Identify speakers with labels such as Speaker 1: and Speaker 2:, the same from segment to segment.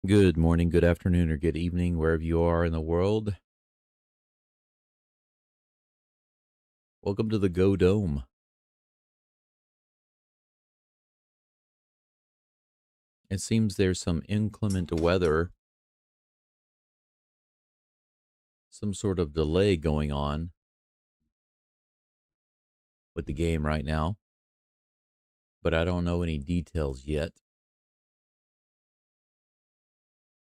Speaker 1: Good morning, good afternoon, or good evening, wherever you are in the world. Welcome to the Go Dome. It seems there's some inclement weather, some sort of delay going on with the game right now, but I don't know any details yet.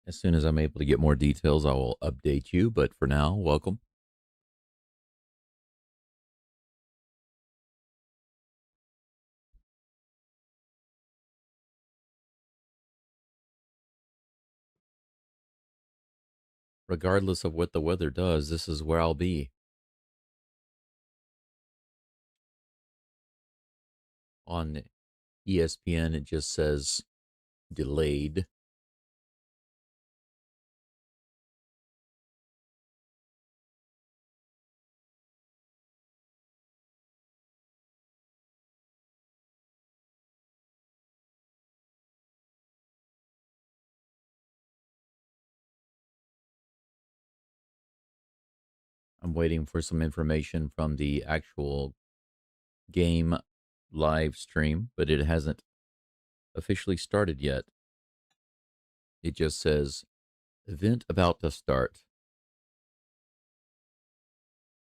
Speaker 1: As soon as I'm able to get more details, I will update you, but for now, welcome. Regardless of what the weather does, this is where I'll be. On ESPN, it just says delayed. I'm waiting for some information from the actual game live stream, but it hasn't officially started yet. It just says event about to start,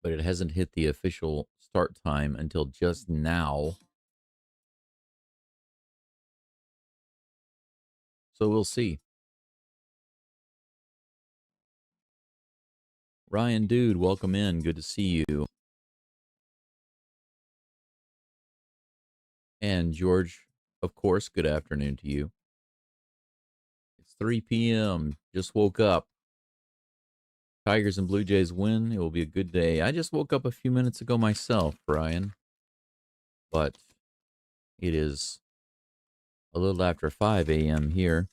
Speaker 1: but it hasn't hit the official start time until just now. So we'll see. Ryan, dude, welcome in. Good to see you. And George, of course, good afternoon to you. It's 3 p.m. Just woke up. Tigers and Blue Jays win. It will be a good day. I just woke up a few minutes ago myself, Ryan. But it is a little after 5 a.m. here.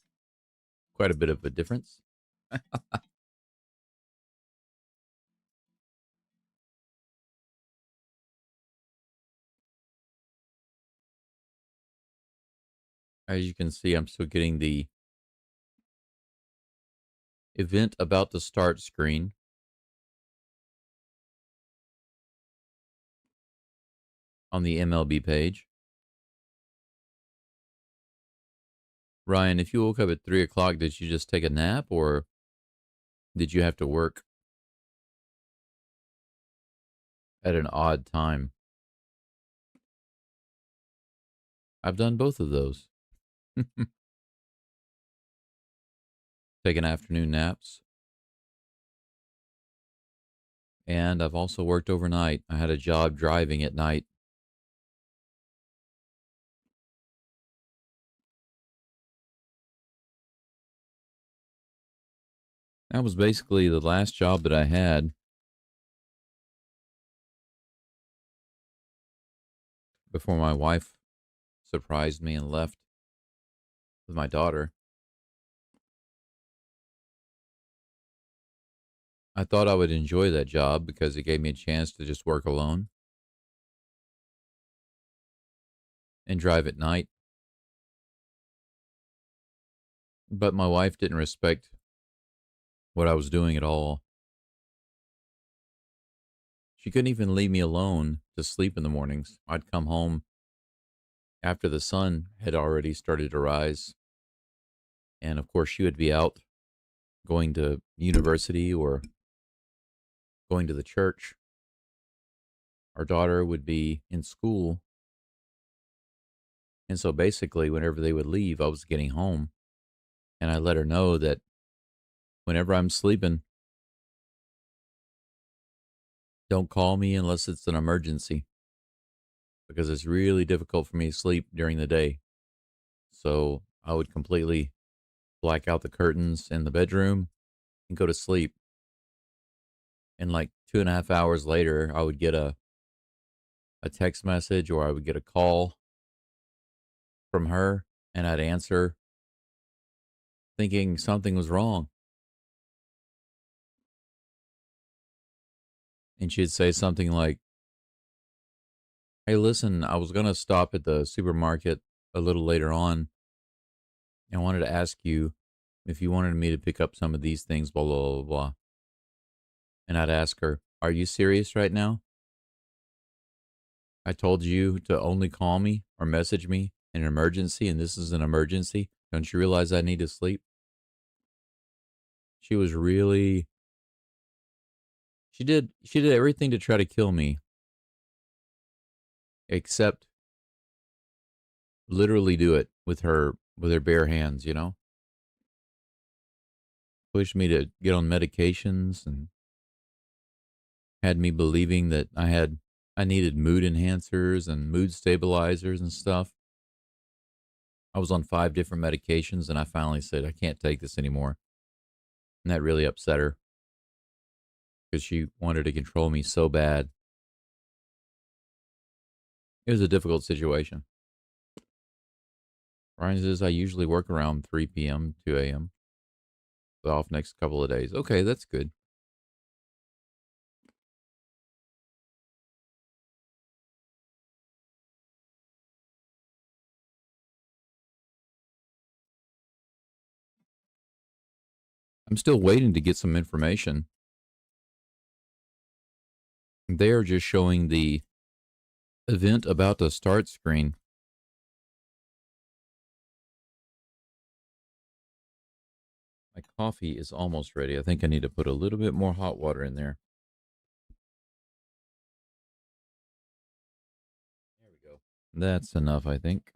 Speaker 1: Quite a bit of a difference. As you can see, I'm still getting the event about to start screen. On the MLB page. Ryan, if you woke up at 3 o'clock, did you just take a nap or did you have to work at an odd time? I've done both of those. Taken afternoon naps. And I've also worked overnight. I had a job driving at night. That was basically the last job that I had before my wife surprised me and left with my daughter. I thought I would enjoy that job because it gave me a chance to just work alone and drive at night. But my wife didn't respect what I was doing at all. She couldn't even leave me alone to sleep in the mornings. I'd come home after the sun had already started to rise. And of course, she would be out going to university or going to the church. Our daughter would be in school. And so basically, whenever they would leave, I was getting home. And I let her know that whenever I'm sleeping, don't call me unless it's an emergency because it's really difficult for me to sleep during the day. So I would completely black out the curtains in the bedroom and go to sleep. And like 2.5 hours later, I would get a text message or I would get a call from her and I'd answer thinking something was wrong. And she'd say something like, "Hey, listen, I was going to stop at the supermarket a little later on. I wanted to ask you, if you wanted me to pick up some of these things, blah, blah, blah, blah. And I'd ask her, are you serious right now? I told you to only call me or message me in an emergency, and this is an emergency. Don't you realize I need to sleep? She was really, she did everything to try to kill me, except literally do it with her bare hands, you know? Pushed me to get on medications and had me believing that I needed mood enhancers and mood stabilizers and stuff. I was on 5 different medications and I finally said I can't take this anymore. And that really upset her because she wanted to control me so bad. It was a difficult situation. Ryan says I usually work around 3 p.m., 2 a.m. Off next couple of days. Okay, that's good. I'm still waiting to get some information. They are just showing the event about to start screen. My coffee is almost ready. I think I need to put a little bit more hot water in there. There we go. That's enough, I think.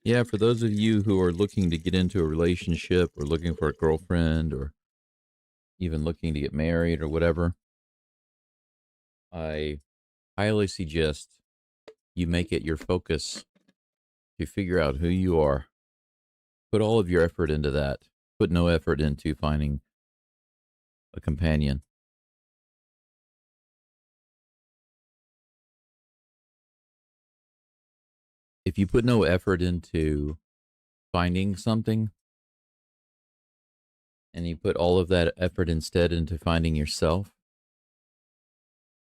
Speaker 1: Yeah, for those of you who are looking to get into a relationship or looking for a girlfriend or even looking to get married or whatever, I highly suggest you make it your focus to figure out who you are. Put all of your effort into that. Put no effort into finding a companion. If you put no effort into finding something and you put all of that effort instead into finding yourself,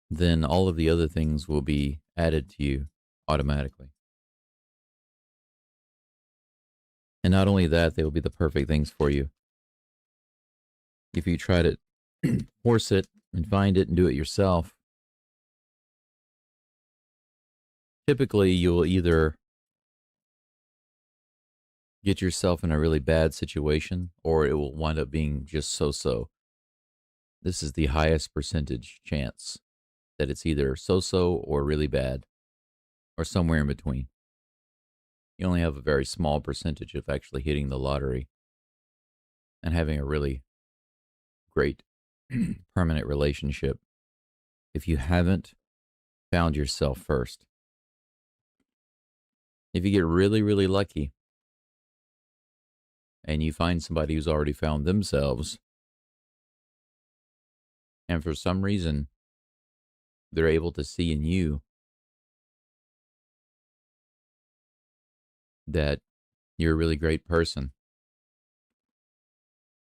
Speaker 1: then all of the other things will be added to you automatically. And not only that, they will be the perfect things for you. If you try to force it and find it and do it yourself, typically you'll either get yourself in a really bad situation or it will wind up being just so so. This is the highest percentage chance that it's either so so or really bad or somewhere in between. You only have a very small percentage of actually hitting the lottery and having a really great permanent relationship if you haven't found yourself first. If you get really, really lucky and you find somebody who's already found themselves, and for some reason they're able to see in you that you're a really great person,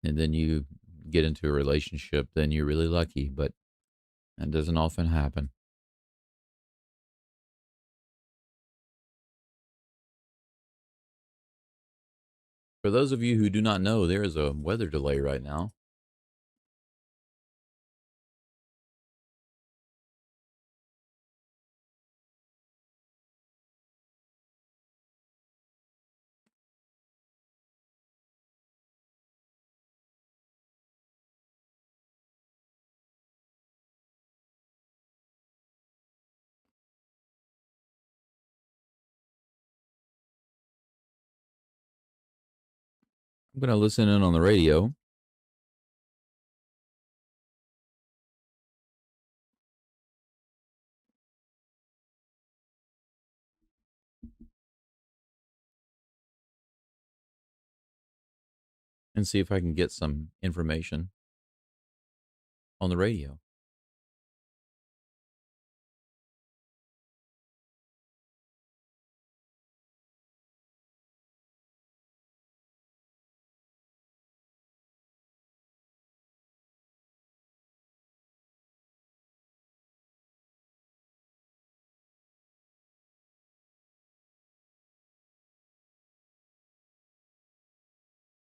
Speaker 1: and then you get into a relationship, then you're really lucky, but that doesn't often happen. For those of you who do not know, there is a weather delay right now. I'm going to listen in on the radio. And see if I can get some information on the radio.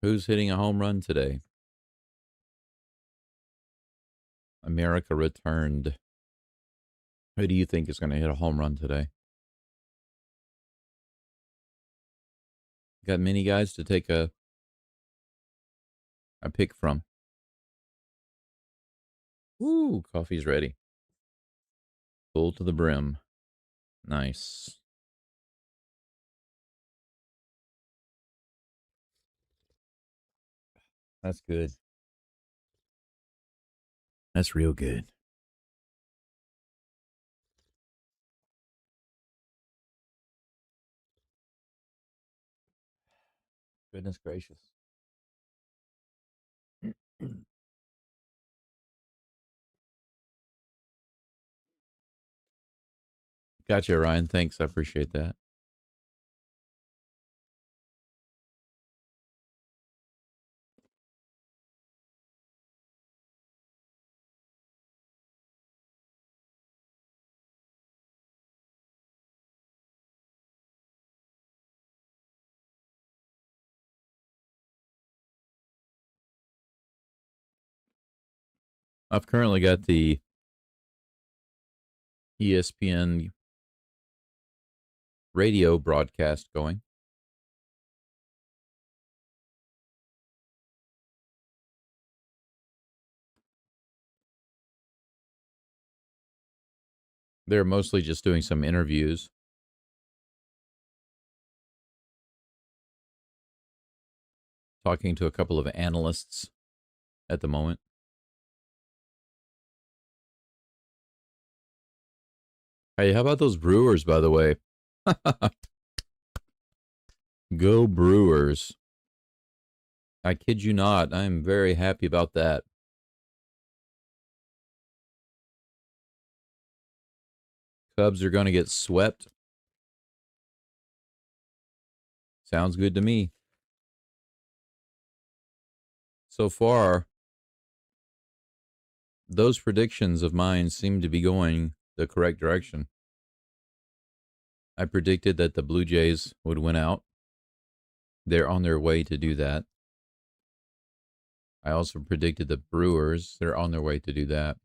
Speaker 1: Who's hitting a home run today? America returned. Who do you think is going to hit a home run today? Got many guys to take a pick from. Ooh, coffee's ready. Full to the brim. Nice. That's good. That's real good. Goodness gracious. Gotcha, Ryan. Thanks. I appreciate that. I've currently got the ESPN radio broadcast going. They're mostly just doing some interviews. Talking to a couple of analysts at the moment. Hey, how about those Brewers, by the way? Go Brewers. I kid you not. I'm very happy about that. Cubs are going to get swept. Sounds good to me. So far, those predictions of mine seem to be going the correct direction. I predicted that the Blue Jays would win out. They're on their way to do that. I also predicted the Brewers. They're on their way to do that.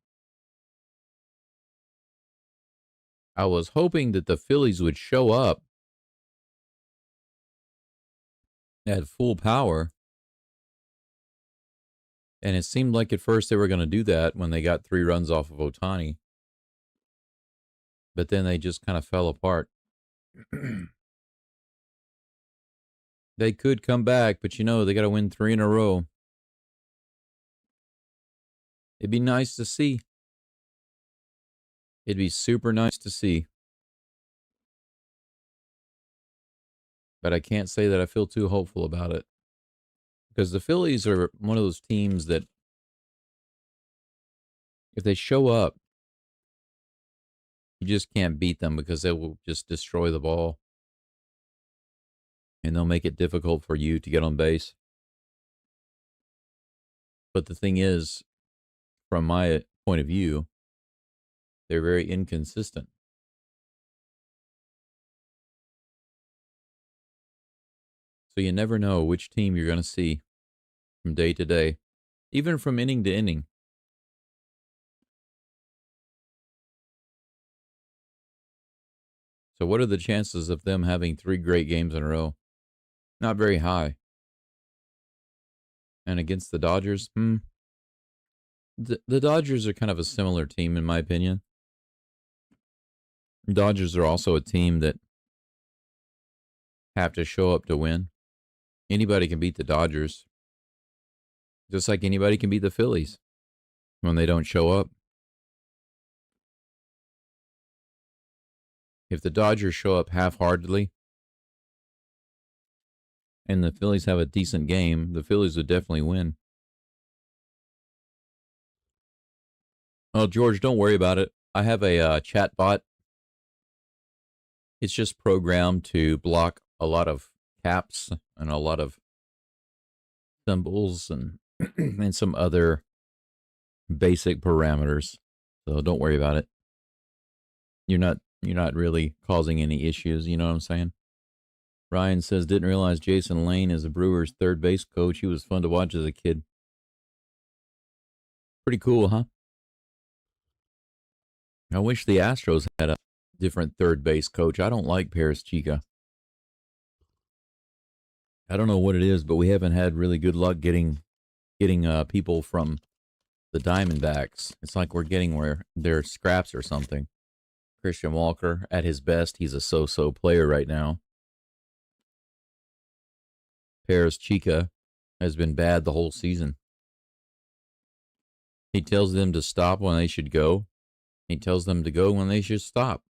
Speaker 1: I was hoping that the Phillies would show up at full power. And it seemed like at first they were going to do that when they got 3 runs off of Ohtani. But then they just kind of fell apart. They could come back, but you know, they got to win 3 in a row. It'd be nice to see. It'd be super nice to see. But I can't say that I feel too hopeful about it. Because the Phillies are one of those teams that if they show up, you just can't beat them because they will just destroy the ball. And they'll make it difficult for you to get on base. But the thing is, from my point of view, they're very inconsistent. So you never know which team you're going to see from day to day, even from inning to inning. So what are the chances of them having 3 great games in a row? Not very high. And against the Dodgers, the Dodgers are kind of a similar team in my opinion. Dodgers are also a team that have to show up to win. Anybody can beat the Dodgers. Just like anybody can beat the Phillies when they don't show up. If the Dodgers show up half-heartedly and the Phillies have a decent game, the Phillies would definitely win. Oh, George, don't worry about it. I have a chat bot. It's just programmed to block a lot of caps and a lot of symbols and and some other basic parameters. So don't worry about it. You're not really causing any issues, you know what I'm saying? Ryan says, didn't realize Jason Lane is the Brewers' third base coach. He was fun to watch as a kid. Pretty cool, huh? I wish the Astros had a different third base coach. I don't like Paris Chica. I don't know what it is, but we haven't had really good luck getting people from the Diamondbacks. It's like we're getting where they're scraps or something. Christian Walker, at his best, he's a so-so player right now. Paris Chica has been bad the whole season. He tells them to stop when they should go. He tells them to go when they should stop.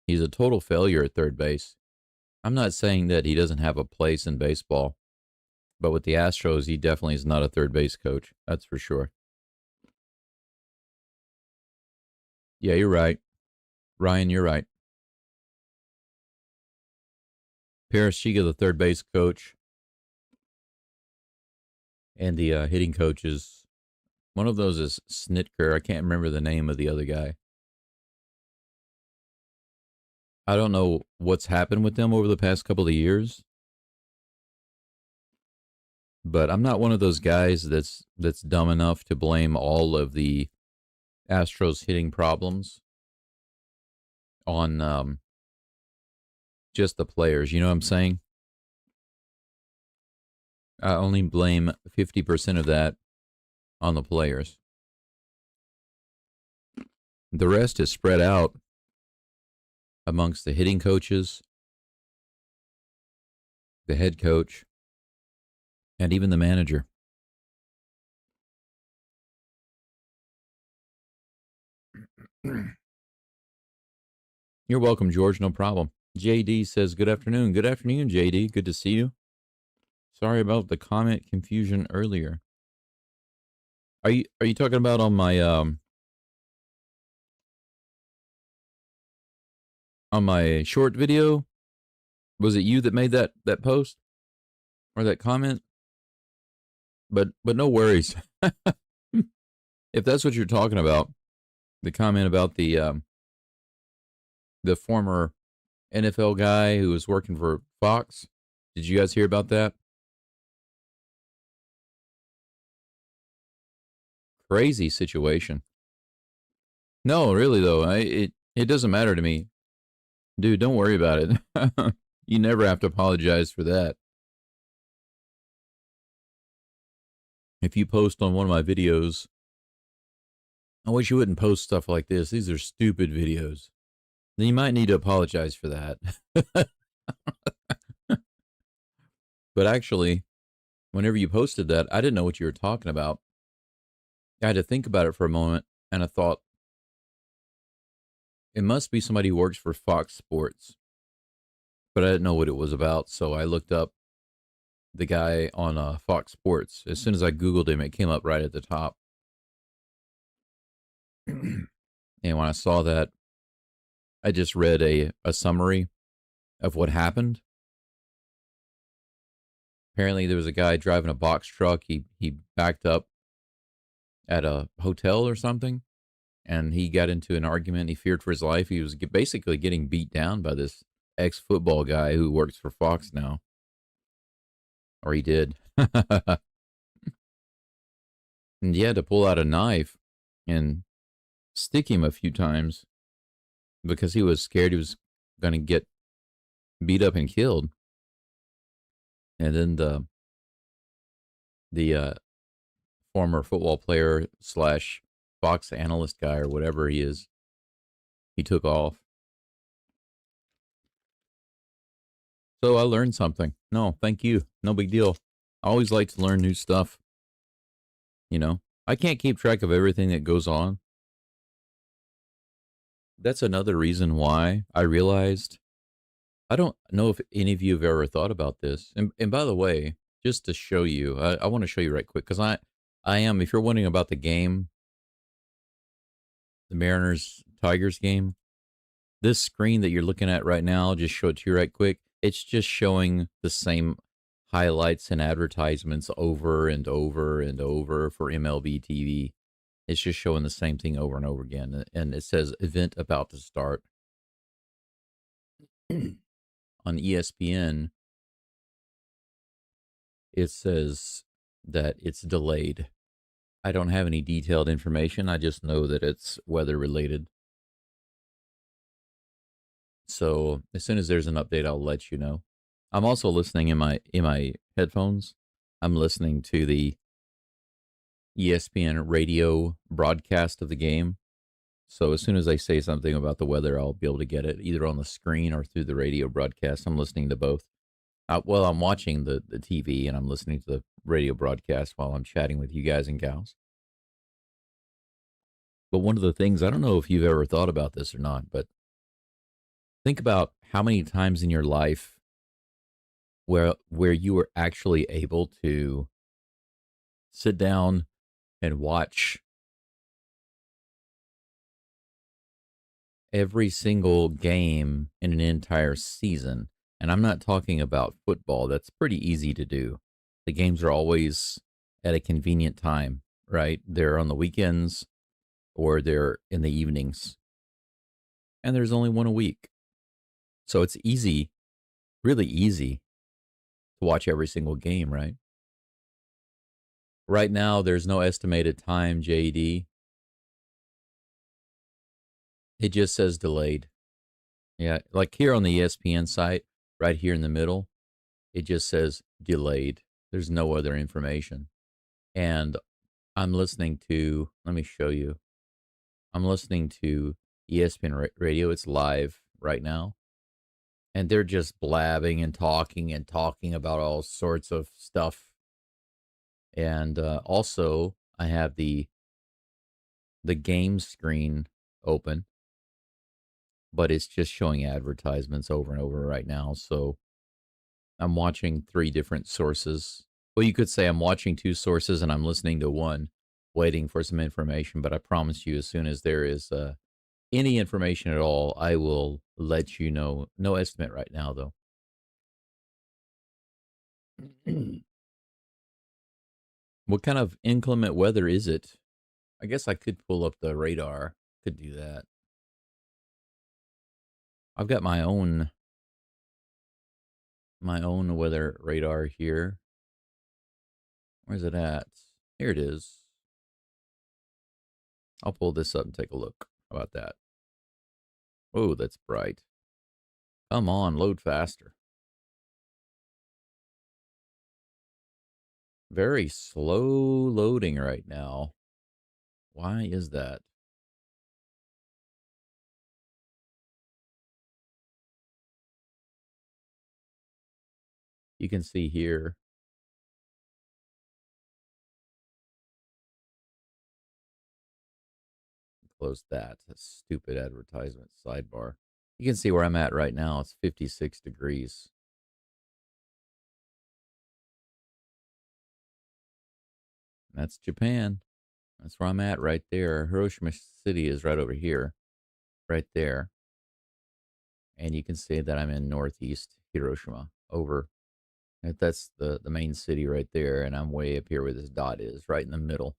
Speaker 1: He's a total failure at third base. I'm not saying that he doesn't have a place in baseball, but with the Astros, he definitely is not a third base coach. That's for sure. Yeah, you're right. Ryan, you're right. Paris Chica, the third base coach, and the hitting coach is, one of those is Snitker. I can't remember the name of the other guy. I don't know what's happened with them over the past couple of years, but I'm not one of those guys that's dumb enough to blame all of the Astros hitting problems on just the players. You know what I'm saying? I only blame 50% of that on the players. The rest is spread out amongst the hitting coaches, the head coach, and even the manager. You're welcome, George. No problem. JD says, good afternoon. Good afternoon, JD. Good to see you. Sorry about the comment confusion earlier. Are you talking about on my short video? Was it you that made that post or that comment? But no worries. If that's what you're talking about, the comment about the former NFL guy who was working for Fox. Did you guys hear about that? Crazy situation. No, really though, it doesn't matter to me. Dude, don't worry about it. You never have to apologize for that. If you post on one of my videos, I wish you wouldn't post stuff like this. These are stupid videos. Then you might need to apologize for that. But actually, whenever you posted that, I didn't know what you were talking about. I had to think about it for a moment, and I thought, it must be somebody who works for Fox Sports. But I didn't know what it was about, so I looked up the guy on Fox Sports. As soon as I Googled him, it came up right at the top. And when I saw that, I just read a summary of what happened. Apparently, there was a guy driving a box truck. He backed up at a hotel or something, and he got into an argument. He feared for his life. He was basically getting beat down by this ex-football guy who works for Fox now. Or he did. And he had to pull out a knife and stick him a few times because he was scared he was going to get beat up and killed. And then the former football player / Fox analyst guy or whatever he is, he took off. So I learned something. No, thank you. No big deal. I always like to learn new stuff. You know, I can't keep track of everything that goes on. That's another reason why I realized, I don't know if any of you have ever thought about this. And by the way, just to show you, I want to show you right quick, because I am, if you're wondering about the game, the Mariners-Tigers game, this screen that you're looking at right now, I'll just show it to you right quick. It's just showing the same highlights and advertisements over and over and over for MLB TV. It's just showing the same thing over and over again. And it says event about to start. on ESPN, it says that it's delayed. I don't have any detailed information. I just know that it's weather related. So as soon as there's an update, I'll let you know. I'm also listening in my headphones. I'm listening to the ESPN radio broadcast of the game. So as soon as they say something about the weather, I'll be able to get it either on the screen or through the radio broadcast. I'm listening to both. Well, I'm watching the TV and I'm listening to the radio broadcast while I'm chatting with you guys and gals. But one of the things, I don't know if you've ever thought about this or not, but think about how many times in your life where you were actually able to sit down and watch every single game in an entire season. And I'm not talking about football. That's pretty easy to do. The games are always at a convenient time, right? They're on the weekends or they're in the evenings. And there's only one a week. So it's easy, really easy to watch every single game, right? Right now, there's no estimated time, JD. It just says delayed. Yeah, like here on the ESPN site, right here in the middle, it just says delayed. There's no other information. And I'm listening to, let me show you. I'm listening to ESPN radio. It's live right now. And they're just blabbing and talking about all sorts of stuff. And also, I have the game screen open, but it's just showing advertisements over and over right now. So I'm watching 3 different sources. Well, you could say I'm watching 2 sources and I'm listening to one, waiting for some information. But I promise you, as soon as there is any information at all, I will let you know. No estimate right now, though. What kind of inclement weather is it? I guess I could pull up the radar. Could do that. I've got my own weather radar here. Where's it at? Here it is. I'll pull this up and take a look. How about that? Oh, that's bright. Come on, load faster. Very slow loading right now. Why is that? You can see here. Close that. That's stupid advertisement sidebar. You can see where I'm at right now. It's 56 degrees. That's Japan. That's where I'm at right there. Hiroshima City is right over here, right there. And you can see that I'm in northeast Hiroshima. Over. That's the main city right there. And I'm way up here where this dot is, right in the middle.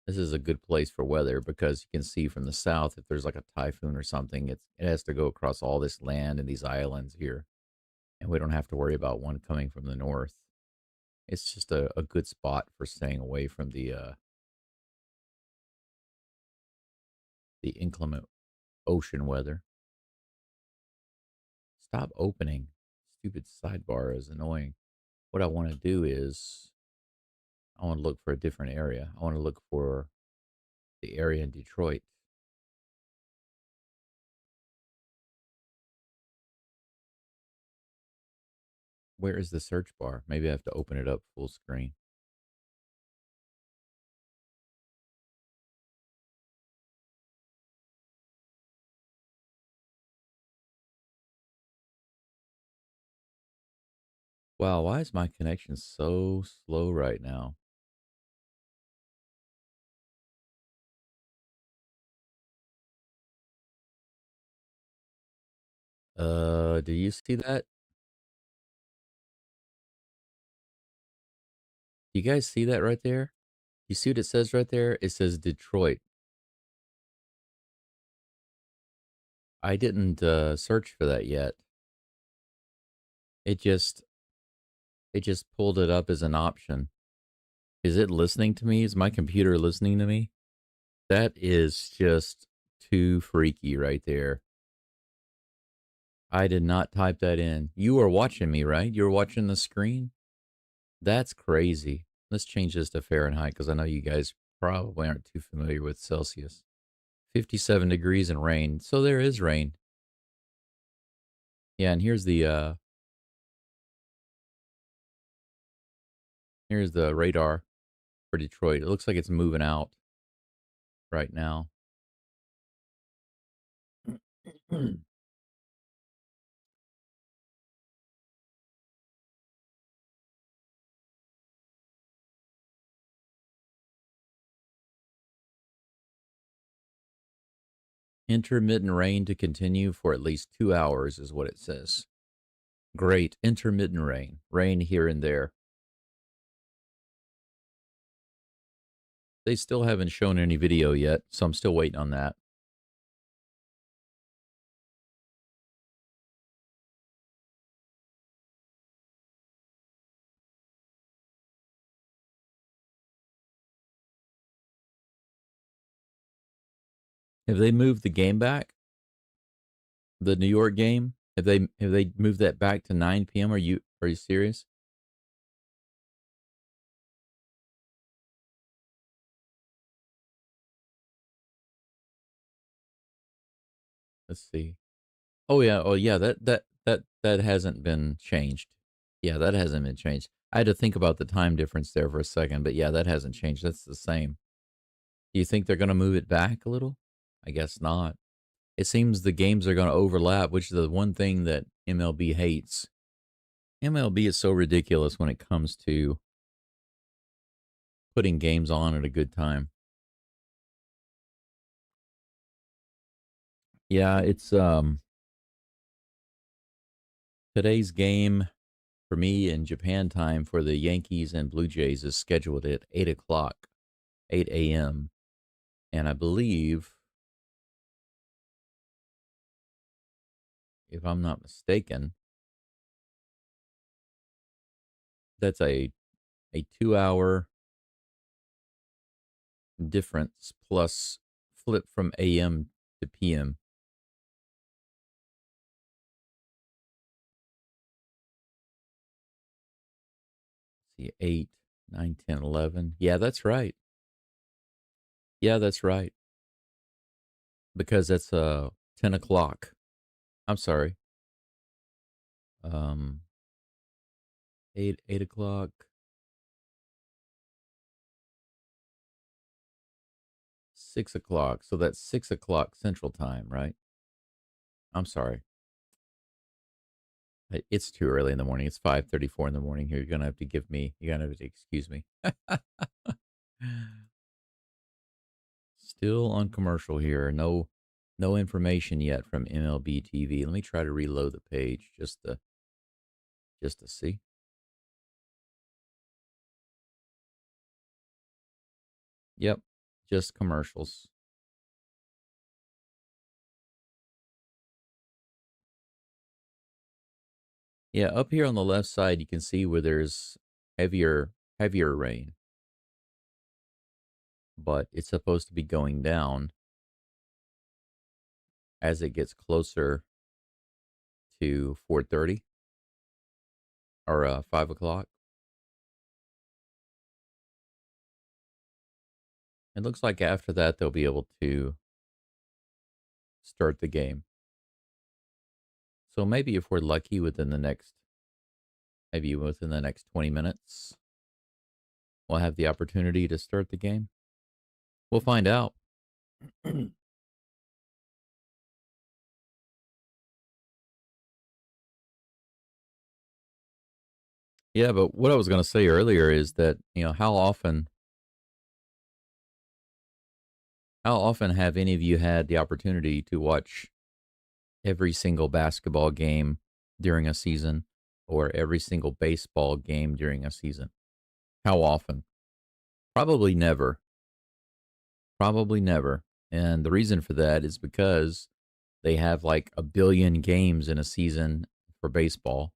Speaker 1: This is a good place for weather because you can see from the south if there's like a typhoon or something, it has to go across all this land and these islands here. And we don't have to worry about one coming from the north. It's just a good spot for staying away from the inclement ocean weather. Stop opening. Stupid sidebar is annoying. What I want to do is I want to look for a different area. I want to look for the area in Detroit. Where is the search bar? Maybe I have to open it up full screen. Wow, why is my connection so slow right now? Do you see that? You guys see that right there? You see what it says right there? It says Detroit. I didn't search for that yet. It just pulled it up as an option. Is it listening to me? Is my computer listening to me? That is just too freaky right there. I did not type that in. You are watching me, right? You're watching the screen? That's crazy. Let's change this to Fahrenheit because I know you guys probably aren't too familiar with Celsius. 57 degrees and rain. So there is rain. Yeah, and here's the radar for Detroit. It looks like it's moving out right now. Intermittent rain to continue for at least 2 hours is what it says. Great. Intermittent rain. Rain here and there. They still haven't shown any video yet, so I'm still waiting on that. Have they moved the game back? The New York game? Have they moved that back to 9 p.m.? Are you serious? Let's see. Oh yeah, that hasn't been changed. Yeah, that hasn't been changed. I had to think about the time difference there for a second, but yeah, that hasn't changed. That's the same. Do you think they're going to move it back a little? I guess not. It seems the games are going to overlap, which is the one thing that MLB hates. MLB is so ridiculous when it comes to putting games on at a good time. Yeah, it's today's game for me in Japan time for the Yankees and Blue Jays is scheduled at 8 o'clock, 8 a.m. And I believe, if I'm not mistaken, that's a 2 hour difference plus flip from AM to PM. See, 8, 9, 10, 11. Yeah, that's right. Yeah, that's right. Because that's 10 o'clock. I'm sorry. Um 8 o'clock. 6 o'clock. So that's 6 o'clock Central Time, right? I'm sorry. It's too early in the morning. It's 5:34 in the morning here. You're gonna have to give me. You're gonna have to excuse me. Still on commercial here. No information yet from MLB TV. Let me try to reload the page just to see. Yep, just commercials. Yeah, up here on the left side, you can see where there's heavier rain, but it's supposed to be going down as it gets closer to 4:30 or 5 o'clock. It looks like after that they'll be able to start the game. So maybe if we're lucky maybe within the next 20 minutes, we'll have the opportunity to start the game. We'll find out. Yeah, but what I was going to say earlier is that, how often have any of you had the opportunity to watch every single basketball game during a season or every single baseball game during a season? How often? Probably never. Probably never. And the reason for that is because they have like a billion games in a season for baseball.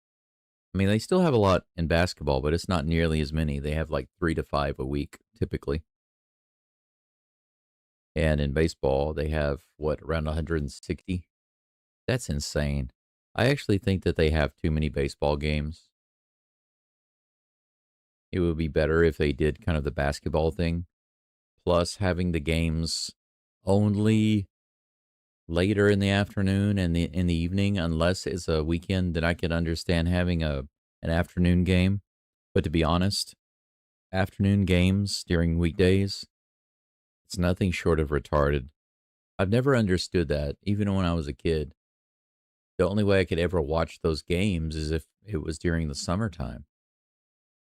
Speaker 1: I mean, they still have a lot in basketball, but it's not nearly as many. They have like 3 to 5 a week typically. And in baseball, they have what, around 160? That's insane. I actually think that they have too many baseball games. It would be better if they did kind of the basketball thing, plus having the games only later in the afternoon and in the evening, unless it's a weekend. Then I could understand having an afternoon game. But to be honest, afternoon games during weekdays, it's nothing short of retarded. I've never understood that, even when I was a kid. The only way I could ever watch those games is if it was during the summertime.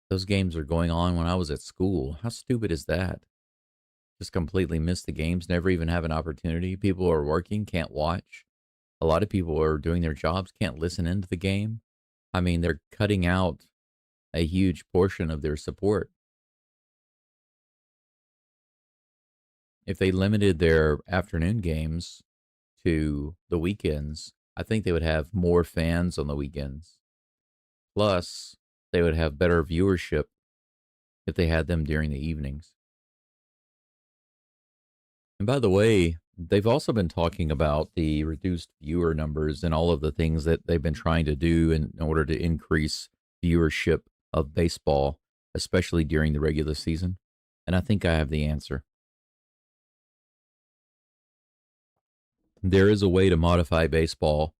Speaker 1: Those games are going on when I was at school. How stupid is that? Just completely miss the games, never even have an opportunity. People are working, can't watch. A lot of people are doing their jobs, can't listen into the game. I mean, they're cutting out a huge portion of their support. If they limited their afternoon games to the weekends, I think they would have more fans on the weekends. Plus, they would have better viewership if they had them during the evenings. And by the way, they've also been talking about the reduced viewer numbers and all of the things that they've been trying to do in order to increase viewership of baseball, especially during the regular season. And I think I have the answer. There is a way to modify baseball,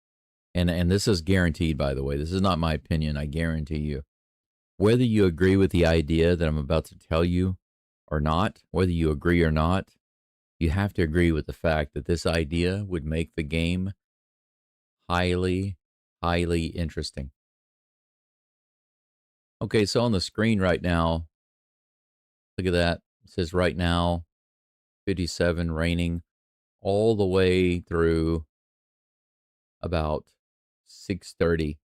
Speaker 1: and this is guaranteed, by the way. This is not my opinion. I guarantee you. Whether you agree with the idea that I'm about to tell you or not, whether you agree or not, you have to agree with the fact that this idea would make the game highly, highly interesting. Okay, so on the screen right now, look at that. It says right now, 57 raining all the way through about 6:30.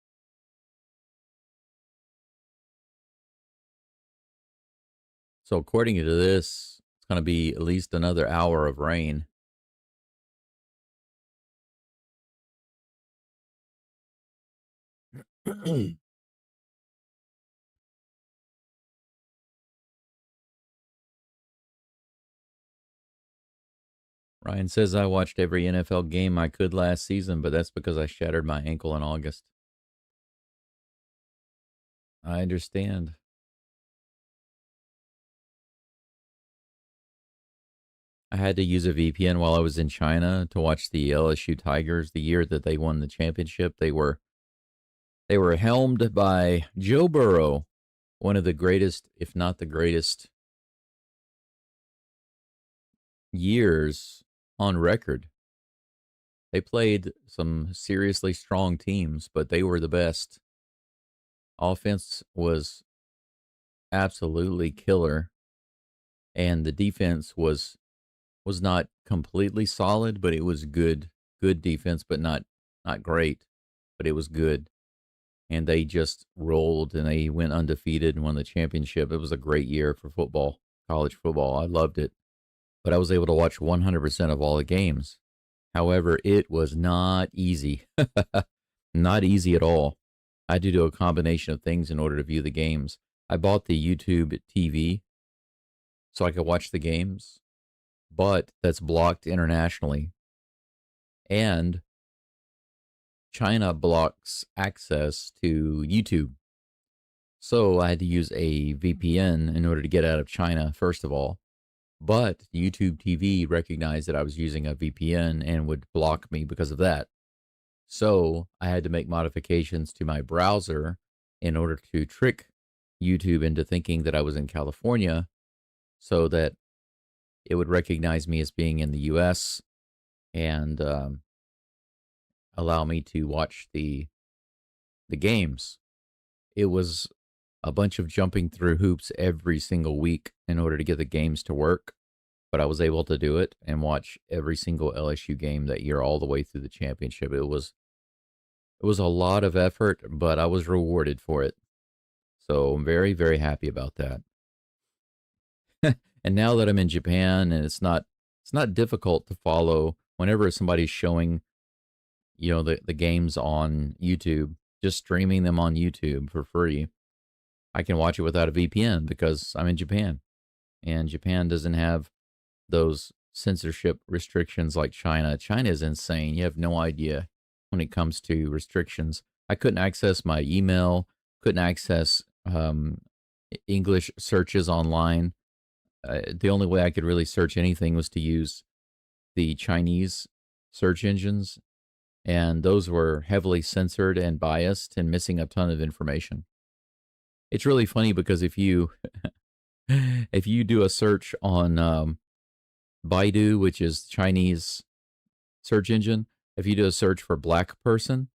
Speaker 1: So according to this, it's going to be at least another hour of rain. Ryan says I watched every NFL game I could last season, but that's because I shattered my ankle in August. I understand. I had to use a VPN while I was in China to watch the LSU Tigers the year that they won the championship. They were helmed by Joe Burrow, one of the greatest, if not the greatest, years on record. They played some seriously strong teams, but they were the best. Offense was absolutely killer, and the defense was not completely solid, but it was good defense, but not great, but it was good. And they just rolled and they went undefeated and won the championship. It was a great year for football, college football. I loved it. But I was able to watch 100% of all the games. However, it was not easy. Not easy at all. I had to do a combination of things in order to view the games. I bought the YouTube TV so I could watch the games, but that's blocked internationally. And China blocks access to YouTube. So I had to use a VPN in order to get out of China, first of all. But YouTube TV recognized that I was using a VPN and would block me because of that. So I had to make modifications to my browser in order to trick YouTube into thinking that I was in California so that it would recognize me as being in the US and allow me to watch the games. It was a bunch of jumping through hoops every single week in order to get the games to work, but I was able to do it and watch every single LSU game that year all the way through the championship. It was a lot of effort, but I was rewarded for it. So I'm very, very happy about that. And now that I'm in Japan and it's not difficult to follow whenever somebody's showing, the games on YouTube. just streaming them on YouTube for free. I can watch it without a VPN because I'm in Japan, and Japan doesn't have those censorship restrictions like China. China is insane. You have no idea when it comes to restrictions. I couldn't access my email, couldn't access English searches online. The only way I could really search anything was to use the Chinese search engines, and those were heavily censored and biased and missing a ton of information. It's really funny because if you if you do a search on Baidu, which is Chinese search engine, if you do a search for black person,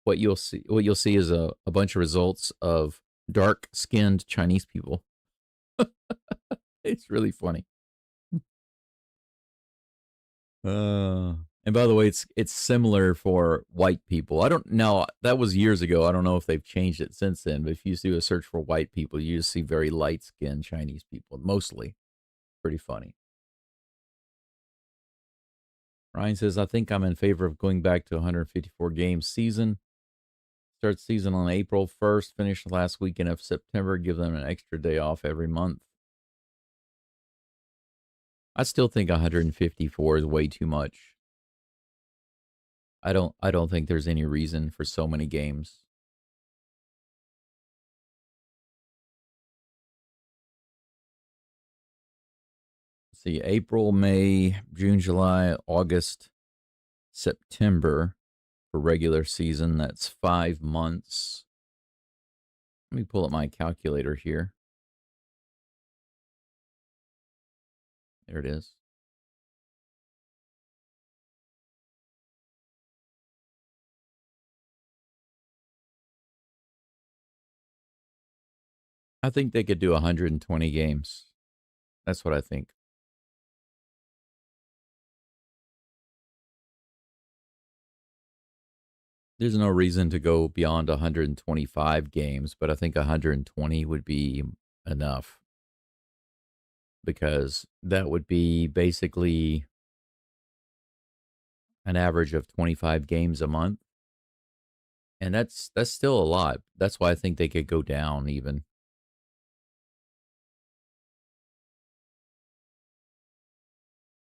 Speaker 1: what you'll see is a bunch of results of dark skinned Chinese people. It's really funny. And by the way, it's similar for white people. I don't know. That was years ago. I don't know if they've changed it since then. But if you do a search for white people, you just see very light skinned Chinese people, mostly. Pretty funny. Ryan says, I think I'm in favor of going back to 154 game season. Start season on April 1st, finish the last weekend of September, give them an extra day off every month. I still think 154 is way too much. I don't think there's any reason for so many games. Let's see, April, May, June, July, August, September for regular season. That's 5 months. Let me pull up my calculator here. There it is. I think they could do 120 games. That's what I think. There's no reason to go beyond 125 games, but I think 120 would be enough because that would be basically an average of 25 games a month. And that's still a lot. That's why I think they could go down even.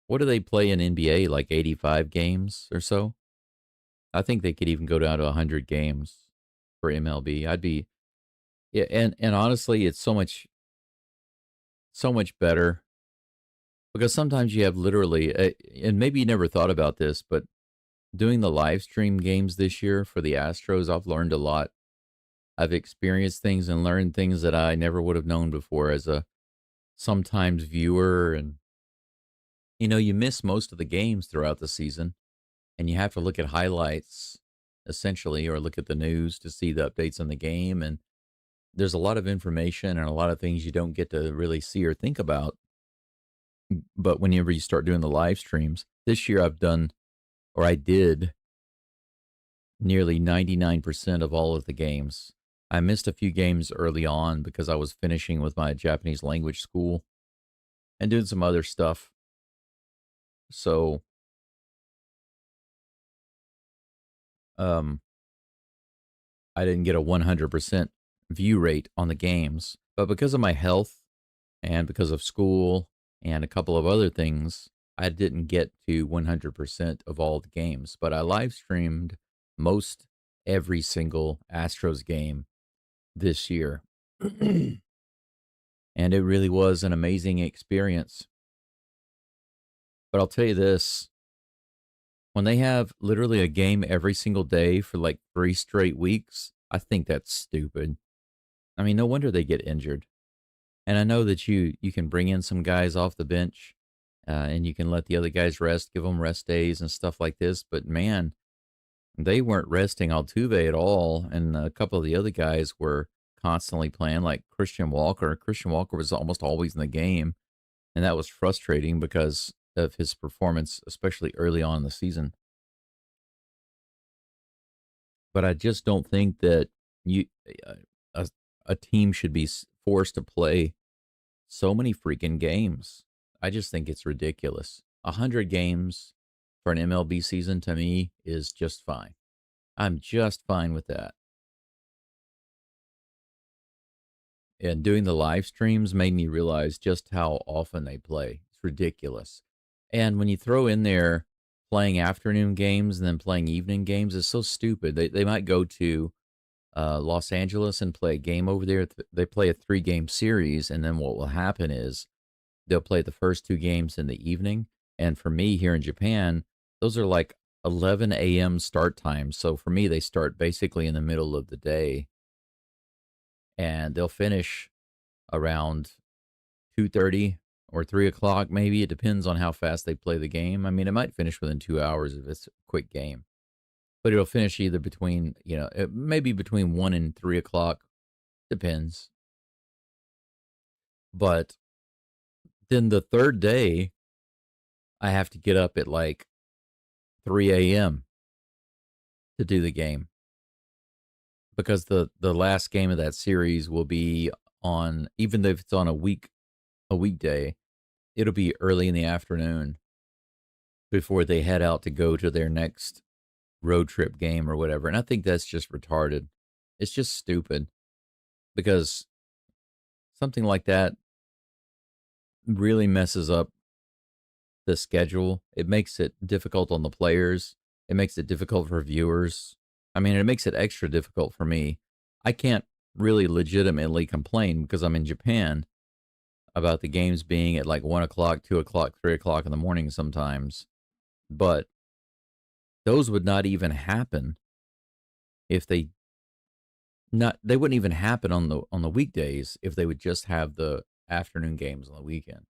Speaker 1: What do they play in NBA? Like 85 games or so? I think they could even go down to 100 games for MLB. I'd be yeah, and honestly, it's so much better because sometimes you have literally and maybe you never thought about this, but doing the live stream games this year for the Astros, I've learned a lot. I've experienced things and learned things that I never would have known before as a sometimes viewer. And you miss most of the games throughout the season, and you have to look at highlights essentially or look at the news to see the updates on the game. And there's a lot of information and a lot of things you don't get to really see or think about. But whenever you start doing the live streams, this year I did nearly 99% of all of the games. I missed a few games early on because I was finishing with my Japanese language school and doing some other stuff. So, I didn't get a 100% view rate on the games. But because of my health and because of school and a couple of other things, I didn't get to 100% of all the games. But I live streamed most every single Astros game this year. And it really was an amazing experience. But I'll tell you this, when they have literally a game every single day for like 3 straight weeks, I think that's stupid. I mean, no wonder they get injured. And I know that you can bring in some guys off the bench, and you can let the other guys rest, give them rest days and stuff like this. But man, they weren't resting Altuve at all, and a couple of the other guys were constantly playing, like Christian Walker. Christian Walker was almost always in the game, and that was frustrating because of his performance, especially early on in the season. But I just don't think that you a, a team should be forced to play so many freaking games. I just think it's ridiculous. 100 games for an MLB season to me is just fine. I'm just fine with that. And doing the live streams made me realize just how often they play. It's ridiculous. And when you throw in there playing afternoon games and then playing evening games, it's so stupid. They might go to Los Angeles and play a game over there. They play a 3-game series, and then what will happen is they'll play the first 2 games in the evening. And for me here in Japan, those are like 11 a.m. start times. So for me, they start basically in the middle of the day, and they'll finish around 2:30 or 3 o'clock, maybe. It depends on how fast they play the game. I mean, it might finish within 2 hours if it's a quick game, but it'll finish either between, maybe between 1 and 3 o'clock. Depends. But then the third day, I have to get up at like 3 a.m. to do the game because the last game of that series will be on, even if it's on a weekday, it'll be early in the afternoon before they head out to go to their next road trip game or whatever. And I think that's just retarded. It's just stupid because something like that really messes up the schedule. It makes it difficult on the players. It makes it difficult for viewers. I mean, it makes it extra difficult for me. I can't really legitimately complain because I'm in Japan about the games being at like 1 o'clock, 2 o'clock, 3 o'clock in the morning sometimes. But those would not even happen if they wouldn't even happen on the weekdays if they would just have the afternoon games on the weekend.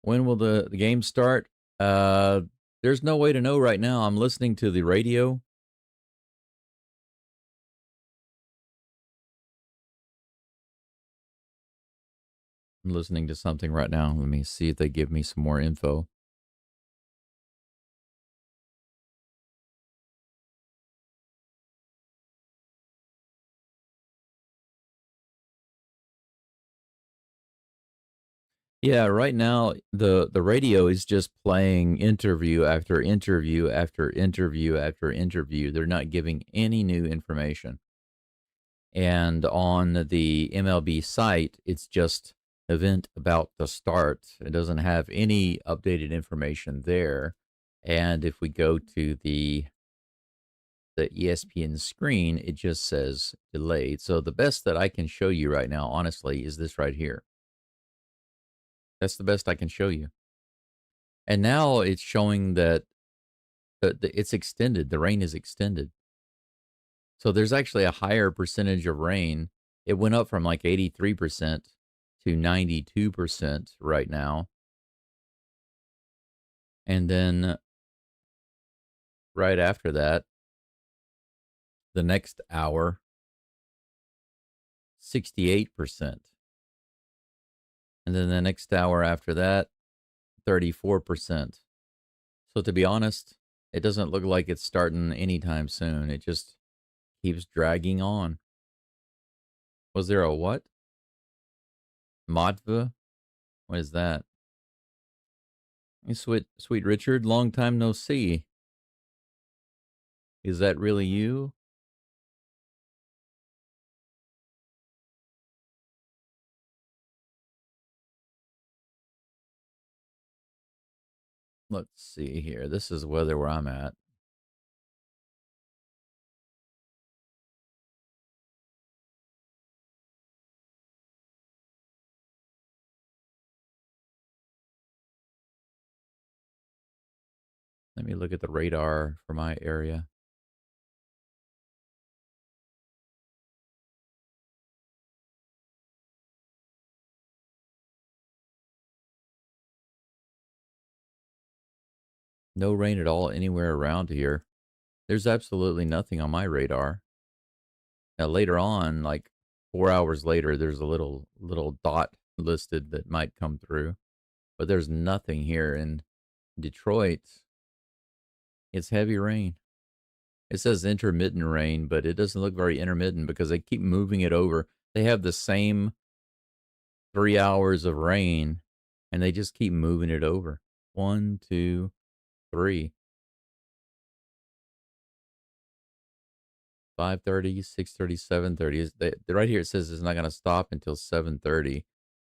Speaker 1: When will the game start? There's no way to know right now. I'm listening to the radio. I'm listening to something right now. Let me see if they give me some more info. Yeah, right now the radio is just playing interview after interview after interview after interview. They're not giving any new information. And on the MLB site, it's just event about to start. It doesn't have any updated information there. And if we go to the ESPN screen, it just says delayed. So the best that I can show you right now, honestly, is this right here. That's the best I can show you. And now it's showing that it's extended. The rain is extended. So there's actually a higher percentage of rain. It went up from like 83% to 92% right now. And then right after that, the next hour, 68%. And then the next hour after that, 34%. So to be honest, it doesn't look like it's starting anytime soon. It just keeps dragging on. Was there a what? Matva? What is that? Hey, sweet Richard, long time no see. Is that really you? Let's see here. This is weather where I'm at. Let me look at the radar for my area. No rain at all anywhere around here. There's absolutely nothing on my radar. Now later on, like 4 hours later, there's a little dot listed that might come through, but there's nothing here in Detroit. It's heavy rain. It says intermittent rain, but it doesn't look very intermittent because they keep moving it over. They have the same 3 hours of rain and they just keep moving it over. 1, 2, 3. 5:30, 6:30, 7:30. Right here it says it's not going to stop until 7:30.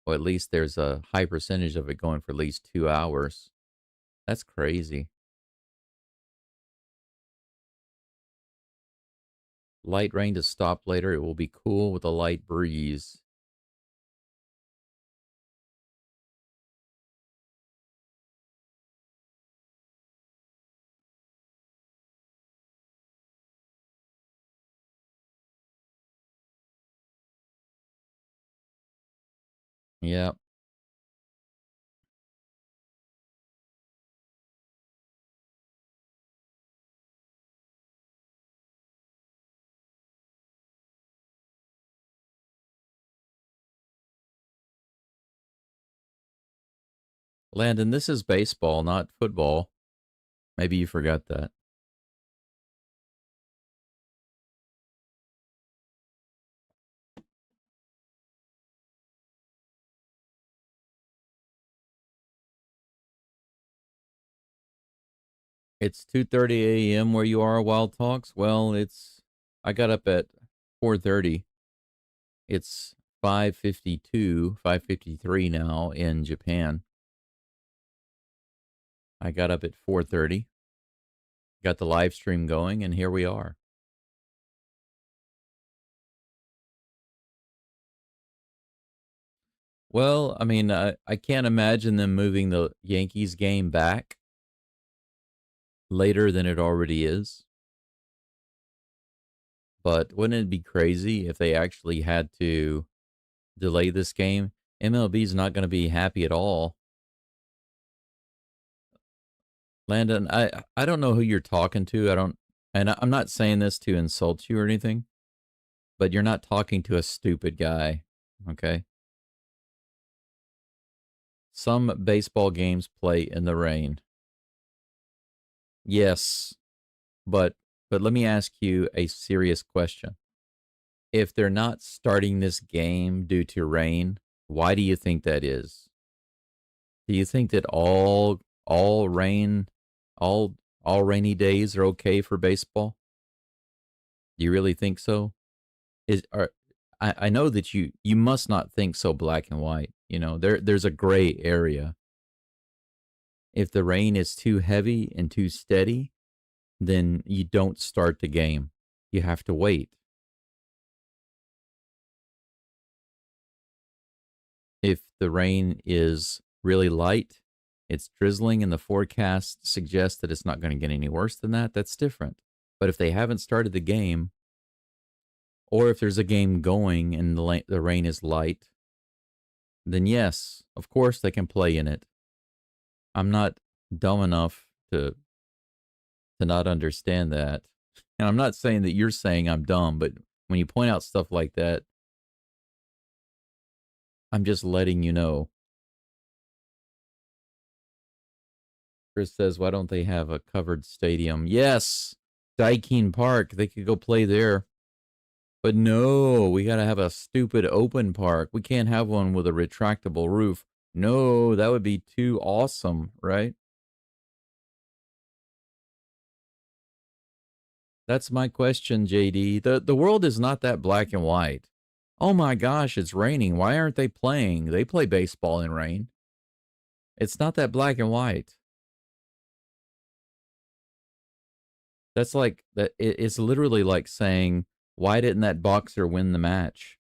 Speaker 1: Or at least there's a high percentage of it going for at least 2 hours. That's crazy. Light rain to stop later. It will be cool with a light breeze. Yeah. Landon, this is baseball, not football. Maybe you forgot that. It's 2:30 a.m. where you are, Wild Talks. Well, I got up at 4:30. It's 5:52, 5:53 now in Japan. I got up at 4:30. Got the live stream going, and here we are. Well, I mean, I can't imagine them moving the Yankees game back later than it already is. But wouldn't it be crazy if they actually had to delay this game? MLB's not going to be happy at all. Landon, I don't know who you're talking to. I'm not saying this to insult you or anything, but you're not talking to a stupid guy, okay? Some baseball games play in the rain. Yes, but let me ask you a serious question. If they're not starting this game due to rain, why do you think that is? Do you think that all rain all rainy days are okay for baseball? Do you really think so? Is are I know that you must not think so black and white. You know, there's a gray area. If the rain is too heavy and too steady, then you don't start the game. You have to wait. If the rain is really light, it's drizzling, and the forecast suggests that it's not going to get any worse than that, that's different. But if they haven't started the game, or if there's a game going and the rain is light, then yes, of course they can play in it. I'm not dumb enough to not understand that. And I'm not saying that you're saying I'm dumb, but when you point out stuff like that, I'm just letting you know. Chris says, why don't they have a covered stadium? Yes, Daikin Park. They could go play there. But no, we got to have a stupid open park. We can't have one with a retractable roof. No, that would be too awesome, right? That's my question, JD. The world is not that black and white. Oh my gosh, it's raining. Why aren't they playing? They play baseball in rain. It's not that black and white. That's like that. It's literally like saying, why didn't that boxer win the match?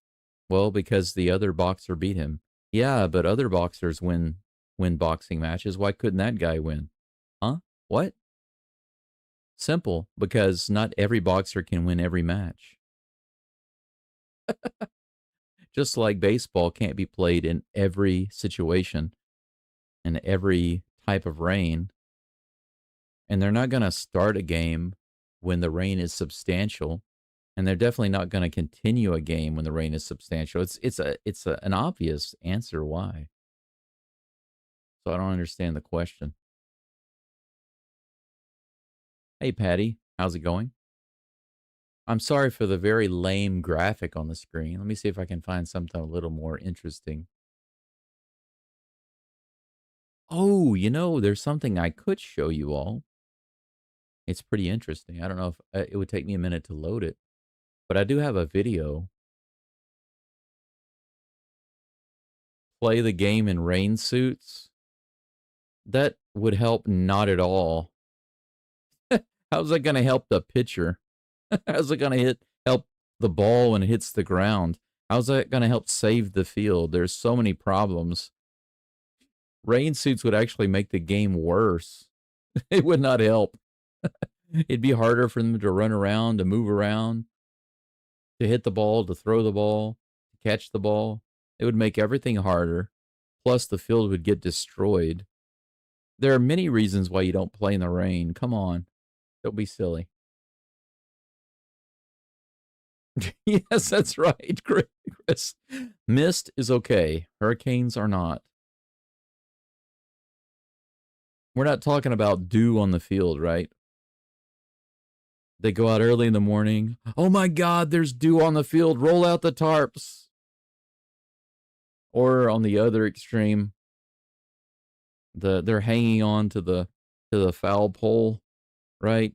Speaker 1: Well, because the other boxer beat him. Yeah, but other boxers win boxing matches. Why couldn't that guy win? Huh? What? Simple, because not every boxer can win every match. Just like baseball can't be played in every situation and every type of rain. And they're not going to start a game when the rain is substantial. And they're definitely not going to continue a game when the rain is substantial. It's an obvious answer why. So I don't understand the question. Hey, Patty, how's it going? I'm sorry for the very lame graphic on the screen. Let me see if I can find something a little more interesting. Oh, there's something I could show you all. It's pretty interesting. I don't know if it would take me a minute to load it, but I do have a video. Play the game in rain suits. That would help not at all. How's that going to help the pitcher? How's it going to help the ball when it hits the ground? How's that going to help save the field? There's so many problems. Rain suits would actually make the game worse. It would not help. It'd be harder for them to run around, to move around, to hit the ball, to throw the ball, to catch the ball. It would make everything harder. Plus, the field would get destroyed. There are many reasons why you don't play in the rain. Come on. Don't be silly. Yes, that's right, Chris. Mist is okay. Hurricanes are not. We're not talking about dew on the field, right? They go out early in the morning. Oh my God, there's dew on the field. Roll out the tarps. Or on the other extreme, they're hanging on to the foul pole, right?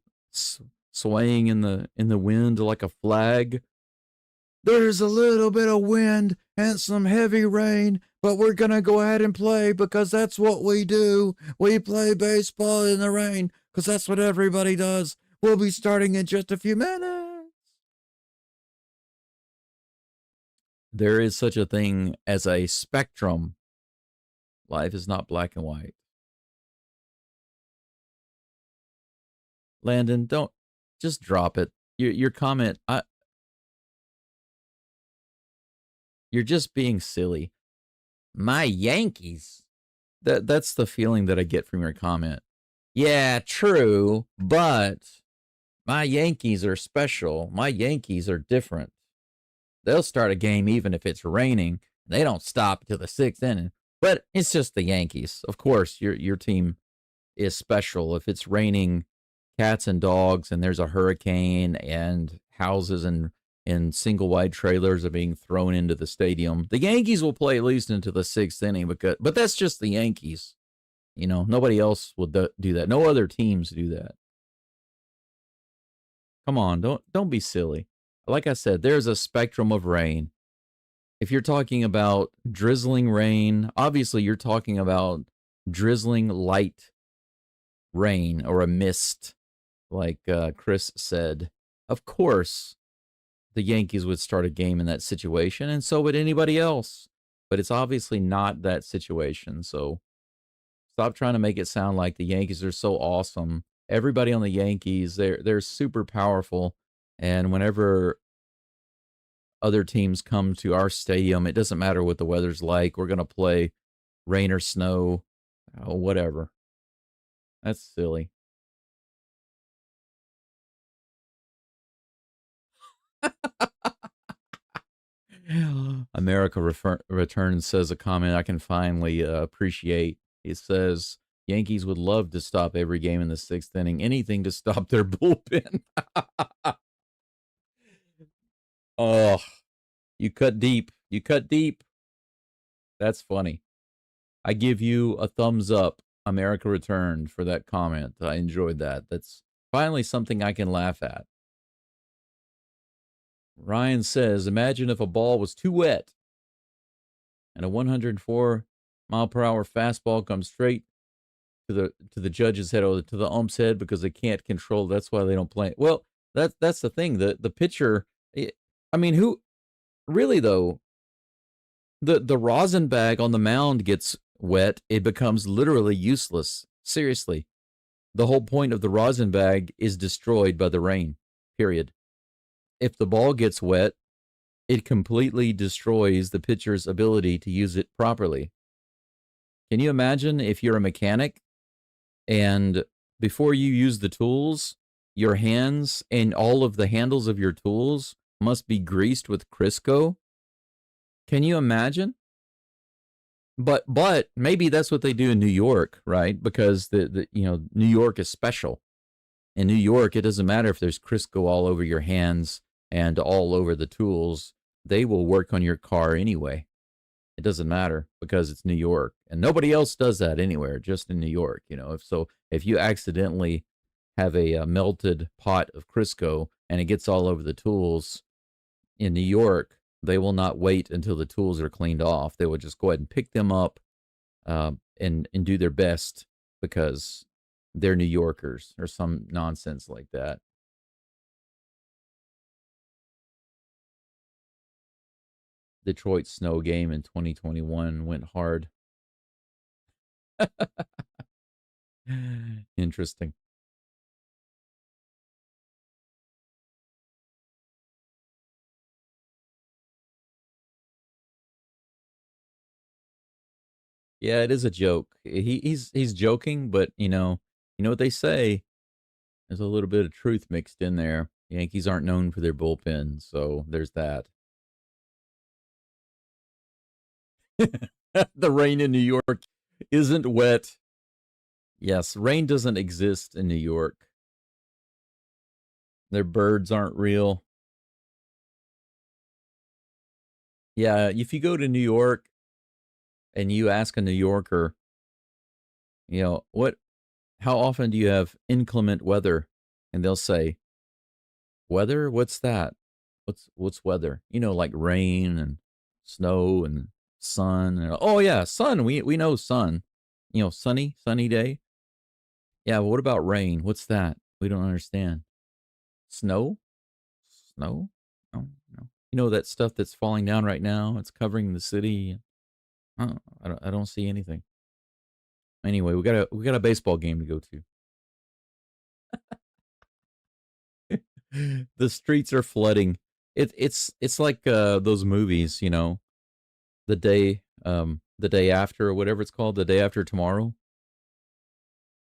Speaker 1: Swaying in the wind like a flag. There's a little bit of wind and some heavy rain, but we're going to go ahead and play because that's what we do. We play baseball in the rain because that's what everybody does. We'll be starting in just a few minutes. There is such a thing as a spectrum. Life is not black and white. Landon, don't just drop it. Your comment, you're just being silly. My Yankees. That's the feeling that I get from your comment. Yeah, true, but my Yankees are special. My Yankees are different. They'll start a game even if it's raining. They don't stop until the 6th inning. But it's just the Yankees. Of course, your team is special. If it's raining cats and dogs and there's a hurricane and houses and single wide trailers are being thrown into the stadium, the Yankees will play at least into the 6th inning. But that's just the Yankees. You know, nobody else will do that. No other teams do that. Come on, don't be silly. Like I said, there's a spectrum of rain. If you're talking about drizzling rain, obviously you're talking about drizzling light rain or a mist, like Chris said. Of course, the Yankees would start a game in that situation, and so would anybody else. But it's obviously not that situation, so stop trying to make it sound like the Yankees are so awesome. Everybody on the Yankees, they're super powerful, and whenever other teams come to our stadium, it doesn't matter what the weather's like. We're going to play rain or snow, whatever. That's silly. America Returns says a comment I can finally appreciate. It says, Yankees would love to stop every game in the 6th inning. Anything to stop their bullpen. Oh, you cut deep. You cut deep. That's funny. I give you a thumbs up, America Returned, for that comment. I enjoyed that. That's finally something I can laugh at. Ryan says, imagine if a ball was too wet and a 104 mile per hour fastball comes straight to the judge's head or to the ump's head because they can't control. That's why they don't play. Well, that's the thing. The pitcher, I mean, who really though, the rosin bag on the mound gets wet, it becomes literally useless. Seriously. The whole point of the rosin bag is destroyed by the rain, period. If the ball gets wet, it completely destroys the pitcher's ability to use it properly. Can you imagine if you're a mechanic and before you use the tools, your hands and all of the handles of your tools must be greased with Crisco? Can you imagine? But maybe that's what they do in New York, right? Because the New York is special. In New York, it doesn't matter if there's Crisco all over your hands and all over the tools. They will work on your car anyway. It doesn't matter because it's New York, and nobody else does that anywhere, just in New York. If you accidentally have a melted pot of Crisco and it gets all over the tools, in New York, they will not wait until the tools are cleaned off. They will just go ahead and pick them up and do their best because they're New Yorkers or some nonsense like that. Detroit snow game in 2021 went hard. Interesting. Yeah, it is a joke. He's joking, but you know what they say. There's a little bit of truth mixed in there. Yankees aren't known for their bullpen, so there's that. The rain in New York isn't wet. Yes, rain doesn't exist in New York. Their birds aren't real. Yeah, if you go to New York and you ask a New Yorker, how often do you have inclement weather? And they'll say, weather? What's that? What's weather? Like rain and snow and sun. And, oh yeah, sun. We know sun. Sunny day. Yeah, but what about rain? What's that? We don't understand. Snow? Snow? No, no. That stuff that's falling down right now? It's covering the city. I don't see anything. Anyway, we got a baseball game to go to. The streets are flooding. It's like those movies, the day after, or whatever it's called, the day after tomorrow.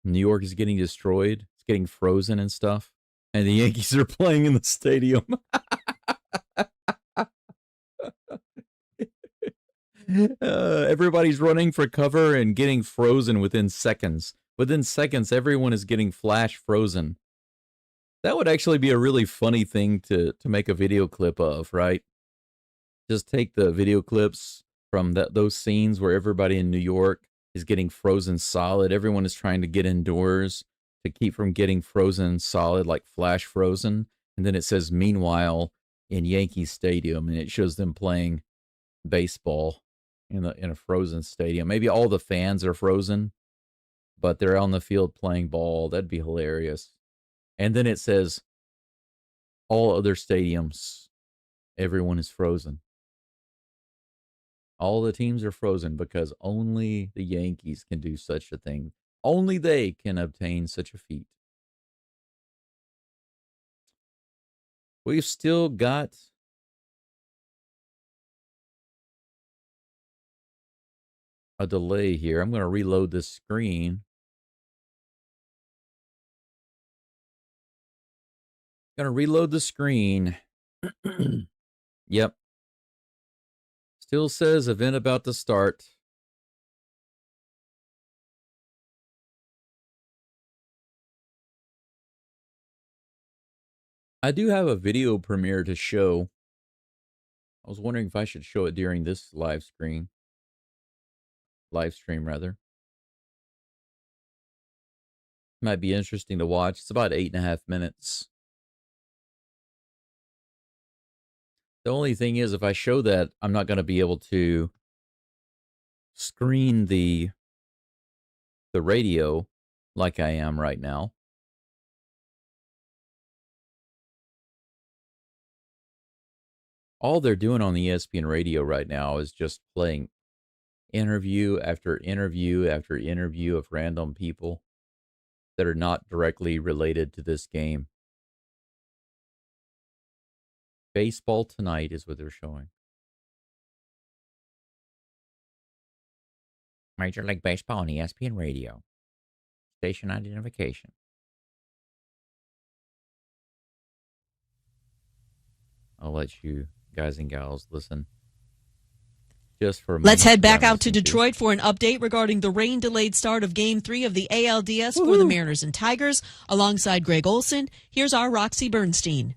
Speaker 1: New York is getting destroyed. It's getting frozen and stuff. And the Yankees are playing in the stadium. Everybody's running for cover and getting frozen within seconds. Within seconds, everyone is getting flash frozen. That would actually be a really funny thing to make a video clip of, right? Just take the video clips from those scenes where everybody in New York is getting frozen solid. Everyone is trying to get indoors to keep from getting frozen solid, like flash frozen. And then it says, meanwhile, in Yankee Stadium, and it shows them playing baseball in a frozen stadium. Maybe all the fans are frozen, but they're on the field playing ball. That'd be hilarious. And then it says, all other stadiums, everyone is frozen. All the teams are frozen because only the Yankees can do such a thing. Only they can obtain such a feat. We've still got a delay here. I'm going to reload this screen. Going to reload the screen. Yep. Still says event about to start. I do have a video premiere to show. I was wondering if I should show it during this live stream, rather. Might be interesting to watch. It's about 8.5 minutes. The only thing is, if I show that, I'm not going to be able to screen the radio like I am right now. All they're doing on the ESPN radio right now is just playing interview after interview after interview of random people that are not directly related to this game. Baseball Tonight is what they're showing. Major League Baseball on ESPN Radio. Station identification. I'll let you guys and gals listen. Just for a moment.
Speaker 2: Let's head back out to Detroit for an update regarding the rain-delayed start of Game 3 of the ALDS for the Mariners and Tigers. Alongside Greg Olson, here's our Roxy Bernstein.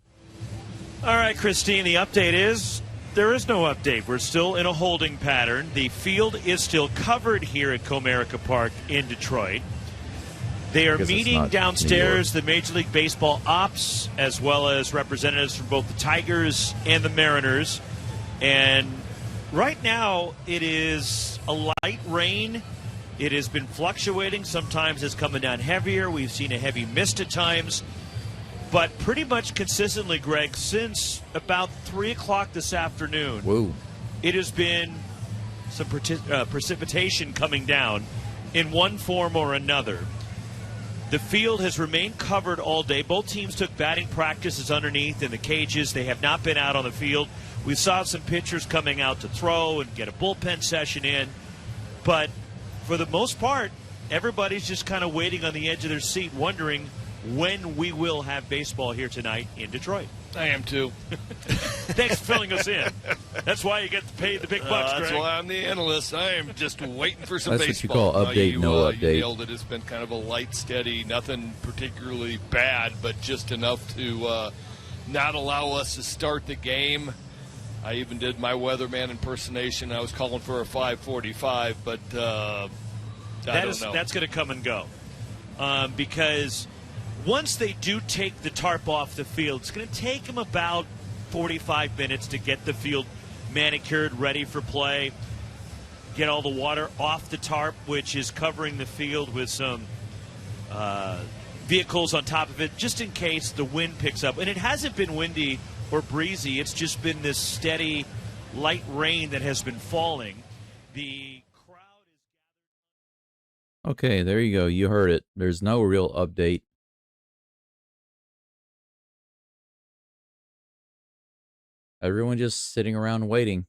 Speaker 3: All right, Christine, the update is there is no update. We're still in a holding pattern. The field is still covered here at Comerica Park in Detroit. They are
Speaker 1: Because it's
Speaker 3: meeting
Speaker 1: not
Speaker 3: downstairs, the Major League Baseball ops, as well as representatives from both the Tigers and the Mariners. And right now, it is a light rain. It has been fluctuating. Sometimes it's coming down heavier. We've seen a heavy mist at times. But pretty much consistently, Greg, since about 3 o'clock this afternoon,
Speaker 1: Whoa.
Speaker 3: it has been some precipitation coming down in one form or another. The field has remained covered all day. Both teams took batting practices underneath in the cages. They have not been out on the field. We saw some pitchers coming out to throw and get a bullpen session in. But for the most part, everybody's just kind of waiting on the edge of their seat, wondering when we will have baseball here tonight in Detroit.
Speaker 4: I am too.
Speaker 3: Thanks for filling us in. That's why you get paid the big bucks,
Speaker 4: That's
Speaker 3: Greg.
Speaker 4: why I'm the analyst. I am just waiting for some
Speaker 1: That's
Speaker 4: baseball.
Speaker 1: what you call update, no
Speaker 4: You
Speaker 1: update.
Speaker 4: nailed it. It's been kind of a light, steady, nothing particularly bad, but just enough to not allow us to start the game. I even did my weatherman impersonation. I was calling for a 5:45, but I don't know.
Speaker 3: That's going to come and go because once they do take the tarp off the field, it's going to take them about 45 minutes to get the field manicured, ready for play, get all the water off the tarp, which is covering the field with some vehicles on top of it, just in case the wind picks up. And it hasn't been windy or breezy. It's just been this steady, light rain that has been falling. The crowd is...
Speaker 1: Okay, there you go. You heard it. There's no real update. Everyone just sitting around waiting.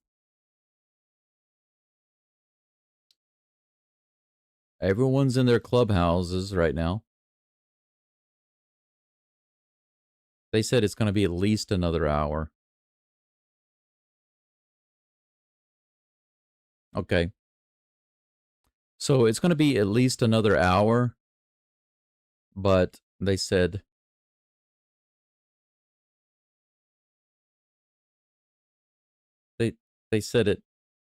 Speaker 1: Everyone's in their clubhouses right now. They said it's going to be at least another hour. Okay. So it's going to be at least another hour, but they said they said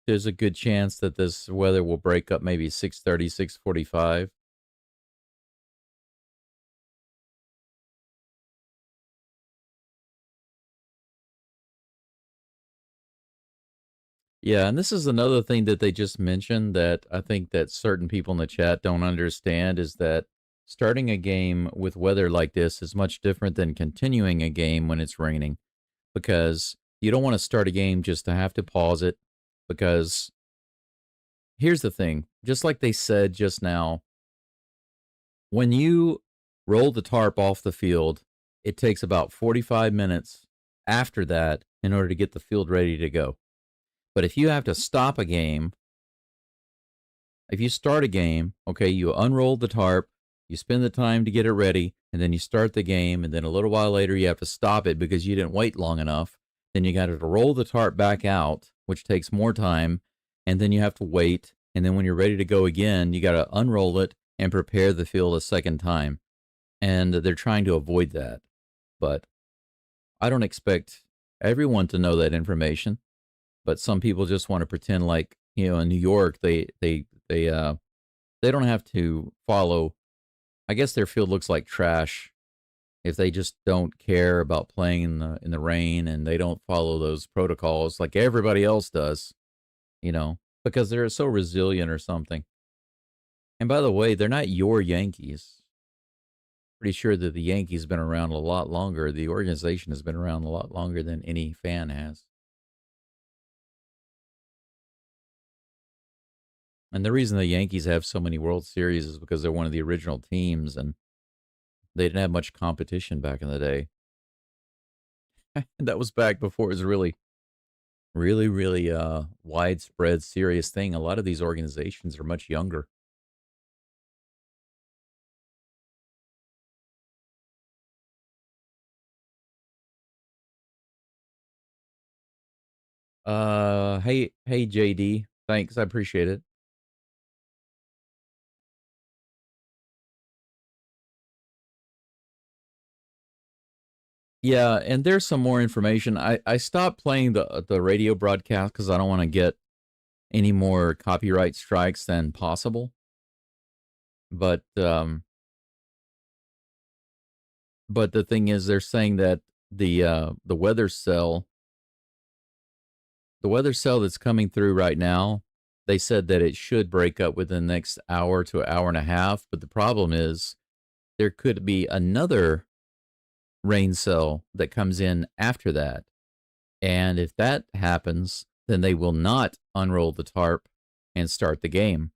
Speaker 1: there's a good chance that this weather will break up maybe 6:30, 6:45. Yeah, and this is another thing that they just mentioned that I think that certain people in the chat don't understand is that starting a game with weather like this is much different than continuing a game when it's raining, because you don't want to start a game just to have to pause it, because here's the thing, just like they said just now, when you roll the tarp off the field, it takes about 45 minutes after that in order to get the field ready to go. But if you have to stop a game, if you start a game, okay, you unroll the tarp, you spend the time to get it ready, and then you start the game, and then a little while later you have to stop it because you didn't wait long enough. Then you got to roll the tarp back out, which takes more time, and then you have to wait. And then when you're ready to go again, you got to unroll it and prepare the field a second time. And they're trying to avoid that. But I don't expect everyone to know that information. But some people just want to pretend like, you know, in New York, they don't have to follow. I guess their field looks like trash if they just don't care about playing in the rain and they don't follow those protocols like everybody else does, you know, because they're so resilient or something. And by the way, they're not your Yankees. Pretty sure that the Yankees have been around a lot longer. The organization has been around a lot longer than any fan has. And the reason the Yankees have so many World Series is because they're one of the original teams, and they didn't have much competition back in the day. That was back before it was really widespread, serious thing. A lot of these organizations are much younger. Hey, JD, thanks, I appreciate it. Yeah, and there's some more information. I stopped playing the radio broadcast because I don't want to get any more copyright strikes than possible. But But the thing is, they're saying that the weather cell that's coming through right now, they said that it should break up within the next hour to an hour and a half. But the problem is there could be another rain cell that comes in after that. And if that happens, then they will not unroll the tarp and start the game.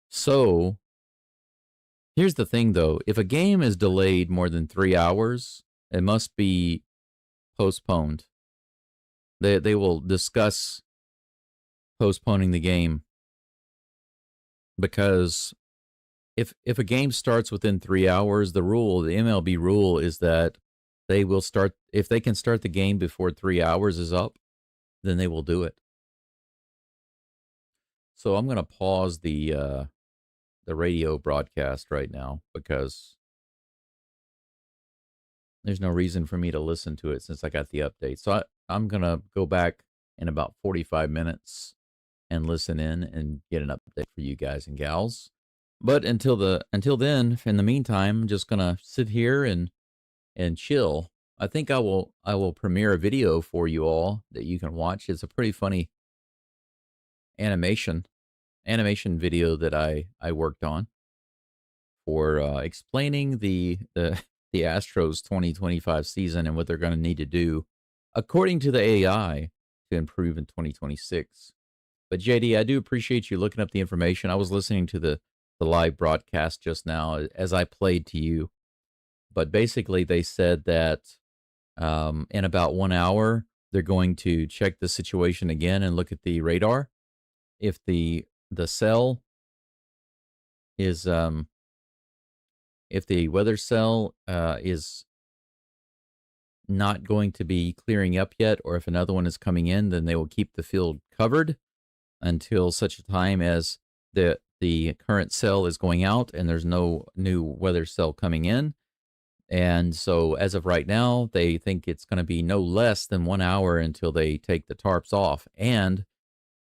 Speaker 1: So here's the thing, though. If a game is delayed more than 3 hours, it must be postponed. They will discuss postponing the game, because if a game starts within 3 hours, the MLB rule is that they will start, if they can start the game before 3 hours is up, then they will do it. So I'm going to pause the radio broadcast right now, because there's no reason for me to listen to it since I got the update. So I'm going to go back in about 45 minutes and listen in and get an update for you guys and gals. But until then, in the meantime, I'm just going to sit here and chill. I think I will premiere a video for you all that you can watch. It's a pretty funny animation video that I worked on for explaining the Astros 2025 season and what they're going to need to do according to the AI to improve in 2026. But JD, I do appreciate you looking up the information. I was listening to the live broadcast just now as I played to you. But basically they said that in about 1 hour, they're going to check the situation again and look at the radar. If the cell is, if the weather cell is not going to be clearing up yet, or if another one is coming in, then they will keep the field covered until such a time as the current cell is going out and there's no new weather cell coming in. And so as of right now, they think it's going to be no less than 1 hour until they take the tarps off. And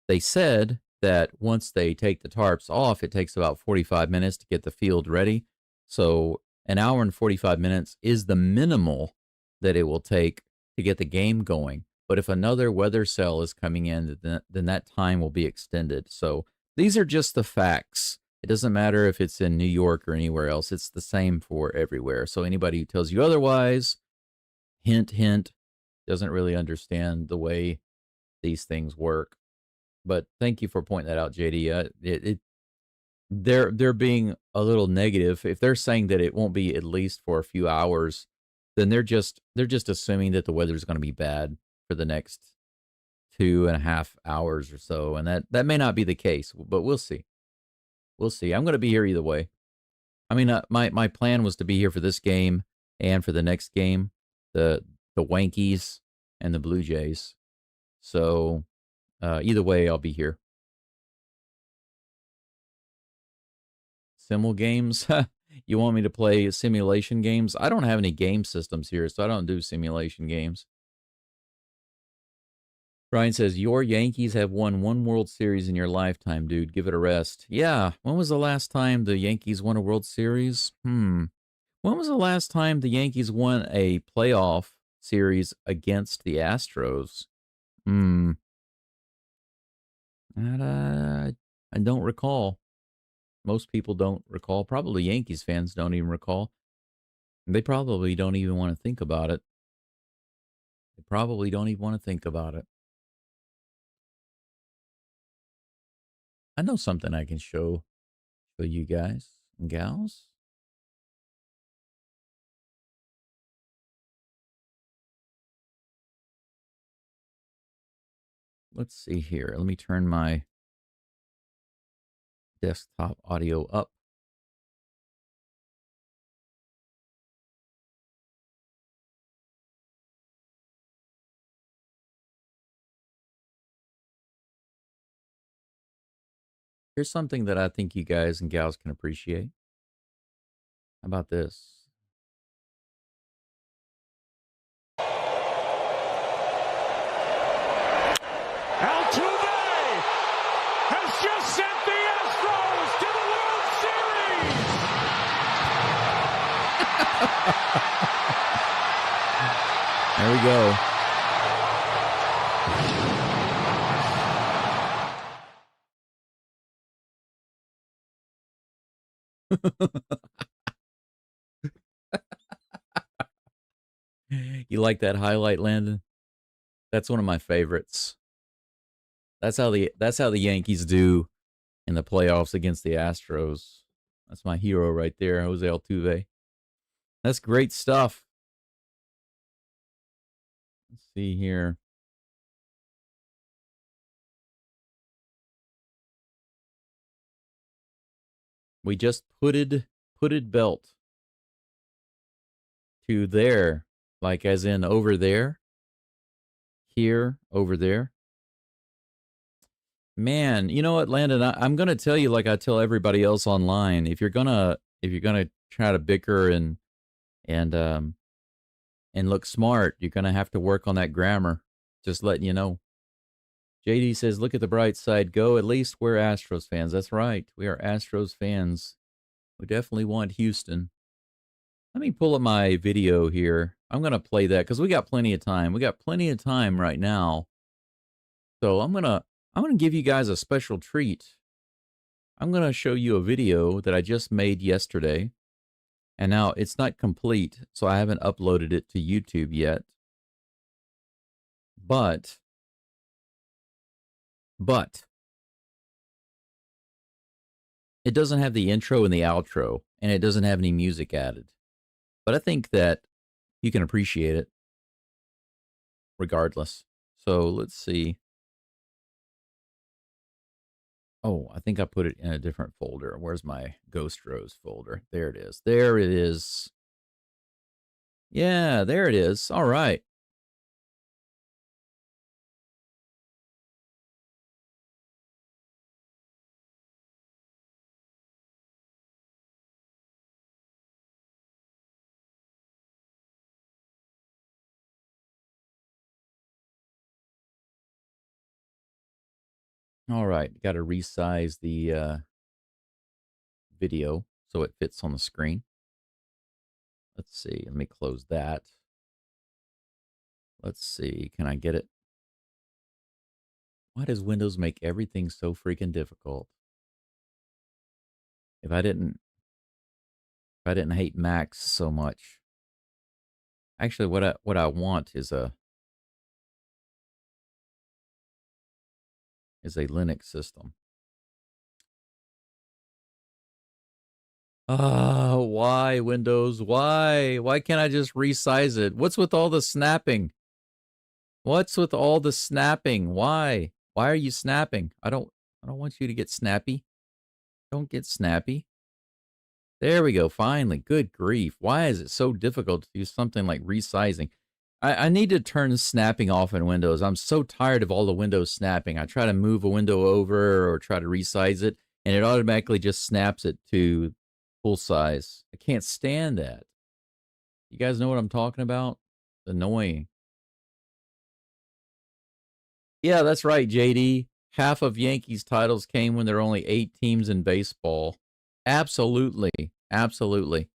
Speaker 1: they said that once they take the tarps off, it takes about 45 minutes to get the field ready. So an hour and 45 minutes is the minimal that it will take to get the game going. But if another weather cell is coming in, then that time will be extended. So these are just the facts. It doesn't matter if it's in New York or anywhere else. It's the same for everywhere. So anybody who tells you otherwise, hint, hint, doesn't really understand the way these things work. But thank you for pointing that out, JD. They're being a little negative. If they're saying that it won't be at least for a few hours, then they're just assuming that the weather is going to be bad for the next 2.5 hours or so, and that may not be the case. But we'll see. We'll see. I'm going to be here either way. I mean, my plan was to be here for this game and for the next game, the Yankees and the Blue Jays. So either way, I'll be here. Simul games? You want me to play simulation games? I don't have any game systems here, so I don't do simulation games. Brian says, your Yankees have won one World Series in your lifetime, dude. Give it a rest. Yeah. When was the last time the Yankees won a World Series? When was the last time the Yankees won a playoff series against the Astros? I don't recall. Most people don't recall. Probably Yankees fans don't even recall. They probably don't even want to think about it. They probably don't even want to think about it. I know something I can show you guys and gals. Let's see here. Let me turn my desktop audio up. Here's something that I think you guys and gals can appreciate. How about this?
Speaker 5: Altuve has just sent the Astros to the World Series!
Speaker 1: There we go. You like that highlight, Landon? That's one of my favorites. That's how the Yankees do in the playoffs against the Astros. That's my hero right there, Jose Altuve. That's great stuff. Let's see here. We just putted belt to there, like as in over there, here, over there. Man, you know what, Landon? I'm gonna tell you, like I tell everybody else online, if you're gonna try to bicker and look smart, you're gonna have to work on that grammar. Just letting you know. JD says, look at the bright side. Go, at least we're Astros fans. That's right. We are Astros fans. We definitely want Houston. Let me pull up my video here. I'm going to play that because we got plenty of time. We got plenty of time right now. So I'm going to give you guys a special treat. I'm going to show you a video that I just made yesterday. And now it's not complete, so I haven't uploaded it to YouTube yet. But it doesn't have the intro and the outro, and it doesn't have any music added. But I think that you can appreciate it regardless. So let's see. Oh, I think I put it in a different folder. Where's my Ghost Rose folder? There it is. There it is. Yeah, there it is. All right. All right, got to resize the video so it fits on the screen. Let's see, let me close that. Let's see, can I get it? Why does Windows make everything so freaking difficult? If I didn't hate Macs so much. Actually, what I want is a Linux system. Why Windows? Why? Why can't I just resize it? What's with all the snapping? What's with all the snapping? Why? Why are you snapping? I don't want you to get snappy. Don't get snappy. There we go. Finally. Good grief. Why is it so difficult to do something like resizing? I need to turn snapping off in Windows. I'm so tired of all the Windows snapping. I try to move a window over or try to resize it, and it automatically just snaps it to full size. I can't stand that. You guys know what I'm talking about? It's annoying. Yeah, that's right, JD. Half of Yankees titles came when there were only 8 teams in baseball. Absolutely. Absolutely.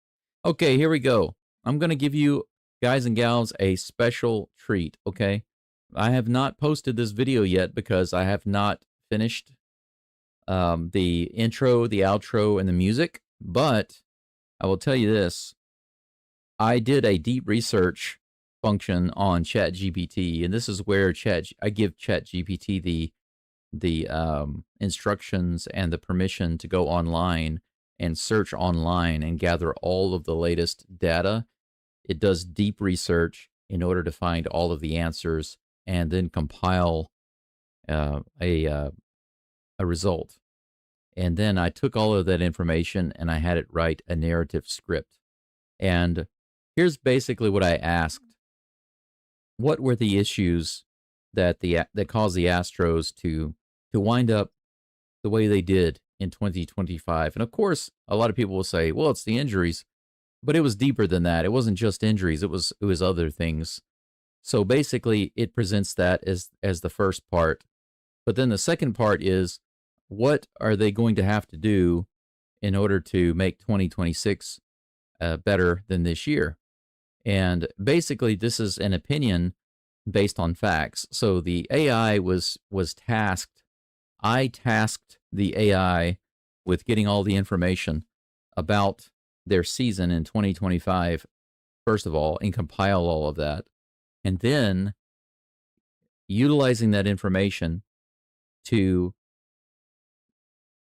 Speaker 1: Okay, here we go. I'm going to give you, guys and gals, a special treat, okay? I have not posted this video yet because I have not finished the intro, the outro, and the music, but I will tell you this. I did a deep research function on ChatGPT, and this is where I give ChatGPT the instructions and the permission to go online and search online and gather all of the latest data. It does deep research in order to find all of the answers and then compile a result. And then I took all of that information and I had it write a narrative script. And here's basically what I asked. What were the issues that caused the Astros to wind up the way they did in 2025? And of course, a lot of people will say, well, it's the injuries. But it was deeper than that. It wasn't just injuries. It was other things. So basically, it presents that as the first part. But then the second part is, what are they going to have to do in order to make 2026 better than this year. And basically, this is an opinion based on facts. So the AI was tasked. I tasked the AI with getting all the information about their season in 2025, first of all, and compile all of that. And then utilizing that information to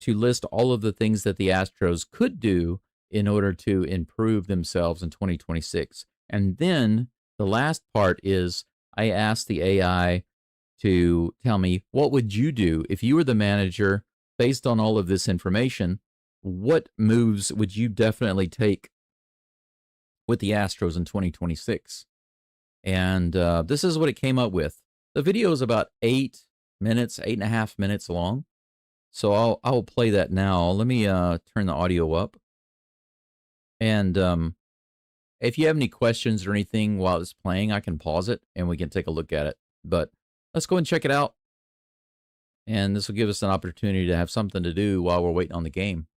Speaker 1: list all of the things that the Astros could do in order to improve themselves in 2026. And then the last part is I asked the AI to tell me, what would you do if you were the manager based on all of this information? What moves would you definitely take with the Astros in 2026? And this is what it came up with. The video is about 8 minutes, 8.5 minutes long. So I'll play that now. Let me turn the audio up. And if you have any questions or anything while it's playing, I can pause it and we can take a look at it. But let's go and check it out. And this will give us an opportunity to have something to do while we're waiting on the game.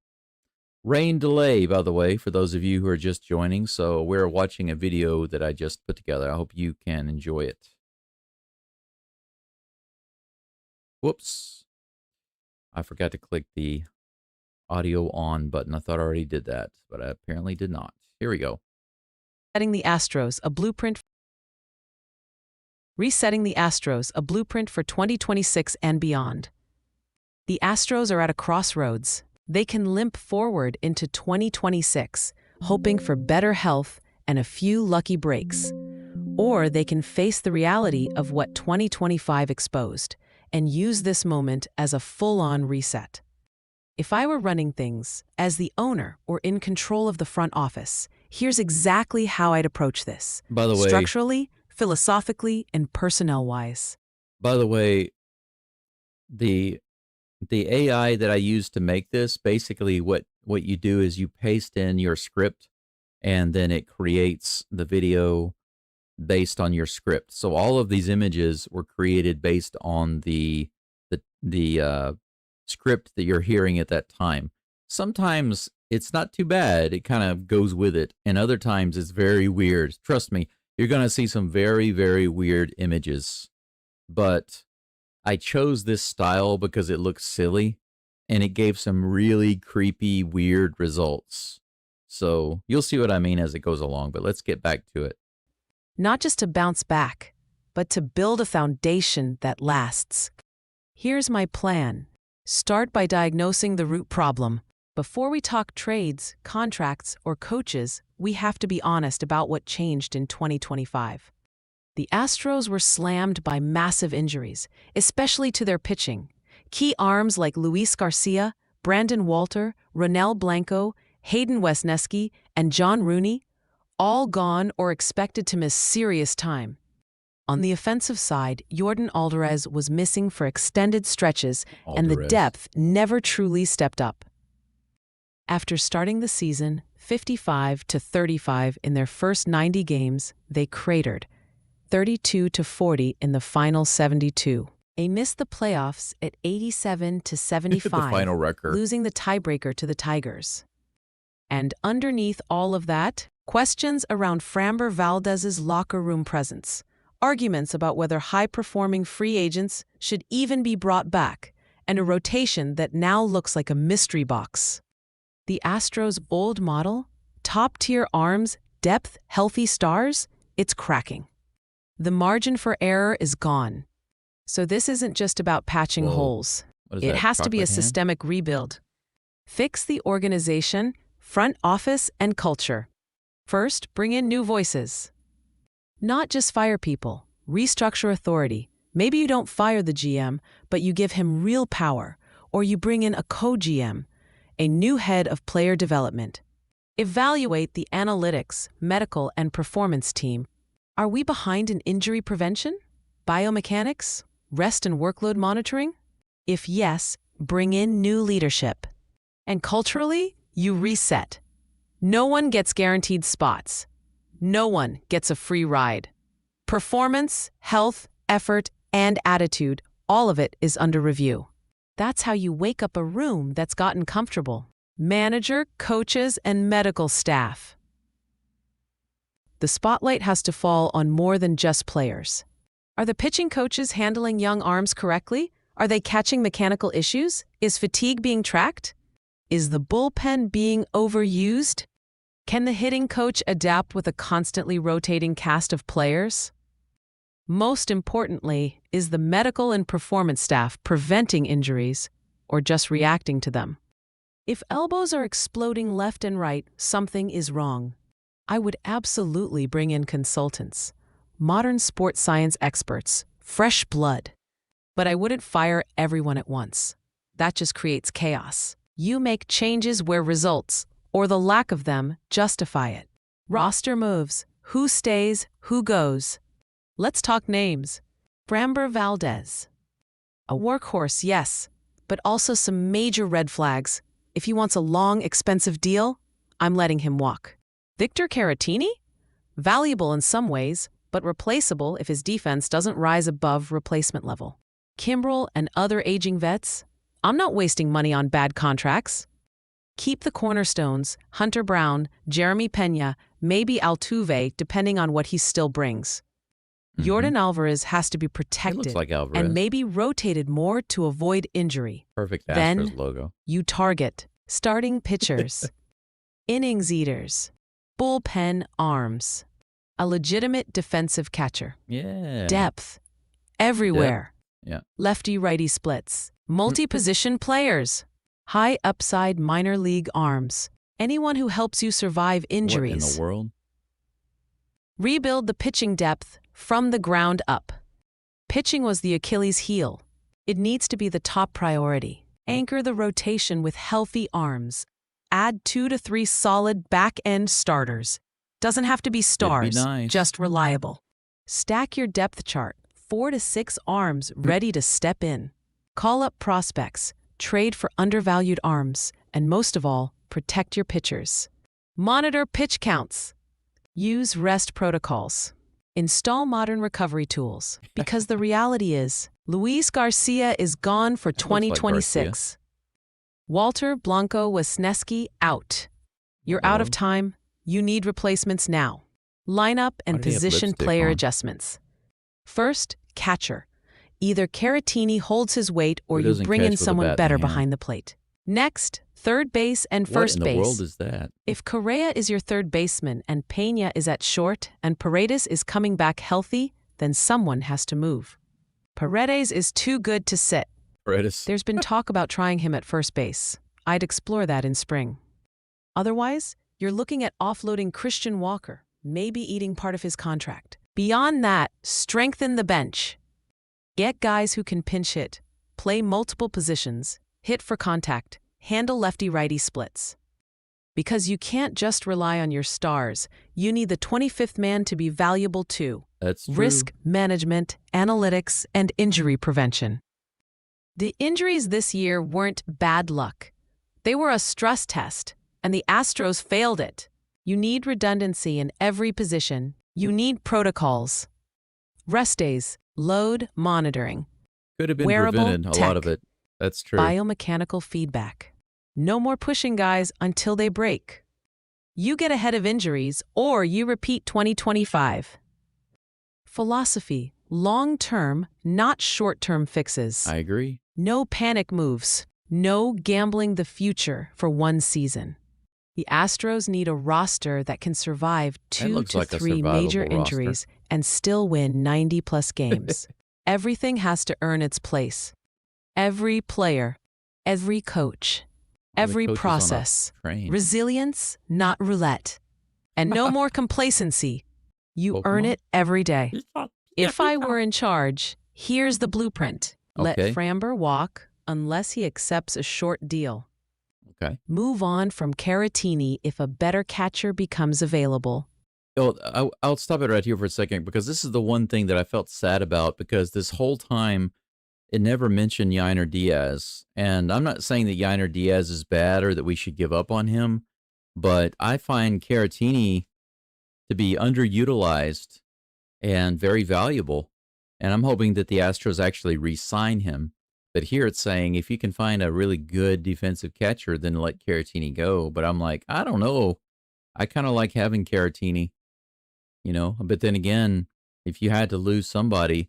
Speaker 1: Rain delay, by the way, for those of you who are just joining. So we're watching a video that I just put together. I hope you can enjoy it. Whoops. I forgot to click the audio on button. I thought I already did that, but I apparently did not. Here we go.
Speaker 6: Resetting the Astros, a blueprint for 2026 and beyond. The Astros are at a crossroads. They can limp forward into 2026, hoping for better health and a few lucky breaks. Or they can face the reality of what 2025 exposed and use this moment as a full-on reset. If I were running things as the owner or in control of the front office, here's exactly how I'd approach this.
Speaker 1: By the way,
Speaker 6: structurally, philosophically, and personnel-wise.
Speaker 1: By the way, the AI that I used to make this, basically what you do is you paste in your script and then it creates the video based on your script. So all of these images were created based on the script that you're hearing at that time. Sometimes it's not too bad. It kind of goes with it. And other times it's very weird. Trust me, you're going to see some very, very weird images. But I chose this style because it looks silly and it gave some really creepy, weird results. So you'll see what I mean as it goes along, but let's get back to it.
Speaker 6: Not just to bounce back, but to build a foundation that lasts. Here's my plan. Start by diagnosing the root problem. Before we talk trades, contracts, or coaches, we have to be honest about what changed in 2025. The Astros were slammed by massive injuries, especially to their pitching. Key arms like Luis Garcia, Brandon Walter, Ronel Blanco, Hayden Wesneski, and John Rooney, all gone or expected to miss serious time. On the offensive side, Yordan Alvarez was missing for extended stretches, and the depth never truly stepped up. After starting the season 55-35 in their first 90 games, they cratered, 32-40 in the final 72. They missed the playoffs at 87-75,
Speaker 1: the final record,
Speaker 6: losing the tiebreaker to the Tigers. And underneath all of that, questions around Framber Valdez's locker room presence, arguments about whether high-performing free agents should even be brought back, and a rotation that now looks like a mystery box. The Astros' old model, top-tier arms, depth, healthy stars, it's cracking. The margin for error is gone. So this isn't just about patching holes. It has to be a systemic rebuild. Fix the organization, front office, and culture. First, bring in new voices. Not just fire people, restructure authority. Maybe you don't fire the GM, but you give him real power, or you bring in a co-GM, a new head of player development. Evaluate the analytics, medical, and performance team. Are we behind in injury prevention, biomechanics, rest and workload monitoring? If yes, bring in new leadership. And culturally, you reset. No one gets guaranteed spots. No one gets a free ride. Performance, health, effort, and attitude, all of it is under review. That's how you wake up a room that's gotten comfortable. Manager, coaches, and medical staff. The spotlight has to fall on more than just players. Are the pitching coaches handling young arms correctly? Are they catching mechanical issues? Is fatigue being tracked? Is the bullpen being overused? Can the hitting coach adapt with a constantly rotating cast of players? Most importantly, is the medical and performance staff preventing injuries or just reacting to them? If elbows are exploding left and right, something is wrong. I would absolutely bring in consultants, modern sports science experts, fresh blood. But I wouldn't fire everyone at once. That just creates chaos. You make changes where results, or the lack of them, justify it. Roster moves. Who stays, who goes. Let's talk names. Framber Valdez. A workhorse, yes, but also some major red flags. If he wants a long, expensive deal, I'm letting him walk. Victor Caratini? Valuable in some ways, but replaceable if his defense doesn't rise above replacement level. Kimbrel and other aging vets? I'm not wasting money on bad contracts. Keep the cornerstones, Hunter Brown, Jeremy Pena, maybe Altuve, depending on what he still brings. Yordan Alvarez has to be protected
Speaker 1: like Alvarez.
Speaker 6: and maybe rotated more to avoid injury.
Speaker 1: Perfect Astros
Speaker 6: Then
Speaker 1: logo.
Speaker 6: you target starting pitchers, innings eaters, bullpen arms, a legitimate defensive catcher.
Speaker 1: Yeah.
Speaker 6: Depth everywhere.
Speaker 1: Yeah.
Speaker 6: Lefty-righty splits, multi-position players, high upside minor league arms, anyone who helps you survive injuries.
Speaker 1: What in the world?
Speaker 6: Rebuild the pitching depth from the ground up. Pitching was the Achilles heel. It needs to be the top priority. Anchor the rotation with healthy arms. Add 2 to 3 solid back-end starters. Doesn't have to be stars,
Speaker 1: nice.
Speaker 6: just reliable. Stack your depth chart, 4 to 6 arms ready to step in. Call up prospects, trade for undervalued arms, and most of all, protect your pitchers. Monitor pitch counts. Use rest protocols. Install modern recovery tools, because the reality is, Luis Garcia is gone for 2026. Walter Blanco Wisniewski out. You're out of time. You need replacements now. Lineup and position player adjustments. First, catcher. Either Caratini holds his weight or you bring in someone better behind the plate. Next, third base and first base.
Speaker 1: What in the world is that?
Speaker 6: If Correa is your third baseman and Pena is at short and Paredes is coming back healthy, then someone has to move. Paredes is too good to sit.
Speaker 1: Paredes.
Speaker 6: There's been talk about trying him at first base. I'd explore that in spring. Otherwise, you're looking at offloading Christian Walker, maybe eating part of his contract. Beyond that, strengthen the bench. Get guys who can pinch hit, play multiple positions, hit for contact, handle lefty-righty splits. Because you can't just rely on your stars. You need the 25th man to be valuable too.
Speaker 1: That's true.
Speaker 6: Risk management, analytics, and injury prevention. The injuries this year weren't bad luck. They were a stress test, and the Astros failed it. You need redundancy in every position. You need protocols. Rest days, load monitoring.
Speaker 1: Could have been
Speaker 6: wearable
Speaker 1: prevented, a lot of it. That's true.
Speaker 6: Biomechanical feedback. No more pushing guys until they break. You get ahead of injuries or you repeat 2025. Philosophy, long-term, not short-term fixes.
Speaker 1: I agree.
Speaker 6: No panic moves. No gambling the future for one season. The Astros need a roster that can survive 2 to 3 major injuries and still win 90-plus games. Everything has to earn its place. Every player, every coach, every process. Resilience, not roulette. And no more complacency. You earn it every day. If I were in charge, here's the blueprint. Let Framber walk unless he accepts a short deal.
Speaker 1: Okay.
Speaker 6: Move on from Caratini if a better catcher becomes available.
Speaker 1: Oh, I'll stop it right here for a second because this is the one thing that I felt sad about because this whole time it never mentioned Yainer Diaz. And I'm not saying that Yainer Diaz is bad or that we should give up on him, but I find Caratini to be underutilized and very valuable. And I'm hoping that the Astros actually re-sign him. But here it's saying if you can find a really good defensive catcher, then let Caratini go. But I'm like, I don't know. I kind of like having Caratini. you know. But then again, if you had to lose somebody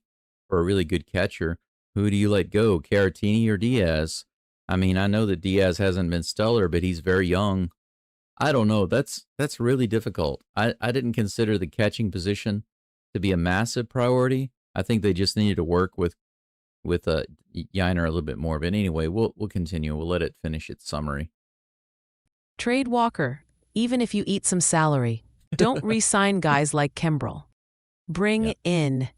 Speaker 1: for a really good catcher, who do you let go, Caratini or Diaz? I mean, I know that Diaz hasn't been stellar, but he's very young. I don't know. That's really difficult. I didn't consider the catching position to be a massive priority. I think they just needed to work with Yiner a little bit more. But anyway, we'll continue. We'll let it finish its summary.
Speaker 6: Trade Walker, even if you eat some salary. Don't re-sign guys like Kimbrel. Bring in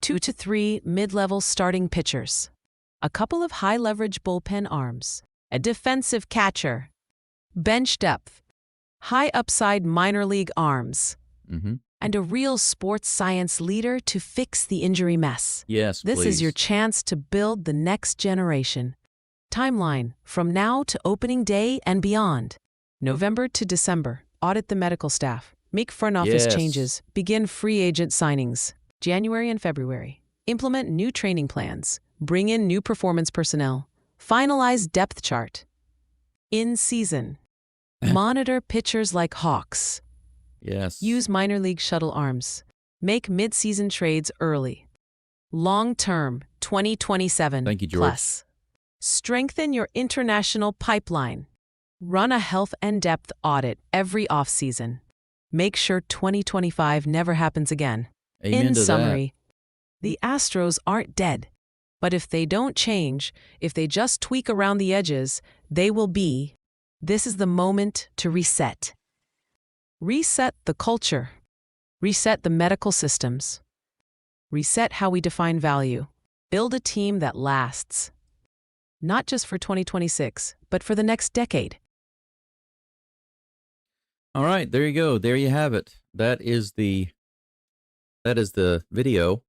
Speaker 6: 2 to 3 mid-level starting pitchers, a couple of high-leverage bullpen arms, a defensive catcher, bench depth, high-upside minor league arms, and a real sports science leader to fix the injury mess.
Speaker 1: Yes,
Speaker 6: This is your chance to build the next generation. Timeline, from now to opening day and beyond. November to December, audit the medical staff. Make front office changes. Begin free agent signings. January and February. Implement new training plans. Bring in new performance personnel. Finalize depth chart. In season. Monitor pitchers like hawks.
Speaker 1: Yes.
Speaker 6: Use minor league shuttle arms. Make mid-season trades early. Long-term, 2027
Speaker 1: Thank you, George.
Speaker 6: plus. Strengthen your international pipeline. Run a health and depth audit every offseason. Make sure 2025 never happens again.
Speaker 1: Amen
Speaker 6: In
Speaker 1: to
Speaker 6: summary, the Astros aren't dead. But if they don't change, if they just tweak around the edges, they will be. This is the moment to reset. Reset the culture. Reset the medical systems. Reset how we define value. Build a team that lasts. Not just for 2026, but for the next decade.
Speaker 1: All right, there you go. There you have it. That is the video.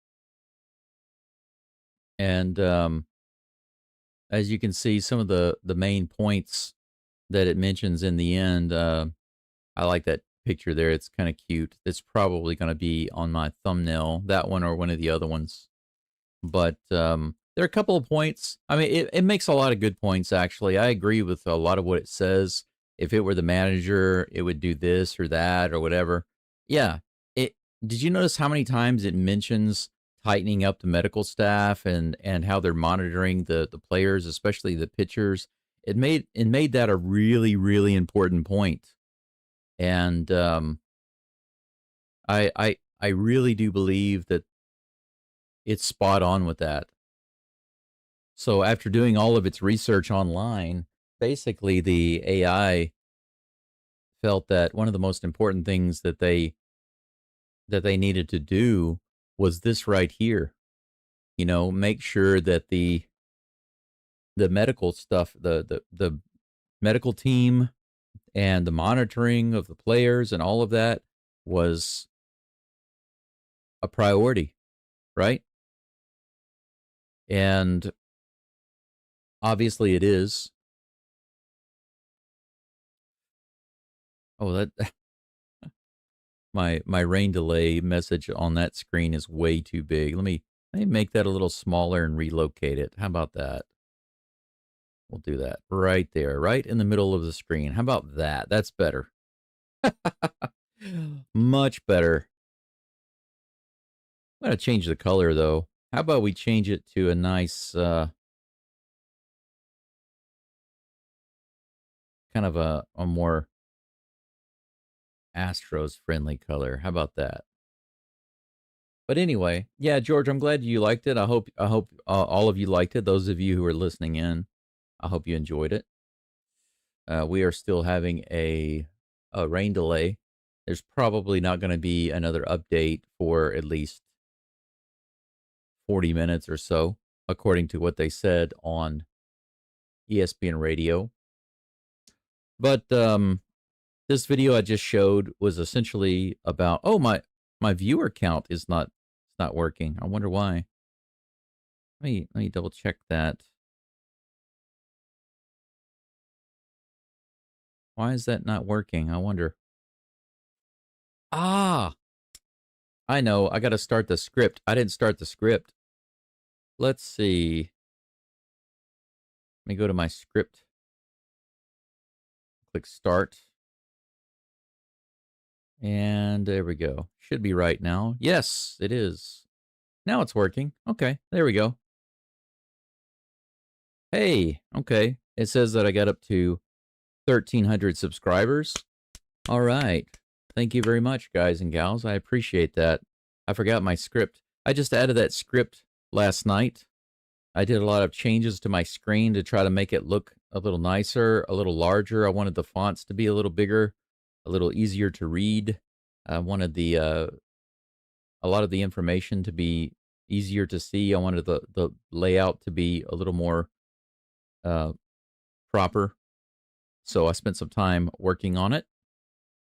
Speaker 1: And as you can see, some of the main points that it mentions in the end, I like that picture there. It's kind of cute. It's probably going to be on my thumbnail, that one or one of the other ones. But there are a couple of points. I mean, it makes a lot of good points, actually. I agree with a lot of what it says. If it were the manager, it would do this or that or whatever. Yeah. Did you notice how many times it mentions tightening up the medical staff and how they're monitoring the players, especially the pitchers? It made that a really, really important point. And I really do believe that it's spot on with that. So after doing all of its research online, basically the AI felt that one of the most important things that they needed to do was this right here. You know, make sure that the medical stuff, the medical team and the monitoring of the players and all of that was a priority, right? And obviously it is. Oh, that my rain delay message on that screen is way too big. Let me make that a little smaller and relocate it. How about that? We'll do that right there, right in the middle of the screen. How about that? That's better. Much better. I'm going to change the color, though. How about we change it to a nice, kind of a more Astros friendly color. How about that? But anyway, yeah, George, I'm glad you liked it. I hope all of you liked it. Those of you who are listening in, I hope you enjoyed it. We are still having a rain delay. There's probably not going to be another update for at least 40 minutes or so, according to what they said on ESPN radio. But this video I just showed was essentially about, oh, my viewer count is not working. I wonder why. Let me double check that. Why is that not working? I wonder. Ah, I know. I got to start the script. I didn't start the script. Let's see. Let me go to my script. Click start. And there we go. Should be right now. Yes, it is. Now it's working. Okay, there we go. Hey, okay. It says that I got up to 1,300 subscribers. All right. Thank you very much, guys and gals. I appreciate that. I forgot my script. I just added that script last night. I did a lot of changes to my screen to try to make it look a little nicer, a little larger. I wanted the fonts to be a little bigger, a little easier to read. I wanted a lot of the information to be easier to see. I wanted the layout to be a little more proper. So I spent some time working on it.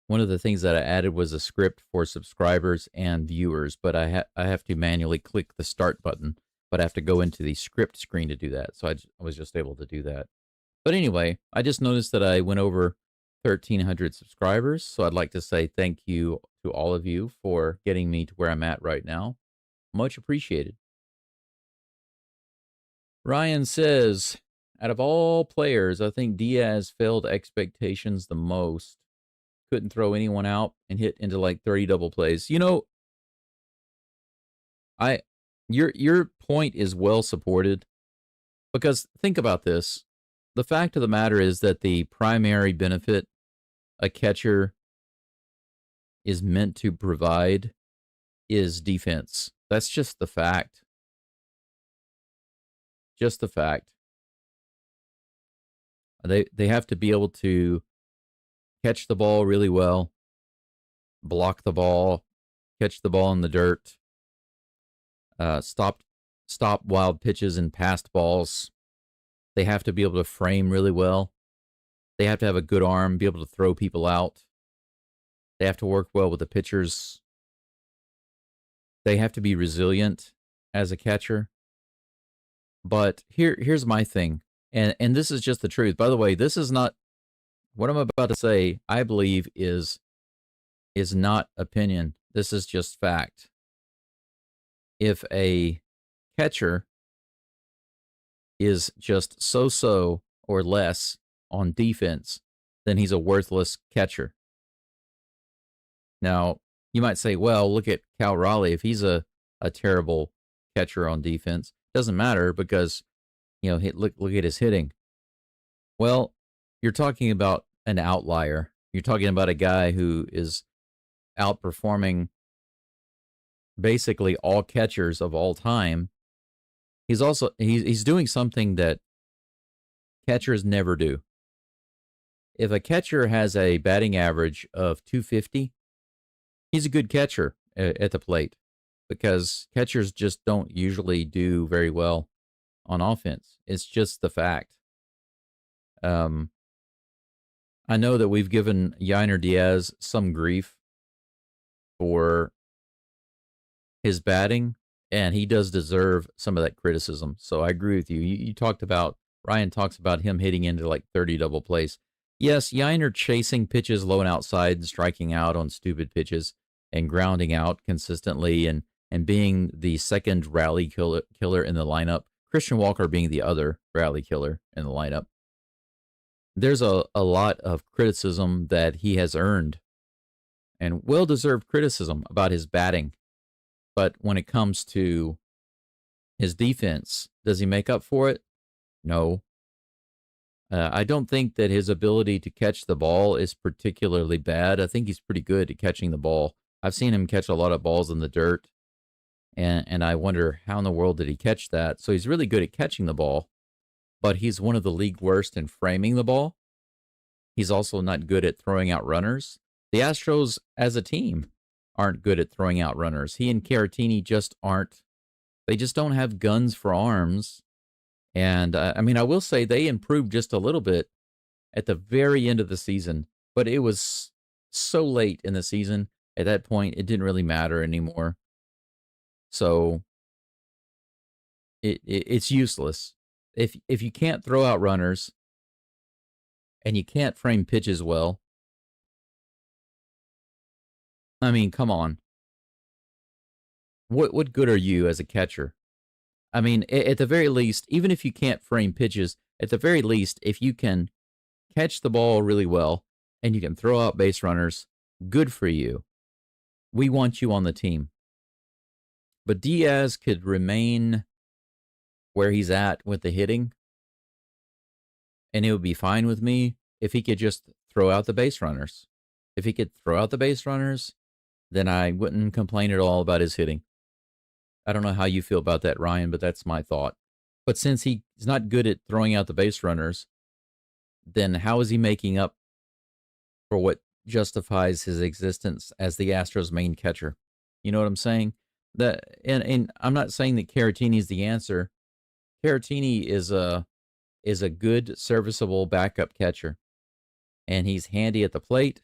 Speaker 1: One of the things that I added was a script for subscribers and viewers, but I have to manually click the start button, but I have to go into the script screen to do that. So I was just able to do that. But anyway, I just noticed that I went over 1,300 subscribers. So I'd like to say thank you to all of you for getting me to where I'm at right now. Much appreciated. Ryan says, out of all players, I think Diaz failed expectations the most. Couldn't throw anyone out and hit into like 30 double plays. You know, your point is well supported, because think about this. The fact of the matter is that the primary benefit a catcher is meant to provide is defense. That's just the fact. Just the fact. They have to be able to catch the ball really well, block the ball, catch the ball in the dirt, stop wild pitches and passed balls. They have to be able to frame really well. They have to have a good arm, be able to throw people out. They have to work well with the pitchers. They have to be resilient as a catcher. But here's my thing, and this is just the truth. By the way, this is not what I'm about to say. I believe is not opinion. This is just fact. If a catcher is just so-so or less on defense, then he's a worthless catcher. Now, you might say, well, look at Cal Raleigh. If he's a terrible catcher on defense, doesn't matter because, you know, look at his hitting. Well, you're talking about an outlier. You're talking about a guy who is outperforming basically all catchers of all time. He's also he's doing something that catchers never do. If a catcher has a batting average of 250, he's a good catcher at the plate, because catchers just don't usually do very well on offense. It's just the fact. I know that we've given Yainer Diaz some grief for his batting, and he does deserve some of that criticism. So I agree with you. You talked about, Ryan talks about him hitting into like 30 double plays. Yes, Yainer chasing pitches low and outside and striking out on stupid pitches and grounding out consistently and being the second rally killer in the lineup. Christian Walker being the other rally killer in the lineup. There's a lot of criticism that he has earned, and well-deserved criticism about his batting. But when it comes to his defense, does he make up for it? No. I don't think that his ability to catch the ball is particularly bad. I think he's pretty good at catching the ball. I've seen him catch a lot of balls in the dirt, and I wonder how in the world did he catch that? So he's really good at catching the ball, but he's one of the league worst in framing the ball. He's also not good at throwing out runners. The Astros as a team aren't good at throwing out runners. He and Caratini just aren't. They just don't have guns for arms. And, I mean, I will say they improved just a little bit at the very end of the season, but it was so late in the season. At that point, it didn't really matter anymore. So it's useless. If you can't throw out runners and you can't frame pitches well, I mean, come on. What good are you as a catcher? I mean, at the very least, even if you can't frame pitches, at the very least, if you can catch the ball really well and you can throw out base runners Good for you. We want you on the team. But Diaz could remain where he's at with the hitting, and it would be fine with me if he could just throw out the base runners. If he could throw out the base runners, then I wouldn't complain at all about his hitting. I don't know how you feel about that, Ryan, but that's my thought. But since he's not good at throwing out the base runners, then how is he making up for what justifies his existence as the Astros' main catcher? You know what I'm saying? And I'm not saying that Caratini is the answer. Caratini is a good, serviceable backup catcher, and he's handy at the plate.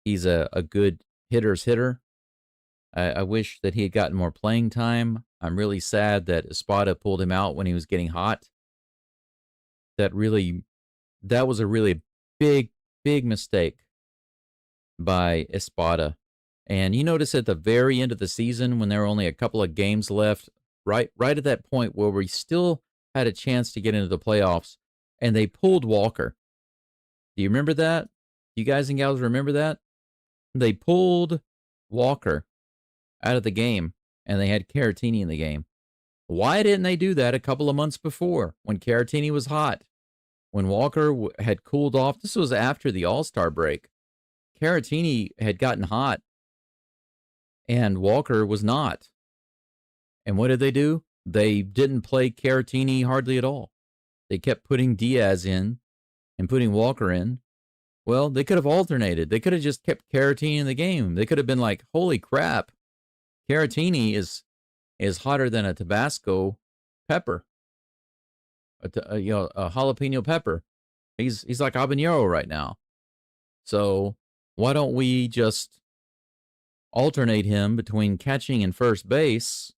Speaker 1: He's a good hitter's hitter. I wish that he had gotten more playing time. I'm really sad that Espada pulled him out when he was getting hot. That was a really big mistake by Espada. And you notice at the very end of the season, when there were only a couple of games left, right at that point where we still had a chance to get into the playoffs, and they pulled Walker. Do you remember that? You guys and gals remember that? They pulled Walker out of the game, and they had Caratini in the game. Why didn't they do that a couple of months before when Caratini was hot? When Walker had cooled off, this was after the All-Star break. Caratini had gotten hot, and Walker was not. And what did they do? They didn't play Caratini hardly at all. They kept putting Diaz in and putting Walker in. Well, they could have alternated. They could have just kept Caratini in the game. They could have been like, holy crap, Caratini is hotter than a Tabasco pepper, a jalapeno pepper. He's like habanero right now. So why don't we just alternate him between catching and first base?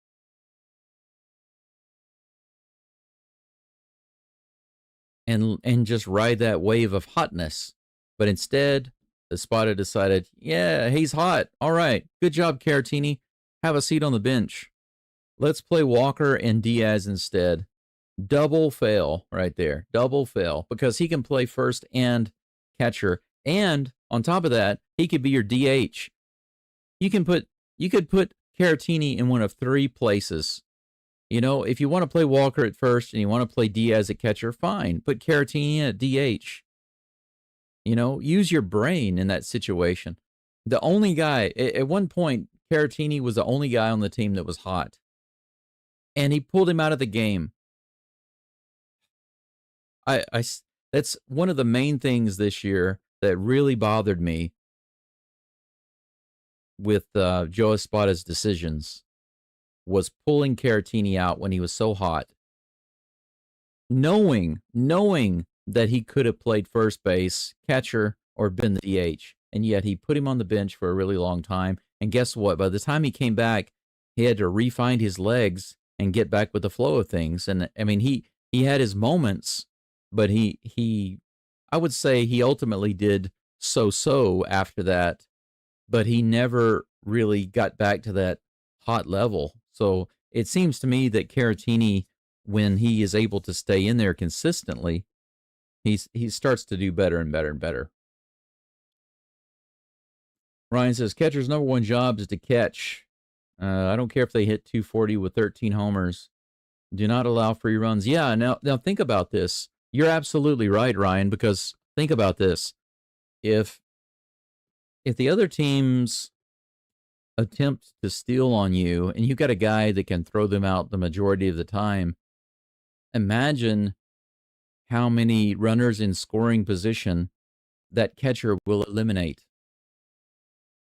Speaker 1: And just ride that wave of hotness. But instead, the spotter decided, yeah, he's hot. All right, good job, Caratini. Have a seat on the bench. Let's play Walker and Diaz instead. Double fail right there. Double fail. Because he can play first and catcher. And on top of that, he could be your DH. You could put Caratini in one of three places. You know, if you want to play Walker at first and you want to play Diaz at catcher, fine. Put Caratini in at DH. You know, use your brain in that situation. The only guy, at one point, Caratini was the only guy on the team that was hot. And he pulled him out of the game. That's one of the main things this year that really bothered me with Joe Espada's decisions, was pulling Caratini out when he was so hot, knowing that he could have played first base, catcher, or been the DH, and yet he put him on the bench for a really long time. And guess what? By the time he came back, he had to re-find his legs and get back with the flow of things. And I mean, he had his moments, but I would say he ultimately did so after that, but he never really got back to that hot level. So it seems to me that Caratini, when he is able to stay in there consistently, he starts to do better and better and better. Ryan says, catcher's number one job is to catch. I don't care if they hit 240 with 13 homers. Do not allow free runs. Yeah, now think about this. You're absolutely right, Ryan, because think about this. If the other teams attempt to steal on you and you got a guy that can throw them out the majority of the time, imagine how many runners in scoring position that catcher will eliminate.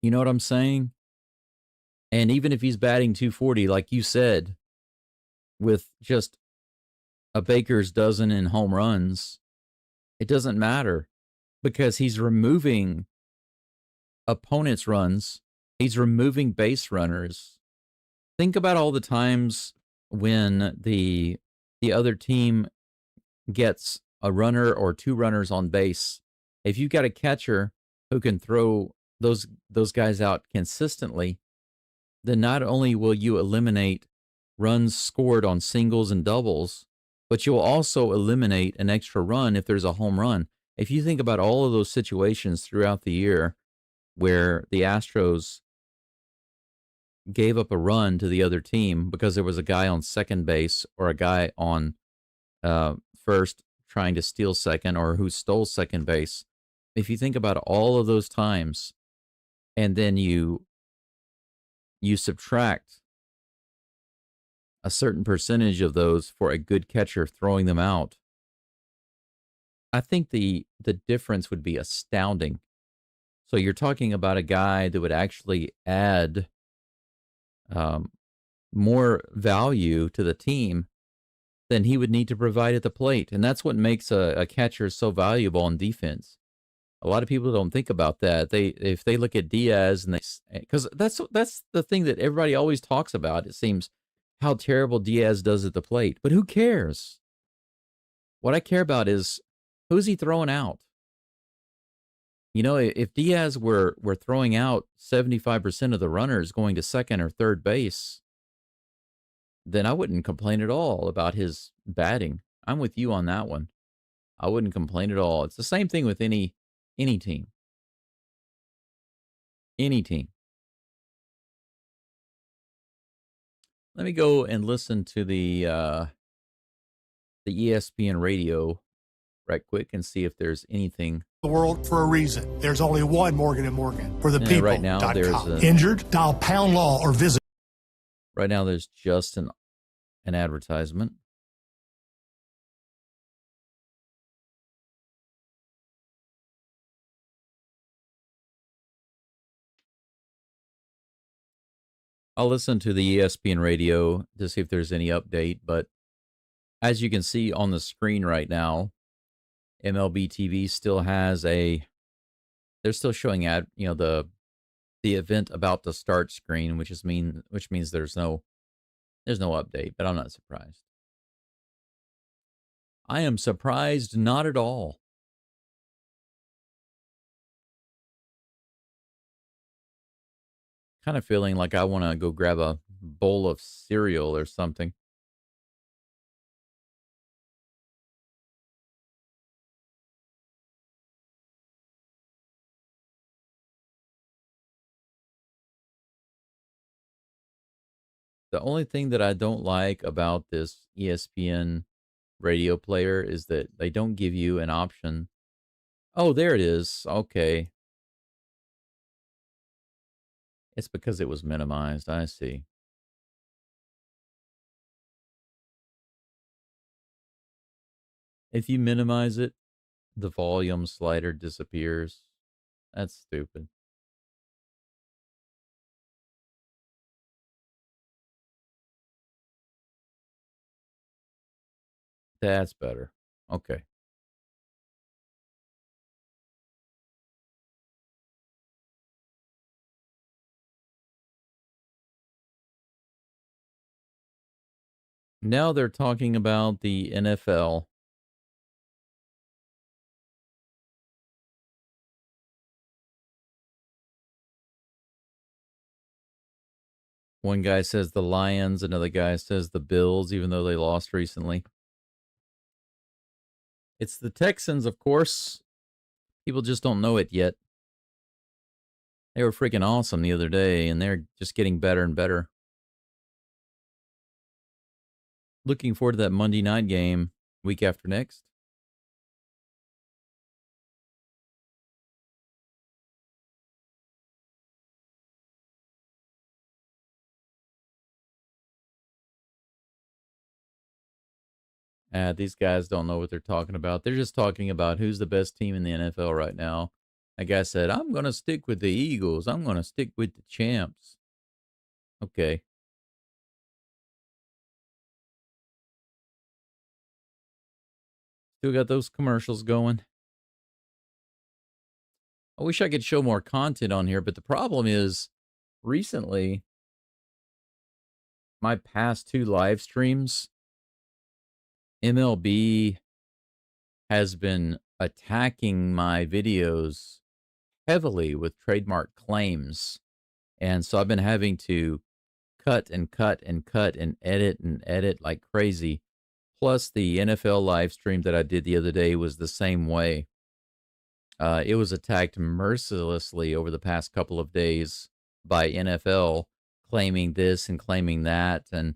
Speaker 1: You know what I'm saying? And even if he's batting 240, like you said, with just a baker's dozen in home runs, it doesn't matter because he's removing opponents' runs. He's removing base runners. Think about all the times when the other team gets a runner or two runners on base. If you've got a catcher who can throw those guys out consistently, then not only will you eliminate runs scored on singles and doubles, but you'll also eliminate an extra run if there's a home run. If you think about all of those situations throughout the year, where the Astros gave up a run to the other team because there was a guy on second base or a guy on first trying to steal second, or who stole second base. If you think about all of those times, and then you subtract a certain percentage of those for a good catcher throwing them out, I think the difference would be astounding. So you're talking about a guy that would actually add more value to the team than he would need to provide at the plate. And that's what makes a catcher so valuable on defense. A lot of people don't think about that. If they look at Diaz, and because that's the thing that everybody always talks about, it seems, how terrible Diaz does at the plate. But who cares? What I care about is, who's he throwing out? You know, if Diaz were throwing out 75% of the runners going to second or third base, then I wouldn't complain at all about his batting. I'm with you on that one. I wouldn't complain at all. It's the same thing with any team. Any team. Let me go and listen to the ESPN radio right quick and see if there's anything.
Speaker 7: The world for a reason. There's only one Morgan & Morgan for the people.
Speaker 1: Right now, there's
Speaker 7: injured, dial pound law or visit.
Speaker 1: Right now, there's just an advertisement. I'll listen to the ESPN radio to see if there's any update, but as you can see on the screen right now, MLB TV still has they're still showing the event about to start screen, which means there's no update, but I'm not surprised. I am surprised not at all. Kind of feeling like I want to go grab a bowl of cereal or something. The only thing that I don't like about this ESPN radio player is that they don't give you an option. Oh, there it is. Okay. It's because it was minimized. I see. If you minimize it, the volume slider disappears. That's stupid. That's better. Okay. Now they're talking about the NFL. One guy says the Lions, another guy says the Bills, even though they lost recently. It's the Texans, of course. People just don't know it yet. They were freaking awesome the other day, and they're just getting better and better. Looking forward to that Monday night game week after next. These guys don't know what they're talking about. They're just talking about who's the best team in the NFL right now. That guy said, I'm going to stick with the Eagles. I'm going to stick with the champs. Okay. Still got those commercials going. I wish I could show more content on here, but the problem is recently my past 2 live streams, MLB has been attacking my videos heavily with trademark claims. And so I've been having to cut and cut and cut and edit like crazy. Plus the NFL live stream that I did the other day was the same way. It was attacked mercilessly over the past couple of days by NFL, claiming this and claiming that. And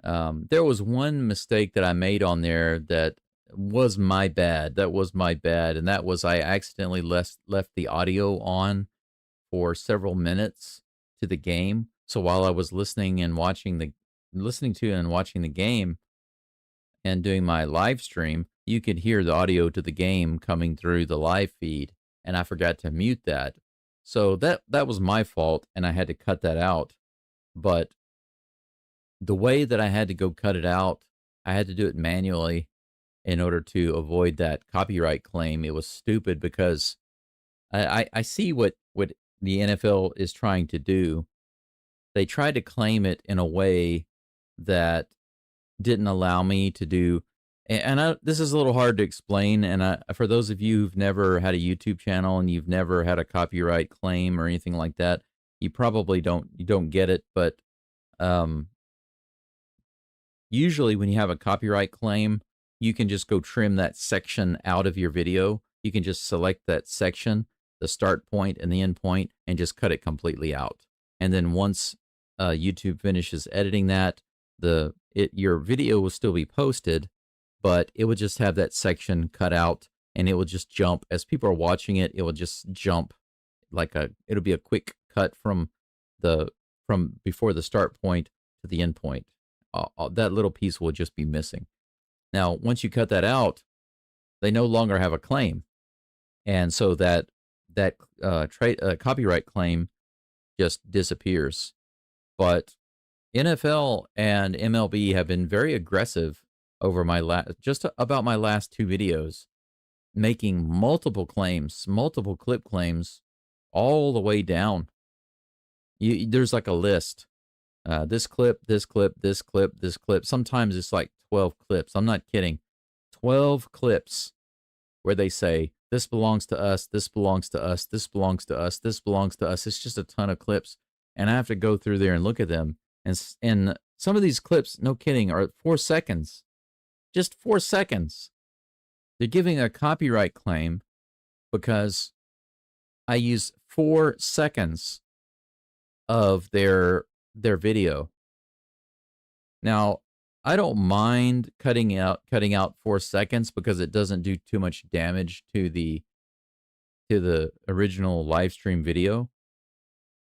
Speaker 1: there was one mistake that I made on there that was my bad. That was my bad. And that was I accidentally left the audio on for several minutes to the game. So while I was listening to and watching the game and doing my live stream, you could hear the audio to the game coming through the live feed, and I forgot to mute that. So that was my fault, and I had to cut that out. But the way that I had to go cut it out, I had to do it manually in order to avoid that copyright claim. It was stupid because I see what the NFL is trying to do. They tried to claim it in a way that didn't allow me to do, and this is a little hard to explain, and for those of you who've never had a YouTube channel and you've never had a copyright claim or anything like that, you probably don't get it, but usually when you have a copyright claim, you can just go trim that section out of your video. You can just select that section, the start point and the end point, and just cut it completely out. And then once YouTube finishes editing that, your video will still be posted, but it would just have that section cut out, and it will just jump as people are watching it. It will just jump it'll be a quick cut from before the start point to the end point. That little piece will just be missing. Now, once you cut that out, they no longer have a claim, and so that copyright claim just disappears. But NFL and MLB have been very aggressive over about my last two videos, making multiple clip claims, all the way down. There's like a list. This clip, this clip, this clip, this clip. Sometimes it's like 12 clips. I'm not kidding. 12 clips where they say, this belongs to us, this belongs to us, this belongs to us, this belongs to us. It's just a ton of clips. And I have to go through there and look at them. And some of these clips, no kidding, are 4 seconds. Just 4 seconds. They're giving a copyright claim because I use 4 seconds of their video. Now, I don't mind cutting out 4 seconds because it doesn't do too much damage to the original live stream video.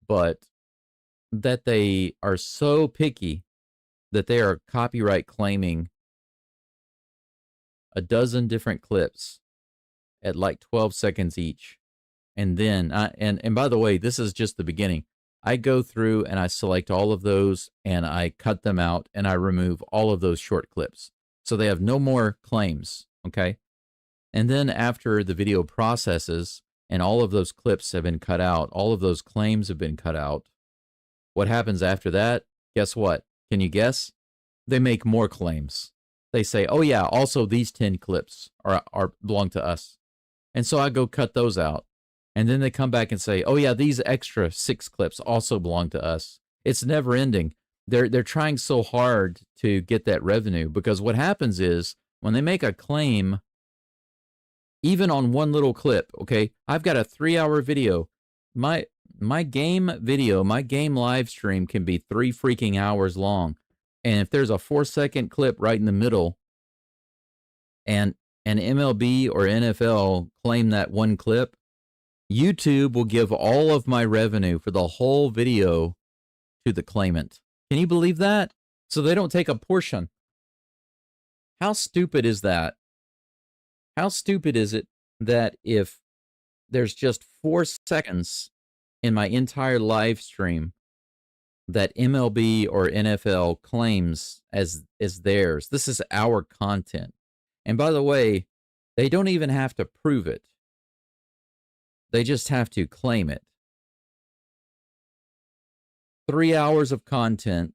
Speaker 1: But that they are so picky that they are copyright claiming a dozen different clips at like 12 seconds each. And then, and by the way, this is just the beginning. I go through and I select all of those and I cut them out and I remove all of those short clips. So they have no more claims, okay? And then after the video processes and all of those clips have been cut out, all of those claims have been cut out, what happens after that? Guess what? Can you guess? They make more claims. They say, oh yeah, also these 10 clips belong to us. And so I go cut those out. And then they come back and say, oh yeah, these extra 6 clips also belong to us. It's never ending. They're trying so hard to get that revenue, because what happens is when they make a claim, even on one little clip, okay, I've got a 3-hour video. My game video, my game live stream can be 3 freaking hours long. And if there's a 4-second clip right in the middle and an MLB or NFL claim that one clip, YouTube will give all of my revenue for the whole video to the claimant. Can you believe that? So they don't take a portion. How stupid is that? How stupid is it that if there's just 4 seconds in my entire live stream that MLB or NFL claims as theirs, this is our content. And by the way, they don't even have to prove it. They just have to claim it. 3 hours of content.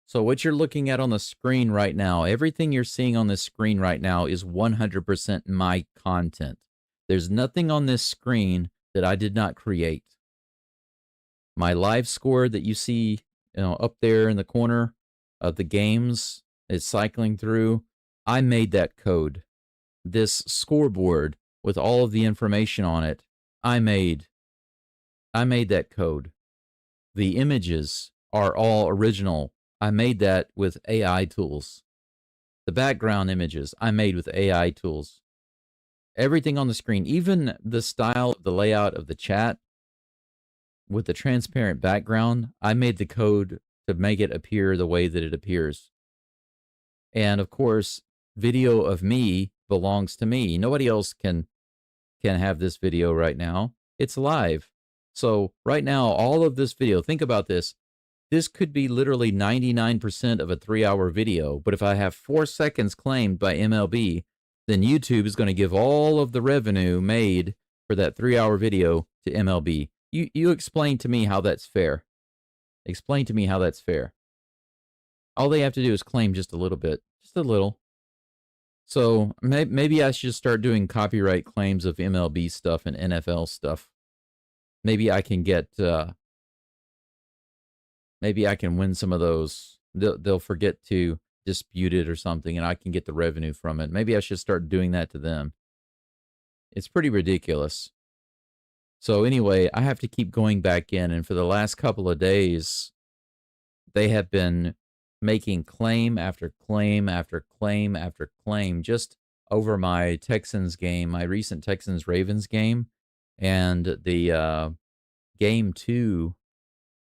Speaker 1: So what you're looking at on the screen right now, everything you're seeing on this screen right now is 100% my content. There's nothing on this screen that I did not create. My live score that you see, up there in the corner of the games it's cycling through, I made that code. This scoreboard with all of the information on it. I made that code. The images are all original. I made that with AI tools. The background images I made with AI tools. Everything on the screen, even the style, the layout of the chat with the transparent background, I made the code to make it appear the way that it appears. And of course, video of me belongs to me. Nobody else can have this video right now. It's live. So right now, all of this video, think about this. This could be literally 99% of a 3-hour video, but if I have 4 seconds claimed by MLB, then YouTube is going to give all of the revenue made for that 3-hour video to MLB. You explain to me how that's fair. Explain to me how that's fair. All they have to do is claim just a little bit, just a little. So maybe I should start doing copyright claims of MLB stuff and NFL stuff. Maybe I can get, maybe I can win some of those. They'll forget to dispute it or something, and I can get the revenue from it. Maybe I should start doing that to them. It's pretty ridiculous. So anyway, I have to keep going back in, and for the last couple of days, they have been making claim after claim after claim after claim just over my Texans game, my recent Texans-Ravens game, and the game 2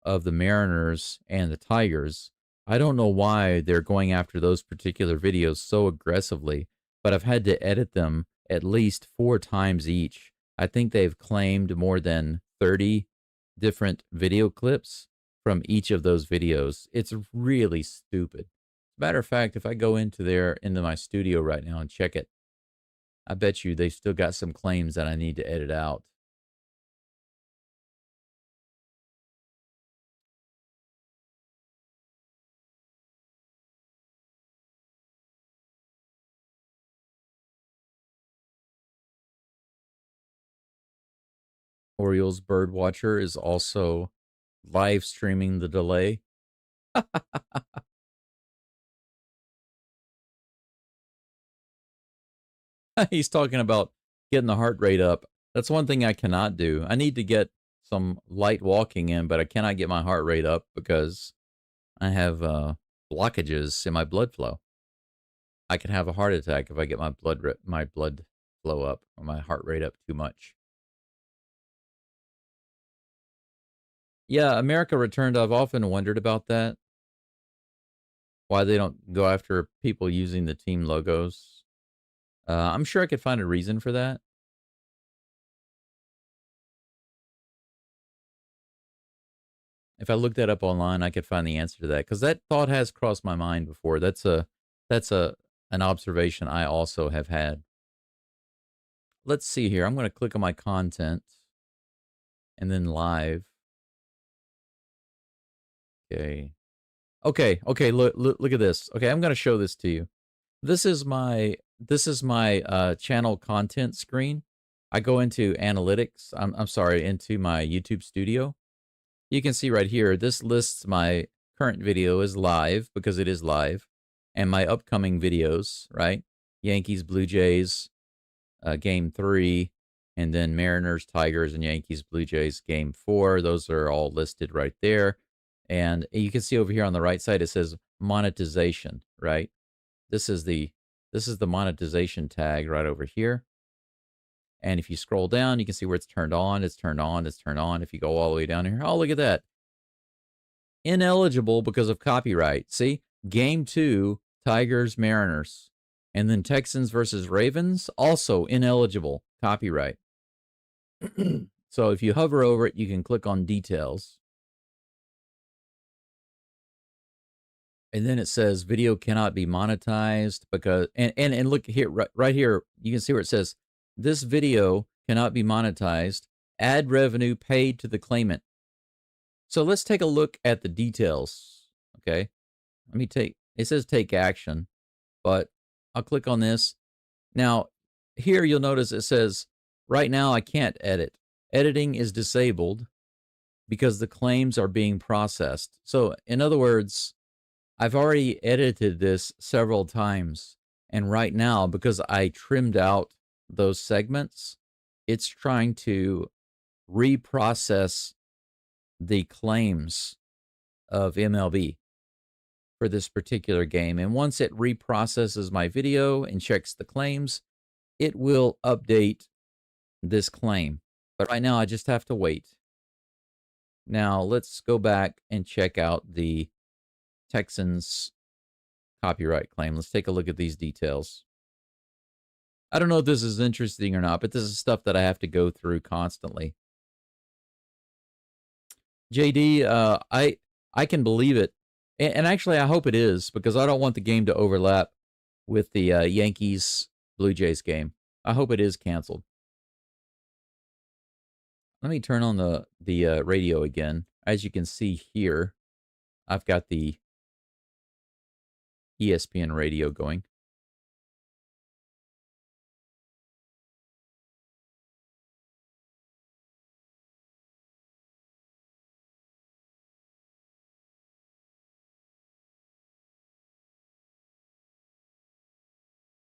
Speaker 1: of the Mariners and the Tigers. I don't know why they're going after those particular videos so aggressively, but I've had to edit them at least 4 times each. I think they've claimed more than 30 different video clips from each of those videos. It's really stupid. As a matter of fact, if I go into my studio right now and check it, I bet you they still got some claims that I need to edit out. Orioles Birdwatcher is also live streaming the delay. He's talking about getting the heart rate up. That's one thing I cannot do. I need to get some light walking in, but I cannot get my heart rate up because I have blockages in my blood flow. I can have a heart attack if I get my blood flow up or my heart rate up too much. Yeah, America Returned. I've often wondered about that. Why they don't go after people using the team logos. I'm sure I could find a reason for that. If I looked that up online, I could find the answer to that, because that thought has crossed my mind before. That's an observation I also have had. Let's see here. I'm going to click on my content and then live. Okay. Look at this. Okay, I'm going to show this to you. This is my channel content screen. I go into analytics. I'm sorry, into my YouTube studio. You can see right here, this lists my current video as live because it is live, and my upcoming videos, right? Yankees, Blue Jays, Game 3, and then Mariners, Tigers, and Yankees, Blue Jays, Game 4. Those are all listed right there. And you can see over here on the right side, it says monetization, right? This is the monetization tag right over here. And if you scroll down, you can see where it's turned on, it's turned on, it's turned on. If you go all the way down here, oh, look at that. Ineligible because of copyright. See, Game 2, Tigers, Mariners. And then Texans versus Ravens, also ineligible, copyright. So if you hover over it, you can click on details. And then it says video cannot be monetized because, and look here, right here, you can see where it says, this video cannot be monetized, ad revenue paid to the claimant. So let's take a look at the details, okay? It says take action, but I'll click on this. Now, here you'll notice it says, right now I can't edit. Editing is disabled because the claims are being processed. So in other words, I've already edited this several times, and right now, because I trimmed out those segments, it's trying to reprocess the claims of MLB for this particular game. And once it reprocesses my video and checks the claims, it will update this claim. But right now, I just have to wait. Now, let's go back and check out the Texans copyright claim. Let's take a look at these details. I don't know if this is interesting or not, but this is stuff that I have to go through constantly. JD, I can believe it. And actually, I hope it is, because I don't want the game to overlap with the Yankees-Blue Jays game. I hope it is canceled. Let me turn on the radio again. As you can see here, I've got the ESPN radio going.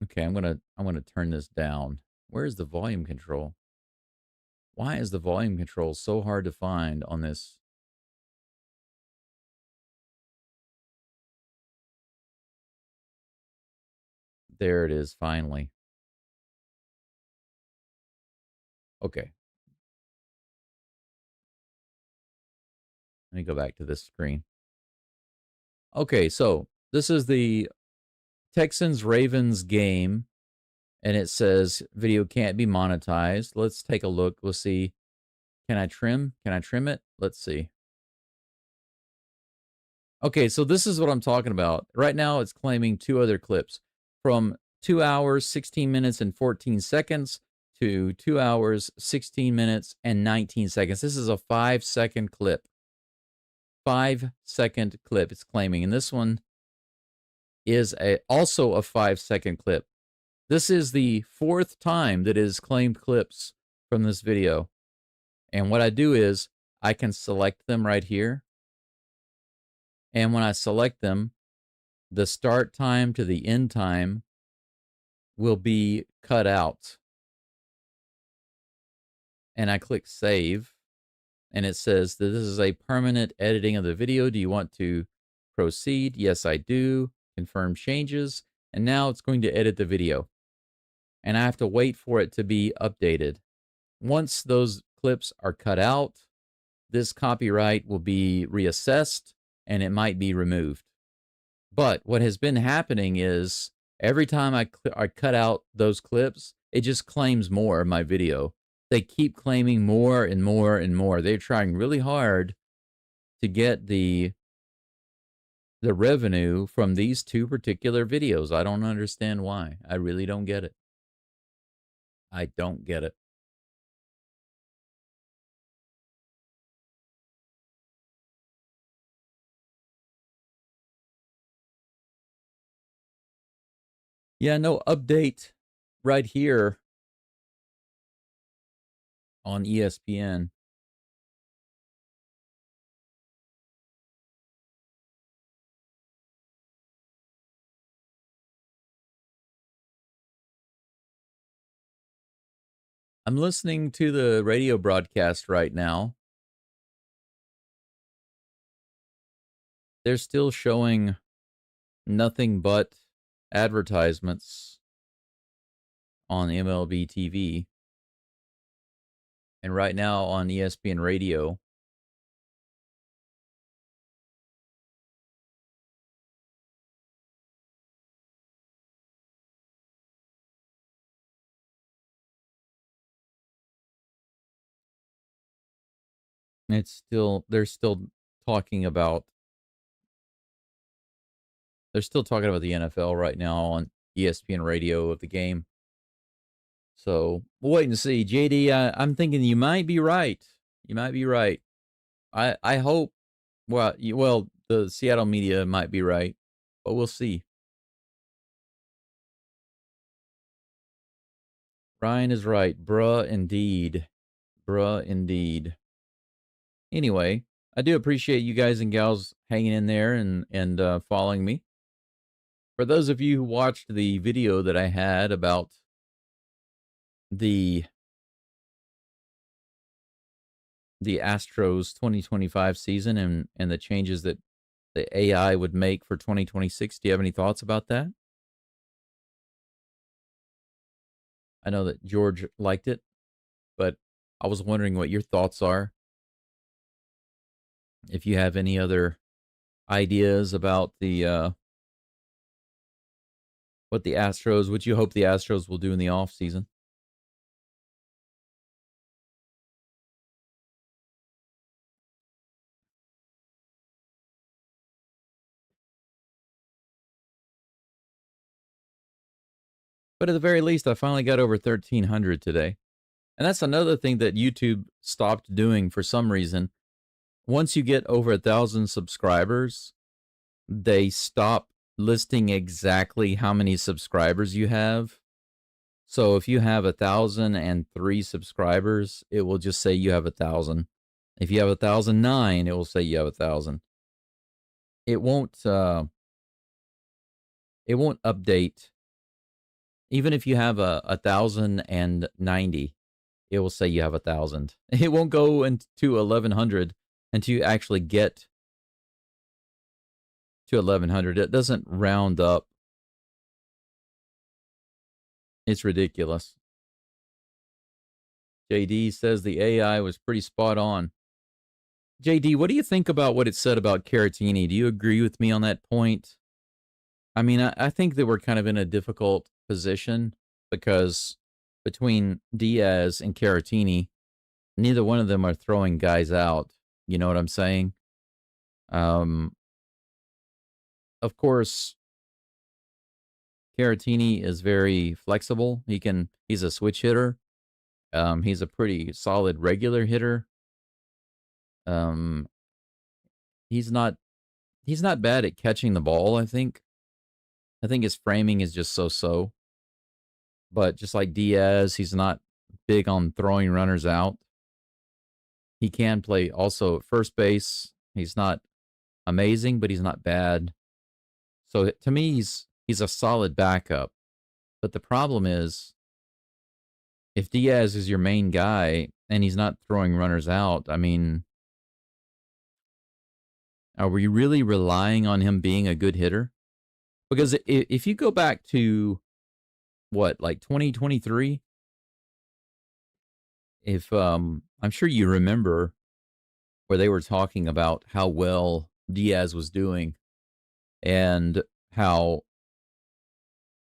Speaker 1: Okay, I'm gonna turn this down. Where's the volume control? Why is the volume control so hard to find on this? There it is, finally. Okay. Let me go back to this screen. Okay, so this is the Texans-Ravens game, and it says video can't be monetized. Let's take a look. We'll see. Can I trim? Can I trim it? Let's see. Okay, so this is what I'm talking about. Right now, it's claiming two other clips from 2 hours, 16 minutes, and 14 seconds to 2 hours, 16 minutes, and 19 seconds. This is a 5-second clip. 5-second clip it's claiming. And this one is also a 5-second clip. This is the 4th time that it has claimed clips from this video. And what I do is I can select them right here. And when I select them, the start time to the end time will be cut out. And I click save. And it says that this is a permanent editing of the video. Do you want to proceed? Yes, I do. Confirm changes. And now it's going to edit the video. And I have to wait for it to be updated. Once those clips are cut out, this copyright will be reassessed and it might be removed. But what has been happening is every time I cut out those clips, it just claims more of my video. They keep claiming more and more and more. They're trying really hard to get the revenue from these two particular videos. I don't understand why. I really don't get it. I don't get it. Yeah, no update right here on ESPN. I'm listening to the radio broadcast right now. They're still showing nothing but advertisements on MLB TV. And right now on ESPN Radio, they're still talking about the NFL right now on ESPN Radio of the game. So we'll wait and see. JD, I'm thinking you might be right. You might be right. I hope. Well, the Seattle media might be right, but we'll see. Ryan is right. Bruh, indeed. Bruh, indeed. Anyway, I do appreciate you guys and gals hanging in there and following me. For those of you who watched the video that I had about the Astros 2025 season and the changes that the AI would make for 2026. Do you have any thoughts about that? I know that George liked it, but I was wondering what your thoughts are. If you have any other ideas about the what you hope the Astros will do in the off season. But at the very least, I finally got over 1,300 today. And that's another thing that YouTube stopped doing for some reason. Once you get over 1,000 subscribers, they stop listing exactly how many subscribers you have. So if you have 1,003 subscribers, it will just say you have 1,000. If you have 1,009, it will say you have 1,000. It won't update. Even if you have 1,090, it will say you have 1,000. It won't go into 1,100 until you actually get to 1,100. It doesn't round up. It's ridiculous. JD says the AI was pretty spot on. JD, what do you think about what it said about Caratini? Do you agree with me on that point? I mean, I think that we're kind of in a difficult position because between Diaz and Caratini, neither one of them are throwing guys out. You know what I'm saying? Of course, Caratini is very flexible. He's a switch hitter. He's a pretty solid regular hitter. He's not bad at catching the ball, I think. I think his framing is just so-so. But just like Diaz, he's not big on throwing runners out. He can play also at first base. He's not amazing, but he's not bad. So to me, he's a solid backup. But the problem is, if Diaz is your main guy and he's not throwing runners out, I mean, are we really relying on him being a good hitter? Because if you go back to, what, like 2023? If, I'm sure you remember where they were talking about how well Diaz was doing and how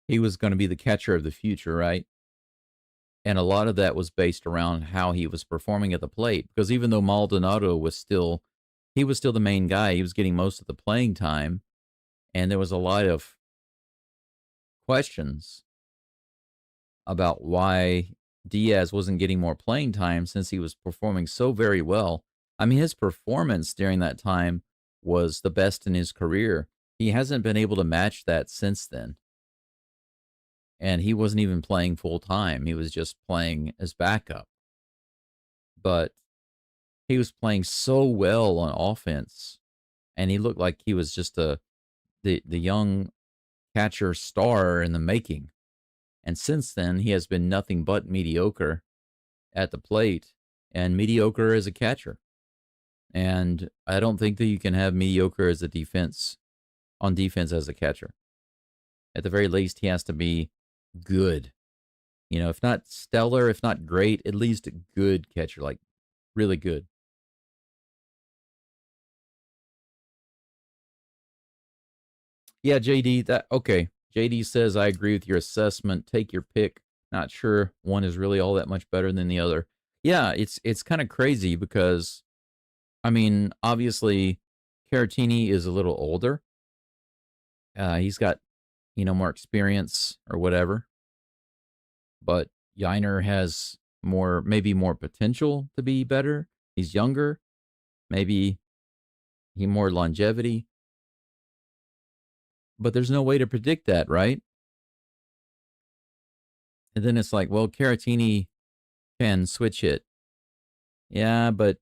Speaker 1: he was going to be the catcher of the future, right? And a lot of that was based around how he was performing at the plate. Because even though Maldonado was still the main guy, he was getting most of the playing time. And there was a lot of questions about why Diaz wasn't getting more playing time since he was performing so very well. I mean, his performance during that time was the best in his career. He hasn't been able to match that since then. And he wasn't even playing full time. He was just playing as backup. But he was playing so well on offense, and he looked like he was just the young catcher star in the making. And since then, he has been nothing but mediocre at the plate and mediocre as a catcher. And I don't think that you can have mediocre as a defense as a catcher. At the very least, he has to be good. You know, if not stellar, if not great, at least a good catcher, like really good. Yeah, JD, okay. JD says, I agree with your assessment. Take your pick. Not sure one is really all that much better than the other. Yeah, it's kind of crazy because, I mean, obviously, Caratini is a little older. He's got, more experience or whatever. But Yiner has maybe more potential to be better. He's younger. Maybe he more longevity. But there's no way to predict that, right? And then it's like, well, Caratini can switch hit. Yeah, but,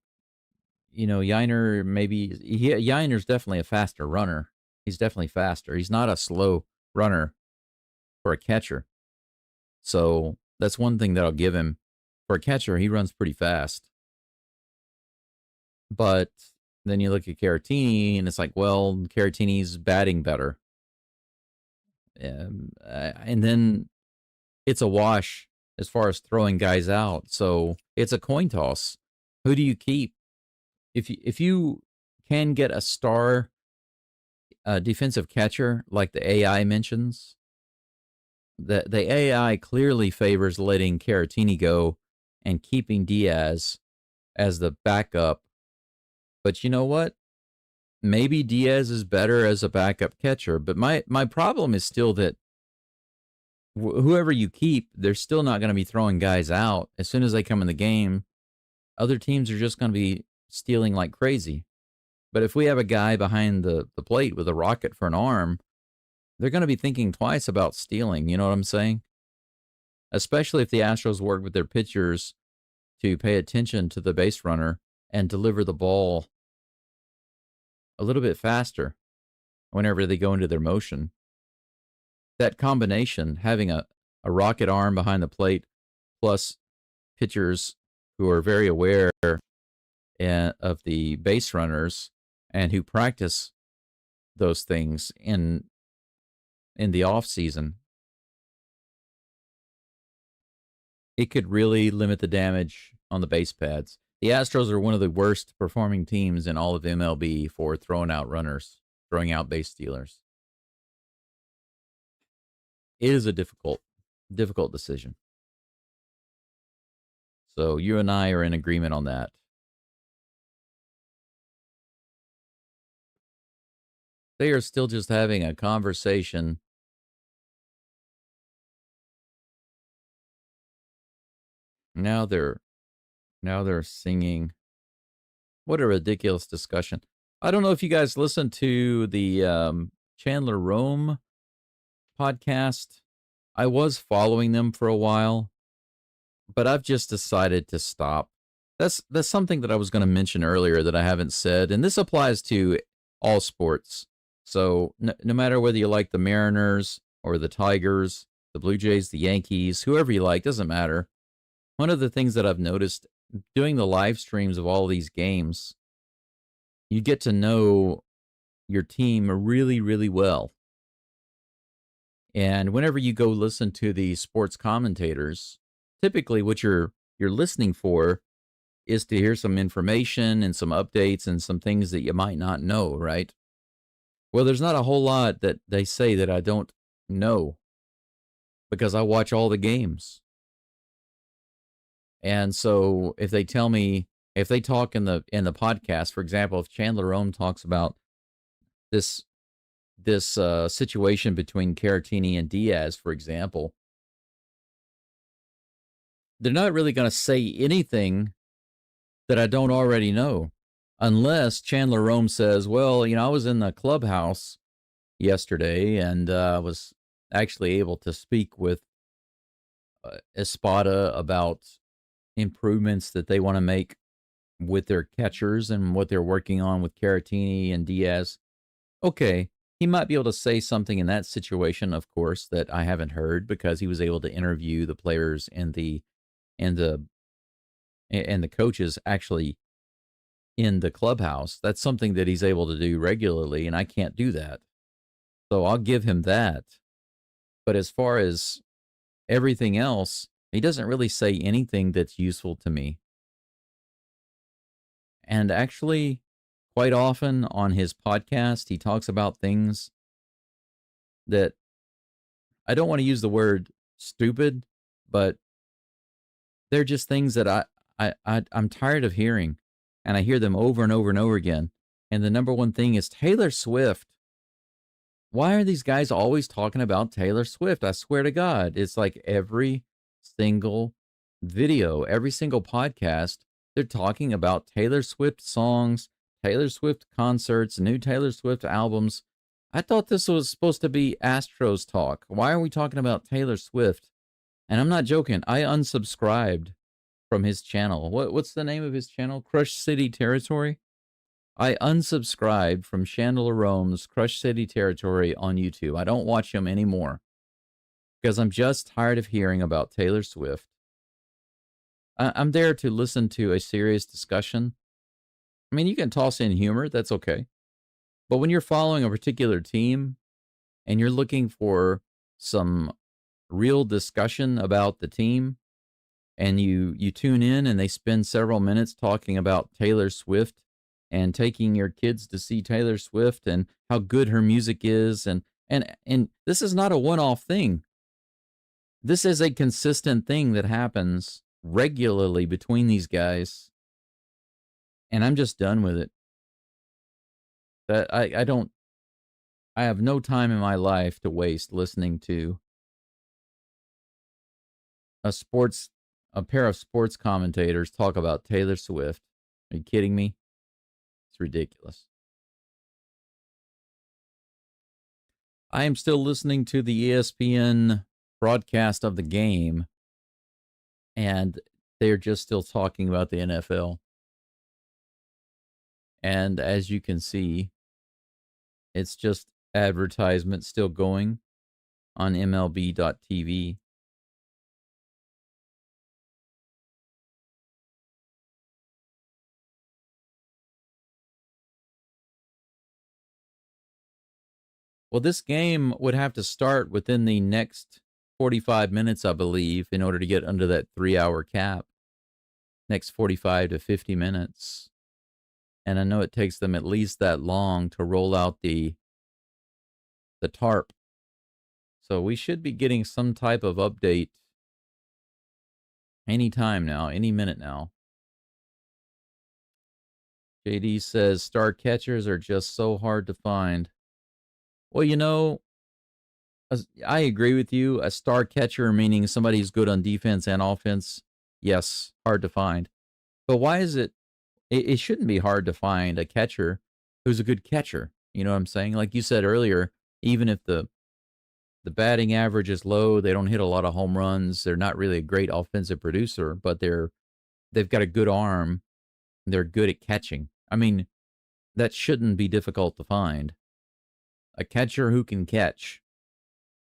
Speaker 1: Yiner Yiner's definitely a faster runner. He's definitely faster. He's not a slow runner for a catcher. So That's one thing that I'll give him. For a catcher, he runs pretty fast. But then you look at Caratini, and it's like, well, Caratini's batting better. And then it's a wash as far as throwing guys out. So it's a coin toss. Who do you keep? If you can get a star defensive catcher like the AI mentions, the AI clearly favors letting Caratini go and keeping Diaz as the backup. But you know what? Maybe Diaz is better as a backup catcher. But my problem is still that whoever you keep, they're still not going to be throwing guys out. As soon as they come in the game, other teams are just going to be stealing like crazy. But if we have a guy behind the plate with a rocket for an arm, they're going to be thinking twice about stealing. You know what I'm saying? Especially if the Astros work with their pitchers to pay attention to the base runner and deliver the ball a little bit faster whenever they go into their motion. That combination, having a rocket arm behind the plate plus pitchers who are very aware of the base runners and who practice those things in the off season, it could really limit the damage on the base pads. The Astros are one of the worst performing teams in all of MLB for throwing out runners, throwing out base stealers. It is a difficult decision. So you and I are in agreement on that. They are still just having a conversation. Now they're singing. What a ridiculous discussion. I don't know if you guys listened to the Chandler Rome podcast. I was following them for a while, but I've just decided to stop. That's something that I was going to mention earlier that I haven't said, and this applies to all sports. So no matter whether you like the Mariners or the Tigers, the Blue Jays, the Yankees, whoever you like, doesn't matter. One of the things that I've noticed doing the live streams of all these games, you get to know your team really, really well. And whenever you go listen to the sports commentators, typically what you're listening for is to hear some information and some updates and some things that you might not know, right? Well, there's not a whole lot that they say that I don't know because I watch all the games. And so if they tell me, if they talk in the podcast, for example, if Chandler Rome talks about this situation between Caratini and Diaz, for example, they're not really going to say anything that I don't already know, unless Chandler Rome says, well, I was in the clubhouse yesterday and was actually able to speak with Espada about improvements that they want to make with their catchers and what they're working on with Caratini and Diaz. Okay, he might be able to say something in that situation, of course, that I haven't heard because he was able to interview the players and the coaches actually in the clubhouse. That's something that he's able to do regularly, and I can't do that. So I'll give him that. But as far as everything else, he doesn't really say anything that's useful to me. And actually, quite often on his podcast, he talks about things that I don't want to use the word stupid, but they're just things that I'm tired of hearing, and I hear them over and over and over again. And the number one thing is Taylor Swift. Why are these guys always talking about Taylor Swift? I swear to God, it's like every single video, every single podcast, they're talking about Taylor Swift songs, Taylor Swift concerts, new Taylor Swift albums. I thought this was supposed to be Astros talk. Why are we talking about Taylor Swift? And I'm not joking. I unsubscribed from his channel. What's the name of his channel? Crush City Territory? I unsubscribed from Chandler Rome's Crush City Territory on YouTube. I don't watch him anymore because I'm just tired of hearing about Taylor Swift. I'm there to listen to a serious discussion. I mean, you can toss in humor, that's okay. But when you're following a particular team and you're looking for some real discussion about the team, and you tune in and they spend several minutes talking about Taylor Swift and taking your kids to see Taylor Swift and how good her music is, and this is not a one-off thing. This is a consistent thing that happens regularly between these guys, and I'm just done with it. That I have no time in my life to waste listening to a pair of sports commentators talk about Taylor Swift. Are you kidding me? It's ridiculous. I am still listening to the ESPN broadcast of the game, and they're just still talking about the NFL. And as you can see, it's just advertisement still going on MLB.tv. Well, this game would have to start within the next 45 minutes, I believe, in order to get under that 3-hour cap. Next 45 to 50 minutes. And I know it takes them at least that long to roll out the tarp. So we should be getting some type of update any time now, any minute now. JD says star catchers are just so hard to find. Well, you know, I agree with you. A star catcher, meaning somebody who's good on defense and offense, yes, hard to find. But why is it shouldn't be hard to find a catcher who's a good catcher. You know what I'm saying? Like you said earlier, even if the batting average is low, they don't hit a lot of home runs, they're not really a great offensive producer, but they've got a good arm, they're good at catching. I mean, that shouldn't be difficult to find. A catcher who can catch.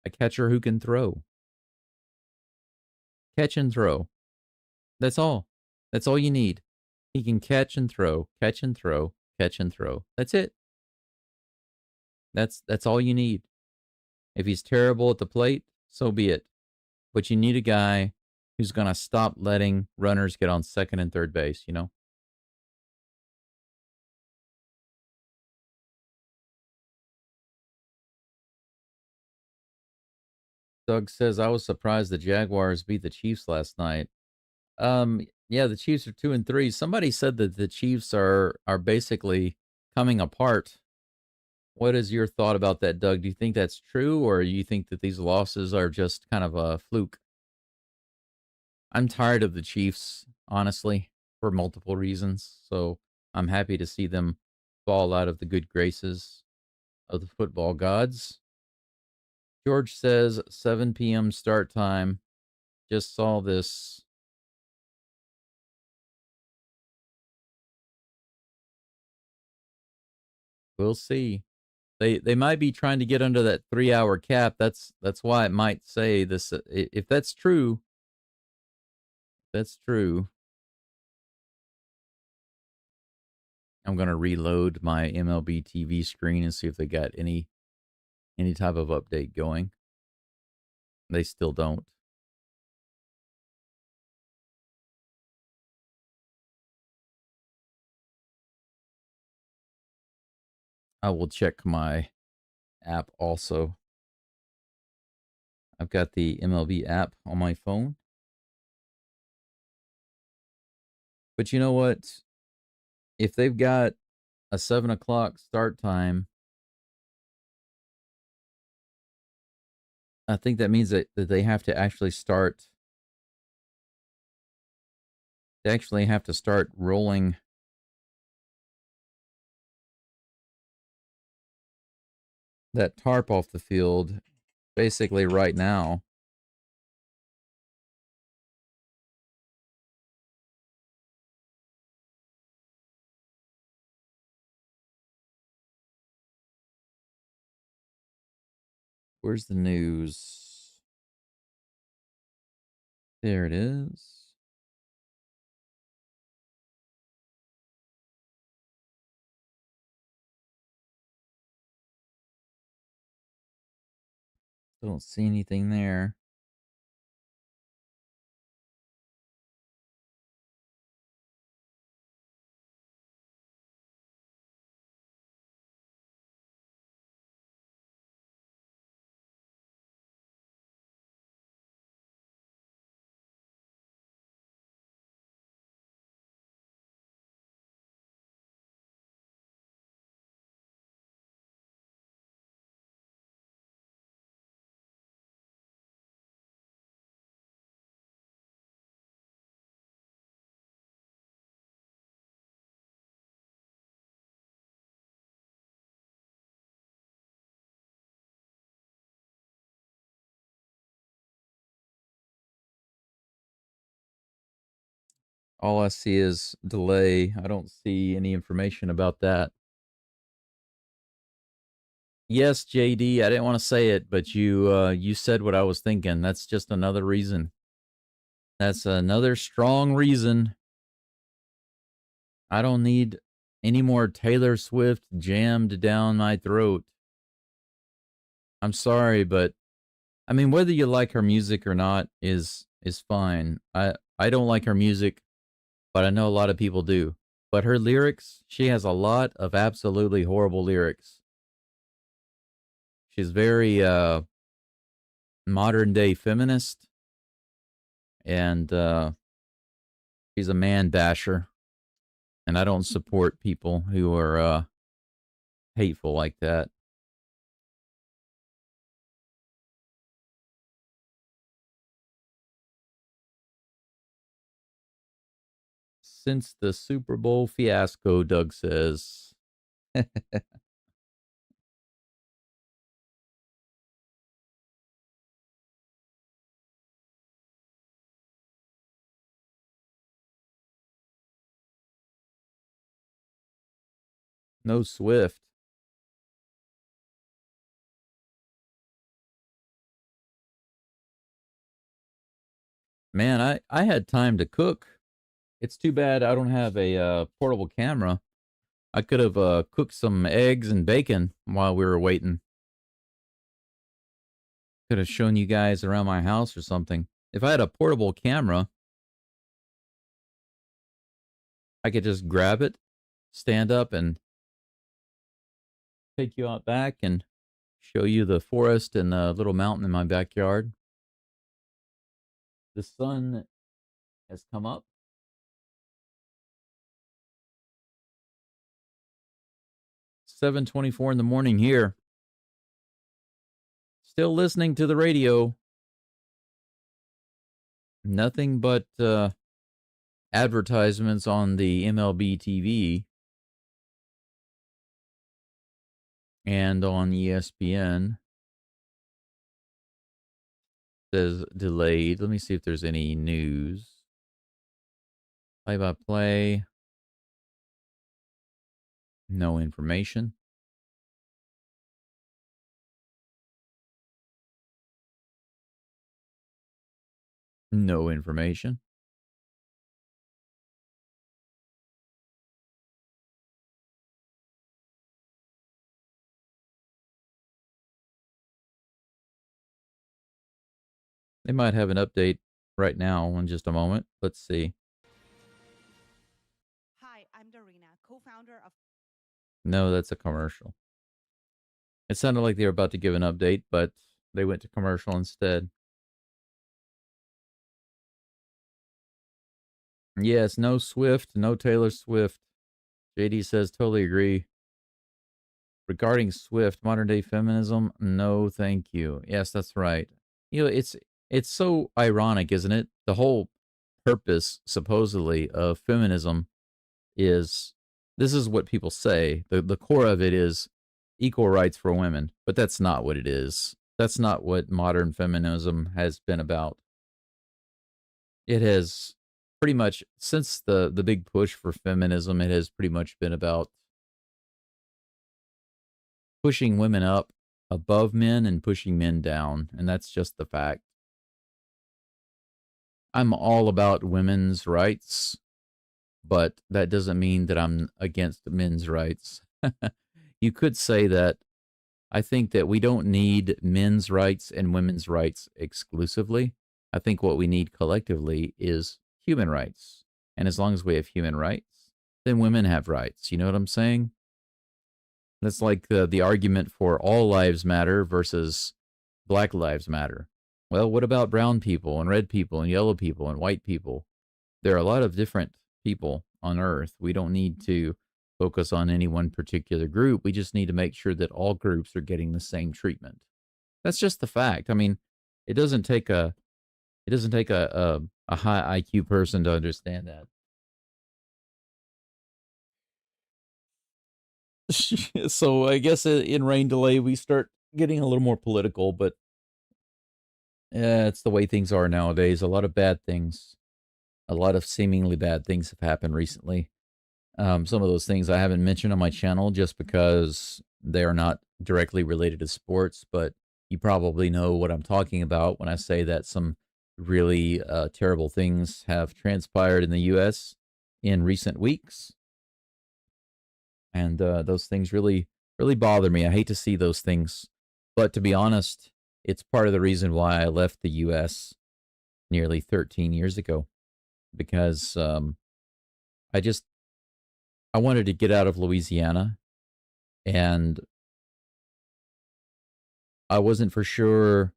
Speaker 1: A catcher who can throw. Catch and throw. That's all. That's all you need. He can catch and throw, catch and throw, catch and throw. That's it. That's all you need. If he's terrible at the plate, so be it. But you need a guy who's going to stop letting runners get on second and third base, you know? Doug says, I was surprised the Jaguars beat the Chiefs last night. Yeah, the Chiefs are 2-3. Somebody said that the Chiefs are basically coming apart. What is your thought about that, Doug? Do you think that's true, or do you think that these losses are just kind of a fluke? I'm tired of the Chiefs, honestly, for multiple reasons. So I'm happy to see them fall out of the good graces of the football gods. George says 7 p.m. start time. Just saw this. We'll see. They might be trying to get under that 3-hour cap. That's why it might say this. If that's true, I'm gonna reload my MLB TV screen and see if they got any type of update going. They still don't. I will check my app also. I've got the MLB app on my phone. But you know what? If they've got a 7 o'clock start time, I think that means that they have to actually start. They actually have to start rolling that tarp off the field basically right now. Where's the news? There it is. Don't see anything there. All I see is delay. I don't see any information about that. Yes, JD, I didn't want to say it, but you said what I was thinking. That's just another reason. That's another strong reason. I don't need any more Taylor Swift jammed down my throat. I'm sorry, but I mean, whether you like her music or not is fine. I don't like her music, but I know a lot of people do. But her lyrics, she has a lot of absolutely horrible lyrics. She's very modern day feminist, and she's a man basher, and I don't support people who are hateful like that. Since the Super Bowl fiasco, Doug says. No Swift. Man, I had time to cook. It's too bad I don't have a portable camera. I could have cooked some eggs and bacon while we were waiting. Could have shown you guys around my house or something. If I had a portable camera, I could just grab it, stand up, and take you out back and show you the forest and the little mountain in my backyard. The sun has come up. 7:24 in the morning here. Still listening to the radio. Nothing but advertisements on the MLB TV and on ESPN. Says delayed. Let me see if there's any news. Play-by-play. No information. No information. They might have an update right now in just a moment. Let's see.
Speaker 8: Hi, I'm Darina, co-founder of...
Speaker 1: No, that's a commercial. It sounded like they were about to give an update, but they went to commercial instead. Yes, no Swift, no Taylor Swift. JD says, totally agree. Regarding Swift, modern day feminism, no thank you. Yes, that's right. You know, it's so ironic, isn't it? The whole purpose, supposedly, of feminism is, this is what people say, the core of it is equal rights for women, but that's not what it is. That's not what modern feminism has been about. It has pretty much, since the big push for feminism, it has pretty much been about pushing women up above men and pushing men down, and that's just the fact. I'm all about women's rights, but that doesn't mean that I'm against men's rights. You could say that I think that we don't need men's rights and women's rights exclusively. I think what we need collectively is human rights. And as long as we have human rights, then women have rights. You know what I'm saying? That's like the argument for all lives matter versus Black lives matter. Well, what about brown people and red people and yellow people and white people? There are a lot of different people on Earth. We don't need to focus on any one particular group. We just need to make sure that all groups are getting the same treatment. That's just the fact. I mean, it doesn't take a a high IQ person to understand that. So I guess in rain delay we start getting a little more political, but it's the way things are nowadays. A lot of bad things, a lot of seemingly bad things have happened recently. Some of those things I haven't mentioned on my channel just because they are not directly related to sports, but you probably know what I'm talking about when I say that some really terrible things have transpired in the U.S. in recent weeks. And those things really bother me. I hate to see those things. But to be honest, it's part of the reason why I left the U.S. nearly 13 years ago. Because I wanted to get out of Louisiana. And I wasn't for sure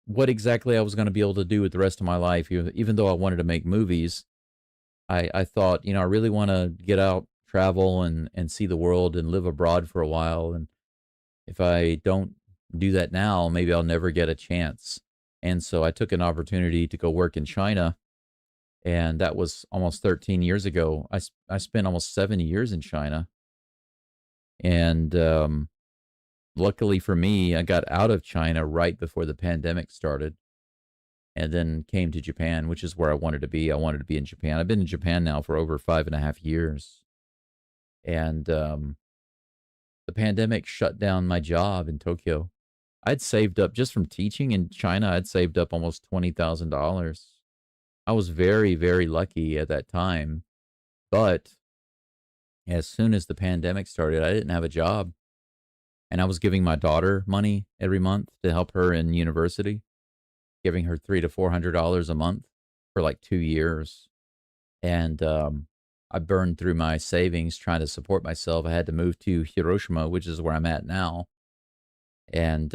Speaker 1: what exactly I was going to be able to do with the rest of my life. Even though I wanted to make movies, I thought, I really want to get out, travel, and see the world and live abroad for a while. And if I don't do that now, maybe I'll never get a chance. And so I took an opportunity to go work in China. And that was almost 13 years ago. I spent almost 70 years in China. And luckily for me, I got out of China right before the pandemic started. And then came to Japan, which is where I wanted to be. I wanted to be in Japan. I've been in Japan now for over 5.5 years. And the pandemic shut down my job in Tokyo. I'd saved up, just from teaching in China, I'd saved up almost $20,000. I was very, very lucky at that time. But as soon as the pandemic started, I didn't have a job. And I was giving my daughter money every month to help her in university, giving her $300 to $400 a month for like 2 years. And I burned through my savings trying to support myself. I had to move to Hiroshima, which is where I'm at now. And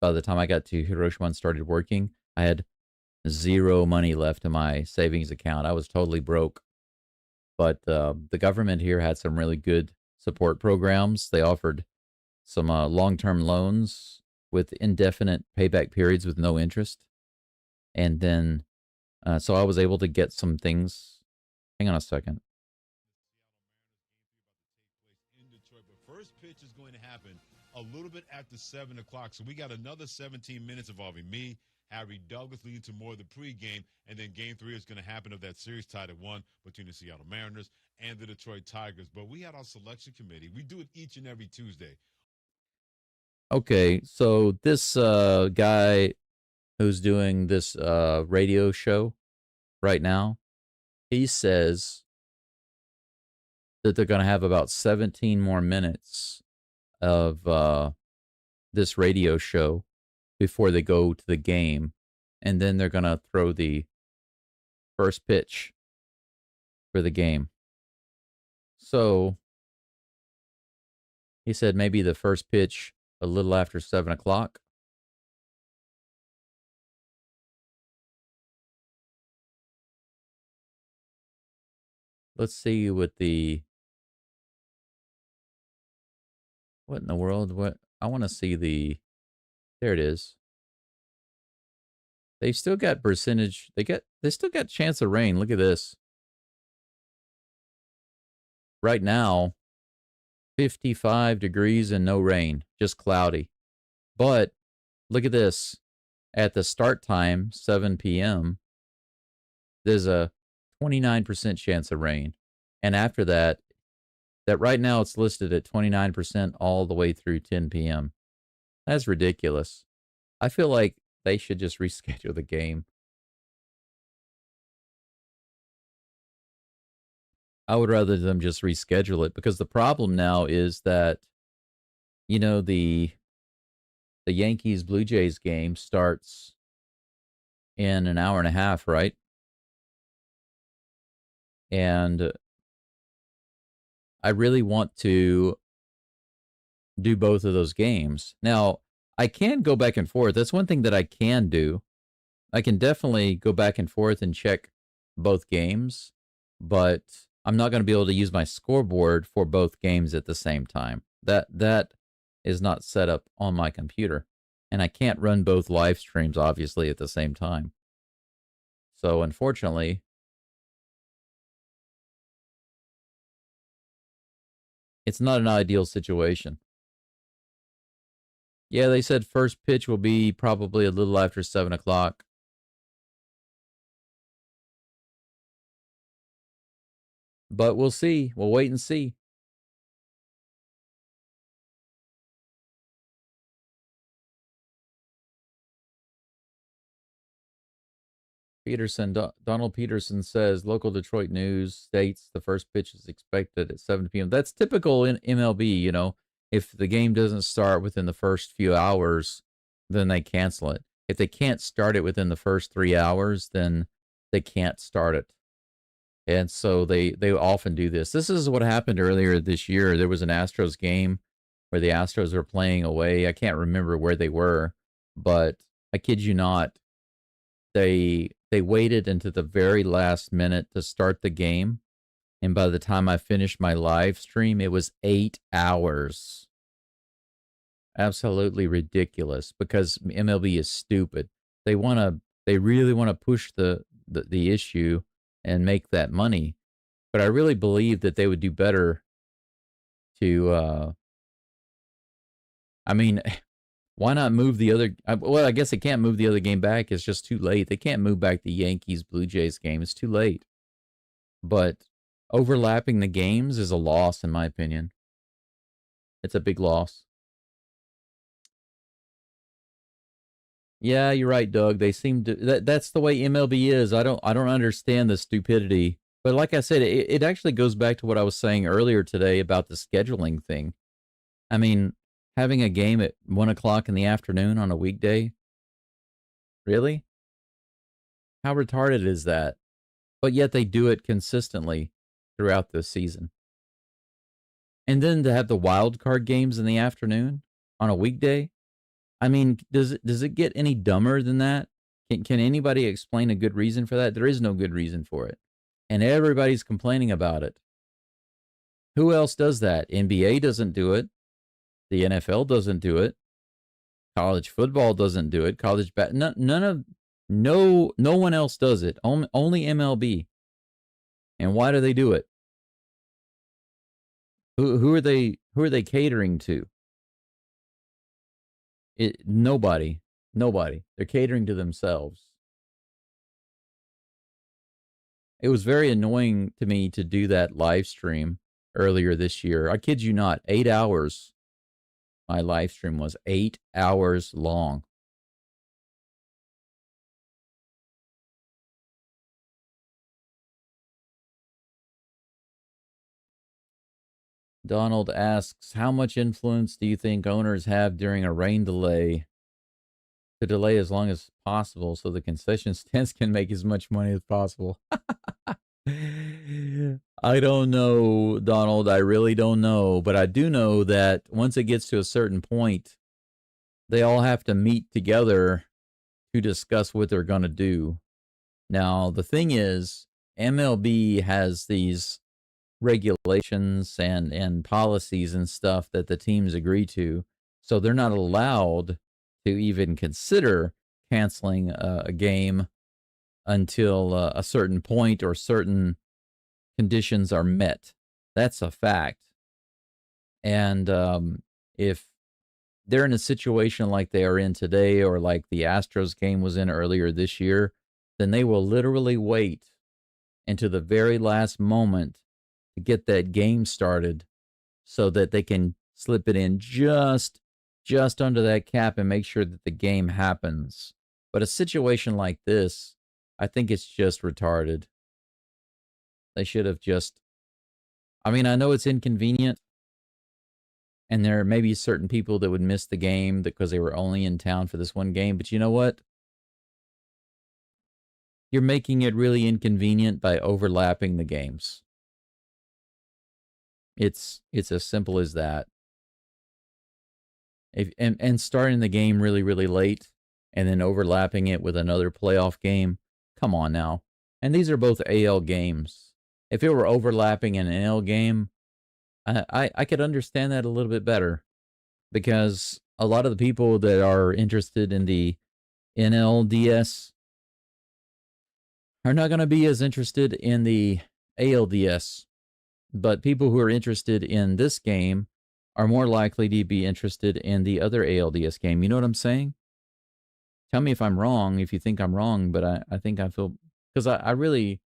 Speaker 1: by the time I got to Hiroshima and started working, I had zero money left in my savings account. I was totally broke. But the government here had some really good support programs. They offered some long-term loans with indefinite payback periods with no interest. And then, so I was able to get some things. Hang on a second.
Speaker 9: First pitch is going to happen a little bit after 7 o'clock. So we got another 17 minutes involving me, Harry Douglas, leading to more of the pregame. And then game 3 is going to happen of that series tied at 1 between the Seattle Mariners and the Detroit Tigers. But we had our selection committee. We do it each and every Tuesday.
Speaker 1: Okay, so this guy who's doing this radio show right now, he says that they're going to have about 17 more minutes of this radio show before they go to the game. And then they're going to throw the first pitch for the game. So he said maybe the first pitch a little after 7 o'clock. Let's see what in the world? What I want to see there it is. They've still got percentage. They still got chance of rain. Look at this. Right now, 55 degrees and no rain, just cloudy. But look at this. At the start time, 7 p.m., there's a 29% chance of rain. And after that right now it's listed at 29% all the way through 10 p.m. That's ridiculous. I feel like they should just reschedule the game. I would rather them just reschedule it, because the problem now is that, you know, the Yankees Blue Jays game starts in an hour and a half, right? And I really want to do both of those games. Now, I can go back and forth. That's one thing that I can do. I can definitely go back and forth and check both games, but I'm not going to be able to use my scoreboard for both games at the same time. That is not set up on my computer, and I can't run both live streams obviously at the same time. So unfortunately, it's not an ideal situation. Yeah, they said first pitch will be probably a little after 7 o'clock. But we'll see. We'll wait and see. Donald Peterson says, local Detroit news states the first pitch is expected at 7 p.m. That's typical in MLB, you know. If the game doesn't start within the first few hours, then they cancel it. If they can't start it within the first 3 hours, then they can't start it. And so they often do this. This is what happened earlier this year. There was an Astros game where the Astros were playing away. I can't remember where they were, but I kid you not, they waited until the very last minute to start the game. And by the time I finished my live stream, it was 8 hours. Absolutely ridiculous, because MLB is stupid. They really want to push the issue and make that money. But I really believe that they would do better to, I mean, why not move the other, well, I guess they can't move the other game back. It's just too late. They can't move back the Yankees Blue Jays game. It's too late. But overlapping the games is a loss, in my opinion. It's a big loss. Yeah, you're right, Doug. They seem to, that's the way MLB is. I don't understand the stupidity. But like I said, it actually goes back to what I was saying earlier today about the scheduling thing. I mean, having a game at 1 o'clock in the afternoon on a weekday? Really? How retarded is that? But yet they do it consistently throughout the season. And then to have the wild card games in the afternoon on a weekday? I mean, does it get any dumber than that? Can anybody explain a good reason for that? There is no good reason for it. And everybody's complaining about it. Who else does that? NBA doesn't do it. The NFL doesn't do it. College football doesn't do it. No one else does it. Only MLB. And why do they do it? Who are they catering to? Nobody. They're catering to themselves. It was very annoying to me to do that live stream earlier this year. I kid you not, 8 hours. My live stream was 8 hours long. Donald asks, how much influence do you think owners have during a rain delay to delay as long as possible so the concession stands can make as much money as possible? I don't know, Donald. I really don't know. But I do know that once it gets to a certain point, they all have to meet together to discuss what they're going to do. Now, the thing is, MLB has these regulations and policies and stuff that the teams agree to. So they're not allowed to even consider canceling a game until a certain point or certain conditions are met. That's a fact. And if they're in a situation like they are in today, or like the Astros game was in earlier this year, then they will literally wait until the very last moment to get that game started so that they can slip it in just under that cap and make sure that the game happens. But a situation like this, I think it's just retarded. They should have just I mean, I know it's inconvenient, and there may be certain people that would miss the game because they were only in town for this one game, but you know what? You're making it really inconvenient by overlapping the games. It's as simple as that. And starting the game really, really late and then overlapping it with another playoff game. Come on now. And these are both AL games. If it were overlapping an NL game, I could understand that a little bit better, because a lot of the people that are interested in the NLDS are not going to be as interested in the ALDS. But people who are interested in this game are more likely to be interested in the other ALDS game. You know what I'm saying? Tell me if I'm wrong, if you think I'm wrong, but I think I feel... Because I really...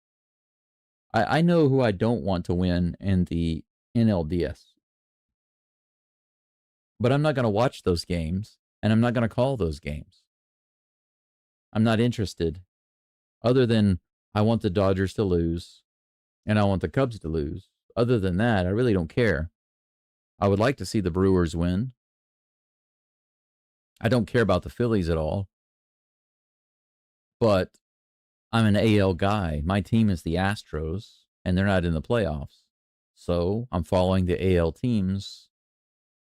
Speaker 1: I know who I don't want to win in the NLDS. But I'm not going to watch those games, and I'm not going to call those games. I'm not interested. Other than I want the Dodgers to lose, and I want the Cubs to lose. Other than that, I really don't care. I would like to see the Brewers win. I don't care about the Phillies at all. But I'm an AL guy. My team is the Astros, and they're not in the playoffs. So I'm following the AL teams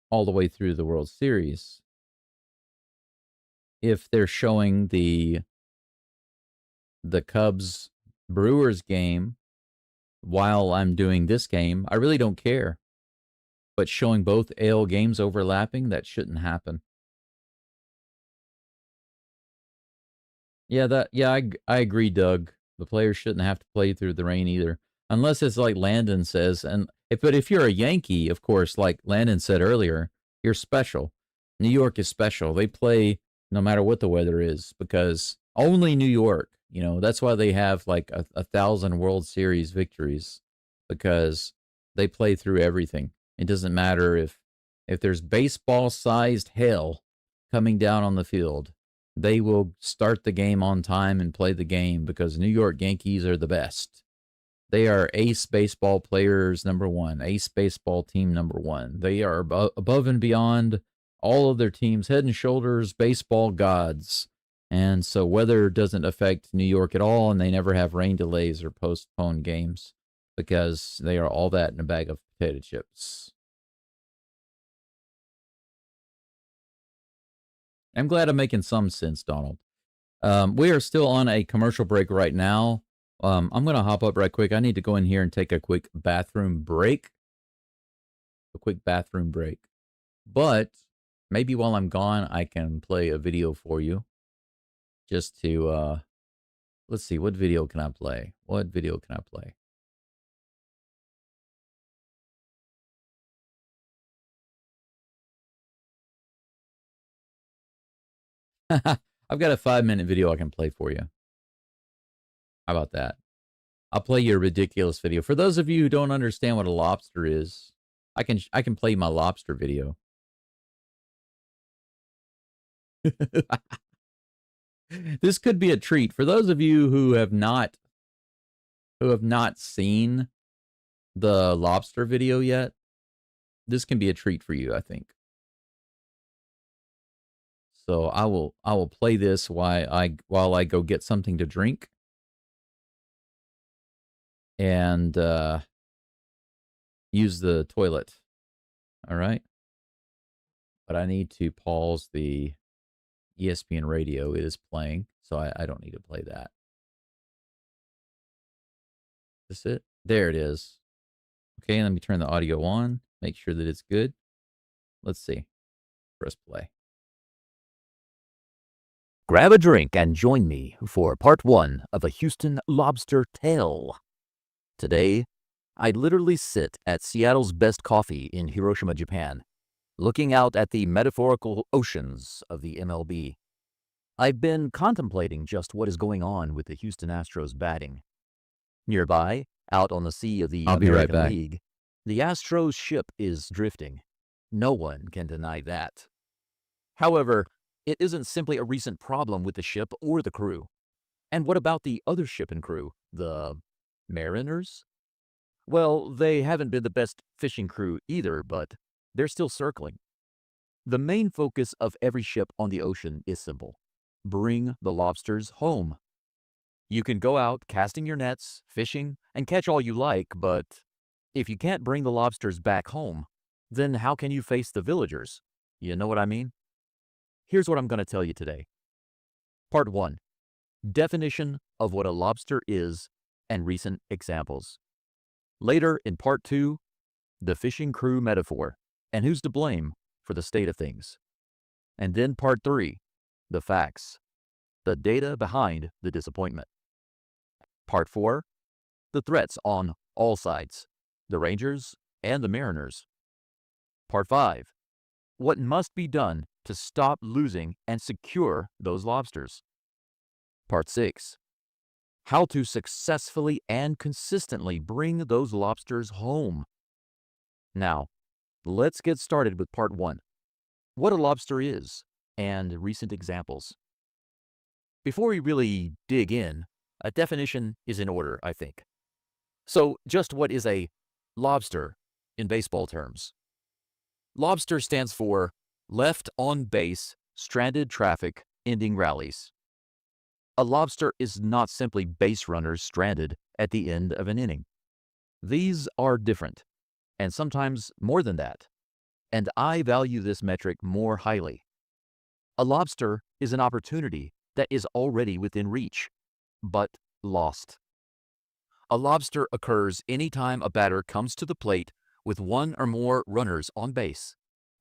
Speaker 1: all the way through the World Series. If they're showing the Cubs-Brewers game while I'm doing this game, I really don't care. But showing both AL games overlapping, that shouldn't happen. Yeah, I agree, Doug. The players shouldn't have to play through the rain either. Unless it's like Landon says. But if you're a Yankee, of course, like Landon said earlier, you're special. New York is special. They play no matter what the weather is, because only New York, that's why they have like 1,000 World Series victories, because they play through everything. It doesn't matter if there's baseball-sized hail coming down on the field. They will start the game on time and play the game, because New York Yankees are the best. They are ace baseball players number one, ace baseball team number one. They are above and beyond all of their teams, head and shoulders, baseball gods. And so weather doesn't affect New York at all, and they never have rain delays or postponed games, because they are all that in a bag of potato chips. I'm glad I'm making some sense, Donald. We are still on a commercial break right now. I'm going to hop up right quick. I need to go in here and take a quick bathroom break. But maybe while I'm gone, I can play a video for you. Just to, let's see, what video can I play? I've got a 5-minute video I can play for you. How about that? I'll play you a ridiculous video. For those of you who don't understand what a lobster is, I can play my lobster video. This could be a treat for those of you who have not seen the lobster video yet. This can be a treat for you, I think. So I will play this while I go get something to drink, and use the toilet. All right. But I need to pause the ESPN radio. It is playing, so I don't need to play that. Is this it? There it is. Okay, let me turn the audio on. Make sure that it's good. Let's see. Press play.
Speaker 10: Grab a drink and join me for part 1 of a Houston lobster tale. Today, I literally sit at Seattle's best coffee in Hiroshima, Japan, looking out at the metaphorical oceans of the MLB. I've been contemplating just what is going on with the Houston Astros batting. Nearby, out on the sea of the American League, the Astros ship is drifting. No one can deny that. However, it isn't simply a recent problem with the ship or the crew. And what about the other ship and crew, the Mariners? Well, they haven't been the best fishing crew either, but they're still circling. The main focus of every ship on the ocean is simple. Bring the lobsters home. You can go out casting your nets, fishing, and catch all you like, but if you can't bring the lobsters back home, then how can you face the villagers? You know what I mean? Here's what I'm going to tell you today. Part 1. Definition of what a lobster is and recent examples. Later in Part 2, the fishing crew metaphor and who's to blame for the state of things. And then Part 3, the facts, the data behind the disappointment. Part 4, the threats on all sides, the Rangers and the Mariners. Part 5, what must be done to stop losing and secure those lobsters. Part 6, how to successfully and consistently bring those lobsters home. Now, let's get started with Part 1, what a lobster is and recent examples. Before we really dig in, a definition is in order, I think. So, just what is a lobster in baseball terms? Lobster stands for left on base, stranded traffic, ending rallies. A lobster is not simply base runners stranded at the end of an inning. These are different, and sometimes more than that, and I value this metric more highly. A lobster is an opportunity that is already within reach, but lost. A lobster occurs anytime a batter comes to the plate with one or more runners on base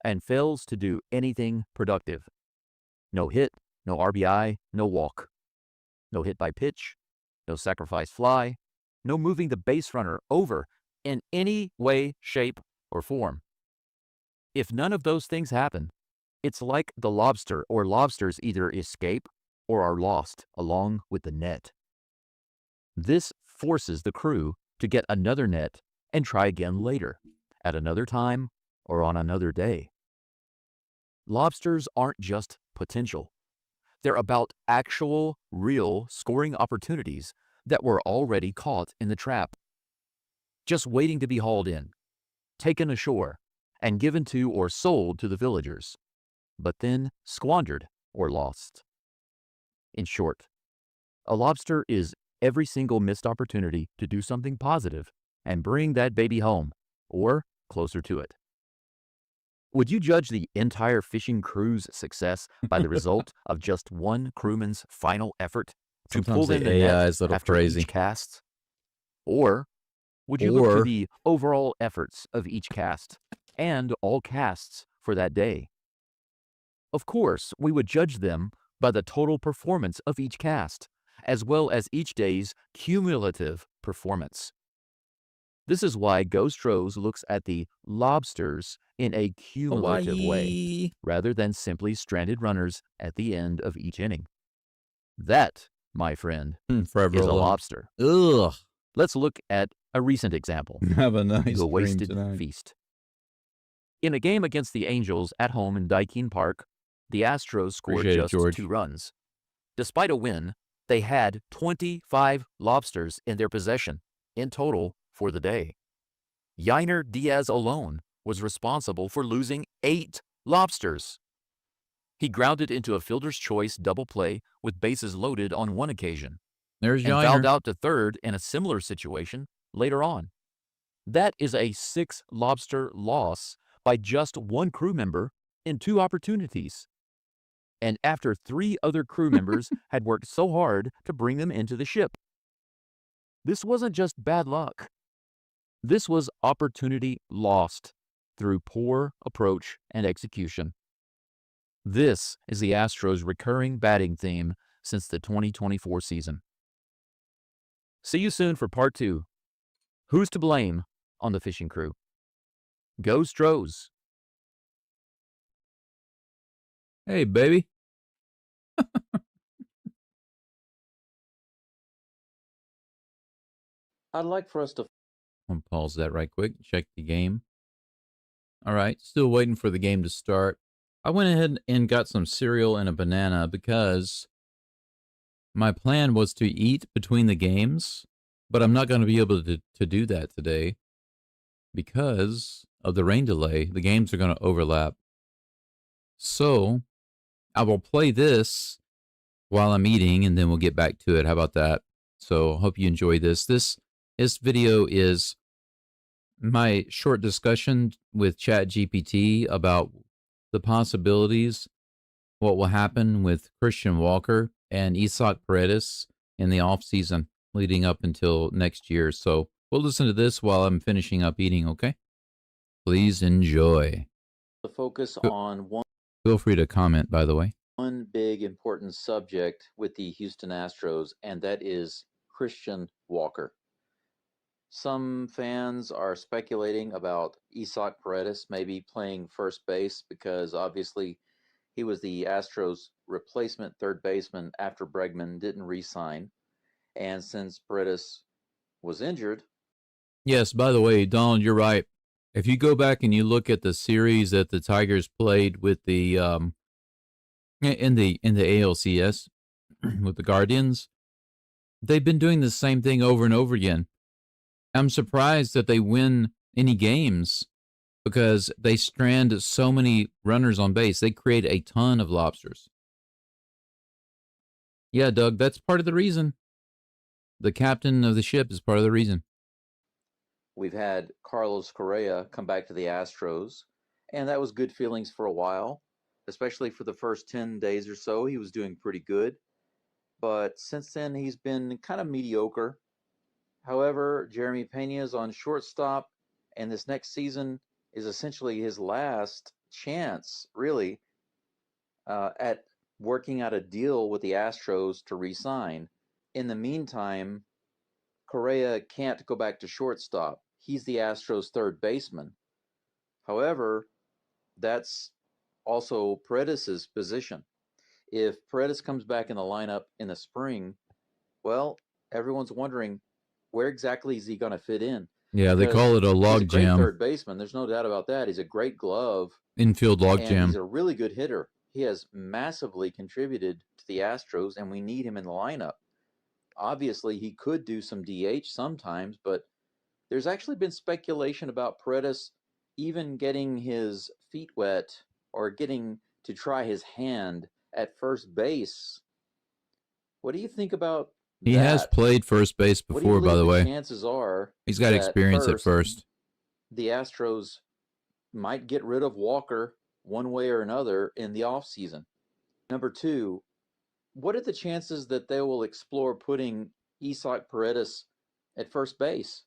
Speaker 10: and fails to do anything productive. No hit, no RBI, no walk. No hit by pitch, no sacrifice fly, no moving the base runner over in any way, shape, or form. If none of those things happen, it's like the lobster or lobsters either escape or are lost along with the net. This forces the crew to get another net and try again later, at another time, or on another day. Lobsters aren't just potential. They're about actual, real scoring opportunities that were already caught in the trap, just waiting to be hauled in, taken ashore, and given to or sold to the villagers, but then squandered or lost. In short, a lobster is every single missed opportunity to do something positive and bring that baby home, or closer to it. Would you judge the entire fishing crew's success by the result of just one crewman's final effort to pull in the net after each cast? Or would you look to the overall efforts of each cast and all casts for that day? Of course, we would judge them by the total performance of each cast, as well as each day's cumulative performance. This is why Astros looks at the lobsters in a cumulative way, rather than simply stranded runners at the end of each inning. That, my friend, is a lobster.
Speaker 1: Ugh.
Speaker 10: Let's look at a recent example.
Speaker 1: Have a nice
Speaker 10: the wasted
Speaker 1: tonight.
Speaker 10: feast. In a game against the Angels at home in Divison Park, the Astros scored just 2 runs. Despite a win, they had 25 lobsters in their possession in total for the day. Yainer Diaz alone was responsible for losing 8 lobsters. He grounded into a fielder's choice double play with bases loaded on one occasion,
Speaker 1: There's
Speaker 10: and
Speaker 1: Yainer.
Speaker 10: fouled out to third in a similar situation later on. That is a 6 lobster loss by just one crew member in 2 opportunities. And after 3 other crew members had worked so hard to bring them into the ship. This wasn't just bad luck. This was opportunity lost through poor approach and execution. This is the Astros' recurring batting theme since the 2024 season. See you soon for part 2. Who's to blame on the fishing crew? Go Astros.
Speaker 1: Hey, baby.
Speaker 11: I'd like for us to...
Speaker 1: I'll pause that right quick. Check the game. All right, still waiting for the game to start. I went ahead and got some cereal and a banana because my plan was to eat between the games But I'm not going to be able to do that today because of the rain delay. The games are going to overlap. So I will play this while I'm eating, and then we'll get back to it. How about that? So hope you enjoy this. This video is my short discussion with ChatGPT about the possibilities, what will happen with Christian Walker and Isaac Paredes in the offseason leading up until next year. So we'll listen to this while I'm finishing up eating, okay? Please enjoy. The focus on one. Feel free to comment, by the way. One big important subject with the Houston Astros, and that is Christian Walker. Some fans are speculating about Isaac Paredes maybe playing first base because obviously he was the Astros' replacement third baseman after Bregman didn't re-sign. And since Paredes was injured. Yes, by the way, Donald, you're right. If you go back and you look at the series that the Tigers played with the in the ALCS with the Guardians, they've been doing the same thing over and over again. I'm surprised that they win any games because they strand so many runners on base. They create a ton of lobsters. Yeah, Doug, that's part of the reason. The captain of the ship is part of the reason. We've had Carlos Correa come back to the Astros, and that was good feelings for a while, especially for the first 10 days or so. He was doing pretty good. But since then, he's been kind of mediocre. However, Jeremy Pena is on shortstop, and this next season is essentially his last chance, really, at working out a deal with the Astros to re-sign. In the meantime, Correa can't go back to shortstop. He's the Astros' third baseman. However, that's also Paredes' position. If Paredes comes back in the lineup in the spring, well, everyone's wondering where exactly is he going to fit in? Yeah, they call it a log jam. He's a great third baseman. There's no doubt about that. He's a great glove. Infield log jam. He's a really good hitter. He has massively contributed to the Astros, and we need him in the lineup. Obviously, he could do some DH sometimes, but there's actually been speculation about Paredes even getting his feet wet or getting to try his hand at first base. What do you think about that? He has played first base before, by the way. Chances are he's got experience at first. The Astros might get rid of Walker one way or another in the offseason. Number two, what are the chances that they will explore putting Isaac Paredes at first base?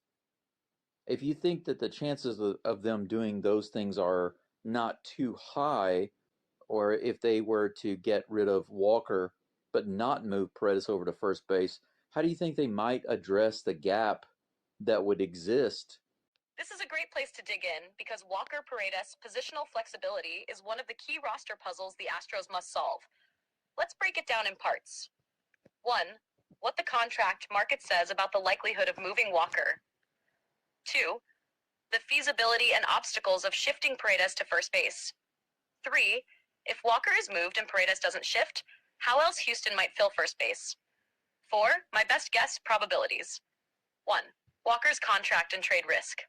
Speaker 1: If you think that the chances of them doing those things are not too high, or if they were to get rid of Walker but not move Paredes over to first base, how do you think they might address the gap that would exist?
Speaker 11: This is a great place to dig in because Walker Paredes' positional flexibility is one of the key roster puzzles the Astros must solve. Let's break it down in parts. 1. What the contract market says about the likelihood of moving Walker. 2. The feasibility and obstacles of shifting Paredes to first base. 3. If Walker is moved and Paredes doesn't shift, how else Houston might fill first base. 4. My best guess probabilities. 1. Walker's contract and trade risk.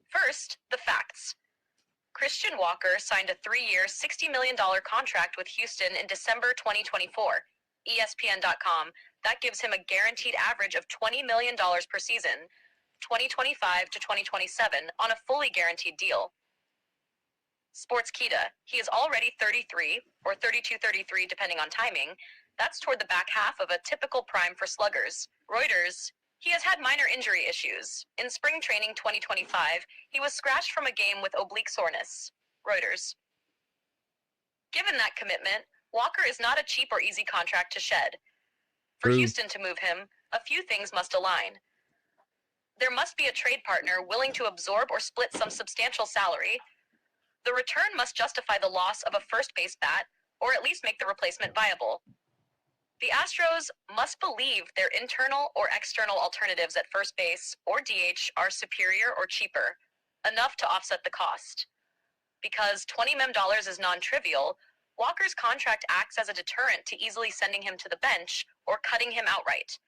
Speaker 11: First, the facts. Christian Walker signed a 3-year, $60 million contract with Houston in December 2024. ESPN.com. That gives him a guaranteed average of $20 million per season, 2025 to 2027, on a fully guaranteed deal. Sportskeeda. He is already 33, or 32-33 depending on timing. That's toward the back half of a typical prime for sluggers. Reuters. He has had minor injury issues. In spring training 2025, he was scratched from a game with oblique soreness. Reuters. Given that commitment, Walker is not a cheap or easy contract to shed. For Houston to move him, a few things must align. There must be a trade partner willing to absorb or split some substantial salary. The return must justify the loss of a first base bat, or at least make the replacement viable. The Astros must believe their internal or external alternatives at first base or DH are superior or cheaper, enough to offset the cost. Because $20 million is non-trivial, Walker's contract acts as a deterrent to easily sending him to the bench or cutting him outright.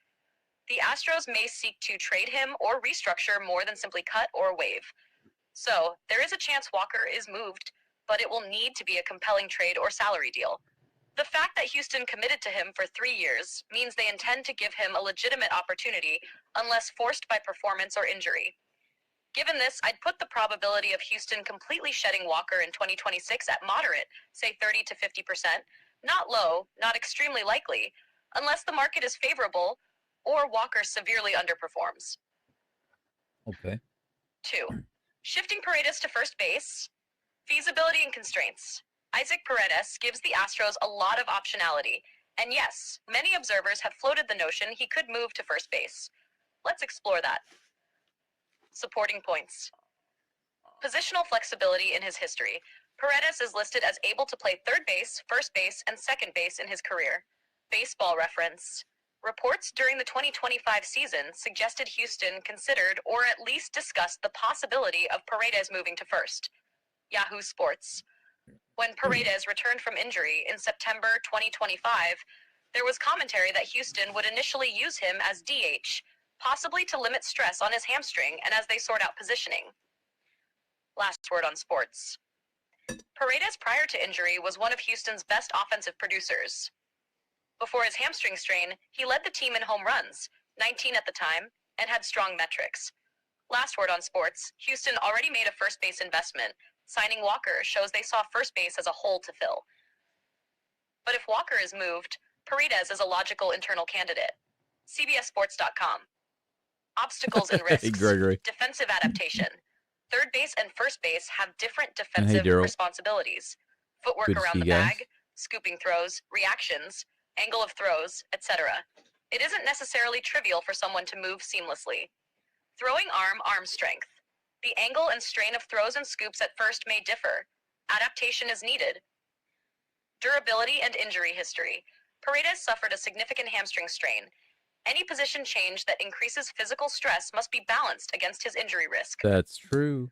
Speaker 11: the Astros may seek to trade him or restructure more than simply cut or waive. So, there is a chance Walker is moved, but it will need to be a compelling trade or salary deal. The fact that Houston committed to him for 3 years means they intend to give him a legitimate opportunity unless forced by performance or injury. Given this, I'd put the probability of Houston completely shedding Walker in 2026 at moderate, say 30 to 50%, not low, not extremely likely, unless the market is favorable or Walker severely underperforms.
Speaker 1: Okay.
Speaker 11: 2. Shifting Paredes to first base. Feasibility and constraints. Isaac Paredes gives the Astros a lot of optionality, and yes, many observers have floated the notion he could move to first base. Let's explore that. Supporting points. Positional flexibility in his history. Paredes is listed as able to play third base, first base, and second base in his career. Baseball reference. Reports during the 2025 season suggested Houston considered or at least discussed the possibility of Paredes moving to first. Yahoo Sports. When Paredes returned from injury in September 2025, there was commentary that Houston would initially use him as DH, possibly to limit stress on his hamstring and as they sort out positioning. Last word on sports. Paredes prior to injury was one of Houston's best offensive producers. Before his hamstring strain, he led the team in home runs, 19 at the time, and had strong metrics. Last word on sports. Houston already made a first base investment. Signing Walker shows they saw first base as a hole to fill. But if Walker is moved, Paredes is a logical internal candidate. CBSSports.com. Obstacles and risks.
Speaker 1: Hey, Gregory.
Speaker 11: Defensive adaptation. Third base and first base have different defensive responsibilities. Footwork
Speaker 1: Good to
Speaker 11: around
Speaker 1: see
Speaker 11: the
Speaker 1: you guys.
Speaker 11: bag, scooping throws, reactions, angle of throws, etc. It isn't necessarily trivial for someone to move seamlessly. Throwing arm strength. The angle and strain of throws and scoops at first may differ. Adaptation is needed. Durability and injury history. Paredes suffered a significant hamstring strain. Any position change that increases physical stress must be balanced against his injury risk.
Speaker 1: That's true.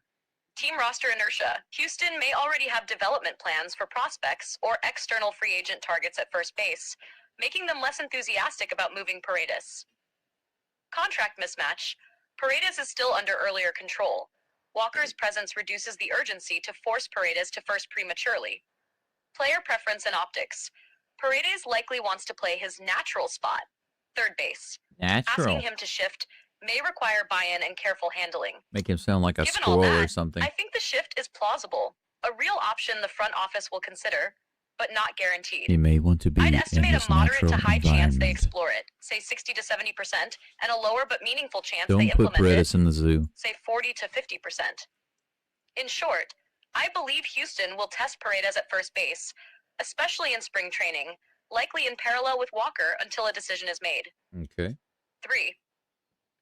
Speaker 11: Team roster inertia. Houston may already have development plans for prospects or external free agent targets at first base, making them less enthusiastic about moving Paredes. Contract mismatch. Paredes is still under earlier control. Walker's presence reduces the urgency to force Paredes to first prematurely. Player preference and optics. Paredes likely wants to play his natural spot, third base.
Speaker 1: Natural.
Speaker 11: Asking him to shift may require buy-in and careful handling.
Speaker 1: Make him sound like a
Speaker 11: Given all
Speaker 1: squirrel
Speaker 11: that,
Speaker 1: or something.
Speaker 11: I think the shift is plausible, a real option the front office will consider, but not guaranteed.
Speaker 1: He may want to be
Speaker 11: I'd
Speaker 1: in
Speaker 11: estimate
Speaker 1: his
Speaker 11: a moderate
Speaker 1: natural
Speaker 11: to high chance they
Speaker 1: environment.
Speaker 11: explore it, say 60 to 70%, and a lower but meaningful chance they
Speaker 1: Don't put
Speaker 11: implement
Speaker 1: Paredes
Speaker 11: it,
Speaker 1: in the zoo.
Speaker 11: say 40 to 50%. In short, I believe Houston will test Paredes at first base, especially in spring training, likely in parallel with Walker until a decision is made.
Speaker 1: Okay.
Speaker 11: 3.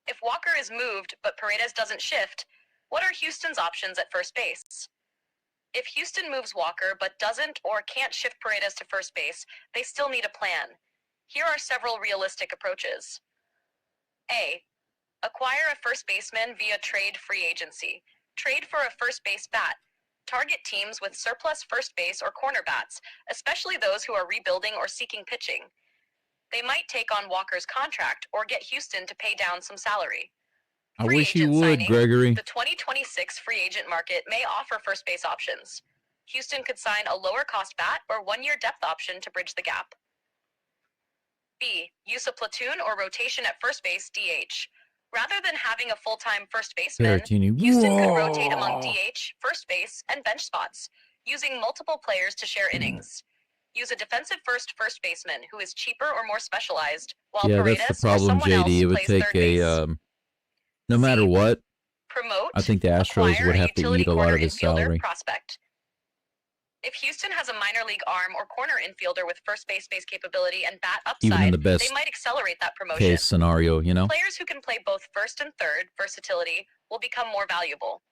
Speaker 11: If Walker is moved but Paredes doesn't shift, what are Houston's options at first base? If Houston moves Walker but doesn't or can't shift Paredes to first base, they still need a plan. Here are several realistic approaches. A. Acquire a first baseman via trade free agency. Trade for a first base bat. Target teams with surplus first base or corner bats, especially those who are rebuilding or seeking pitching. They might take on Walker's contract or get Houston to pay down some salary.
Speaker 1: I
Speaker 11: Free
Speaker 1: wish you
Speaker 11: agent
Speaker 1: would,
Speaker 11: signing.
Speaker 1: Gregory.
Speaker 11: The 2026 free agent market may offer first base options. Houston could sign a lower cost bat or 1-year depth option to bridge the gap. B. Use a platoon or rotation at first base DH. Rather than having a full-time first baseman,
Speaker 1: Berrettini.
Speaker 11: Houston could rotate among DH, first base, and bench spots, using multiple players to share innings. Use a defensive first baseman who is cheaper or more specialized, while
Speaker 1: Yeah,
Speaker 11: Paredes
Speaker 1: that's the
Speaker 11: or
Speaker 1: problem,
Speaker 11: someone else
Speaker 1: JD. It would
Speaker 11: plays
Speaker 1: take
Speaker 11: third base.
Speaker 1: no matter
Speaker 11: C.
Speaker 1: what,
Speaker 11: Promote,
Speaker 1: I think the Astros
Speaker 11: acquire
Speaker 1: would
Speaker 11: a
Speaker 1: have to
Speaker 11: utility
Speaker 1: eat a lot
Speaker 11: corner
Speaker 1: of his
Speaker 11: infielder
Speaker 1: salary.
Speaker 11: prospect. If Houston has a minor league arm or corner infielder with first base capability and bat
Speaker 1: Even in
Speaker 11: upside,
Speaker 1: the best
Speaker 11: they might accelerate that promotion.
Speaker 1: case scenario, you know?
Speaker 11: Players who can play both first and third, versatility, will become more valuable.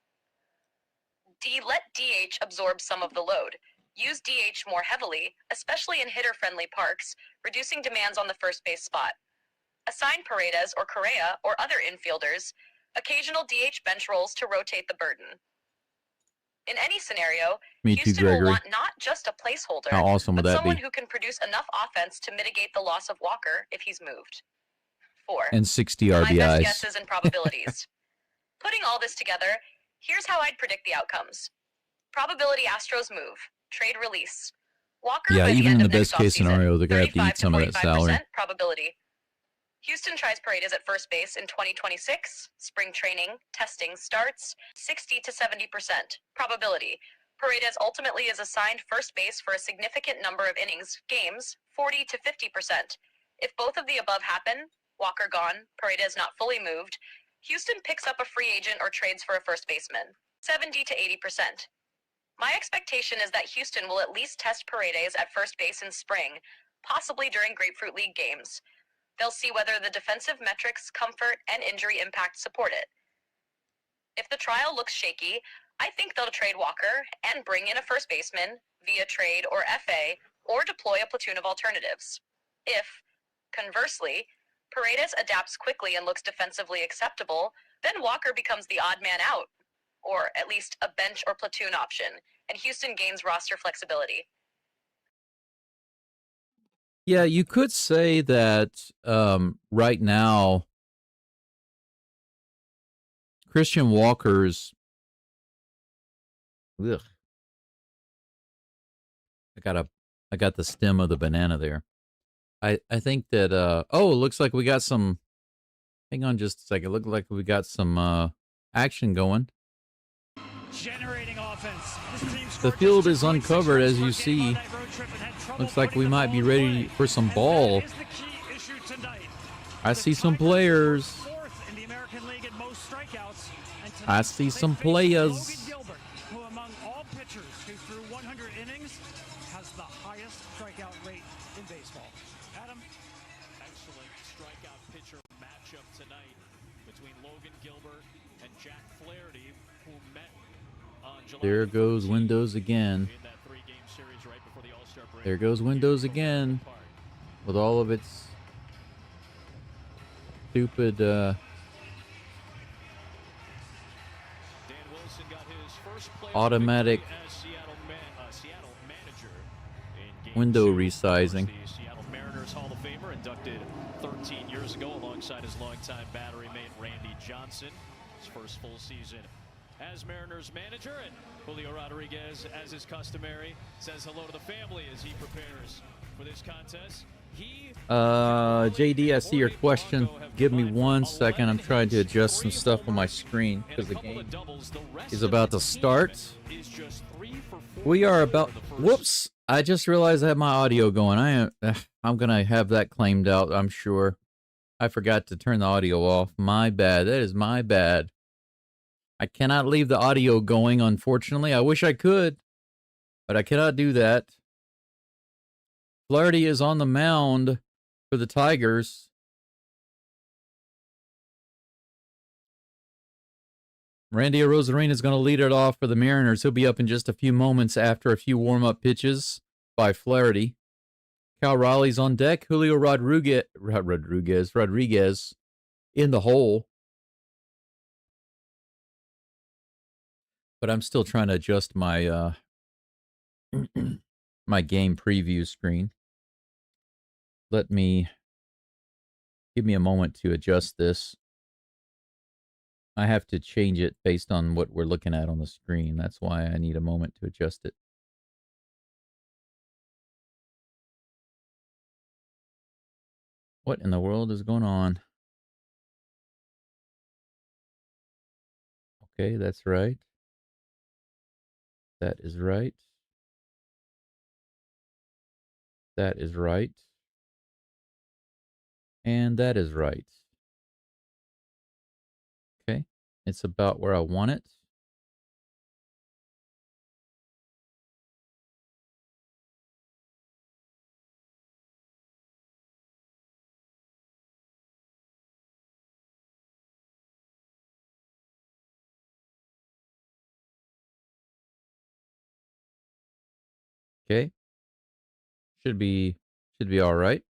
Speaker 11: D. Let DH absorb some of the load. Use DH more heavily, especially in hitter-friendly parks, reducing demands on the first base spot. Assign Paredes or Correa or other infielders occasional DH bench roles to rotate the burden. In any scenario,
Speaker 1: Me too,
Speaker 11: Houston will
Speaker 1: Gregory.
Speaker 11: want not just a placeholder,
Speaker 1: How awesome would
Speaker 11: but
Speaker 1: that
Speaker 11: someone
Speaker 1: be?
Speaker 11: who can produce enough offense to mitigate the loss of Walker if he's moved. 4.
Speaker 1: And 60
Speaker 11: My best
Speaker 1: RBIs.
Speaker 11: guesses and probabilities. Putting all this together, here's how I'd predict the outcomes. Probability Astros move. Trade release. Walker
Speaker 1: Yeah,
Speaker 11: by the
Speaker 1: even
Speaker 11: end
Speaker 1: in
Speaker 11: of
Speaker 1: the
Speaker 11: next
Speaker 1: best case
Speaker 11: offseason,
Speaker 1: scenario, they're going to have to
Speaker 11: 35
Speaker 1: eat some of that
Speaker 11: 45%
Speaker 1: salary.
Speaker 11: probability. Houston tries Paredes at first base in 2026. Spring training, testing starts. 60 to 70% probability. Paredes ultimately is assigned first base for a significant number of innings, games, 40 to 50%. If both of the above happen, Walker gone, Paredes not fully moved, Houston picks up a free agent or trades for a first baseman, 70 to 80%. My expectation is that Houston will at least test Paredes at first base in spring, possibly during Grapefruit League games. They'll see whether the defensive metrics, comfort, and injury impact support it. If the trial looks shaky, I think they'll trade Walker and bring in a first baseman via trade or FA, or deploy a platoon of alternatives. If, conversely, Paredes adapts quickly and looks defensively acceptable, then Walker becomes the odd man out, or at least a bench or platoon option, and Houston gains roster flexibility.
Speaker 1: Yeah, you could say that right now, Christian Walker's. Ugh. I got the stem of the banana there. I think that oh, it looks like we got some. Hang on just a second. Look like we got some action going.
Speaker 5: Generating offense.
Speaker 1: The field is uncovered, as you see. Looks like we might be ready for some ball. I see some players. I see some players.
Speaker 5: Who among all pitchers who threw 100 innings has the highest strikeout rate in baseball. Adam?
Speaker 3: Excellent strikeout pitcher matchup tonight between Logan Gilbert and Jack Flaherty, who met on July.
Speaker 1: There goes Windows again.
Speaker 3: In that 3-game series right before the All-Star break.
Speaker 1: There goes Windows again with all of its stupid automatic window resizing.
Speaker 3: The Seattle Mariners Hall of Famer, inducted 13 years ago alongside his longtime battery mate Randy Johnson. His first full season as Mariners manager, and Julio Rodriguez, as is customary, says hello to the family as he prepares for this contest.
Speaker 1: JD, I see your question. Give me 1 second. I'm trying to adjust some stuff on my screen because the game is about to start. We are about. Whoops! I just realized I have my audio going. I'm gonna have that claimed out, I'm sure. I forgot to turn the audio off. My bad. That is my bad. I cannot leave the audio going, unfortunately. I wish I could, but I cannot do that. Flaherty is on the mound for the Tigers. Randy Arozarena is going to lead it off for the Mariners. He'll be up in just a few moments after a few warm-up pitches by Flaherty. Cal Raleigh's on deck. Julio Rodriguez in the hole. But I'm still trying to adjust my my game preview screen. Give me a moment to adjust this. I have to change it based on what we're looking at on the screen. That's why I need a moment to adjust it. What in the world is going on? Okay, that's right. That is right. That is right. And that is right. Okay, it's about where I want it. Okay. Should be all right.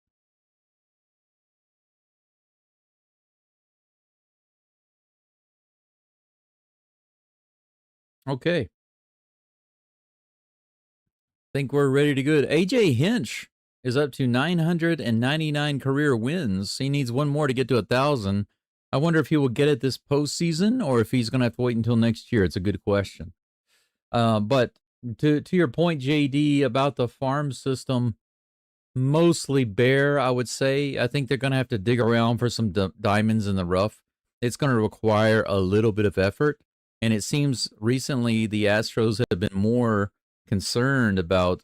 Speaker 1: Okay. Think we're ready to go. AJ Hinch is up to 999 career wins. He needs one more to get to 1,000. I wonder if he will get it this postseason or if he's going to have to wait until next year. It's a good question. But to your point, JD, about the farm system, mostly bare, I would say. I think they're going to have to dig around for some diamonds in the rough. It's going to require a little bit of effort. And it seems recently the Astros have been more concerned about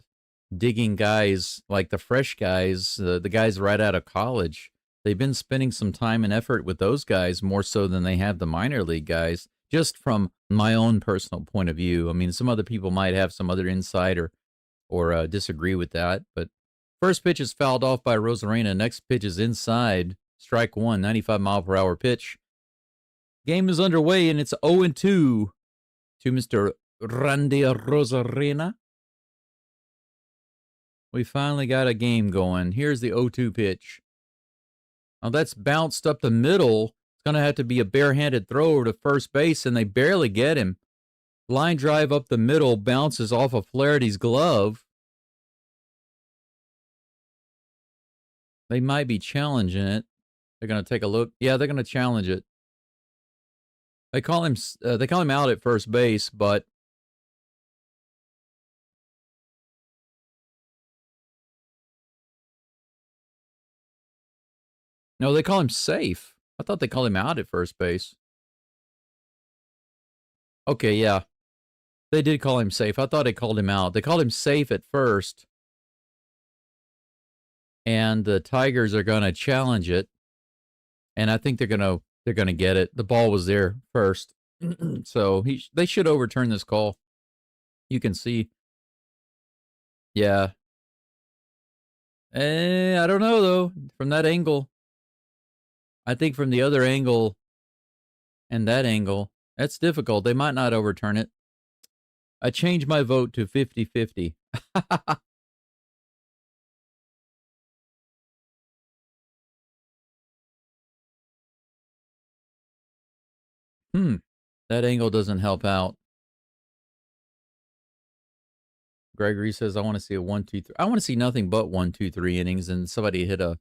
Speaker 1: digging guys like the fresh guys, the guys right out of college. They've been spending some time and effort with those guys more so than they have the minor league guys, just from my own personal point of view. I mean, some other people might have some other insight or disagree with that. But first pitch is fouled off by Rosarena. Next pitch is inside. Strike one, 95-mile-per-hour pitch. Game is underway, and it's 0-2 to Mr. Randy Rosarena. We finally got a game going. Here's the 0-2 pitch. Now that's bounced up the middle. It's going to have to be a barehanded throw to first base, and they barely get him. Line drive up the middle, bounces off of Flaherty's glove. They might be challenging it. They're going to take a look. Yeah, they're going to challenge it. They call him out at first base, but no, they call him safe. I thought they called him out at first base. Okay, yeah. They did call him safe. I thought they called him out. They called him safe at first. And the Tigers are going to challenge it. And I think they're going to get it. The ball was there first. So they should overturn this call. You can see. Yeah. I don't know, though, from that angle. I think from the other angle and that angle, that's difficult. They might not overturn it. I changed my vote to 50-50. That angle doesn't help out. Gregory says, I want to see a 1, 2, 3. I want to see nothing but 1, 2, 3 innings and somebody hit a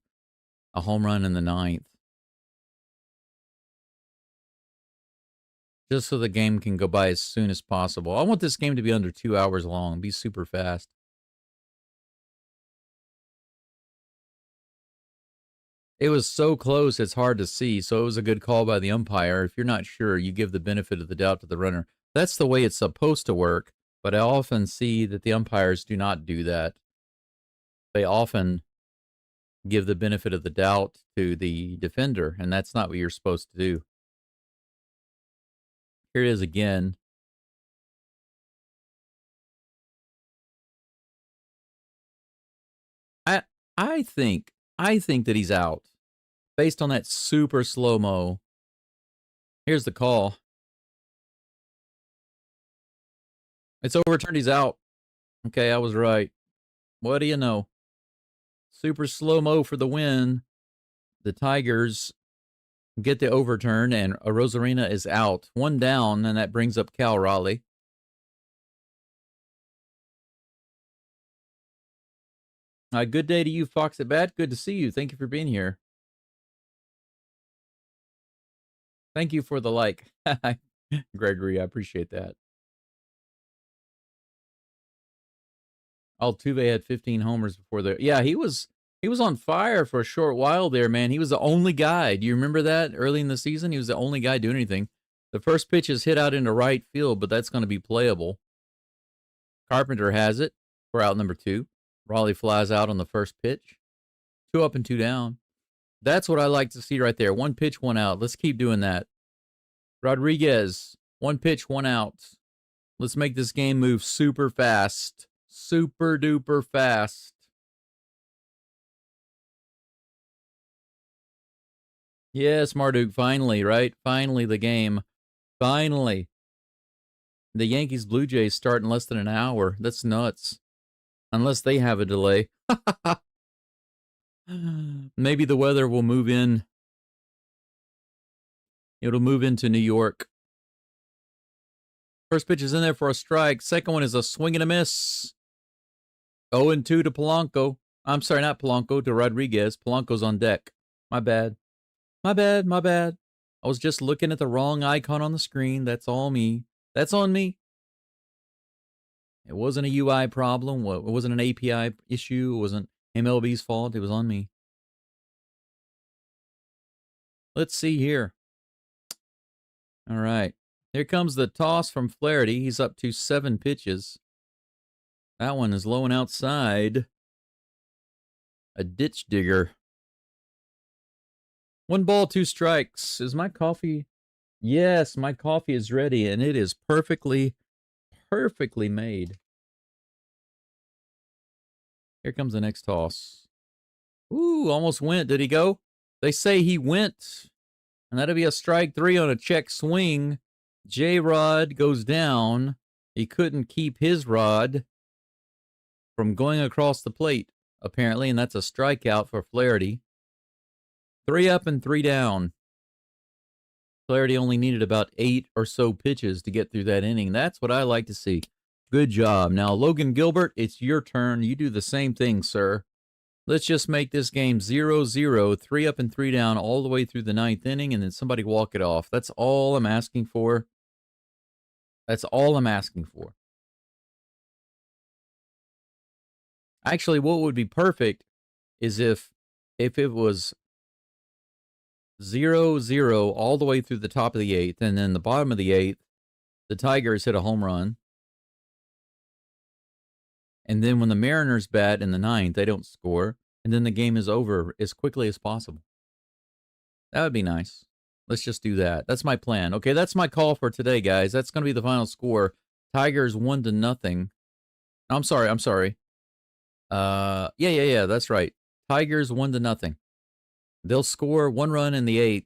Speaker 1: home run in the 9th. Just so the game can go by as soon as possible. I want this game to be under 2 hours long. Be super fast. It was so close, it's hard to see. So it was a good call by the umpire. If you're not sure, you give the benefit of the doubt to the runner. That's the way it's supposed to work. But I often see that the umpires do not do that. They often give the benefit of the doubt to the defender, and that's not what you're supposed to do. Here it is again. I think that he's out based on that super slow-mo. Here's the call. It's overturned. He's out. Okay, I was right. What do you know? Super slow-mo for the win. The Tigers get the overturn, and Rosarena is out. One down, and that brings up Cal Raleigh. Good day to you, Fox at Bat. Good to see you. Thank you for being here. Thank you for the like. Gregory, I appreciate that. Altuve had 15 homers before there. Yeah, he was on fire for a short while there, man. He was the only guy. Do you remember that? Early in the season, he was the only guy doing anything. The first pitch is hit out into right field, but that's going to be playable. Carpenter has it for out number 2. Raleigh flies out on the first pitch. 2 up and 2 down. That's what I like to see right there. 1 pitch, 1 out. Let's keep doing that. Rodriguez, 1 pitch, 1 out. Let's make this game move super fast. Super duper fast. Yes, Marduk, finally, right? Finally, the game. Finally. The Yankees Blue Jays start in less than an hour. That's nuts. Unless they have a delay. Maybe the weather will move in. It'll move into New York. First pitch is in there for a strike. Second one is a swing and a miss. 0-2 to Polanco. I'm sorry, not Polanco, to Rodriguez. Polanco's on deck. My bad. My bad, my bad. I was just looking at the wrong icon on the screen. That's all me. That's on me. It wasn't a UI problem. It wasn't an API issue. It wasn't MLB's fault. It was on me. Let's see here. All right. Here comes the toss from Flaherty. He's up to 7 pitches. That one is low and outside. A ditch digger. 1 ball, 2 strikes. Is my coffee? Yes, my coffee is ready, and it is perfectly made. Here comes the next toss. Ooh, almost went. Did he go? They say he went. And that'll be a strike 3 on a check swing. J-Rod goes down. He couldn't keep his rod from going across the plate, apparently, and that's a strikeout for Flaherty. 3 up and 3 down. Flaherty only needed about 8 or so pitches to get through that inning. That's what I like to see. Good job. Now, Logan Gilbert, it's your turn. You do the same thing, sir. Let's just make this game 0-0, 3 up and 3 down all the way through the 9th inning, and then somebody walk it off. That's all I'm asking for. That's all I'm asking for. Actually, what would be perfect is if it was 0-0 all the way through the top of the 8th, and then the bottom of the 8th, the Tigers hit a home run. And then when the Mariners bat in the 9th, they don't score, and then the game is over as quickly as possible. That would be nice. Let's just do that. That's my plan. Okay, that's my call for today, guys. That's going to be the final score. Tigers 1-0. I'm sorry. Yeah, that's right. Tigers 1-0. They'll score 1 run in the 8th.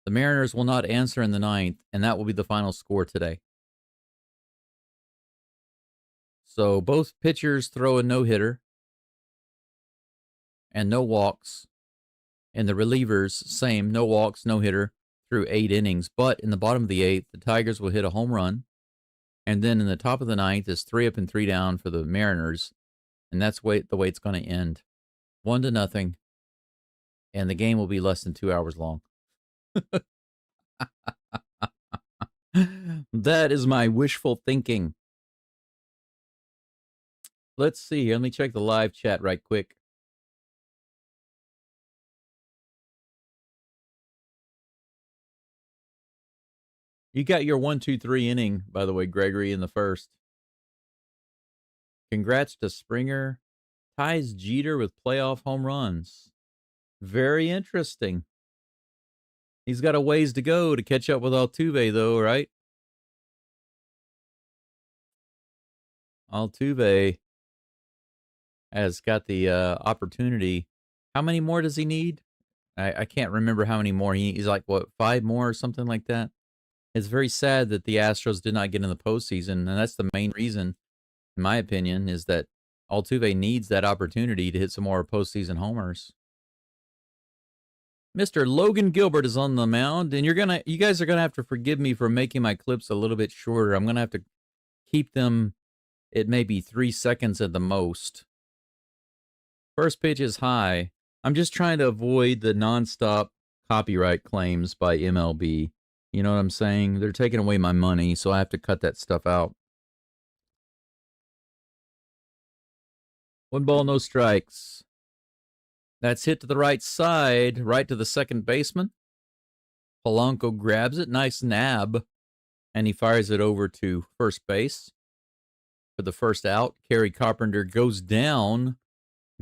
Speaker 1: The Mariners will not answer in the 9th, and that will be the final score today. So both pitchers throw a no-hitter and no walks. And the relievers, same, no walks, no hitter through 8 innings. But in the bottom of the 8th, the Tigers will hit a home run. And then in the top of the 9th is 3 up and 3 down for the Mariners. And that's the way it's going to end. 1-0. And the game will be less than 2 hours long. That is my wishful thinking. Let's see. Let me check the live chat right quick. You got your 1-2-3 inning, by the way, Gregory, in the first. Congrats to Springer. Ties Jeter with playoff home runs. Very interesting. He's got a ways to go to catch up with Altuve, though, right? Altuve has got the opportunity. How many more does he need? I can't remember how many more. He's like, what, 5 more or something like that? It's very sad that the Astros did not get in the postseason, and that's the main reason, in my opinion, is that Altuve needs that opportunity to hit some more postseason homers. Mr. Logan Gilbert is on the mound, and you guys are gonna have to forgive me for making my clips a little bit shorter. I'm gonna have to keep them at maybe 3 seconds at the most. First pitch is high. I'm just trying to avoid the nonstop copyright claims by MLB. You know what I'm saying? They're taking away my money, so I have to cut that stuff out. 1 ball, no strikes. That's hit to the right side, right to the second baseman. Polanco grabs it, nice nab, and he fires it over to first base for the first out. Kerry Carpenter goes down.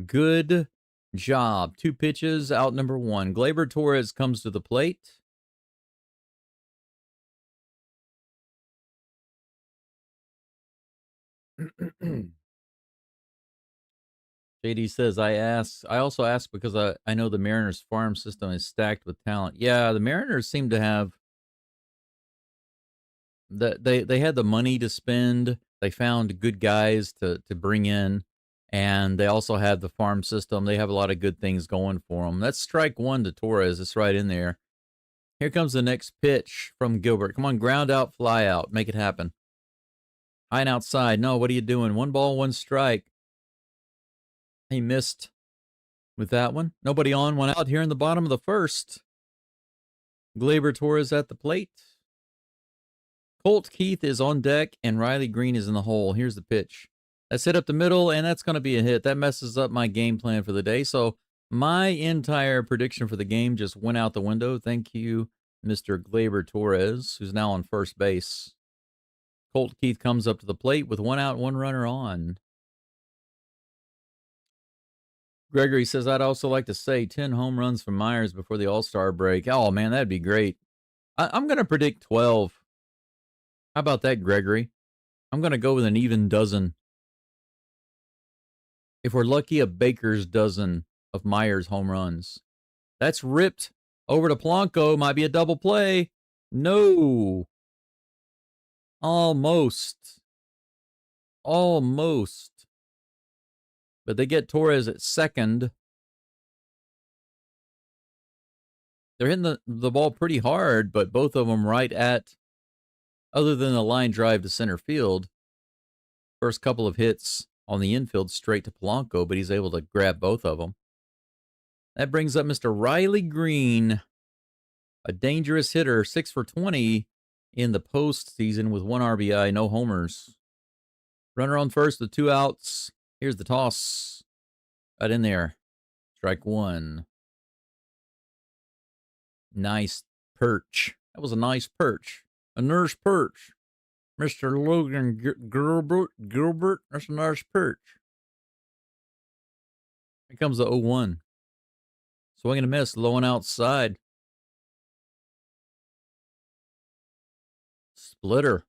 Speaker 1: Good job. 2 pitches, out number 1. Gleyber Torres comes to the plate. JD says, I also ask because I know the Mariners farm system is stacked with talent. Yeah, the Mariners seem to have they had the money to spend. They found good guys to bring in, and they also have the farm system. They have a lot of good things going for them. That's strike 1 to Torres. It's right in there. Here comes the next pitch from Gilbert. Come on, ground out, fly out. Make it happen. High and outside. No, what are you doing? 1 ball, 1 strike. He missed with that one. Nobody on, one out here in the bottom of the first. Gleyber Torres at the plate. Colt Keith is on deck, and Riley Green is in the hole. Here's the pitch. That's hit up the middle, and that's going to be a hit. That messes up my game plan for the day. So my entire prediction for the game just went out the window. Thank you, Mr. Gleyber Torres, who's now on first base. Colt Keith comes up to the plate with one out, one runner on. Gregory says, I'd also like to say 10 home runs from Myers before the All-Star break. Oh, man, that'd be great. I'm going to predict 12. How about that, Gregory? I'm going to go with an even dozen. If we're lucky, a baker's dozen of Myers home runs. That's ripped over to Polanco. Might be a double play. No. Almost. But they get Torres at second. They're hitting the ball pretty hard, but both of them right at, other than the line drive to center field, first couple of hits on the infield straight to Polanco, but he's able to grab both of them. That brings up Mr. Riley Green, a dangerous hitter, 6 for 20 in the postseason with 1 RBI, no homers. Runner on first with 2 outs. Here's the toss. Right in there. Strike 1. Nice perch. That was a nice perch. A nurse perch. Mr. Logan Gilbert, that's a nice perch. Here comes the 0-1. Swing and a miss, low and outside. Splitter.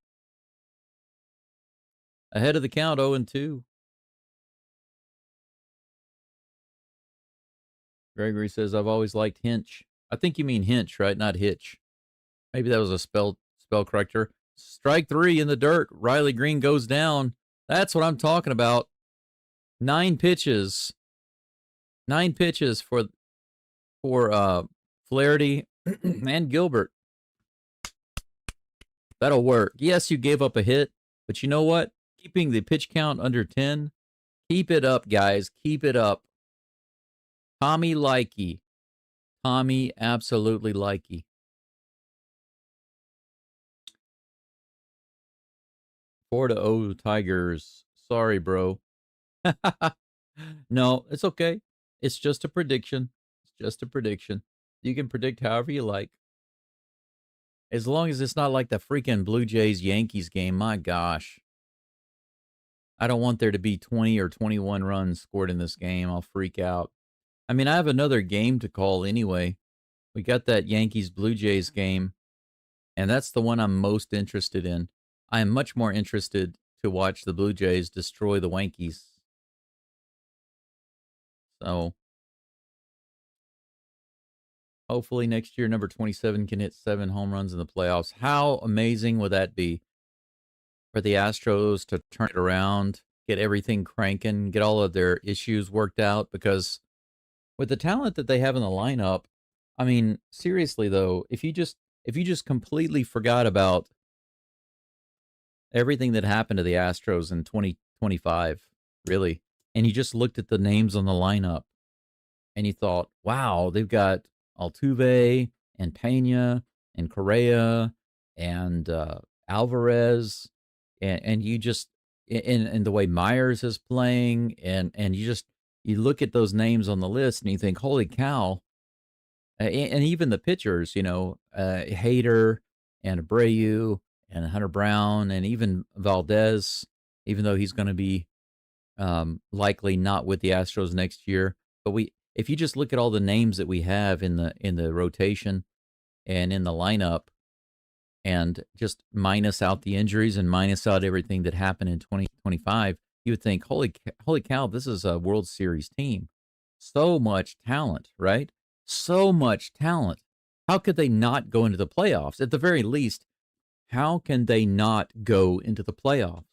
Speaker 1: Ahead of the count, 0-2. Gregory says, I've always liked Hinch. I think you mean Hinch, right? Not Hitch. Maybe that was a spell corrector. Strike 3 in the dirt. Riley Green goes down. That's what I'm talking about. 9 pitches. 9 pitches for Flaherty and Gilbert. That'll work. Yes, you gave up a hit, but you know what? Keeping the pitch count under 10. Keep it up, guys. Keep it up. Tommy Likey. Tommy absolutely likey. 4-0 Tigers. Sorry, bro. No, it's okay. It's just a prediction. It's just a prediction. You can predict however you like. As long as it's not like the freaking Blue Jays-Yankees game. My gosh. I don't want there to be 20 or 21 runs scored in this game. I'll freak out. I mean, I have another game to call anyway. We got that Yankees-Blue Jays game, and that's the one I'm most interested in. I am much more interested to watch the Blue Jays destroy the Yankees. So, hopefully next year, number 27 can hit 7 home runs in the playoffs. How amazing would that be for the Astros to turn it around, get everything cranking, get all of their issues worked out? Because with the talent that they have in the lineup, I mean, seriously though, if you just completely forgot about everything that happened to the Astros in 2025, really, and you just looked at the names on the lineup and you thought, wow, they've got Altuve and Pena and Correa and Alvarez, and you just, and the way Myers is playing, and you look at those names on the list and you think, holy cow. And even the pitchers, Hader and Abreu and Hunter Brown and even Valdez, even though he's going to be likely not with the Astros next year. But if you just look at all the names that we have in the rotation and in the lineup, and just minus out the injuries and minus out everything that happened in 2025, you would think, holy cow, this is a World Series team. So much talent, right? So much talent. How could they not go into the playoffs? At the very least, how can they not go into the playoffs?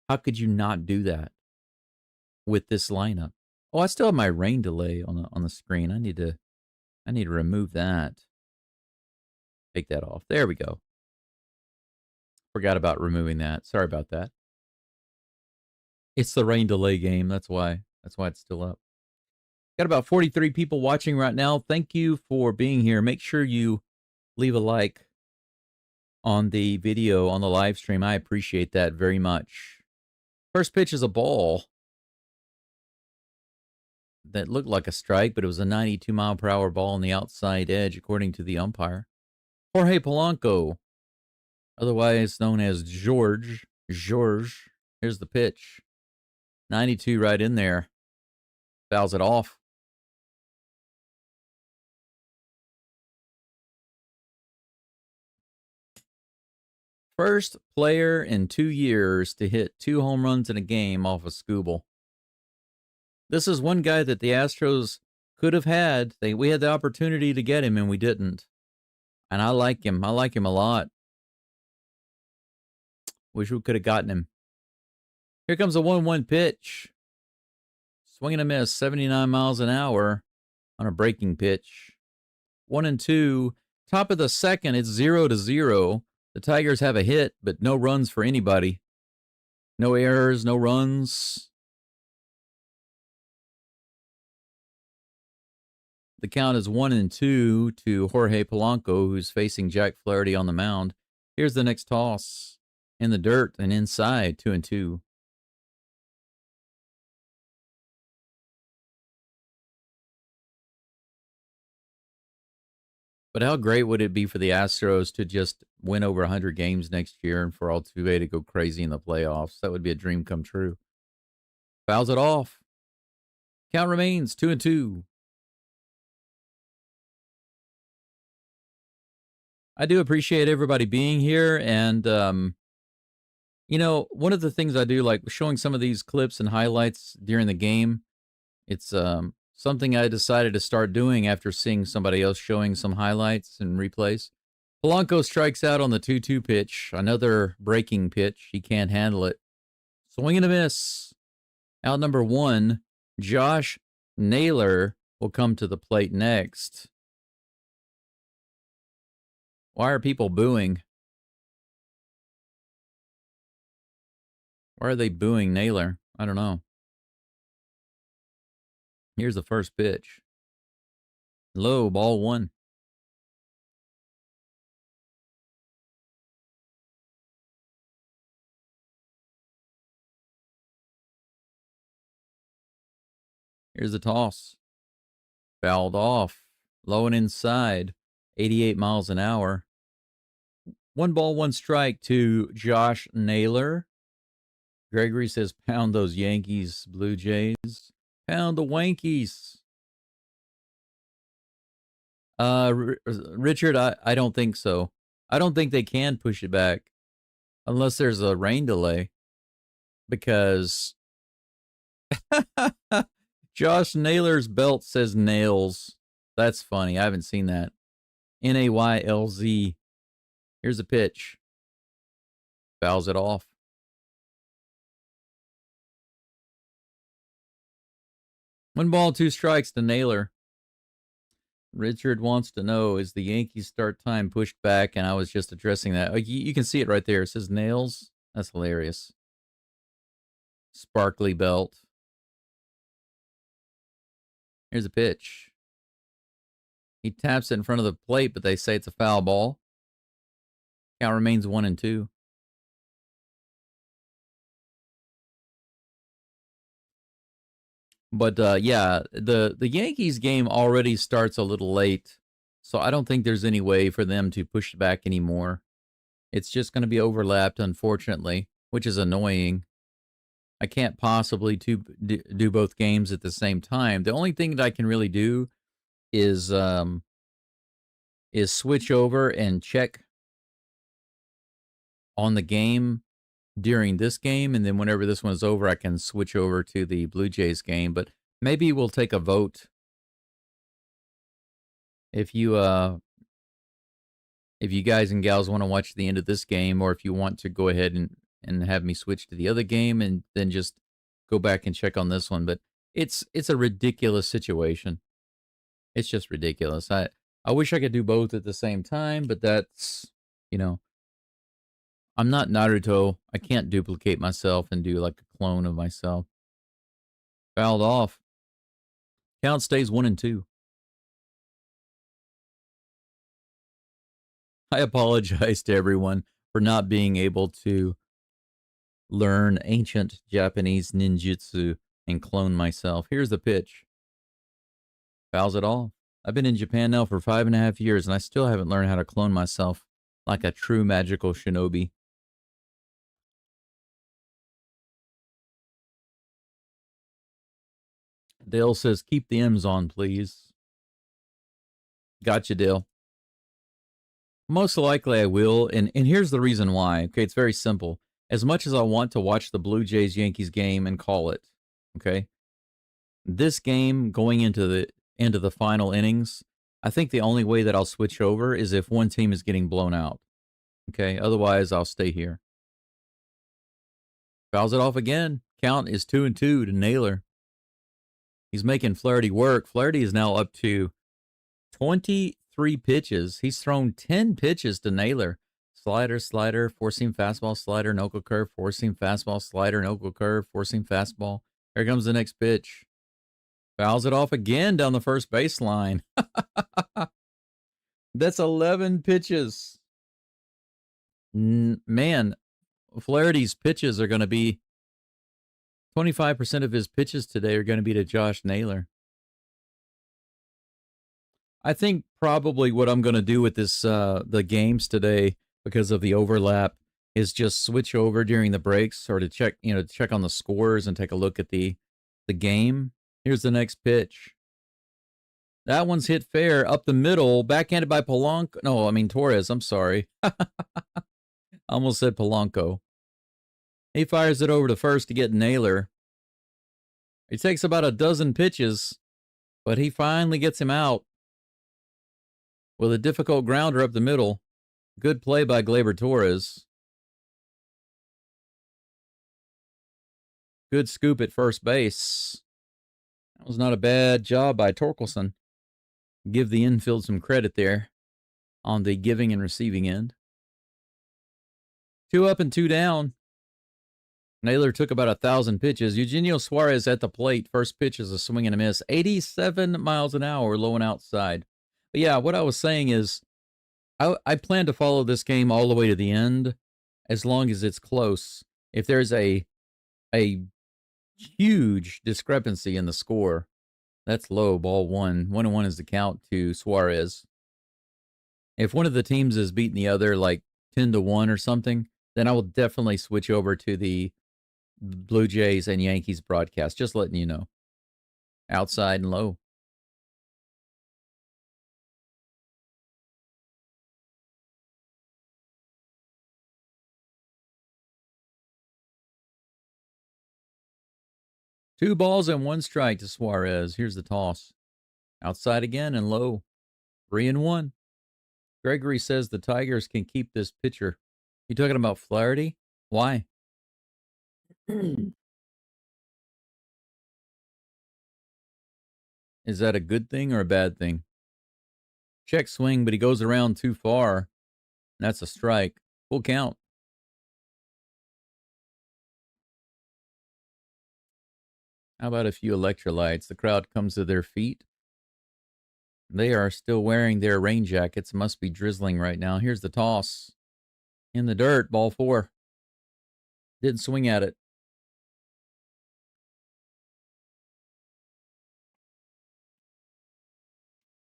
Speaker 1: How could you not do that with this lineup? Oh, I still have my rain delay on the screen. I need to remove that. Take that off. There we go. Forgot about removing that. Sorry about that. It's the rain delay game. That's why That's why it's still up. Got about 43 people watching right now. Thank you for being here. Make sure you leave a like on the video, on the live stream. I appreciate that very much. First pitch is a ball that looked like a strike, but it was a 92-mile-per-hour ball on the outside edge, according to the umpire. Jorge Polanco, otherwise known as George. Here's the pitch. 92 right in there. Fouls it off. First player in 2 years to hit 2 home runs in a game off a skewball. This is one guy that the Astros could have had. We had the opportunity to get him, and we didn't. And I like him. I like him a lot. Wish we could have gotten him. Here comes a 1-1 pitch. Swing and a miss, 79 miles an hour on a breaking pitch. 1-2. Top of the second, it's 0-0. The Tigers have a hit, but no runs for anybody. No errors, no runs. The count is 1-2 to Jorge Polanco, who's facing Jack Flaherty on the mound. Here's the next toss. In the dirt and inside, 2-2. But how great would it be for the Astros to just win over 100 games next year and for Altuve to go crazy in the playoffs? That would be a dream come true. Fouls it off. Count remains 2-2. I do appreciate everybody being here. And, you know, one of the things I do like showing some of these clips and highlights during the game. It's something I decided to start doing after seeing somebody else showing some highlights and replays. Polanco strikes out on the 2-2 pitch. Another breaking pitch. He can't handle it. Swing and a miss. Out number 1, Josh Naylor will come to the plate next. Why are people booing? Why are they booing Naylor? I don't know. Here's the first pitch. Low, ball 1. Here's the toss. Fouled off. Low and inside. 88 miles an hour. 1 ball, 1 strike to Josh Naylor. Gregory says, pound those Yankees, Blue Jays. Pound the Wankies. Richard, I don't think so. I don't think they can push it back unless there's a rain delay. Because Josh Naylor's belt says nails. That's funny. I haven't seen that. Naylz. Here's a pitch. Fouls it off. One ball, 2 strikes to Naylor. Richard wants to know, is the Yankees start time pushed back? And I was just addressing that. Oh, you can see it right there. It says nails. That's hilarious. Sparkly belt. Here's a pitch. He taps it in front of the plate, but they say it's a foul ball. Count remains 1-2. But yeah, the Yankees game already starts a little late, so I don't think there's any way for them to push it back anymore. It's just going to be overlapped, unfortunately, which is annoying. I can't possibly do both games at the same time. The only thing that I can really do is switch over and check on the game during this game, and then whenever this one's over, I can switch over to the Blue Jays game. But maybe we'll take a vote. If you guys and gals want to watch the end of this game, or if you want to go ahead and have me switch to the other game and then just go back and check on this one. But it's a ridiculous situation. It's just ridiculous. I wish I could do both at the same time, but that's, you know, I'm not Naruto. I can't duplicate myself and do like a clone of myself. Fouled off. Count stays 1-2. I apologize to everyone for not being able to learn ancient Japanese ninjutsu and clone myself. Here's the pitch. Fouls it off. I've been in Japan now for 5.5 years, and I still haven't learned how to clone myself like a true magical shinobi. Dale says, keep the M's on, please. Gotcha, Dale. Most likely I will, and here's the reason why. Okay, it's very simple. As much as I want to watch the Blue Jays-Yankees game and call it, okay, this game going into the final innings, I think the only way that I'll switch over is if one team is getting blown out. Okay, otherwise I'll stay here. Fouls it off again. Count is 2-2 to Naylor. He's making Flaherty work. Flaherty is now up to 23 pitches. He's thrown 10 pitches to Naylor. Slider, slider, four-seam fastball, slider, no-go curve, four-seam fastball, slider, no-go curve, four-seam fastball. Here comes the next pitch. Fouls it off again down the first baseline. That's 11 pitches. Man, Flaherty's pitches are going to be 25% of his pitches today are going to be to Josh Naylor. I think probably what I'm going to do with this the games today, because of the overlap, is just switch over during the breaks or to check on the scores and take a look at the game. Here's the next pitch. That one's hit fair up the middle, backhanded by Polanco. No, I mean Torres. I'm sorry. I almost said Polanco. He fires it over to first to get Naylor. It takes about a dozen pitches, but he finally gets him out with a difficult grounder up the middle. Good play by Gleyber Torres. Good scoop at first base. That was not a bad job by Torkelson. Give the infield some credit there on the giving and receiving end. 2 up and 2 down. Naylor took about 1,000 pitches. Eugenio Suarez at the plate. First pitch is a swing and a miss. 87 miles an hour, low and outside. But yeah, what I was saying is I plan to follow this game all the way to the end as long as it's close. If there's a huge discrepancy in the score, that's low, ball 1. 1-1 is the count to Suarez. If one of the teams is beating the other like 10-1 or something, then I will definitely switch over to the Blue Jays and Yankees broadcast. Just letting you know. Outside and low. Two balls and 1 strike to Suarez. Here's the toss. Outside again and low. 3-1. Gregory says the Tigers can keep this pitcher. You talking about Flaherty? Why? Is that a good thing or a bad thing? Check swing, but he goes around too far. That's a strike. Full count. How about a few electrolytes? The crowd comes to their feet. They are still wearing their rain jackets. Must be drizzling right now. Here's the toss. In the dirt, ball 4. Didn't swing at it.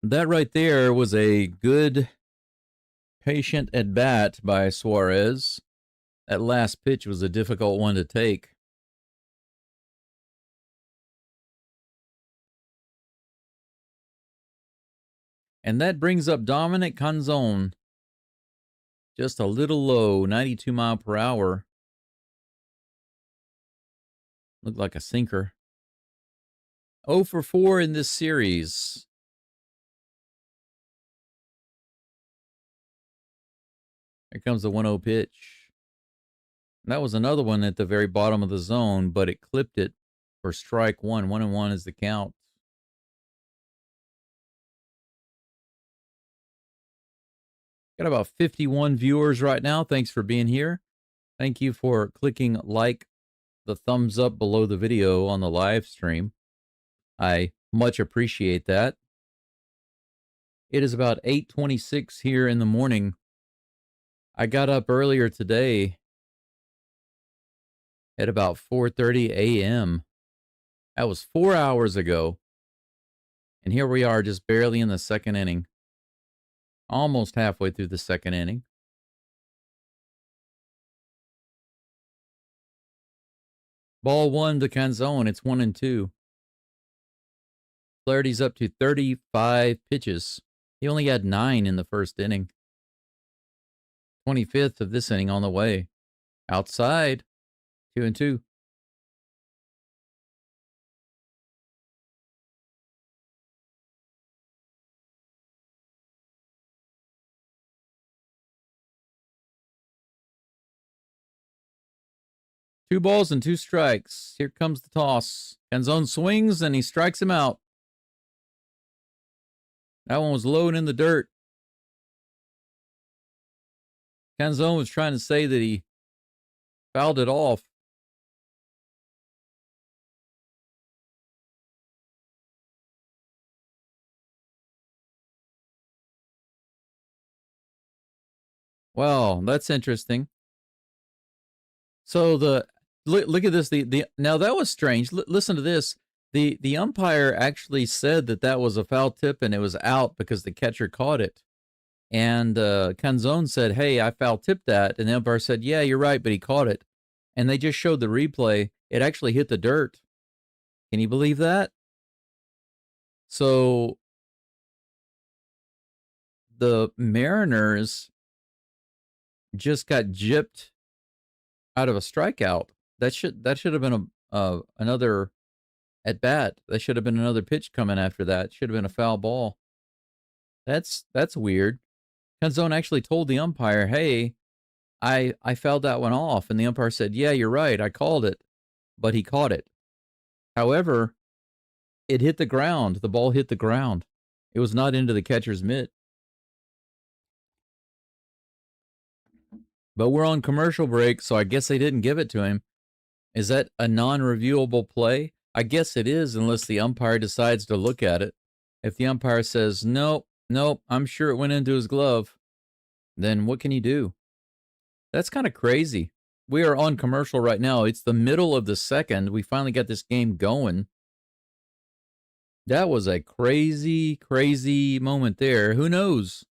Speaker 1: That right there was a good, patient at bat by Suarez. That last pitch was a difficult one to take. And that brings up Dominic Canzone. Just a little low, 92 mile per hour. Looked like a sinker. 0 for 4 in this series. Here comes the 1-0 pitch. That was another one at the very bottom of the zone, but it clipped it for strike 1. 1-1 is the count. Got about 51 viewers right now. Thanks for being here. Thank you for clicking like the thumbs up below the video on the live stream. I much appreciate that. It is about 8:26 here in the morning. I got up earlier today at about 4:30 a.m. That was 4 hours ago. And here we are, just barely in the second inning. Almost halfway through the second inning. Ball 1 to Canzone. It's 1-2. Flaherty's up to 35 pitches. He only had 9 in the first inning. 25th of this inning on the way. Outside. 2-2. Two balls and 2 strikes. Here comes the toss. Canzone swings and he strikes him out. That one was low and in the dirt. Canzone was trying to say that he fouled it off. Well, that's interesting. So look at this. Now that was strange. Listen to this. The umpire actually said that was a foul tip and it was out because the catcher caught it. And Canzone said, "Hey, I foul tipped that." And the umpire said, "Yeah, you're right, but he caught it." And they just showed the replay. It actually hit the dirt. Can you believe that? So the Mariners just got gypped out of a strikeout. That should have been another at bat. That should have been another pitch coming after that. Should have been a foul ball. That's weird. Canzone actually told the umpire, "Hey, I fouled that one off." And the umpire said, "Yeah, you're right. I called it." But he caught it. However, it hit the ground. The ball hit the ground. It was not into the catcher's mitt. But we're on commercial break, so I guess they didn't give it to him. Is that a non-reviewable play? I guess it is, unless the umpire decides to look at it. If the umpire says, nope, I'm sure it went into his glove, then what can you do? That's kind of crazy. We are on commercial right now. It's the middle of the second. We finally got this game going. That was a crazy, crazy moment there. Who knows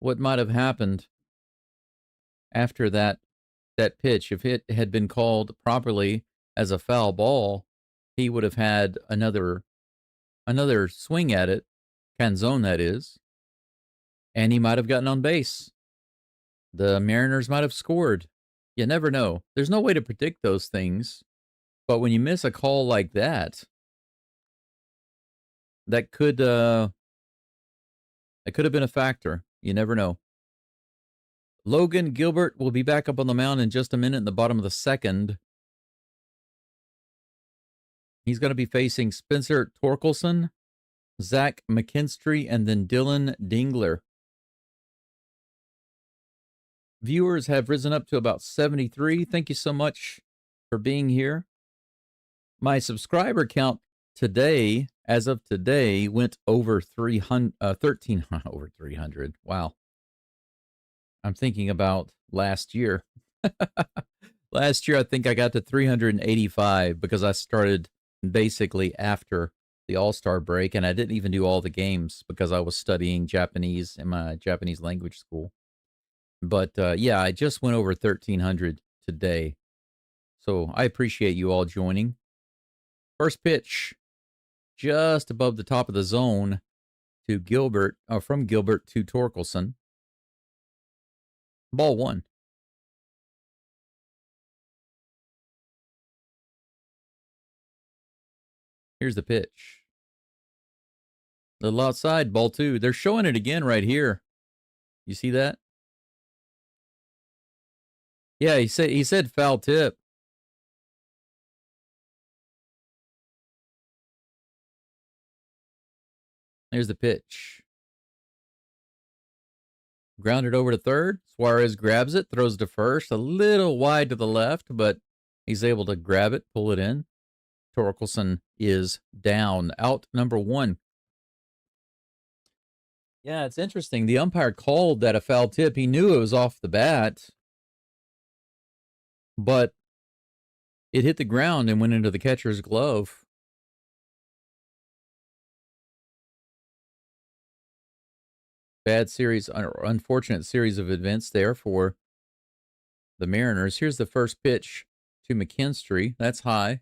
Speaker 1: what might have happened after that pitch. If it had been called properly as a foul ball, he would have had another swing at it, Canzone that is, and he might have gotten on base. The Mariners might have scored. You never know. There's no way to predict those things. But when you miss a call like that, that could have been a factor. You never know. Logan Gilbert will be back up on the mound in just a minute in the bottom of the second. He's going to be facing Spencer Torkelson, Zach McKinstry, and then Dylan Dingler. Viewers have risen up to about 73. Thank you so much for being here. My subscriber count today, as of today, went over 13 over 300. Wow. I'm thinking about last year. Last year, I think I got to 385 because I started basically after the All-Star break, and I didn't even do all the games because I was studying Japanese in my Japanese language school. But yeah, I just went over 1,300 today. So I appreciate you all joining. First pitch, just above the top of the zone to Gilbert, from Gilbert to Torkelson. Ball 1. Here's the pitch. Little outside, ball 2. They're showing it again right here. You see that? Yeah, he said foul tip. There's the pitch. Grounded over to third. Suarez grabs it, throws to first, a little wide to the left, but He's able to grab it, pull it in. Torkelson is down. Out number 1. Yeah, it's interesting. The umpire called that a foul tip. He knew it was off the bat, but it hit the ground and went into the catcher's glove. Bad series, unfortunate series of events there for the Mariners. Here's the first pitch to McKinstry. That's high.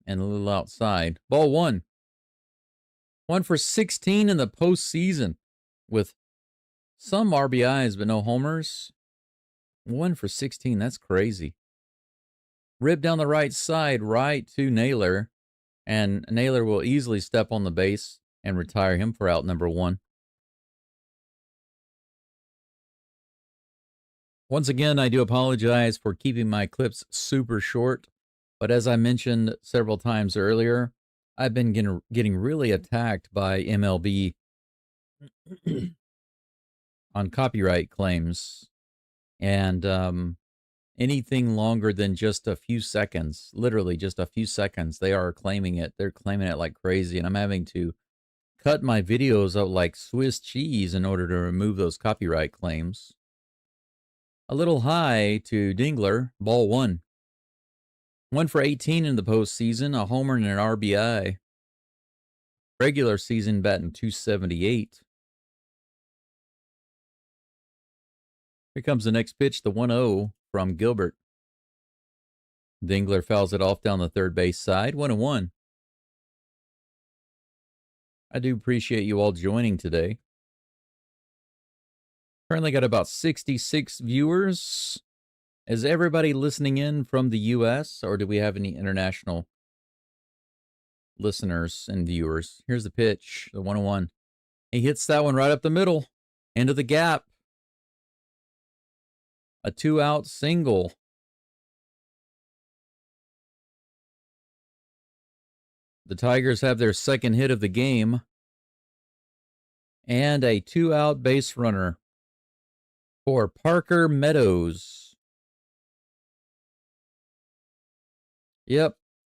Speaker 1: And a little outside. Ball 1. 1 for 16 in the postseason with some RBIs but no homers. 1 for 16. That's crazy. Rip down the right side, right to Naylor. And Naylor will easily step on the base and retire him for out number 1. Once again, I do apologize for keeping my clips super short. But as I mentioned several times earlier, I've been getting really attacked by MLB on copyright claims. And anything longer than just a few seconds, literally just a few seconds, they are claiming it. They're claiming it like crazy. And I'm having to cut my videos out like Swiss cheese in order to remove those copyright claims. A little high to Dingler, ball 1. 1 for 18 in the postseason, a homer and an RBI. Regular season batting .278. Here comes the next pitch, the 1-0 from Gilbert. Dingler fouls it off down the third base side, 1-1. I do appreciate you all joining today. Currently got about 66 viewers. Is everybody listening in from the U.S., or do we have any international listeners and viewers? Here's the pitch, the 1-1. He hits that one right up the middle, into the gap. A 2-out single. The Tigers have their second hit of the game. And a 2-out base runner for Parker Meadows. Yep,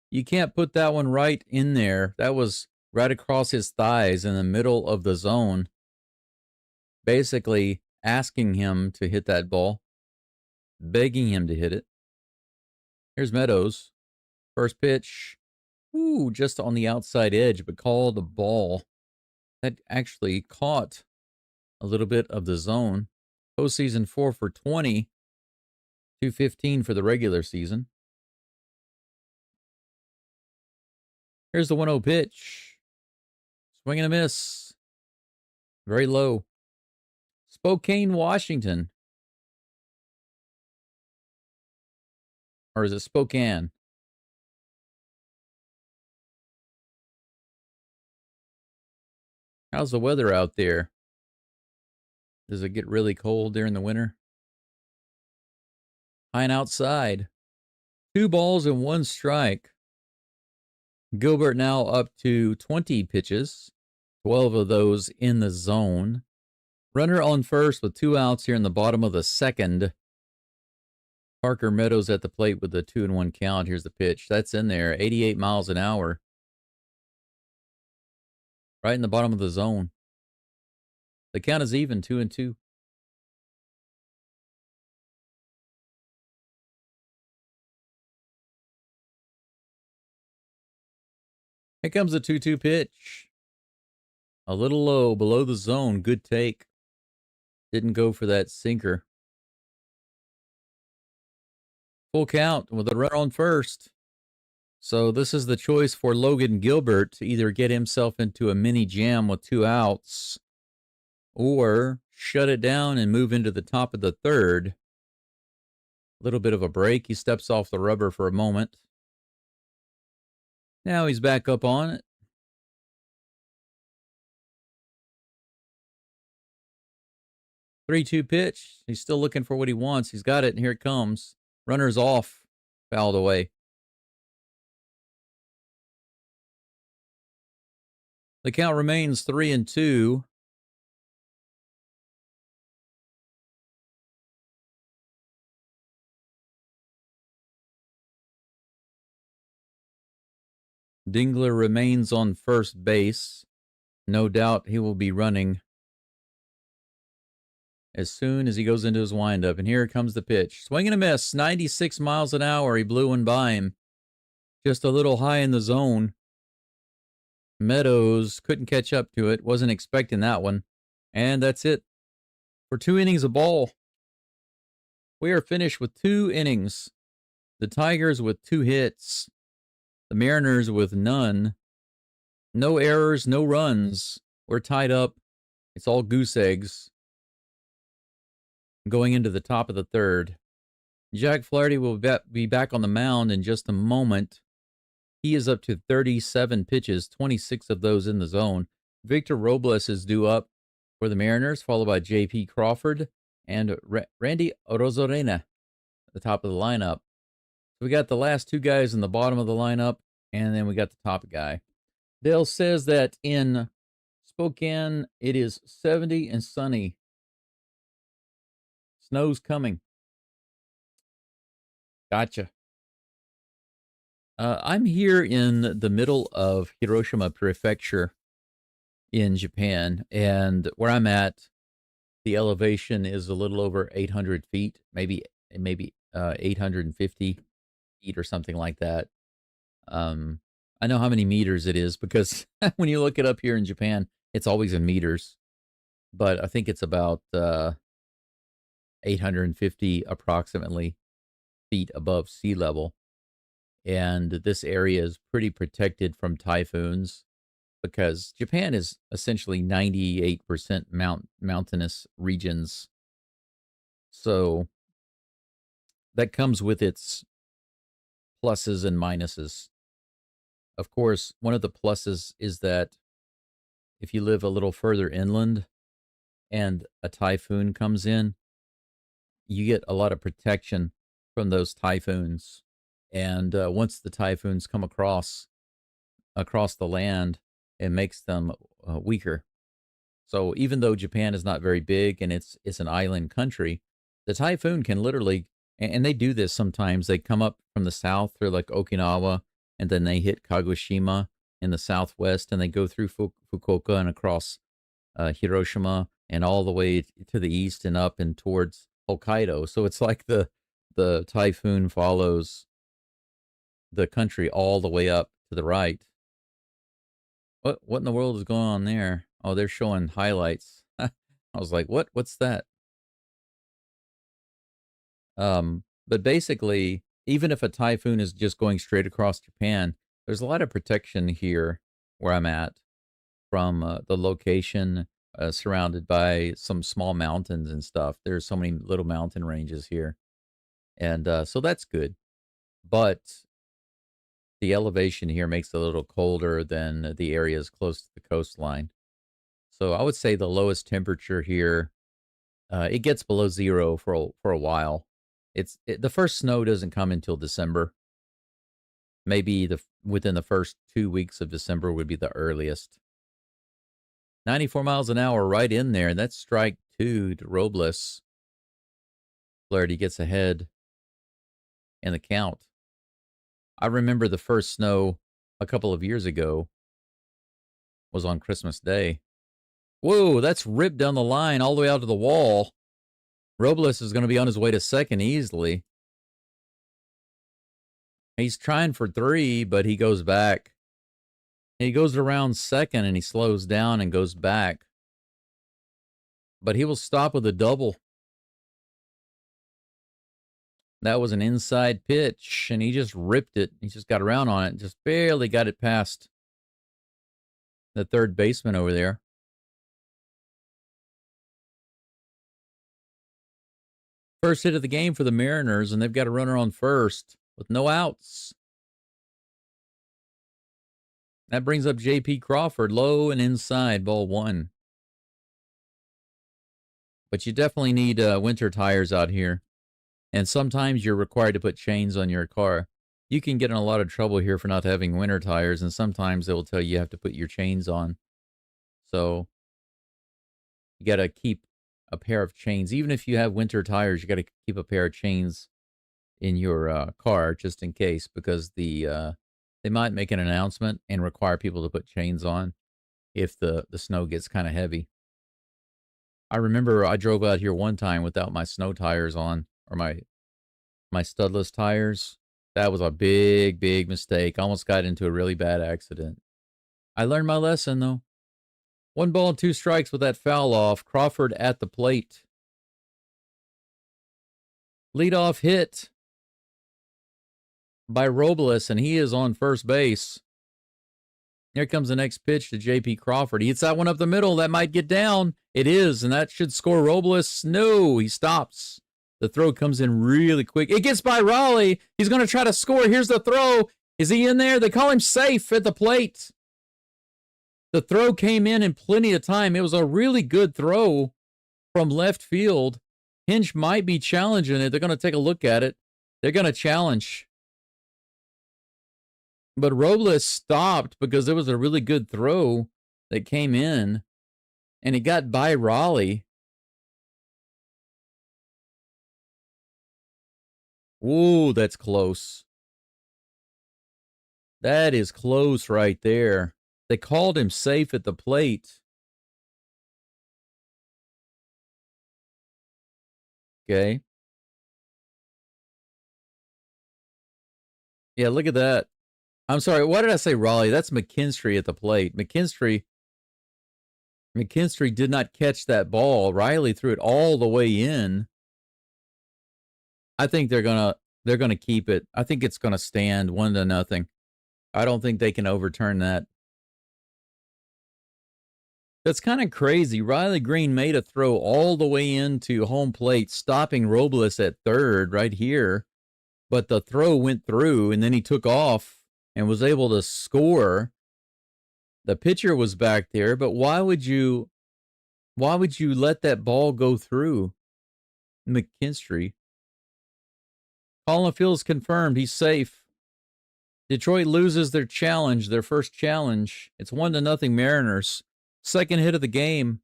Speaker 1: you can't put that one right in there. That was right across his thighs in the middle of the zone. Basically asking him to hit that ball. Begging him to hit it. Here's Meadows. First pitch. Ooh, just on the outside edge, but called a ball. That actually caught a little bit of the zone. Postseason 4 for 20. 215 for the regular season. Here's the 1-0 pitch. Swing and a miss. Very low. Spokane, Washington. Or is it Spokane? How's the weather out there? Does it get really cold during the winter? High and outside. 2 balls and 1 strike. Gilbert now up to 20 pitches. 12 of those in the zone. Runner on first with 2 outs here in the bottom of the second. Parker Meadows at the plate with the 2-1 count. Here's the pitch. That's in there. 88 miles an hour. Right in the bottom of the zone. The count is even, 2-2. Here comes the 2-2 pitch. A little low, below the zone. Good take. Didn't go for that sinker. Full count with a runner on first. So this is the choice for Logan Gilbert to either get himself into a mini jam with 2 outs or shut it down and move into the top of the third. A little bit of a break. He steps off the rubber for a moment. Now he's back up on it. Three-two pitch. He's still looking for what he wants. He's got it, and here it comes. Runner's off. Fouled away. The count remains 3-2. Dingler remains on first base. No doubt he will be running as soon as he goes into his windup. And here comes the pitch. Swing and a miss. 96 miles an hour. He blew one by him. Just a little high in the zone. Meadows couldn't catch up to it. Wasn't expecting that one. And that's it for 2 innings of ball. We are finished with 2 innings. The Tigers with 2 hits. The Mariners with none. No errors, no runs. We're tied up. It's all goose eggs. Going into the top of the 3rd. Jack Flaherty will be back on the mound in just a moment. He is up to 37 pitches, 26 of those in the zone. Victor Robles is due up for the Mariners, followed by J.P. Crawford and Randy Rosarena at the top of the lineup. So we got the last 2 guys in the bottom of the lineup, and then we got the top guy. Dale says that in Spokane, it is 70 and sunny. Snow's coming. Gotcha. I'm here in the middle of Hiroshima Prefecture in Japan, and where I'm at, the elevation is a little over 800 feet, maybe 850 feet or something like that. I know how many meters it is because when you look it up here in Japan, it's always in meters, but I think it's about 850 approximately feet above sea level. And this area is pretty protected from typhoons because Japan is essentially 98% mountainous regions. So that comes with its pluses and minuses. Of course, one of the pluses is that if you live a little further inland and a typhoon comes in, you get a lot of protection from those typhoons. And once the typhoons come across the land, it makes them weaker. So even though Japan is not very big and it's an island country, the typhoon can literally, and they do this sometimes, they come up from the south through like Okinawa, and then they hit Kagoshima in the southwest, and they go through Fukuoka and across Hiroshima and all the way to the east and up and towards Hokkaido. So it's like the typhoon follows the country all the way up to the right. What in the world is going on there? Oh, they're showing highlights. I was like, what's that? But basically, even if a typhoon is just going straight across Japan, there's a lot of protection here where I'm at from the location, surrounded by some small mountains and stuff. There's so many little mountain ranges here. And so that's good. But the elevation here makes it a little colder than the areas close to the coastline. So I would say the lowest temperature here, it gets below 0 for a while. The first snow doesn't come until December. Maybe within the first 2 weeks of December would be the earliest. 94 miles an hour right in there. That's strike 2 to Robles. Flaherty gets ahead in the count. I remember the first snow a couple of years ago was on Christmas Day. Whoa, that's ripped down the line all the way out to the wall. Robles is going to be on his way to second easily. He's trying for 3, but he goes back. He goes around second and he slows down and goes back. But he will stop with a double. That was an inside pitch, and he just ripped it. He just got around on it, just barely got it past the third baseman over there. First hit of the game for the Mariners, and they've got a runner on first with no outs. That brings up J.P. Crawford, low and inside, ball 1. But you definitely need winter tires out here. And sometimes you're required to put chains on your car. You can get in a lot of trouble here for not having winter tires, and sometimes they will tell you have to put your chains on. So you got to keep a pair of chains. Even if you have winter tires, you got to keep a pair of chains in your car just in case, because they They might make an announcement and require people to put chains on if the snow gets kind of heavy. I remember I drove out here one time without my snow tires on, or my studless tires. That was a big, big mistake. Almost got into a really bad accident. I learned my lesson, though. 1 ball and 2 strikes with that foul off. Crawford at the plate. Leadoff hit by Robles, and he is on first base. Here comes the next pitch to J.P. Crawford. He hits that one up the middle. That might get down. It is, and that should score Robles. No, he stops. The throw comes in really quick. It gets by Raleigh. He's going to try to score. Here's the throw. Is he in there? They call him safe at the plate. The throw came in plenty of time. It was a really good throw from left field. Hinch might be challenging it. They're going to take a look at it. They're going to challenge. But Robles stopped because it was a really good throw that came in, and it got by Raleigh. Ooh, that's close. That is close right there. They called him safe at the plate. Okay. Yeah, look at that. I'm sorry, why did I say Raleigh? That's McKinstry at the plate. McKinstry did not catch that ball. Riley threw it all the way in. I think they're gonna keep it. I think it's gonna stand 1-0. I don't think they can overturn that. That's kind of crazy. Riley Green made a throw all the way into home plate, stopping Robles at third right here. But the throw went through, and then he took off and was able to score. The pitcher was back there, but why would you let that ball go through? McKinstry. Colin Fields confirmed he's safe. Detroit loses their challenge, their first challenge. It's 1-0 Mariners. Second hit of the game.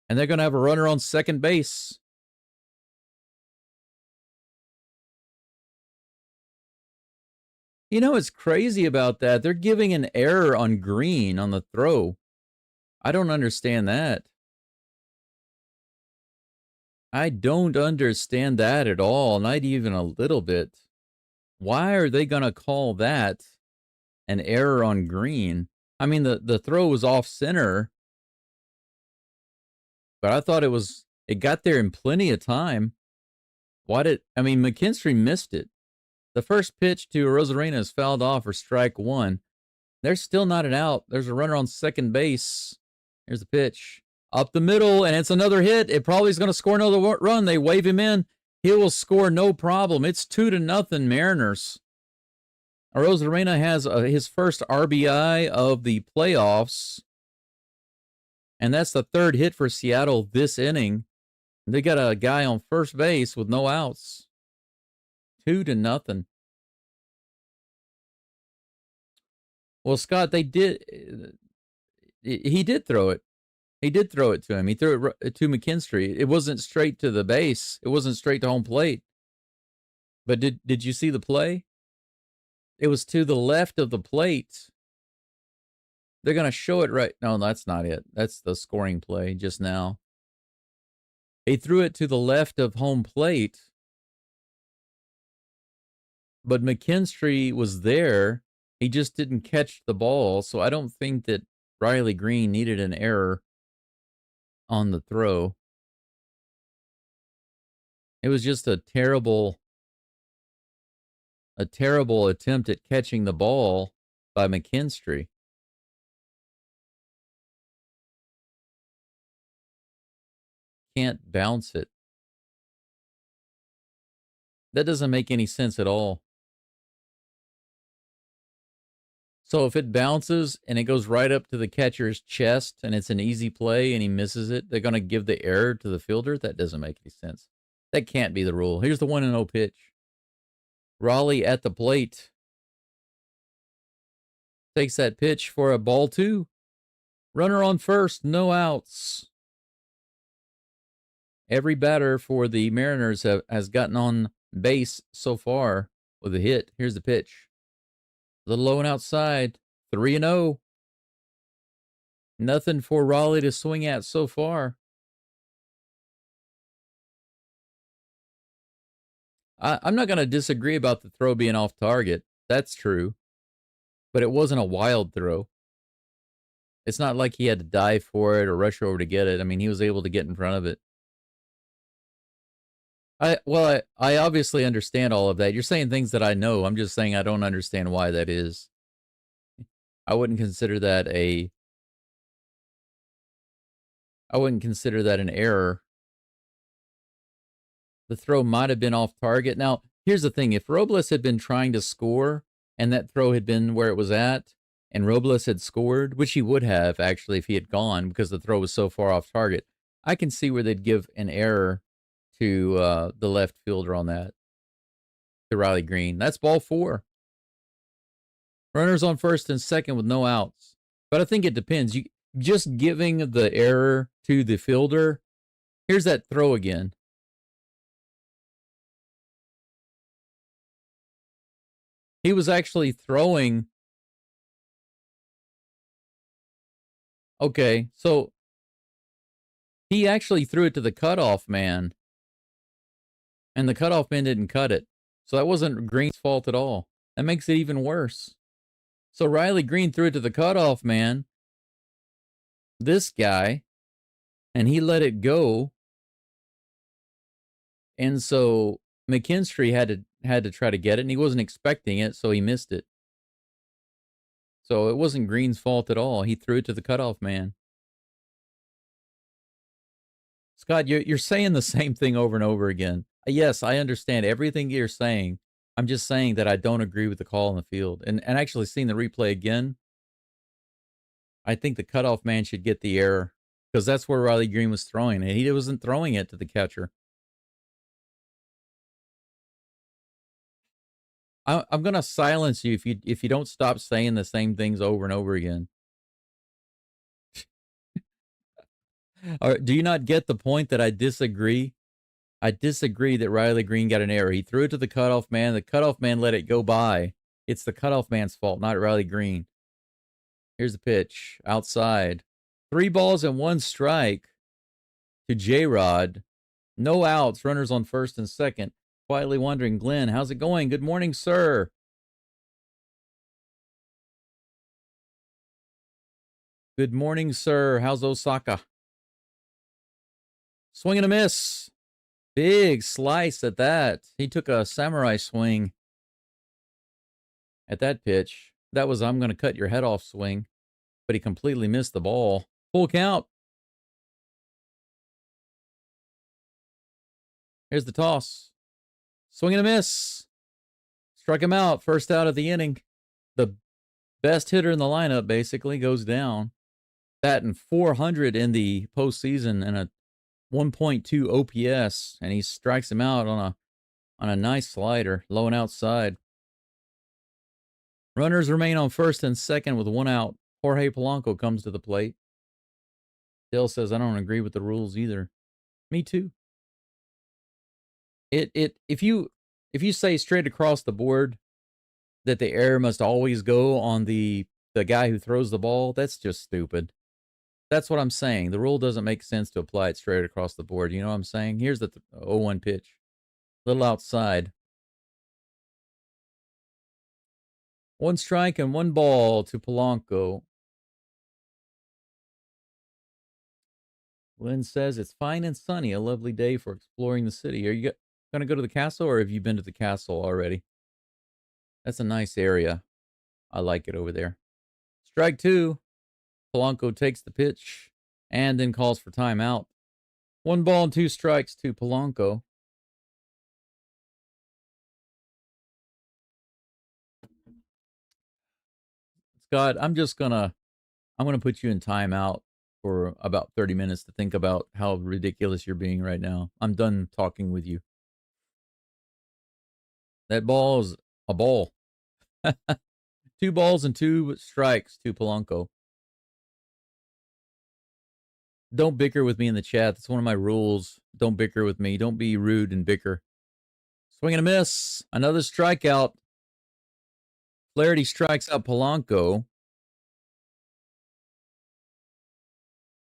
Speaker 1: And they're going to have a runner on second base. You know what's crazy about that? They're giving an error on Green on the throw. I don't understand that. I don't understand that at all, not even a little bit. Why are they going to call that an error on Green? I mean, the throw was off center, but I thought it got there in plenty of time. McKinstry missed it. The first pitch to Rosarena is fouled off for strike 1. There's still not an out. There's a runner on second base. Here's the pitch. Up the middle, and it's another hit. It probably is going to score another run. They wave him in. He will score no problem. It's 2-0 Mariners. Rosarena has his first RBI of the playoffs, and that's the third hit for Seattle this inning. They got a guy on first base with no outs. 2-0. Well, Scott, he did throw it. He did throw it to him. He threw it to McKinstry. It wasn't straight to the base. It wasn't straight to home plate. But did you see the play? It was to the left of the plate. They're going to show it right. No, that's not it. That's the scoring play just now. He threw it to the left of home plate. But McKinstry was there. He just didn't catch the ball. So I don't think that Riley Green needed an error on the throw. It was just a terrible attempt at catching the ball by McKinstry. Can't bounce it. That doesn't make any sense at all. So if it bounces and it goes right up to the catcher's chest and it's an easy play and he misses it, they're going to give the error to the fielder? That doesn't make any sense. That can't be the rule. Here's the 1-0 pitch. Raleigh at the plate. Takes that pitch for a ball 2. Runner on first, no outs. Every batter for the Mariners has gotten on base so far with a hit. Here's the pitch. little low and outside. 3-0. Nothing for Raleigh to swing at so far. I'm not going to disagree about the throw being off target. That's true. But it wasn't a wild throw. It's not like he had to dive for it or rush over to get it. I mean, he was able to get in front of it. I obviously understand all of that. You're saying things that I know. I'm just saying I don't understand why that is. I wouldn't consider that an error. The throw might have been off target. Now, here's the thing. If Robles had been trying to score and that throw had been where it was at and Robles had scored, which he would have actually if he had gone because the throw was so far off target, I can see where they'd give an error to the left fielder on that, to Riley Green. That's ball 4. Runners on first and second with no outs. But I think it depends. You just giving the error to the fielder. Here's that throw again. He was actually throwing. Okay, so he actually threw it to the cutoff man. And the cutoff man didn't cut it. So that wasn't Green's fault at all. That makes it even worse. So Riley Green threw it to the cutoff man, this guy, and he let it go. And so McKinstry had to try to get it, and he wasn't expecting it, so he missed it. So it wasn't Green's fault at all. He threw it to the cutoff man. Scott, you're saying the same thing over and over again. Yes, I understand everything you're saying. I'm just saying that I don't agree with the call in the field. And actually seeing the replay again, I think the cutoff man should get the error because that's where Riley Green was throwing it. He wasn't throwing it to the catcher. I'm going to silence you if you don't stop saying the same things over and over again. Do you not get the point that I disagree? I disagree that Riley Green got an error. He threw it to the cutoff man. The cutoff man let it go by. It's the cutoff man's fault, not Riley Green. Here's the pitch. Outside. 3 balls and 1 strike to J-Rod. No outs. Runners on first and second. Quietly wondering, Glenn, how's it going? Good morning, sir. Good morning, sir. How's Osaka? Swing and a miss. Big slice at that. He took a samurai swing at that pitch. That was I'm going to cut your head off swing, but he completely missed the ball. Full count. Here's the toss. Swing and a miss. Struck him out. First out of the inning. The best hitter in the lineup basically goes down. Batting .400 in the postseason and a 1.2 OPS, and he strikes him out on a nice slider, low and outside. Runners remain on first and second with 1 out. Jorge Polanco comes to the plate. Dale says, I don't agree with the rules either. Me too. If you say straight across the board that the error must always go on the guy who throws the ball, that's just stupid. That's what I'm saying. The rule doesn't make sense to apply it straight across the board. You know what I'm saying? Here's the 0-1 pitch. Little outside. 1 strike and 1 ball to Polanco. Lynn says, it's fine and sunny. A lovely day for exploring the city. Are you going to go to the castle, or have you been to the castle already? That's a nice area. I like it over there. Strike 2. Polanco takes the pitch and then calls for timeout. 1 ball and 2 strikes to Polanco. Scott, I'm gonna put you in timeout for about 30 minutes to think about how ridiculous you're being right now. I'm done talking with you. That ball is a ball. 2 balls and 2 strikes to Polanco. Don't bicker with me in the chat. That's one of my rules. Don't bicker with me. Don't be rude and bicker. Swing and a miss. Another strikeout. Flaherty strikes out Polanco.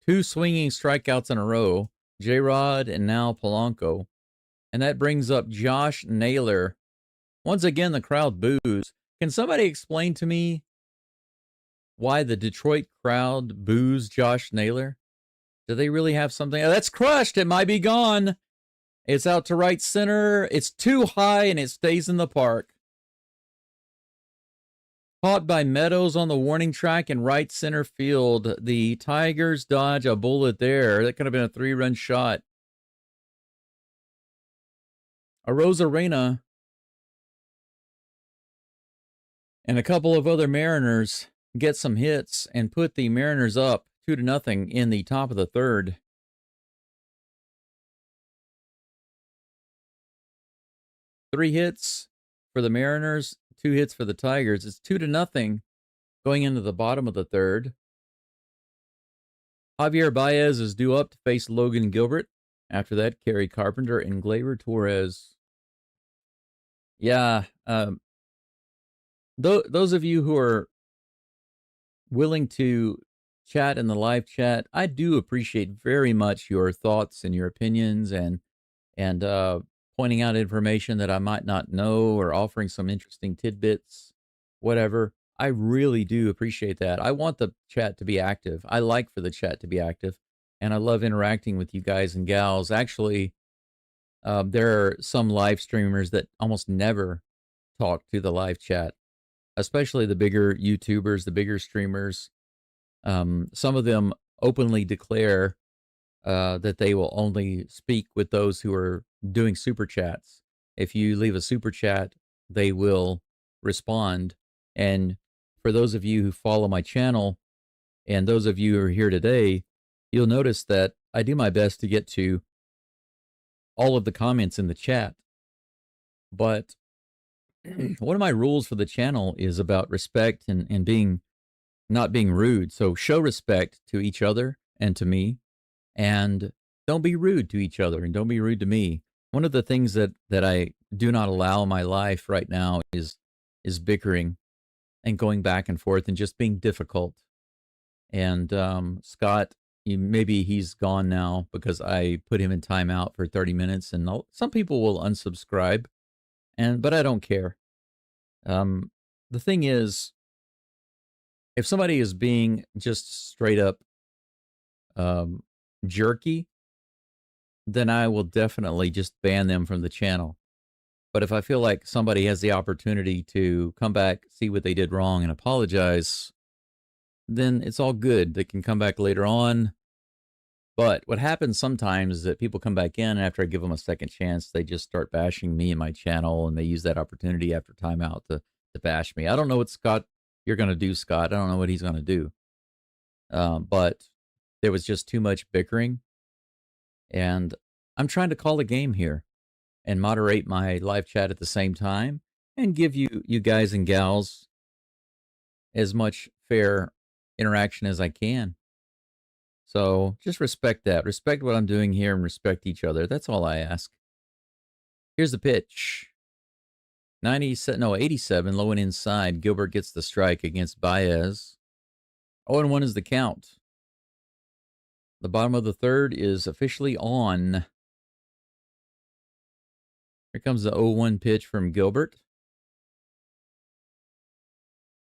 Speaker 1: 2 swinging strikeouts in a row. J-Rod and now Polanco. And that brings up Josh Naylor. Once again, the crowd boos. Can somebody explain to me why the Detroit crowd boos Josh Naylor? Do they really have something? Oh, that's crushed. It might be gone. It's out to right center. It's too high, and it stays in the park. Caught by Meadows on the warning track in right center field. The Tigers dodge a bullet there. That could have been a 3-run shot. Arozarena and a couple of other Mariners get some hits and put the Mariners up 2-0 in the top of the third. Three hits for the Mariners, 2 hits for the Tigers. It's 2-0 going into the bottom of the third. Javier Baez is due up to face Logan Gilbert. After that, Kerry Carpenter and Gleyber Torres. Yeah, those of you who are willing to chat in the live chat, I do appreciate very much your thoughts and your opinions and pointing out information that I might not know or offering some interesting tidbits, whatever. I really do appreciate that. I want the chat to be active. I like for the chat to be active, and I love interacting with you guys and gals. Actually, there are some live streamers that almost never talk to the live chat, especially the bigger YouTubers, the bigger streamers. Some of them openly declare that they will only speak with those who are doing super chats. If you leave a super chat, they will respond. And for those of you who follow my channel and those of you who are here today, you'll notice that I do my best to get to all of the comments in the chat. But one of my rules for the channel is about respect and being not being rude. So show respect to each other and to me, and don't be rude to each other and don't be rude to me. One of the things that I do not allow in my life right now is bickering and going back and forth and just being difficult. And Scott, maybe he's gone now because I put him in timeout for 30 minutes, and some people will unsubscribe, but I don't care. The thing is, if somebody is being just straight up jerky, then I will definitely just ban them from the channel. But if I feel like somebody has the opportunity to come back, see what they did wrong, and apologize, then it's all good. They can come back later on. But what happens sometimes is that people come back in, and after I give them a second chance, they just start bashing me and my channel, and they use that opportunity after timeout to bash me. I don't know what you're going to do, Scott. I don't know what he's going to do. But there was just too much bickering. And I'm trying to call a game here and moderate my live chat at the same time and give you guys and gals as much fair interaction as I can. So just respect that. Respect what I'm doing here and respect each other. That's all I ask. Here's the pitch. 87, low and inside. Gilbert gets the strike against Baez. 0-1 is the count. The bottom of the third is officially on. Here comes the 0-1 pitch from Gilbert.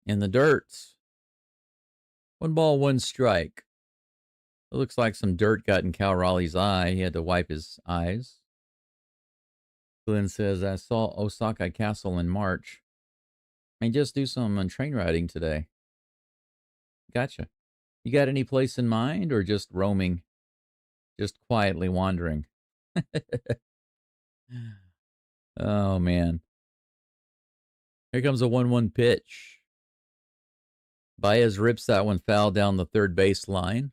Speaker 1: In the dirt. 1 ball, 1 strike. It looks like some dirt got in Cal Raleigh's eye. He had to wipe his eyes. Glenn says, I saw Osaka Castle in March. I just do some train riding today. Gotcha. You got any place in mind or just roaming? Just quietly wandering? Oh, man. Here comes a 1-1 pitch. Baez rips that one foul down the third base line.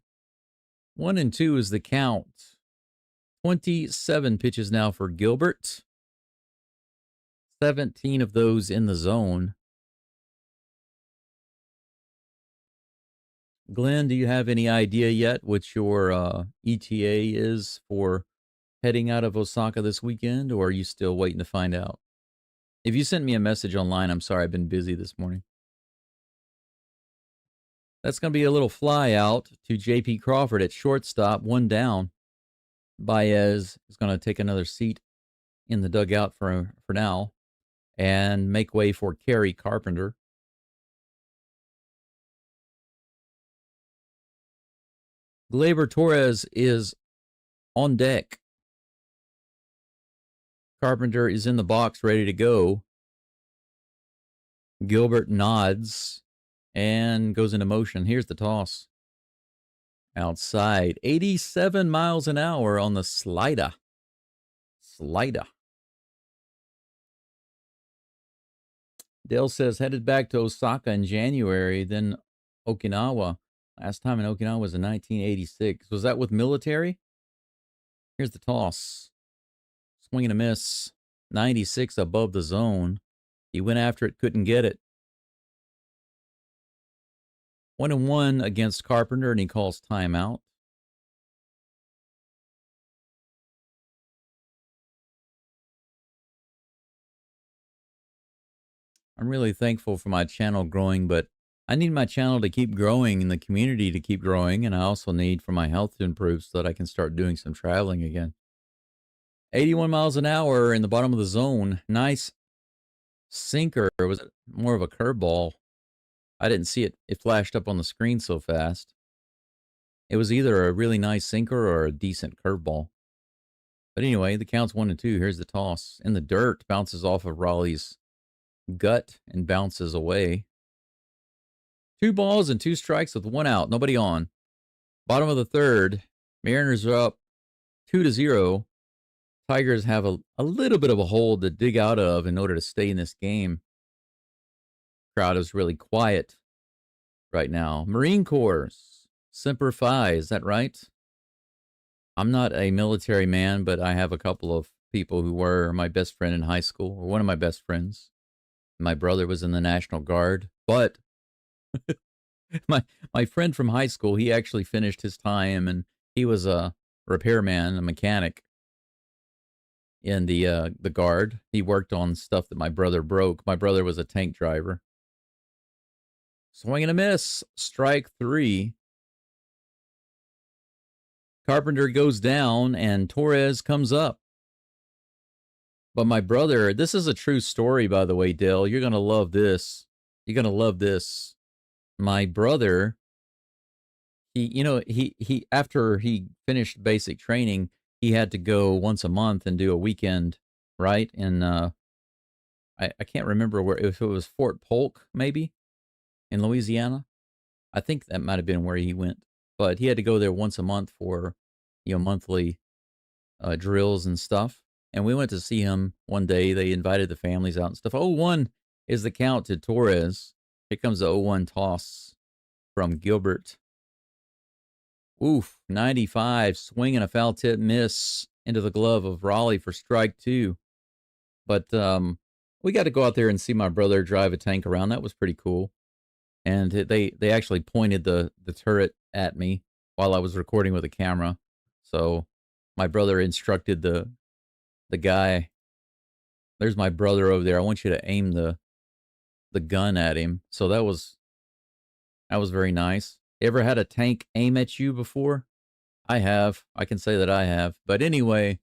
Speaker 1: 1-2 is the count. 27 pitches now for Gilbert. 17 of those in the zone. Glenn, do you have any idea yet what your ETA is for heading out of Osaka this weekend, or are you still waiting to find out? If you sent me a message online, I'm sorry, I've been busy this morning. That's going to be a little fly out to J.P. Crawford at shortstop, 1 down. Baez is going to take another seat in the dugout for now and make way for Kerry Carpenter. Gleyber Torres is on deck. Carpenter is in the box, ready to go. Gilbert nods and goes into motion. Here's the toss. Outside, 87 miles an hour on the slider. Dale says, headed back to Osaka in January, then Okinawa. Last time in Okinawa was in 1986. Was that with military? Here's the toss. Swing and a miss. 96 above the zone. He went after it, couldn't get it. 1-1 against Carpenter, and he calls timeout. I'm really thankful for my channel growing, but I need my channel to keep growing and the community to keep growing, and I also need for my health to improve so that I can start doing some traveling again. 81 miles an hour in the bottom of the zone. Nice sinker. It was more of a curveball. I didn't see it. It flashed up on the screen so fast. It was either a really nice sinker or a decent curveball. But anyway, the count's 1-2. Here's the toss. In the dirt, bounces off of Raleigh's gut and bounces away. 2 balls and 2 strikes with 1 out. Nobody on. Bottom of the third. Mariners are up 2-0. Tigers have a little bit of a hole to dig out of in order to stay in this game. Crowd is really quiet right now. Marine Corps. Semper Fi. Is that right? I'm not a military man, but I have a couple of people who were my best friend in high school, or one of my best friends. My brother was in the National Guard, but my friend from high school, he actually finished his time, and he was a repairman, a mechanic in the Guard. He worked on stuff that my brother broke. My brother was a tank driver. Swing and a miss. Strike 3. Carpenter goes down, and Torres comes up. But my brother, this is a true story, by the way, Dale. You're going to love this. You're going to love this. My brother, he after he finished basic training, he had to go once a month and do a weekend, right? And I can't remember where, if it was Fort Polk, maybe, in Louisiana. I think that might have been where he went. But he had to go there once a month for, monthly drills and stuff. And we went to see him one day. They invited the families out and stuff. 0-1 is the count to Torres. Here comes the 0-1 toss from Gilbert. Oof, 95. Swing and a foul tip miss into the glove of Raleigh for strike 2. But we got to go out there and see my brother drive a tank around. That was pretty cool. And they actually pointed the turret at me while I was recording with a camera. So my brother instructed the guy, there's my brother over there. I want you to aim the gun at him. So that was very nice. Ever had a tank aim at you before? I have. I can say that I have. But anyway,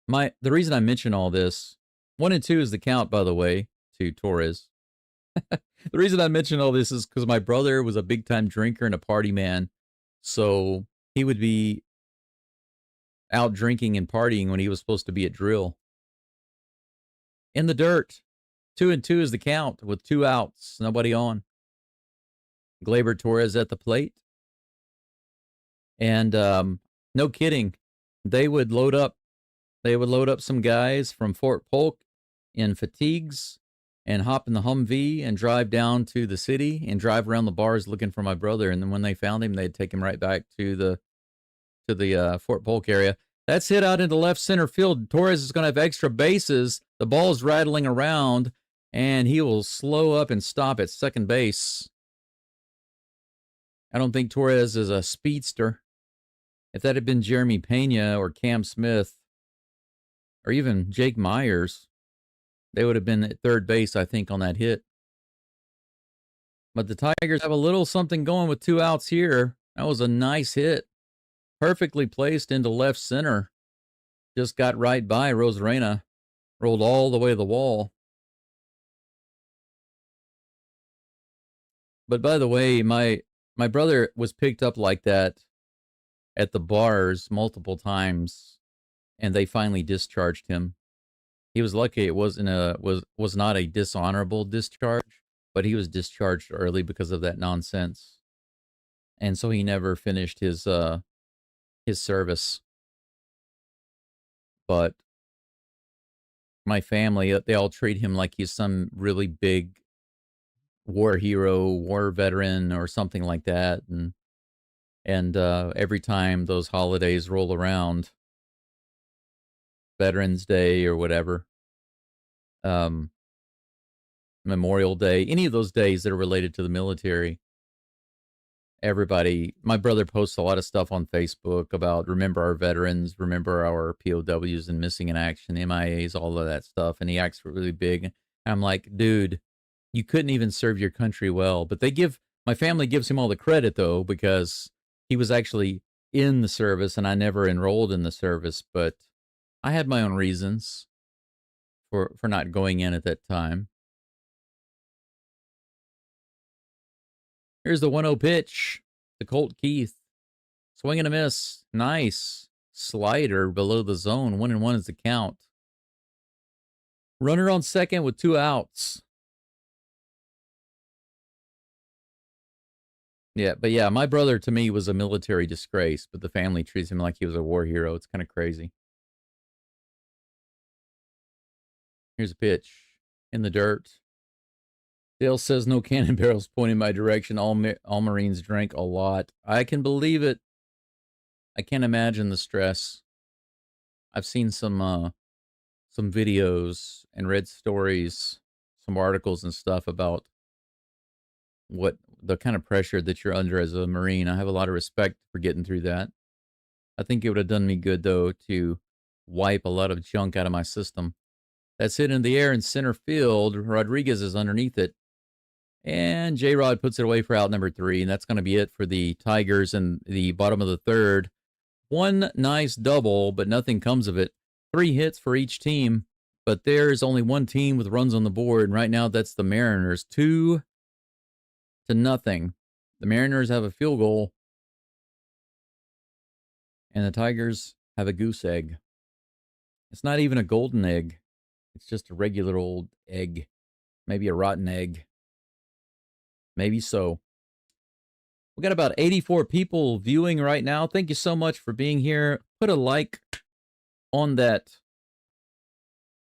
Speaker 1: the reason I mention all this, 1-2 is the count, by the way, to Torres. The reason I mention all this is because my brother was a big-time drinker and a party man. So he would be out drinking and partying when he was supposed to be at drill. In the dirt, 2-2 is the count with 2 outs, nobody on. Gleyber Torres at the plate. And no kidding, they would load up some guys from Fort Polk in fatigues and hop in the Humvee and drive down to the city and drive around the bars looking for my brother. And then when they found him, they'd take him right back to the Fort Polk area. That's hit out into left center field. Torres is going to have extra bases. The ball's rattling around, and he will slow up and stop at second base. I don't think Torres is a speedster. If that had been Jeremy Pena or Cam Smith or even Jake Myers, they would have been at third base, I think, on that hit. But the Tigers have a little something going with 2 outs here. That was a nice hit. Perfectly placed into left center. Just got right by Rosarena. Rolled all the way to the wall. But by the way, my brother was picked up like that at the bars multiple times, and they finally discharged him. He was lucky it wasn't was not a dishonorable discharge, but he was discharged early because of that nonsense. And so he never finished his service. But my family, they all treat him like he's some really big war hero, war veteran, or something like that. And every time those holidays roll around, Veterans Day or whatever, Memorial Day, any of those days that are related to the military, everybody, my brother posts a lot of stuff on Facebook about remember our veterans, remember our POWs and missing in action, MIAs, all of that stuff. And he acts really big. I'm like, dude, you couldn't even serve your country well. But my family gives him all the credit, though, because he was actually in the service and I never enrolled in the service. But I had my own reasons for not going in at that time. Here's the 1-0 pitch. The Colt Keith. Swing and a miss. Nice. Slider below the zone. 1-1 is the count. Runner on second with 2 outs. Yeah, but yeah, my brother to me was a military disgrace, but the family treats him like he was a war hero. It's kind of crazy. Here's a pitch in the dirt. Dale says no cannon barrels pointing my direction. All Marines drank a lot. I can believe it. I can't imagine the stress. I've seen some videos and read stories, some articles and stuff about what the kind of pressure that you're under as a Marine. I have a lot of respect for getting through that. I think it would have done me good, though, to wipe a lot of junk out of my system. That's hit in the air in center field. Rodriguez is underneath it. And J-Rod puts it away for out number 3. And that's going to be it for the Tigers in the bottom of the third. One nice double, but nothing comes of it. 3 hits for each team. But there's only one team with runs on the board. And right now, that's the Mariners. 2-0. The Mariners have a field goal. And the Tigers have a goose egg. It's not even a golden egg. It's just a regular old egg. Maybe a rotten egg. Maybe so. We got about 84 people viewing right now. Thank you so much for being here. Put a like on that.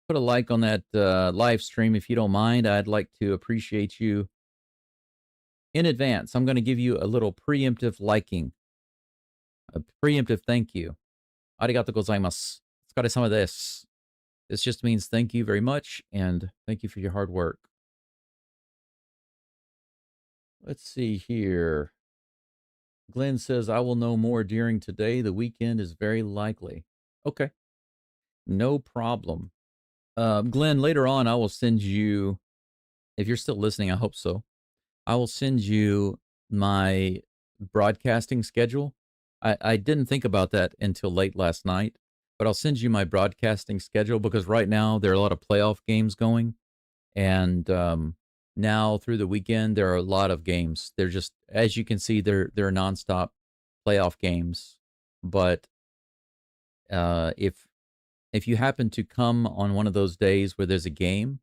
Speaker 1: Put a like on that live stream if you don't mind. I'd like to appreciate you in advance. I'm going to give you a little preemptive liking. A preemptive thank you. Arigato gozaimasu. Otsukaresama desu. This just means thank you very much, and thank you for your hard work. Let's see here. Glenn says, I will know more during today. The weekend is very likely. Okay. No problem. Glenn, later on, I will send you, if you're still listening, I hope so, I will send you my broadcasting schedule. I didn't think about that until late last night, but I'll send you my broadcasting schedule because right now there are a lot of playoff games going. And now through the weekend, there are a lot of games. They're just, as you can see, they're nonstop playoff games. But if you happen to come on one of those days where there's a game,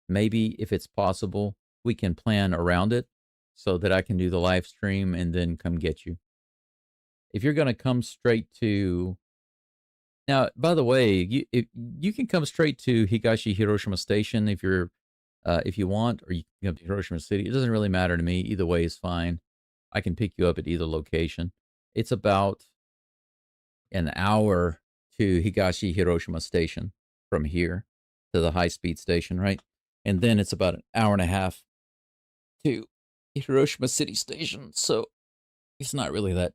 Speaker 1: maybe if it's possible, we can plan around it so that I can do the live stream and then come get you. If you're going to come straight to... Now, by the way, you can come straight to Higashi Hiroshima Station if you want, or you can come to Hiroshima City. It doesn't really matter to me. Either way is fine. I can pick you up at either location. It's about an hour to Higashi Hiroshima Station from here to the high-speed station, right? And then it's about an hour and a half to Hiroshima City Station. So it's not really that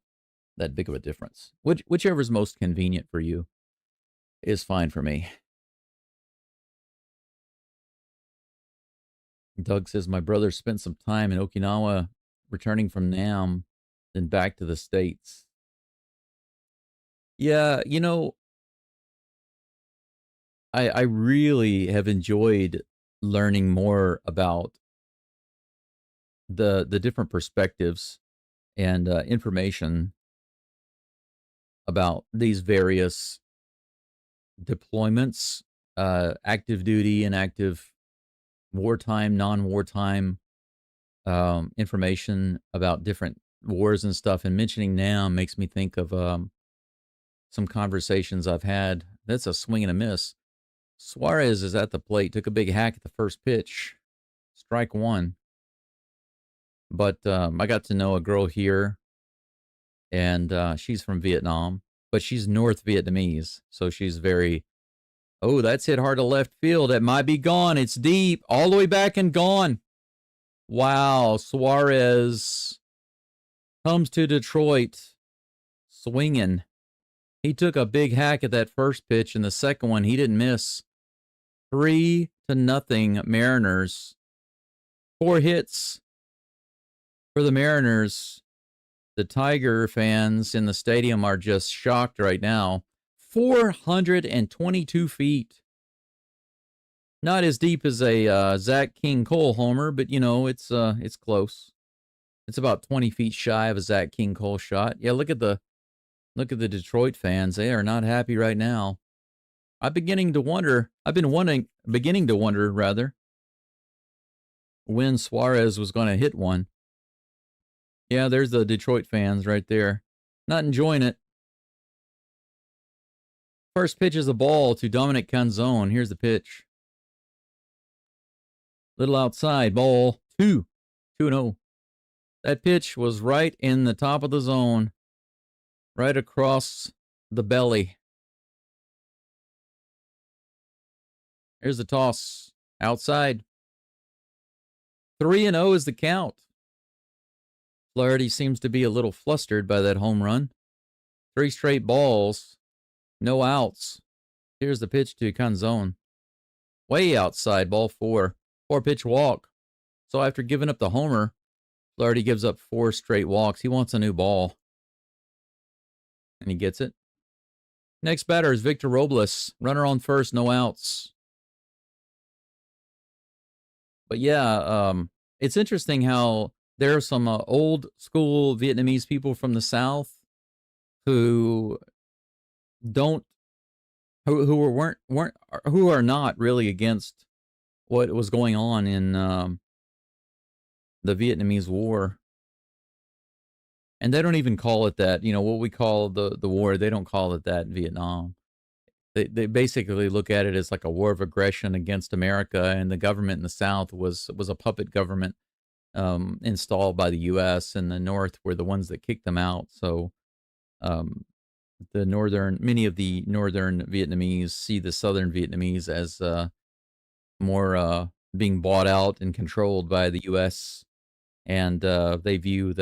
Speaker 1: big of a difference. Whichever is most convenient for you is fine for me. Doug says, my brother spent some time in Okinawa returning from Nam, then back to the States. Yeah, you know, I really have enjoyed learning more about the different perspectives and information about these various deployments, active duty, inactive, wartime, non-wartime information about different wars and stuff. And mentioning now makes me think of some conversations I've had. That's a swing and a miss. Suarez is at the plate, took a big hack at the first pitch, strike one. But I got to know a girl here, and she's from Vietnam, but she's North Vietnamese, so she's very, oh, that's hit hard to left field. It might be gone. It's deep, all the way back and gone. Wow, Suarez comes to Detroit swinging. He took a big hack at that first pitch, and the second one he didn't miss. 3-0 Mariners. 4 hits for the Mariners. The Tiger fans in the stadium are just shocked right now. 422 feet. Not as deep as a Zach King Cole homer, but you know it's close. It's about 20 feet shy of a Zach King Cole shot. Yeah, look at the Detroit fans. They are not happy right now. I've been beginning to wonder when Suarez was going to hit one. Yeah, there's the Detroit fans right there. Not enjoying it. First pitch is a ball to Dominic Canzone. Here's the pitch. Little outside, ball 2-0. That pitch was right in the top of the zone, right across the belly. Here's the toss, outside. 3-0 is the count. Flaherty seems to be a little flustered by that home run. 3 straight balls, no outs. Here's the pitch to Canzone. Way outside, ball 4. 4-pitch walk. So after giving up the homer, Flaherty gives up 4 straight walks. He wants a new ball. And he gets it. Next batter is Victor Robles. Runner on first, no outs. But yeah, it's interesting how there are some old school Vietnamese people from the South who are not really against what was going on in the Vietnamese War. And they don't even call it that. You know, what we call the war, they don't call it that in Vietnam. They basically look at it as like a war of aggression against America, and the government in the South was a puppet government installed by the U.S., and the North were the ones that kicked them out. So many of the northern Vietnamese see the southern Vietnamese as more being bought out and controlled by the U.S., and they view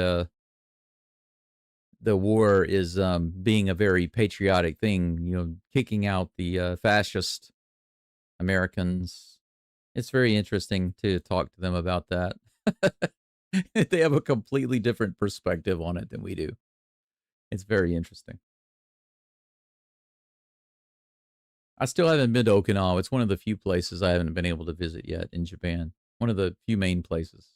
Speaker 1: the war is being a very patriotic thing, you know, kicking out the fascist Americans. It's very interesting to talk to them about that. They have a completely different perspective on it than we do. It's very interesting. I still haven't been to Okinawa. It's one of the few places I haven't been able to visit yet in Japan. One of the few main places.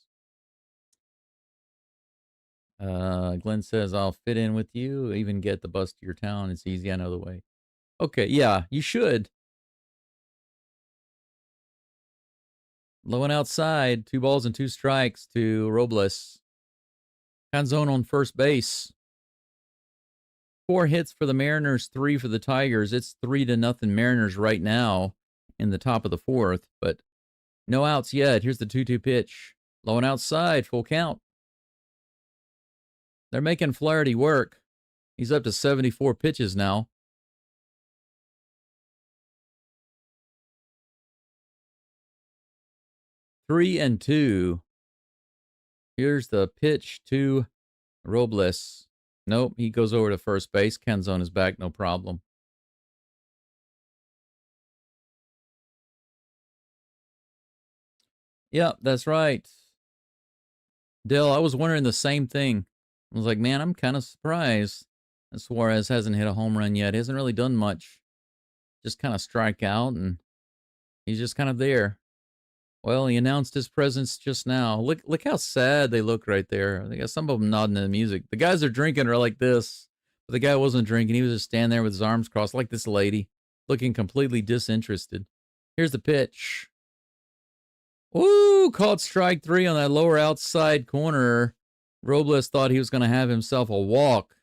Speaker 1: Glenn says, I'll fit in with you, even get the bus to your town. It's easy. I know the way. Okay, yeah, you should. Low and outside, 2 balls and 2 strikes to Robles. Canzone on first base. 4 hits for the Mariners, 3 for the Tigers. It's 3-0 Mariners right now in the top of the 4th, but no outs yet. Here's the 2-2 pitch. Low and outside, full count. They're making Flaherty work. He's up to 74 pitches now. Three and 2. Here's the pitch to Robles. Nope, he goes over to first base. Canzone is back, no problem. Yep, that's right. Dell, I was wondering the same thing. I was like, man, I'm kind of surprised that Suarez hasn't hit a home run yet. He hasn't really done much. Just kind of strike out, and he's just kind of there. Well, he announced his presence just now. Look how sad they look right there. They got some of them nodding to the music. The guys are drinking are like this. But the guy wasn't drinking. He was just standing there with his arms crossed like this lady, looking completely disinterested. Here's the pitch. Ooh, caught strike 3 on that lower outside corner. Robles thought he was going to have himself a walk,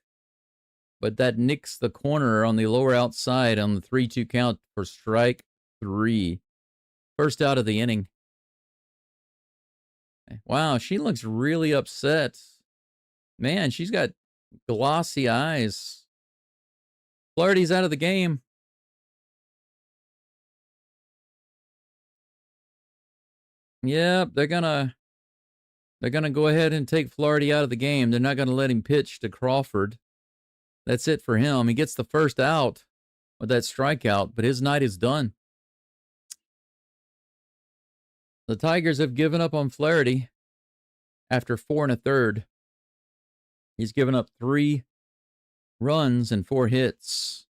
Speaker 1: but that nicks the corner on the lower outside on the 3-2 count for strike 3. First out of the inning. Wow, she looks really upset. Man, she's got glossy eyes. Flaherty's out of the game. Yep, they're gonna go ahead and take Flaherty out of the game. They're not gonna let him pitch to Crawford. That's it for him. He gets the first out with that strikeout, but his night is done. The Tigers have given up on Flaherty after 4 1/3. He's given up 3 runs and 4 hits.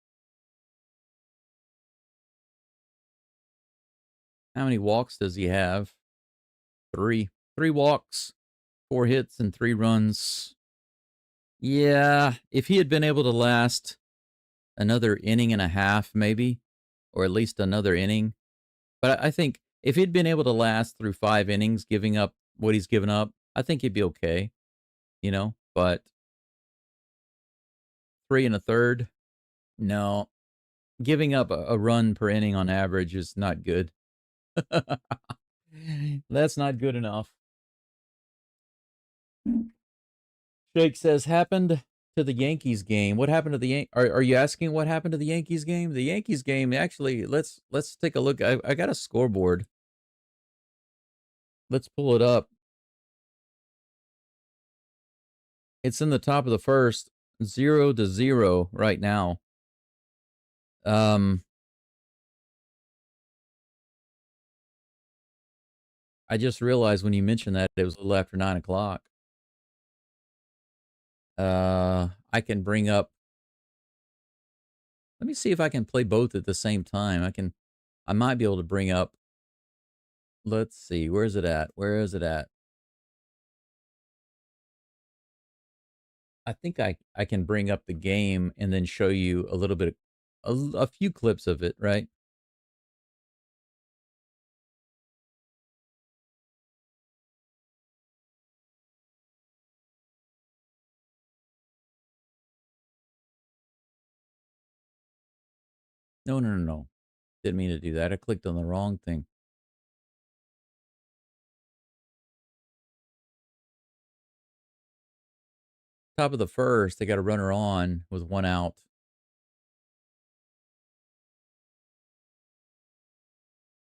Speaker 1: How many walks does he have? 3. 3 walks, 4 hits, and 3 runs. Yeah, if he had been able to last another inning and a half, maybe, or at least another inning. But I think if he'd been able to last through 5 innings, giving up what he's given up, I think he'd be okay, you know, but 3 1/3, no. Giving up a run per inning on average is not good. That's not good enough. Shake says, happened to the Yankees game. What happened to the Yankees? Are you asking what happened to the Yankees game? The Yankees game, actually, let's take a look. I got a scoreboard. Let's pull it up. It's in the top of the first, 0-0 right now. I just realized when you mentioned that it was a little after 9 o'clock. I can bring up. Let me see if I can play both at the same time. I might be able to bring up. Let's see. Where is it at? Where is it at? I think I can bring up the game and then show you a little bit, a few clips of it, right? No. Didn't mean to do that. I clicked on the wrong thing. Top of the first, they got a runner on with 1 out.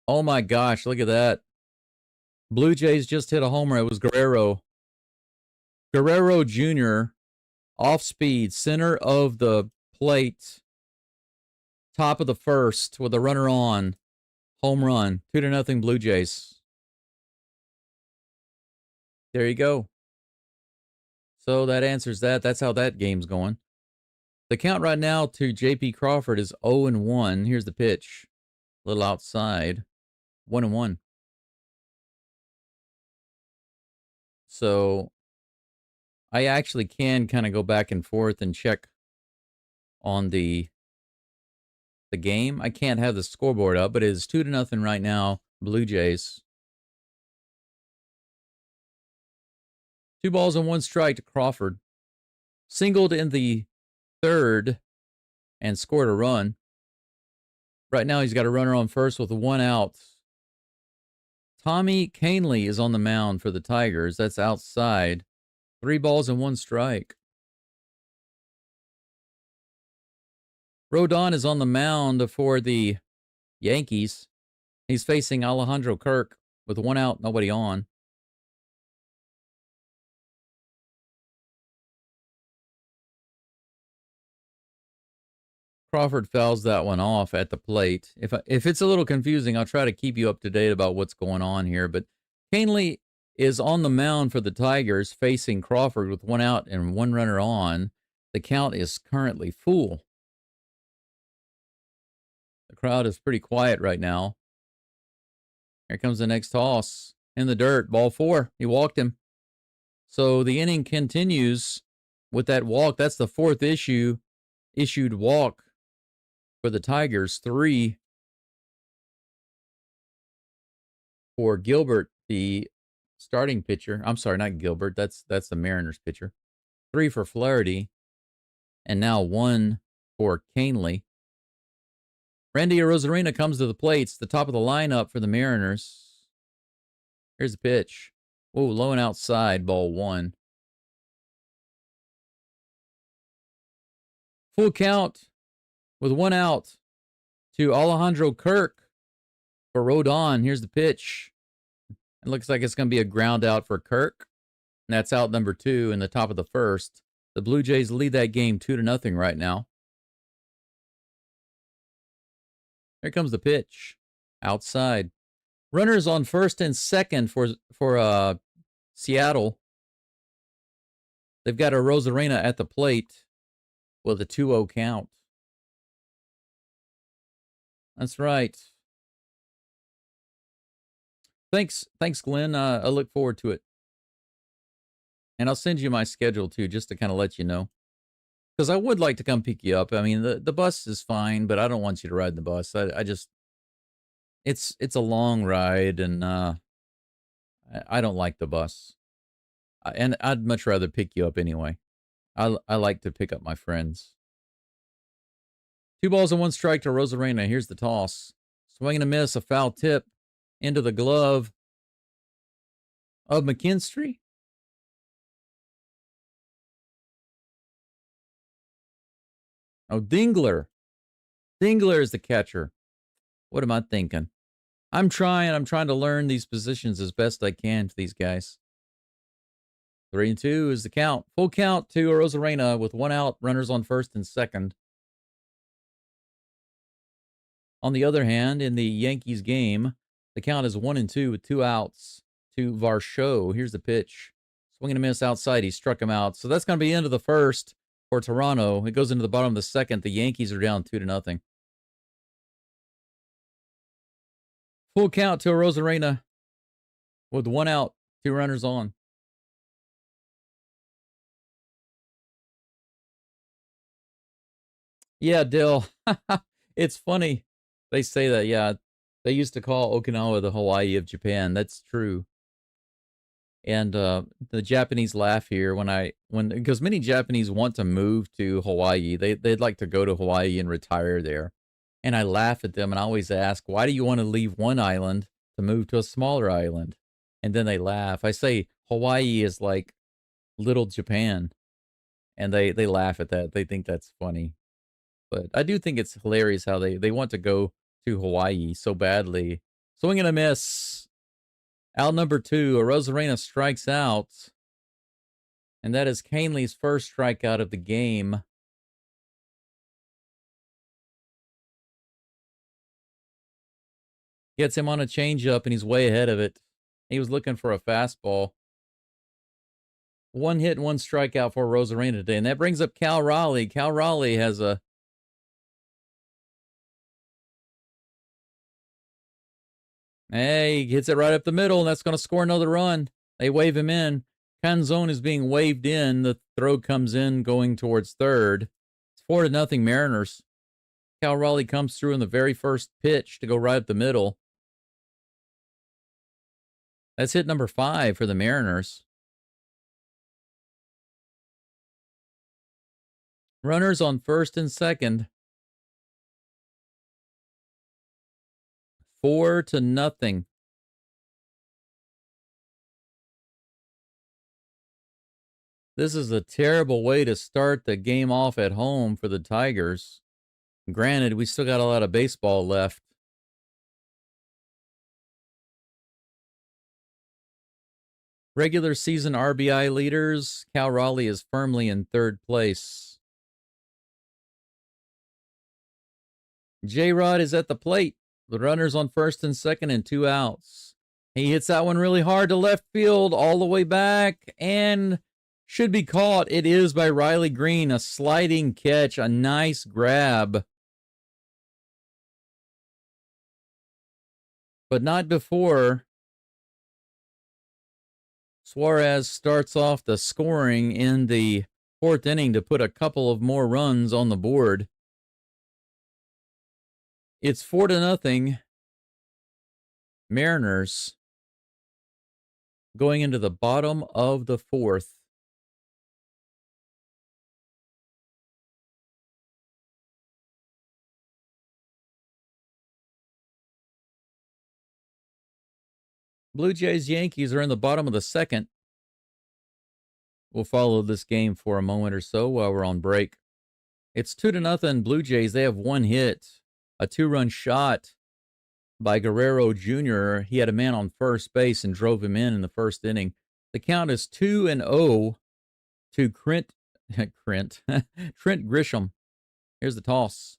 Speaker 1: Oh my gosh, look at that. Blue Jays just hit a homer. It was Guerrero. Guerrero Jr. off speed, center of the plate. Top of the first with a runner on. Home run. 2-0 Blue Jays. There you go. So that answers that. That's how that game's going. The count right now to J.P. Crawford is 0-1. Here's the pitch. A little outside. 1-1. So I actually can kind of go back and forth and check on the game. I can't have the scoreboard up, but it is 2-0 right now, Blue Jays. 2 balls and 1 strike to Crawford. Singled in the 3rd and scored a run. Right now he's got a runner on first with 1 out. Tommy Canely is on the mound for the Tigers. That's outside. 3 balls and 1 strike. Rodon is on the mound for the Yankees. He's facing Alejandro Kirk with 1 out, nobody on. Crawford fouls that one off at the plate. If it's a little confusing, I'll try to keep you up to date about what's going on here. But Canley is on the mound for the Tigers, facing Crawford with 1 out and 1 runner on. The count is currently full. The crowd is pretty quiet right now. Here comes the next toss. In the dirt, ball 4. He walked him. So the inning continues with that walk. That's the 4th issued walk for the Tigers. 3 for Gilbert, the starting pitcher. I'm sorry, not Gilbert. That's the Mariners pitcher. 3 for Flaherty. And now 1 for Canley. Randy Arozarena comes to the plate. It's the top of the lineup for the Mariners. Here's the pitch. Whoa, low and outside, ball 1. Full count with 1 out to Alejandro Kirk for Rodon. Here's the pitch. It looks like it's going to be a ground out for Kirk. And that's out number 2 in the top of the 1st. The Blue Jays lead that game 2-0 right now. Here comes the pitch. Outside. Runners on first and second for Seattle. They've got a Arozarena at the plate with a 2-0 count. That's right. Thanks, Glenn. I look forward to it. And I'll send you my schedule, too, just to kind of let you know. Because I would like to come pick you up. I mean, the bus is fine, but I don't want you to ride the bus. I just... It's a long ride, and I don't like the bus. And I'd much rather pick you up anyway. I like to pick up my friends. 2 balls and 1 strike to Arozarena. Here's the toss. Swing and a miss, a foul tip into the glove of McKinstry. Oh, Dingler. Dingler is the catcher. What am I thinking? I'm trying to learn these positions as best I can to these guys. 3-2 is the count. Full count to Arozarena with 1 out, runners on first and second. On the other hand, in the Yankees game, the count is 1-2 with 2 outs to Varsho. Here's the pitch. Swing and a miss outside. He struck him out. So that's going to be into the first for Toronto. It goes into the bottom of the second. The Yankees are down 2-0. Full count to Arozarena with 1 out, 2 runners on. Yeah, Dill. It's funny. They say that, yeah. They used to call Okinawa the Hawaii of Japan. That's true. And the Japanese laugh here because many Japanese want to move to Hawaii. They'd like to go to Hawaii and retire there. And I laugh at them and I always ask, why do you want to leave one island to move to a smaller island? And then they laugh. I say Hawaii is like little Japan. And they laugh at that. They think that's funny. But I do think it's hilarious how they want to go to Hawaii so badly. Swing and a miss. Out number 2, Arozarena strikes out. And that is Canley's first strikeout of the game. Gets him on a changeup, and he's way ahead of it. He was looking for a fastball. 1 hit and 1 strikeout for Arozarena today. And that brings up Cal Raleigh. Cal Raleigh has a... Hey, he hits it right up the middle, and that's going to score another run. They wave him in. Canzone is being waved in. The throw comes in going towards third. It's 4-0 Mariners. Cal Raleigh comes through in the very first pitch to go right up the middle. That's hit number 5 for the Mariners. Runners on first and second. 4-0. This is a terrible way to start the game off at home for the Tigers. Granted, we still got a lot of baseball left. Regular season RBI leaders, Cal Raleigh is firmly in 3rd place. J-Rod is at the plate. The runners on first and second and 2 outs. He hits that one really hard to left field, all the way back, and should be caught. It is by Riley Green. A sliding catch, a nice grab. But not before Suarez starts off the scoring in the 4th inning to put a couple of more runs on the board. It's 4-0. Mariners going into the bottom of the 4th. Blue Jays Yankees are in the bottom of the 2nd. We'll follow this game for a moment or so while we're on break. It's 2-0 Blue Jays. They have one hit, a 2-run shot by Guerrero Jr. He had a man on first base and drove him in the 1st inning. The count is 2-0 to Trent Grisham. Here's the toss.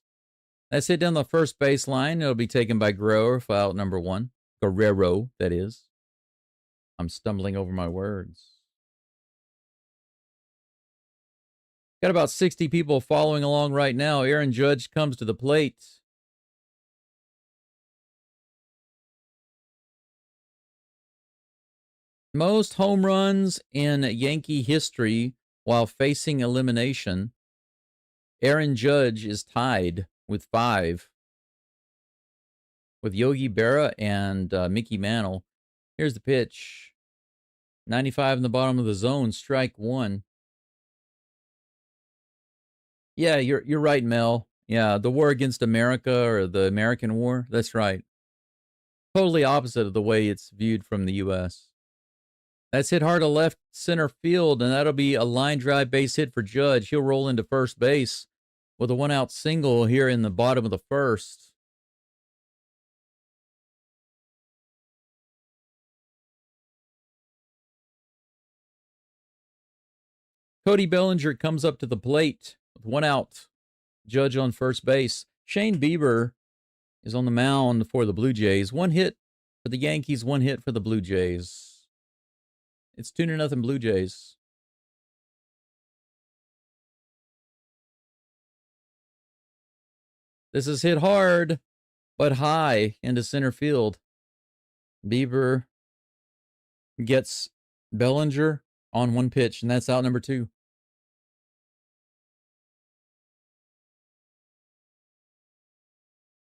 Speaker 1: That's hit down the first baseline. It'll be taken by Guerrero for out number 1. Guerrero, that is. I'm stumbling over my words. Got about 60 people following along right now. Aaron Judge comes to the plate. Most home runs in Yankee history while facing elimination. Aaron Judge is tied with 5. With Yogi Berra and Mickey Mantle. Here's the pitch. 95 in the bottom of the zone, strike 1. Yeah, you're right, Mel. Yeah, the war against America or the American War. That's right. Totally opposite of the way it's viewed from the U.S. That's hit hard to left center field, and that'll be a line drive base hit for Judge. He'll roll into first base with a 1-out single here in the bottom of the 1st. Cody Bellinger comes up to the plate with 1 out. Judge on first base. Shane Bieber is on the mound for the Blue Jays. 1 hit for the Yankees, 1 hit for the Blue Jays. It's 2-0 Blue Jays. This is hit hard, but high into center field. Bieber gets Bellinger on 1 pitch, and that's out number 2.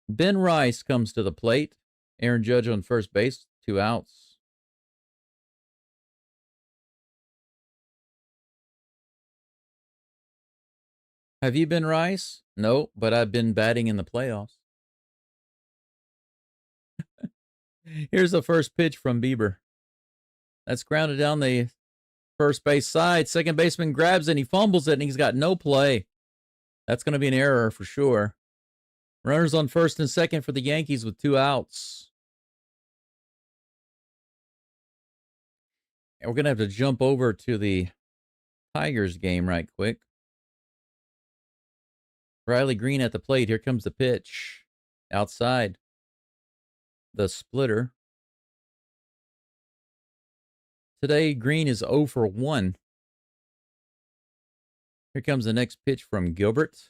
Speaker 1: Ben Rice comes to the plate. Aaron Judge on first base, 2 outs. Have you been Rice? No, but I've been batting in the playoffs. Here's the first pitch from Bieber. That's grounded down the first base side. Second baseman grabs it and he fumbles it and he's got no play. That's going to be an error for sure. Runners on first and second for the Yankees with 2 outs. And we're going to have to jump over to the Tigers game right quick. Riley Green at the plate. Here comes the pitch. Outside. The splitter. Today, Green is 0 for 1. Here comes the next pitch from Gilbert.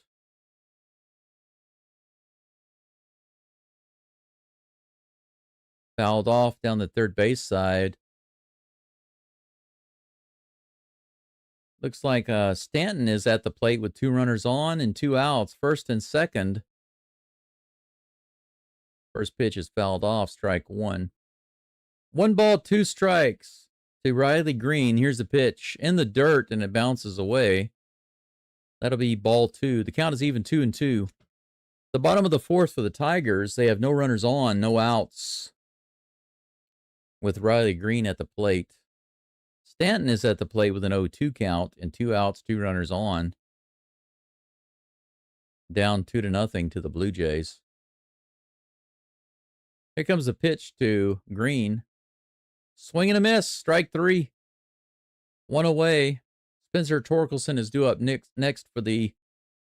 Speaker 1: Fouled off down the third base side. Looks like Stanton is at the plate with 2 runners on and 2 outs, first and second. First pitch is fouled off, strike 1. 1 ball, 2 strikes to Riley Green. Here's the pitch in the dirt, and it bounces away. That'll be ball 2. The count is even 2-2. The bottom of the 4th for the Tigers. They have no runners on, no outs, with Riley Green at the plate. Stanton is at the plate with an 0-2 count and 2 outs, 2 runners on. Down 2-0 to the Blue Jays. Here comes the pitch to Green. Swing and a miss, strike 3. 1 away. Spencer Torkelson is due up next for the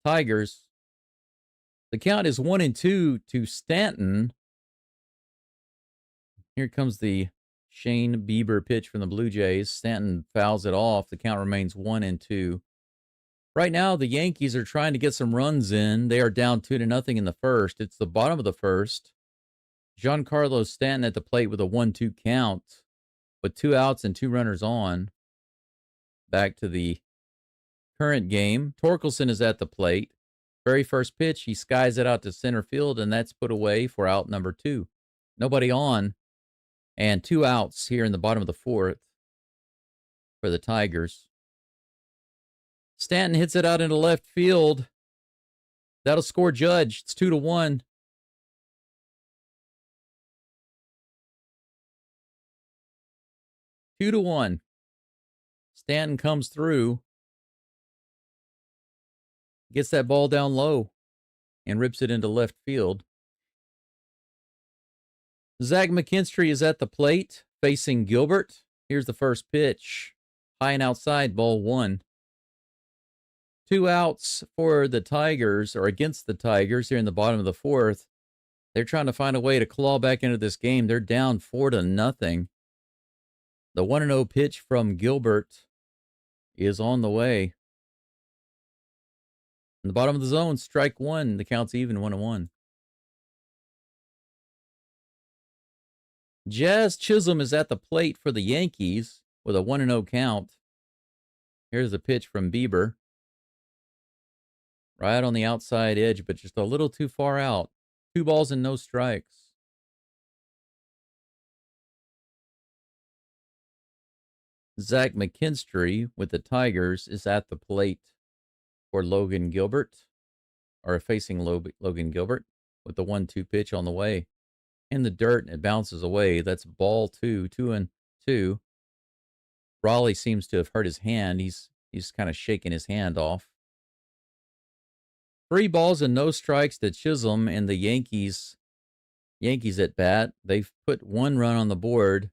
Speaker 1: Tigers. The count is 1-2 to Stanton. Here comes the Shane Bieber pitch from the Blue Jays. Stanton fouls it off. The count remains 1-2. Right now, the Yankees are trying to get some runs in. They are down 2-0 in the first. It's the bottom of the first. Giancarlo Stanton at the plate with a 1-2 count, with 2 outs and 2 runners on. Back to the current game. Torkelson is at the plate. Very first pitch, he skies it out to center field, and that's put away for out number 2. Nobody on, and 2 outs here in the bottom of the fourth for the Tigers. Stanton hits it out into left field. That'll score Judge. It's 2-1. Two to 1. Stanton comes through, gets that ball down low, and rips it into left field. Zach McKinstry is at the plate, facing Gilbert. Here's the first pitch. High and outside, ball 1. 2 outs for the Tigers, or against the Tigers, here in the bottom of the fourth. They're trying to find a way to claw back into this game. They're down 4-0. The 1-0 pitch from Gilbert is on the way. In the bottom of the zone, strike 1. The count's even, 1-1. Jazz Chisholm is at the plate for the Yankees with a 1-0 count. Here's a pitch from Bieber. Right on the outside edge, but just a little too far out. 2 balls and no strikes. Zach McKinstry with the Tigers is at the plate for Logan Gilbert, or facing Logan Gilbert, with the 1-2 pitch on the way. In the dirt, and it bounces away. That's ball 2, 2-2. Raleigh seems to have hurt his hand. He's kind of shaking his hand off. 3 balls and no strikes to Chisholm, and the Yankees at bat. They've put 1 run on the board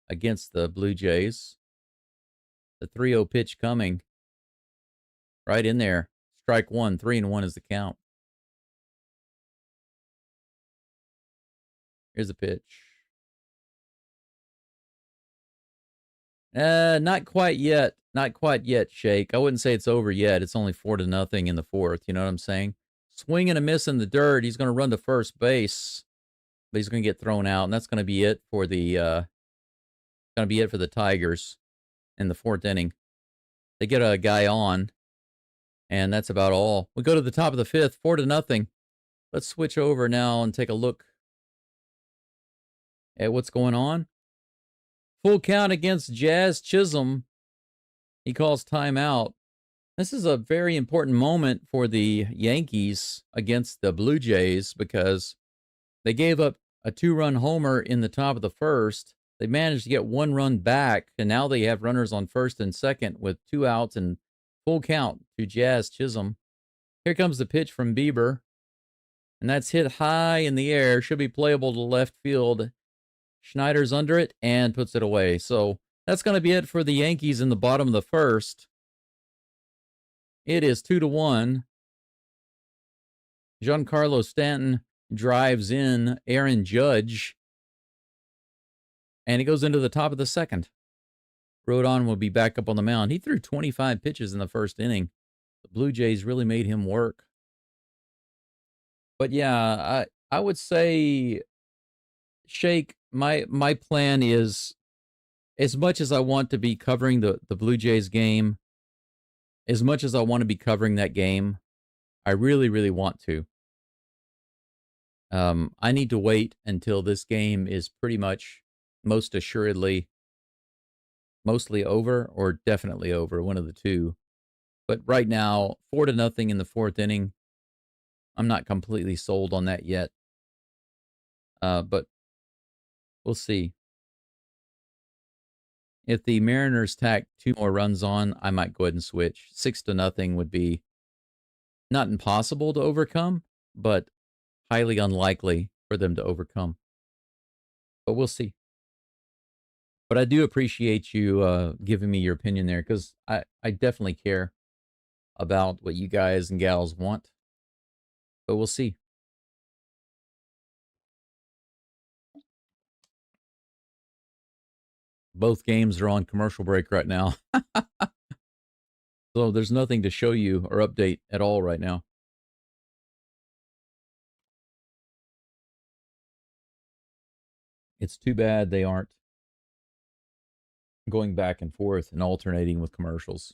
Speaker 1: against the Blue Jays. The 3-0 pitch coming. Right in there. Strike 1. 3-1 is the count. Here's the pitch. Not quite yet. Not quite yet, Shake. I wouldn't say it's over yet. It's only 4-0 in the fourth. You know what I'm saying? Swing and a miss in the dirt. He's going to run to first base, but he's going to get thrown out, and that's going to be it for the Tigers in the fourth inning. They get a guy on, and that's about all. We go to the top of the fifth, 4-0. Let's switch over now and take a look at what's going on. Full count against Jazz Chisholm. He calls timeout. This is a very important moment for the Yankees against the Blue Jays because they gave up a 2-run homer in the top of the first. They managed to get 1 run back, and now they have runners on first and second with 2 outs and full count to Jazz Chisholm. Here comes the pitch from Bieber, and that's hit high in the air. Should be playable to left field. Schneider's under it and puts it away. So that's going to be it for the Yankees in the bottom of the first. It is 2-1. Giancarlo Stanton drives in Aaron Judge, and he goes into the top of the second. Rodon will be back up on the mound. He threw 25 pitches in the first inning. The Blue Jays really made him work. But yeah, I would say, Shake, my plan is, as much as I want to be covering the Blue Jays game, as much as I want to be covering that game, I really, really want to. I need to wait until this game is pretty much, most assuredly, mostly over or definitely over, one of the two. But right now, 4-0 in the fourth inning. I'm not completely sold on that yet. But we'll see. If the Mariners tack 2 more runs on, I might go ahead and switch. 6-0 would be not impossible to overcome, but highly unlikely for them to overcome. But we'll see. But I do appreciate you giving me your opinion there, because I definitely care about what you guys and gals want. But we'll see. Both games are on commercial break right now. So there's nothing to show you or update at all right now. It's too bad they aren't going back and forth and alternating with commercials.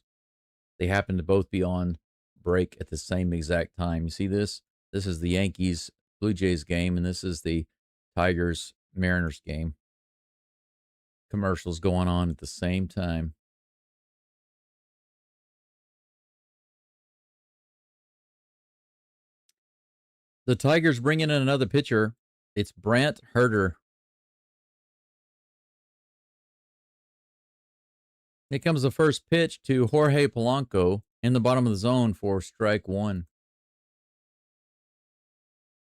Speaker 1: They happen to both be on break at the same exact time. You see this? This is the Yankees Blue Jays game, and this is the Tigers Mariners game. Commercials going on at the same time. The Tigers bringing in another pitcher. It's Brant Herter. Here comes the first pitch to Jorge Polanco in the bottom of the zone for strike one.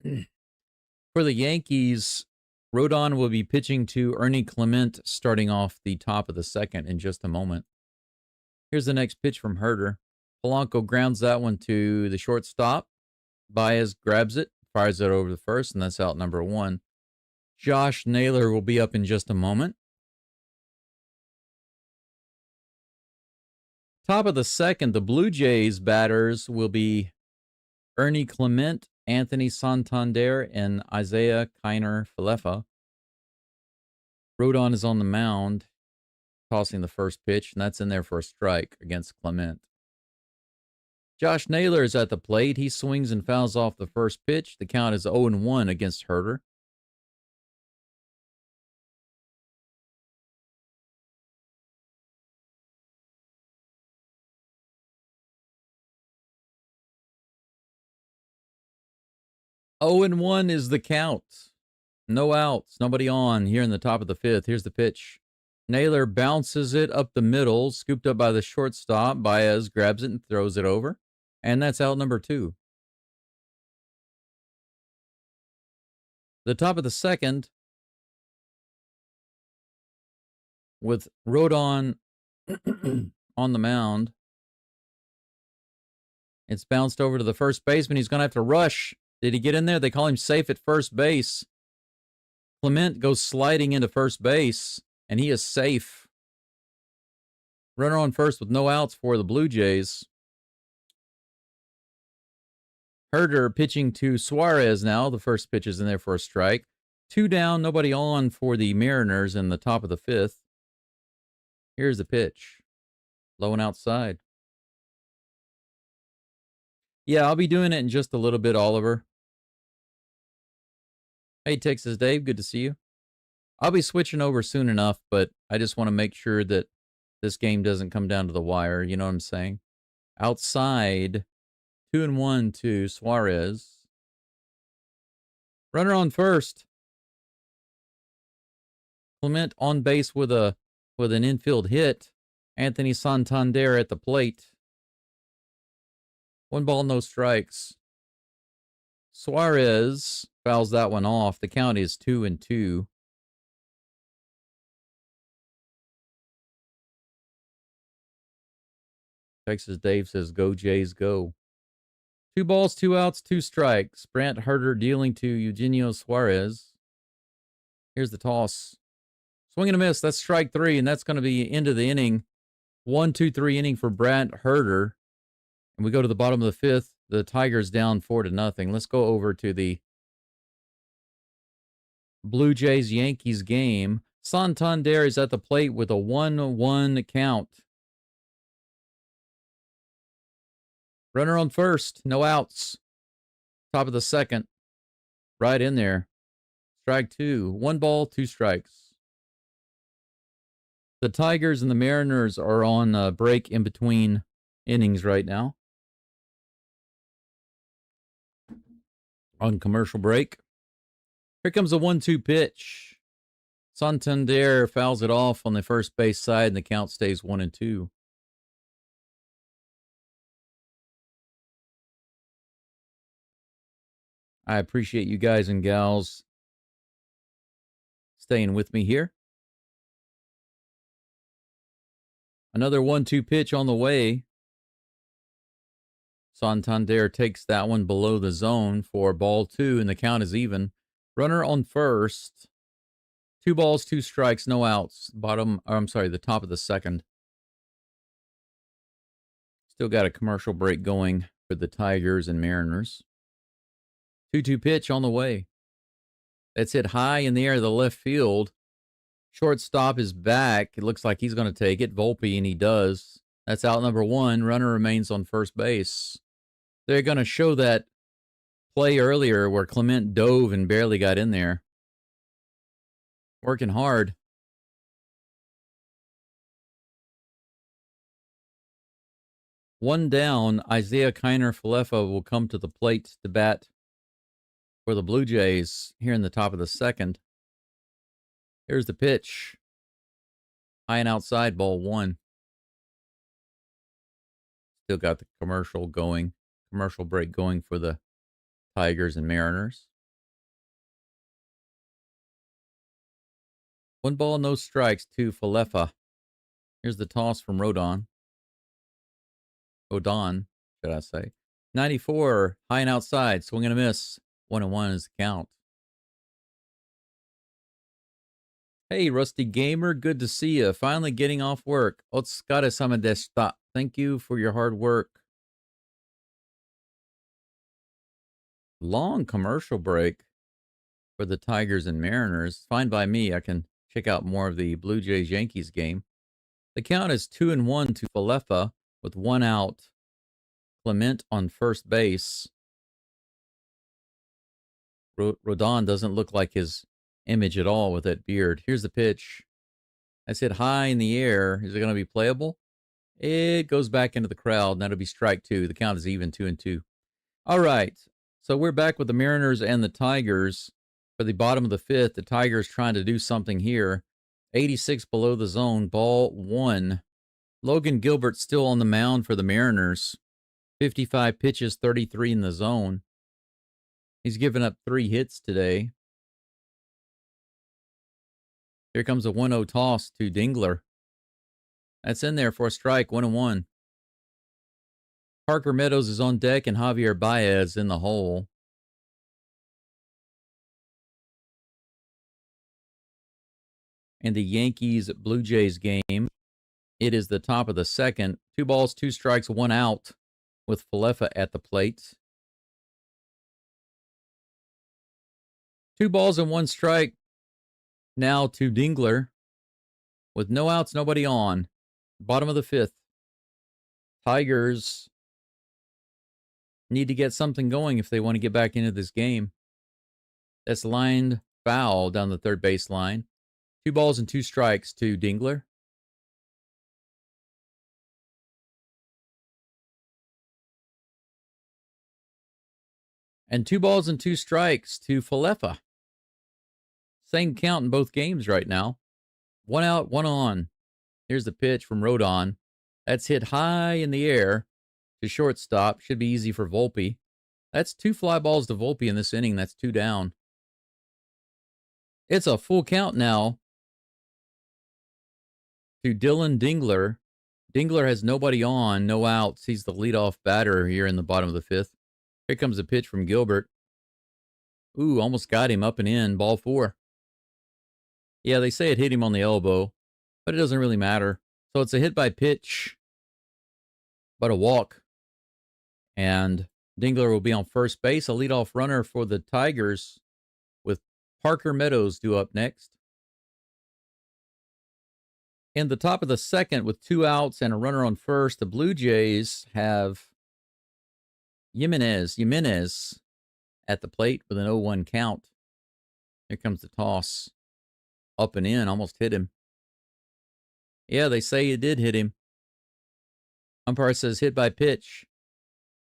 Speaker 1: For the Yankees, Rodon will be pitching to Ernie Clement starting off the top of the second in just a moment. Here's the next pitch from Herter. Polanco grounds that one to the shortstop. Baez grabs it, fires it over the first, and that's out number one. Josh Naylor will be up in just a moment. Top of the second, the Blue Jays batters will be Ernie Clement, Anthony Santander, and Isaiah Kiner Falefa. Rodon is on the mound, tossing the first pitch, and that's in there for a strike against Clement. Josh Naylor is at the plate. He swings and fouls off the first pitch. The count is 0-1 against Herter. Oh and 1 is the count. No outs, nobody on here in the top of the fifth. Here's the pitch. Naylor bounces it up the middle, scooped up by the shortstop. Baez grabs it and throws it over. And that's out number two. The top of the second, with Rodon on the mound. It's bounced over to the first baseman. He's going to have to rush. Did he get in there? They call him safe at first base. Clement goes sliding into first base, and he is safe. Runner on first with no outs for the Blue Jays. Herter pitching to Suarez now. The first pitch is in there for a strike. 2 down, nobody on for the Mariners in the top of the fifth. Here's the pitch. Low and outside. Yeah, I'll be doing it in just a little bit, Oliver. Hey, Texas Dave, good to see you. I'll be switching over soon enough, but I just want to make sure that this game doesn't come down to the wire. You know what I'm saying? Outside, 2-1 to Suarez. Runner on first. Clement on base with an infield hit. Anthony Santander at the plate. 1 ball, no strikes. Suarez fouls that one off. The count is 2-2. Texas Dave says, go Jays, go. 2 balls, 2 outs, 2 strikes. Brant Herter dealing to Eugenio Suarez. Here's the toss. Swing and a miss. That's strike 3, and that's going to be into the inning. 1-2-3 inning for Brant Herter. And we go to the bottom of the fifth. The Tigers down 4-0. Let's go over to the Blue Jays-Yankees game. Santander is at the plate with a 1-1 count. Runner on first. No outs. Top of the second. Right in there. Strike 2. 1 ball, 2 strikes. The Tigers and the Mariners are on a break in between innings right now. On commercial break. Here comes a 1-2 pitch. Santander fouls it off on the first base side, and the count stays 1-2. I appreciate you guys and gals staying with me here. Another 1-2 pitch on the way. Santander takes that one below the zone for ball 2, and the count is even. Runner on first. 2 balls, 2 strikes, no outs. The top of the second. Still got a commercial break going for the Tigers and Mariners. 2-2 pitch on the way. That's hit high in the air to the left field. Shortstop is back. It looks like he's going to take it. Volpe, and he does. That's out number 1. Runner remains on first base. They're going to show that play earlier where Clement dove and barely got in there. Working hard. One down, Isaiah Kiner-Falefa will come to the plate to bat for the Blue Jays here in the top of the second. Here's the pitch. High and outside, ball 1. Still got the commercial break going for the Tigers and Mariners. 1 ball, no strikes to Falefa. Here's the toss from Rodon, should I say. 94, high and outside, swing and a miss. 1-1 is the count. Hey, Rusty Gamer, good to see you. Finally getting off work. Otsukare-sama deshita. Thank you for your hard work. Long commercial break for the Tigers and Mariners. Fine by me. I can check out more of the Blue Jays-Yankees game. The count is 2-1 to Falefa with 1 out. Clement on first base. Rodon doesn't look like his image at all with that beard. Here's the pitch. That's hit high in the air. Is it going to be playable? It goes back into the crowd, and that'll be strike 2. The count is even, 2-2. All right. So we're back with the Mariners and the Tigers for the bottom of the 5th. The Tigers trying to do something here. 86 below the zone, ball 1. Logan Gilbert still on the mound for the Mariners. 55 pitches, 33 in the zone. He's given up 3 hits today. Here comes a 1-0 toss to Dingler. That's in there for a strike, 1-1. Parker Meadows is on deck and Javier Baez in the hole. In the Yankees-Blue Jays game, it is the top of the second. 2 balls, 2 strikes, 1 out with Falefa at the plate. 2 balls and 1 strike now to Dingler with no outs, nobody on. Bottom of the 5th. Tigers need to get something going if they want to get back into this game. That's lined foul down the third base line. 2 balls and 2 strikes to Dingler. And 2 balls and 2 strikes to Falefa. Same count in both games right now. 1 out, 1 on. Here's the pitch from Rodon. That's hit high in the air to shortstop. Should be easy for Volpe. That's 2 fly balls to Volpe in this inning. That's 2 down. It's a full count now to Dylan Dingler. Dingler has nobody on, no outs. He's the leadoff batter here in the bottom of the 5th. Here comes a pitch from Gilbert. Ooh, almost got him up and in. Ball 4. Yeah, they say it hit him on the elbow, but it doesn't really matter. So it's a hit by pitch, but a walk. And Dingler will be on first base, a leadoff runner for the Tigers with Parker Meadows due up next. In the top of the second with 2 outs and a runner on first, the Blue Jays have Jimenez at the plate with an 0-1 count. Here comes the toss. Up and in, almost hit him. Yeah, they say it did hit him. Umpire says hit by pitch.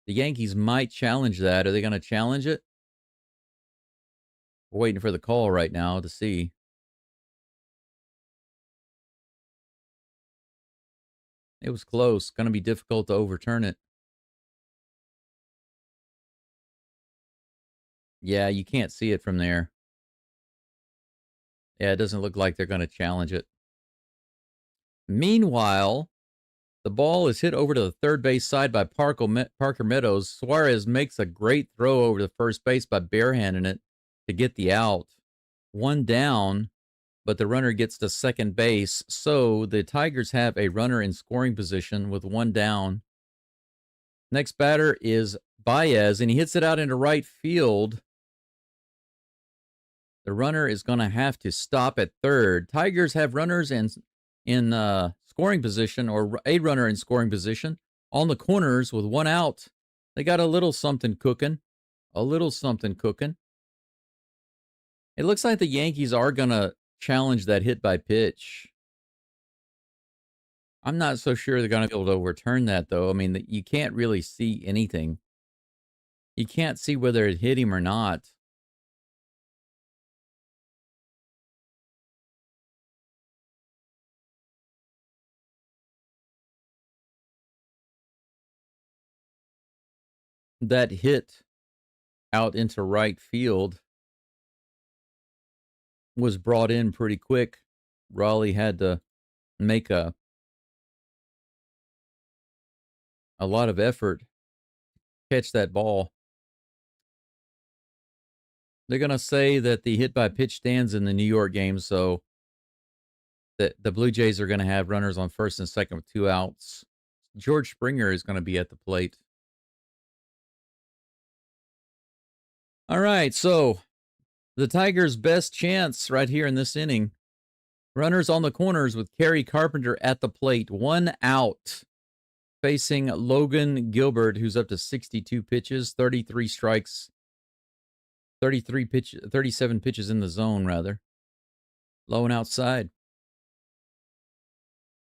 Speaker 1: The Yankees might challenge that. Are they going to challenge it? We're waiting for the call right now to see. It was close. Going to be difficult to overturn it. Yeah, you can't see it from there. Yeah, it doesn't look like they're going to challenge it. Meanwhile, the ball is hit over to the third base side by Parker Meadows. Suarez makes a great throw over to first base by barehanding it to get the out. 1 down. but the runner gets to second base. So the Tigers have a runner in scoring position with one down. Next batter is Baez, and he hits it out into right field. The runner is going to have to stop at third. Tigers have runners in scoring position, or a runner in scoring position on the corners with one out. They got a little something cooking. A little something cooking. It looks like the Yankees are going to challenge that hit by pitch. I'm not so sure they're going to be able to overturn that, though. I mean, you can't really see anything. You can't see whether it hit him or not. That hit out into right field was brought in pretty quick. Raleigh had to make a lot of effort to catch that ball. They're going to say that the hit by pitch stands in the New York game, so that the Blue Jays are going to have runners on first and second with two outs. George Springer is going to be at the plate. All right, so the Tigers' best chance right here in this inning. Runners on the corners with Kerry Carpenter at the plate. One out, facing Logan Gilbert, who's up to 62 pitches, 33 strikes, 37 pitches in the zone, rather. Low and outside.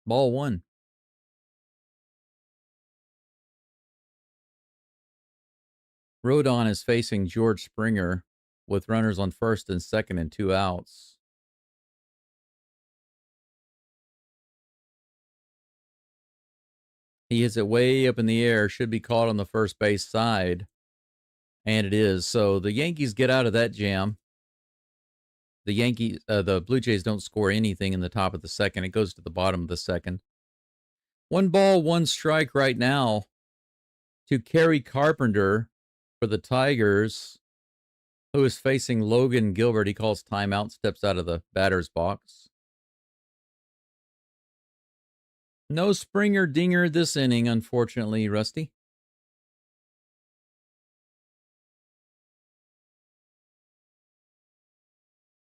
Speaker 1: Ball one. Rodon is facing George Springer with runners on first and second and two outs. He hits it way up in the air, should be caught on the first base side. And it is. So the Yankees get out of that jam. The Blue Jays don't score anything in the top of the second. It goes to the bottom of the second. 1 ball, 1 strike right now to Kerry Carpenter for the Tigers, who is facing Logan Gilbert. He calls timeout, steps out of the batter's box. No Springer dinger this inning, unfortunately, Rusty.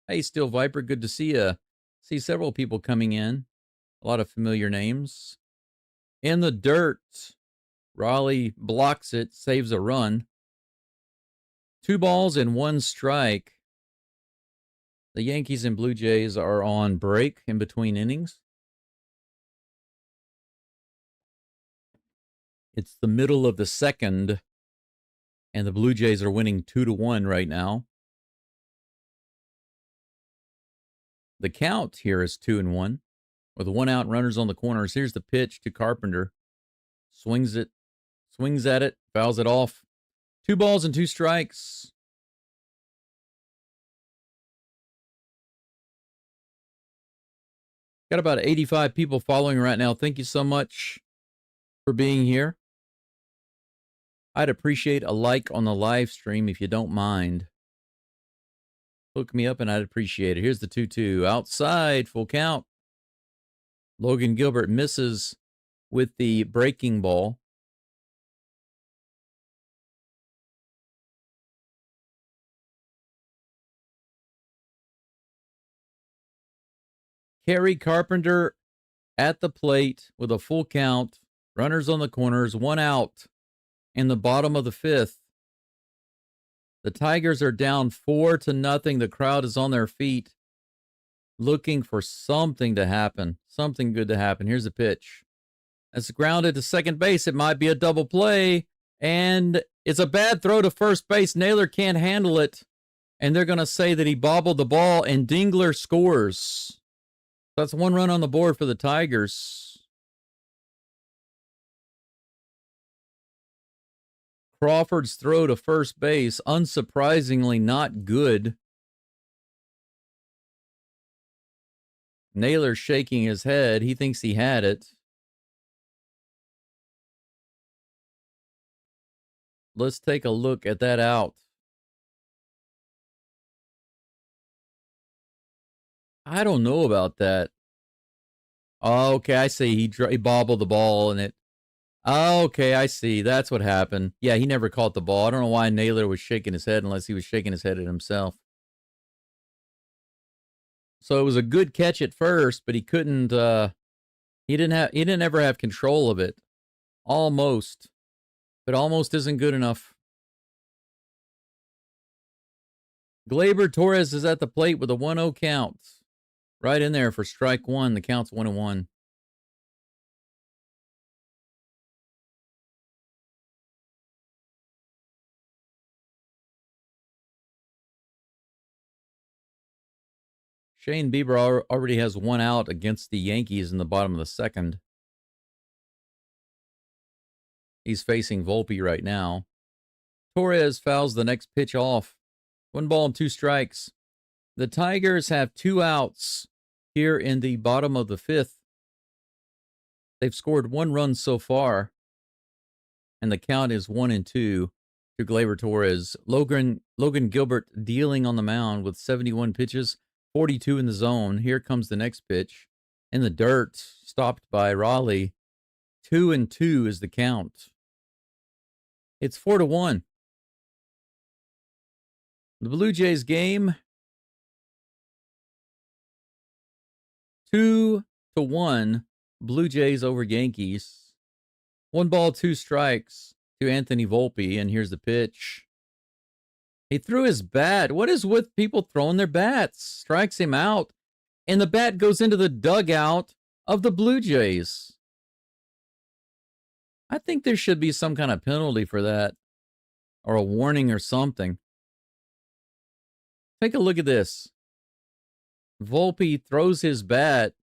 Speaker 1: Hey, Steel Viper, good to see you. See several people coming in. A lot of familiar names. In the dirt, Raleigh blocks it, saves a run. 2 balls and 1 strike. The Yankees and Blue Jays are on break in between innings. It's the middle of the second, and the Blue Jays are winning 2-1 right now. The count here is 2-1 with 1 out, runners on the corners. Here's the pitch to Carpenter. Swings at it, fouls it off. 2 balls and 2 strikes. Got about 85 people following right now. Thank you so much for being here. I'd appreciate a like on the live stream if you don't mind. Hook me up and I'd appreciate it. Here's the 2-2. Outside, full count. Logan Gilbert misses with the breaking ball. Kerry Carpenter at the plate with a full count. Runners on the corners, 1 out in the bottom of the 5th. The Tigers are down 4-0. The crowd is on their feet looking for something to happen, something good to happen. Here's a pitch. It's grounded to second base. It might be a double play, and it's a bad throw to first base. Naylor can't handle it, and they're going to say that he bobbled the ball, and Dingler scores. That's 1 run on the board for the Tigers. Crawford's throw to first base, unsurprisingly not good. Naylor shaking his head. He thinks he had it. Let's take a look at that out. I don't know about that. Oh, okay, I see. He bobbled the ball and it. Oh, okay, I see. That's what happened. Yeah, he never caught the ball. I don't know why Naylor was shaking his head unless he was shaking his head at himself. So it was a good catch at first, but he couldn't. He didn't ever have control of it. Almost, but almost isn't good enough. Gleyber Torres is at the plate with a 1-0 count. Right in there for strike one. The count's 1-1. Shane Bieber already has one out against the Yankees in the bottom of the second. He's facing Volpe right now. Torres fouls the next pitch off. 1 ball and 2 strikes. The Tigers have 2 outs here in the bottom of the 5th. They've scored 1 run so far, and the count is 1-2 to Gleyber Torres. Logan Gilbert dealing on the mound with 71 pitches, 42 in the zone. Here comes the next pitch. In the dirt, stopped by Raleigh. 2-2 is the count. It's 4-1. The Blue Jays game, 2-1. Blue Jays over Yankees. 1 ball, 2 strikes to Anthony Volpe, and here's the pitch. He threw his bat. What is with people throwing their bats? Strikes him out, and the bat goes into the dugout of the Blue Jays. I think there should be some kind of penalty for that, or a warning or something. Take a look at this. Volpe throws his bat.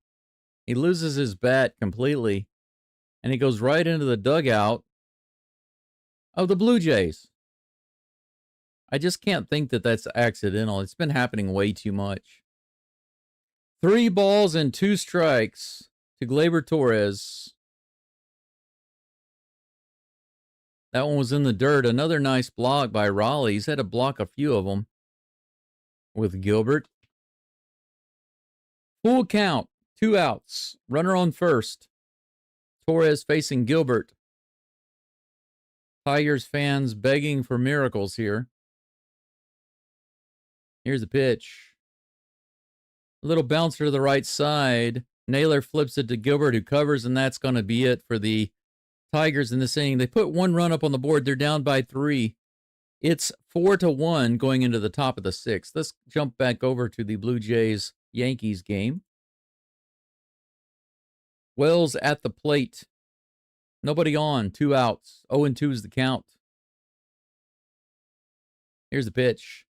Speaker 1: He loses his bat completely, and he goes right into the dugout of the Blue Jays. I just can't think that that's accidental. It's been happening way too much. 3 balls and 2 strikes to Gleyber Torres. That one was in the dirt. Another nice block by Raleigh. He's had to block a few of them with Gilbert. Full count, 2 outs. Runner on first. Torres facing Gilbert. Tigers fans begging for miracles here. Here's the pitch. A little bouncer to the right side. Naylor flips it to Gilbert, who covers, and that's going to be it for the Tigers in this inning. They put 1 run up on the board. They're down by 3. It's 4-1 going into the top of the 6th. Let's jump back over to the Blue Jays-Yankees game. Wells at the plate. Nobody on. 2 outs. 0-2 is the count. Here's the pitch.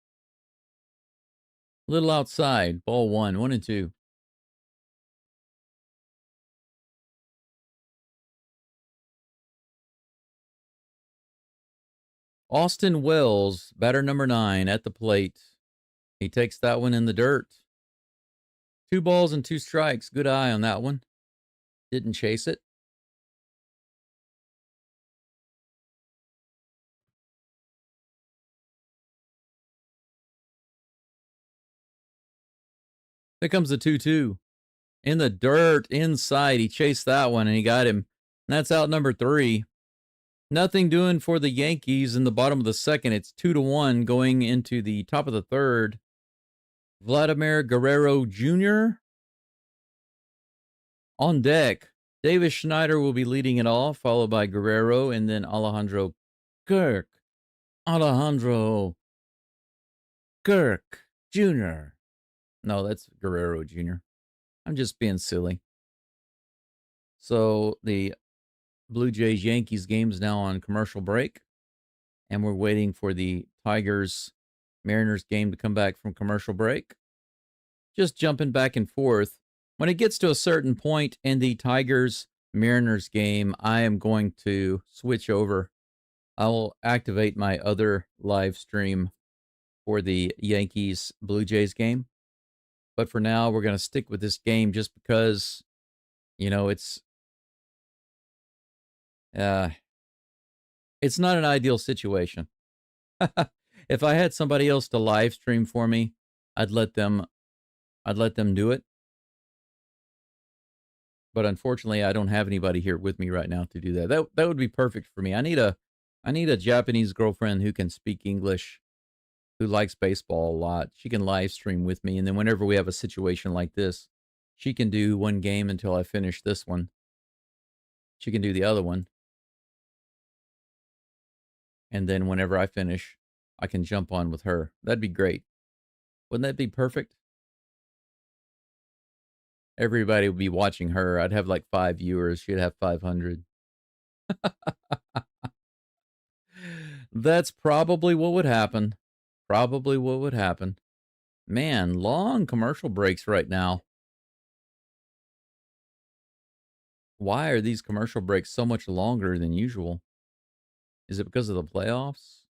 Speaker 1: Little outside. Ball 1. 1-2. Austin Wells, batter number 9 at the plate. He takes that one in the dirt. 2 balls and 2 strikes. Good eye on that one. Didn't chase it. There comes the 2-2. In the dirt, inside. He chased that one, and he got him. And that's out number 3. Nothing doing for the Yankees in the bottom of the second. It's 2-1 going into the top of the third. Vladimir Guerrero Jr. on deck. Davis Schneider will be leading it off, followed by Guerrero, and then Alejandro Kirk. Alejandro Kirk Jr. No, that's Guerrero Jr. I'm just being silly. So the Blue Jays-Yankees game's now on commercial break, and we're waiting for the Tigers-Mariners game to come back from commercial break. Just jumping back and forth. When it gets to a certain point in the Tigers-Mariners game, I am going to switch over. I will activate my other live stream for the Yankees-Blue Jays game. But for now, we're going to stick with this game just because, you know, it's not an ideal situation. If I had somebody else to live stream for me, I'd let them I'd let them do it. But unfortunately, I don't have anybody here with me right now to do that. That would be perfect for me. I need a Japanese girlfriend who can speak English, who likes baseball a lot. She can live stream with me, and then whenever we have a situation like this, she can do one game until I finish this one. She can do the other one. And then whenever I finish, I can jump on with her. That'd be great. Wouldn't that be perfect? Everybody would be watching her. I'd have like 5 viewers. She'd have 500. That's probably what would happen. Probably what would happen. Man, long commercial breaks right now. Why are these commercial breaks so much longer than usual? Is it because of the playoffs?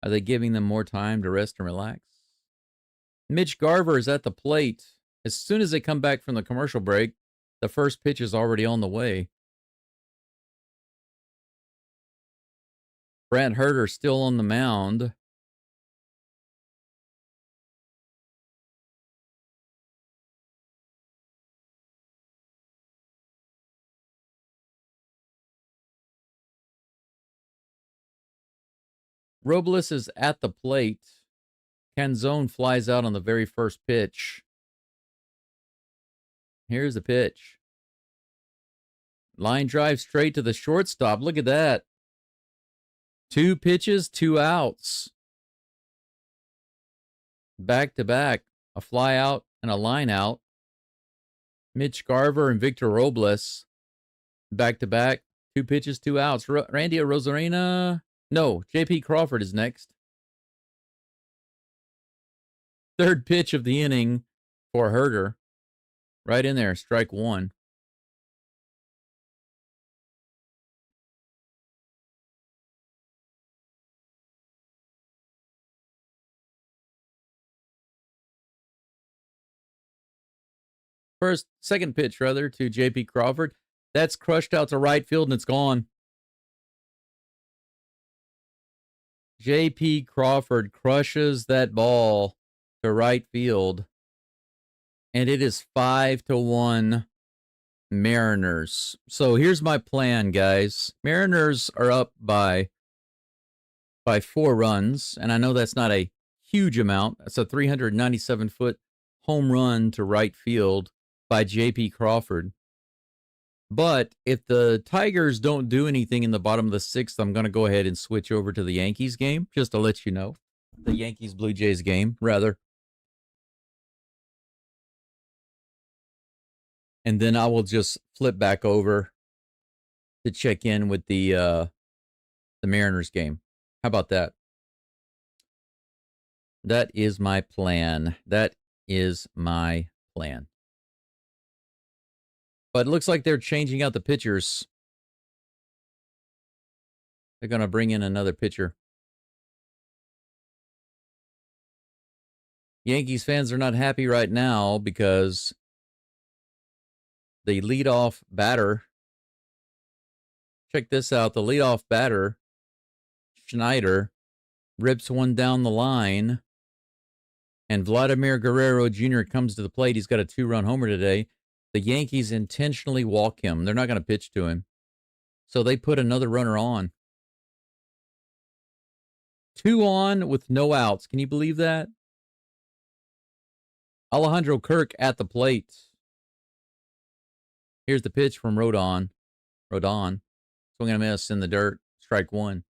Speaker 1: Are they giving them more time to rest and relax? Mitch Garver is at the plate. As soon as they come back from the commercial break, the first pitch is already on the way. Brant Herter still on the mound. Robles is at the plate. Canzone flies out on the very first pitch. Here's the pitch. Line drive straight to the shortstop. Look at that. 2 pitches, 2 outs. Back to back. A fly out and a line out. Mitch Garver and Victor Robles. Back to back. 2 pitches, 2 outs. Randy Rosarena. No, J.P. Crawford is next. Third pitch of the inning for Herter. Right in there, strike 1. Second pitch, rather, to J.P. Crawford. That's crushed out to right field, and it's gone. J.P. Crawford crushes that ball to right field. And it is 5-1 Mariners. So here's my plan, guys. Mariners are up by 4 runs. And I know that's not a huge amount. That's a 397-foot home run to right field by J.P. Crawford. But if the Tigers don't do anything in the bottom of the 6th, I'm going to go ahead and switch over to the Yankees game, just to let you know. The Yankees-Blue Jays game, rather. And then I will just flip back over to check in with the Mariners game. How about that? That is my plan. That is my plan. But it looks like they're changing out the pitchers. They're going to bring in another pitcher. Yankees fans are not happy right now because the leadoff batter, check this out, the leadoff batter, Schneider, rips one down the line, and Vladimir Guerrero Jr. comes to the plate. He's got a 2-run homer today. The Yankees intentionally walk him. They're not going to pitch to him. So they put another runner on. 2 on with no outs. Can you believe that? Alejandro Kirk at the plate. Here's the pitch from Rodon. Swing and a miss in the dirt. Strike 1.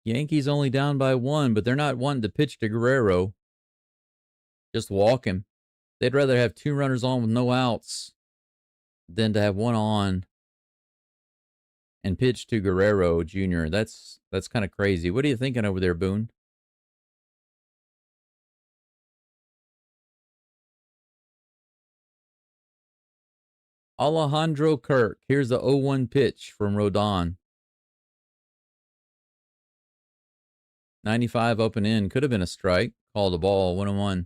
Speaker 1: Yankees only down by 1, but they're not wanting to pitch to Guerrero. Just walk him. They'd rather have 2 runners on with no outs than to have 1 on and pitch to Guerrero Jr. That's kind of crazy. What are you thinking over there, Boone? Alejandro Kirk. Here's the 0-1 pitch from Rodon. 95 up and in. Could have been a strike. Called the ball. 1-1.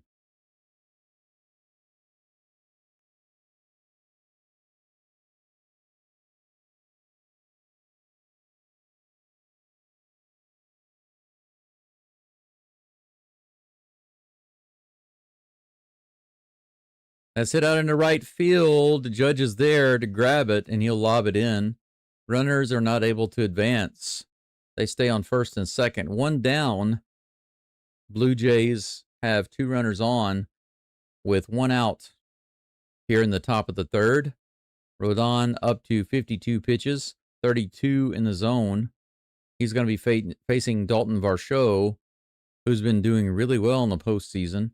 Speaker 1: That's hit out into right field. The judge is there to grab it, and he'll lob it in. Runners are not able to advance. They stay on first and second. One down. Blue Jays have 2 runners on with 1 out here in the top of the third. Rodon up to 52 pitches, 32 in the zone. He's going to be facing Dalton Varsho, who's been doing really well in the postseason.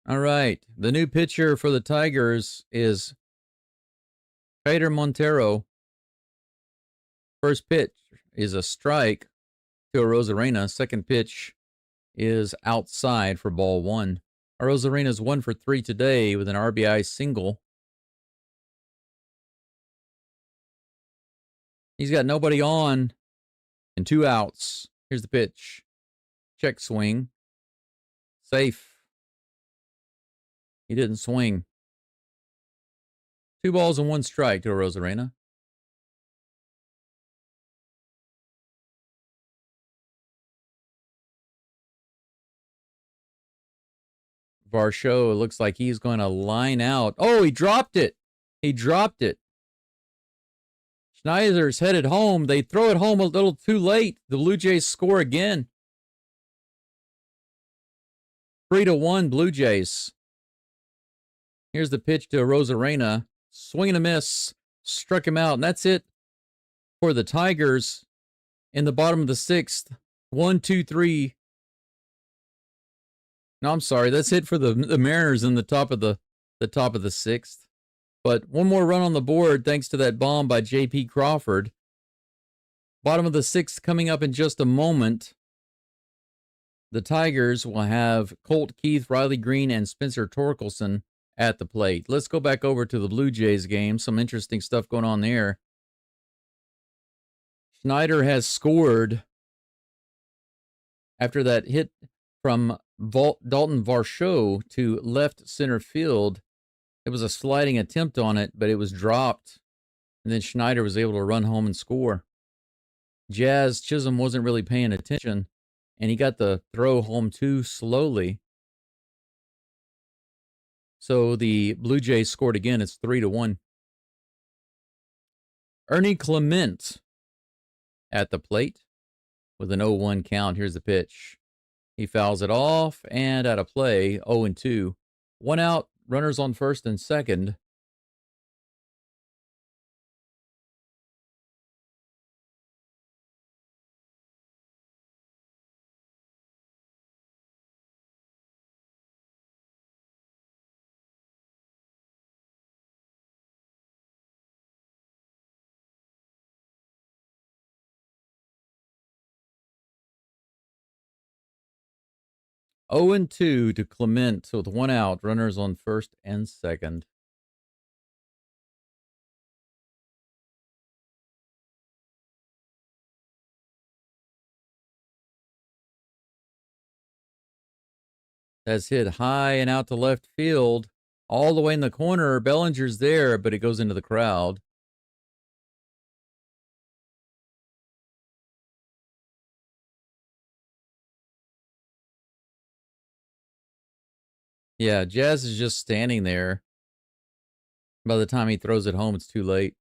Speaker 1: All right, the new pitcher for the Tigers is Peter Montero. First pitch is a strike to Arozarena. Second pitch is outside for ball 1. Arozarena's 1 for 3 today with an RBI single. He's got nobody on and 2 outs. Here's the pitch. Check swing. Safe. He didn't swing. 2 balls and 1 strike to Arozarena. Varsho looks like he's going to line out. Oh, he dropped it. He dropped it. Schneider's headed home. They throw it home a little too late. The Blue Jays score again. 3-1 Blue Jays. Here's the pitch to Arozarena. Swing and a miss. Struck him out. And that's it for the Tigers in the bottom of the 6th. 1, 2, 3. No, I'm sorry. That's it for the Mariners in the top of the 6th. But one more run on the board thanks to that bomb by J.P. Crawford. Bottom of the 6th coming up in just a moment. The Tigers will have Colt Keith, Riley Green, and Spencer Torkelson at the plate. Let's go back over to the Blue Jays game. Some interesting stuff going on there. Schneider has scored after that hit from Dalton Varsho to left center field. It was a sliding attempt on it, but it was dropped. And then Schneider was able to run home and score. Jazz Chisholm wasn't really paying attention, and he got the throw home too slowly. So the Blue Jays scored again. It's 3-1. Ernie Clement at the plate with an 0-1 count. Here's the pitch. He fouls it off and out of play, 0-2. 1 out, runners on first and second. Oh and 2 to Clement with 1 out, runners on first and second. That's hit high and out to left field, all the way in the corner. Bellinger's there, but it goes into the crowd. Yeah, Jazz is just standing there. By the time he throws it home, it's too late.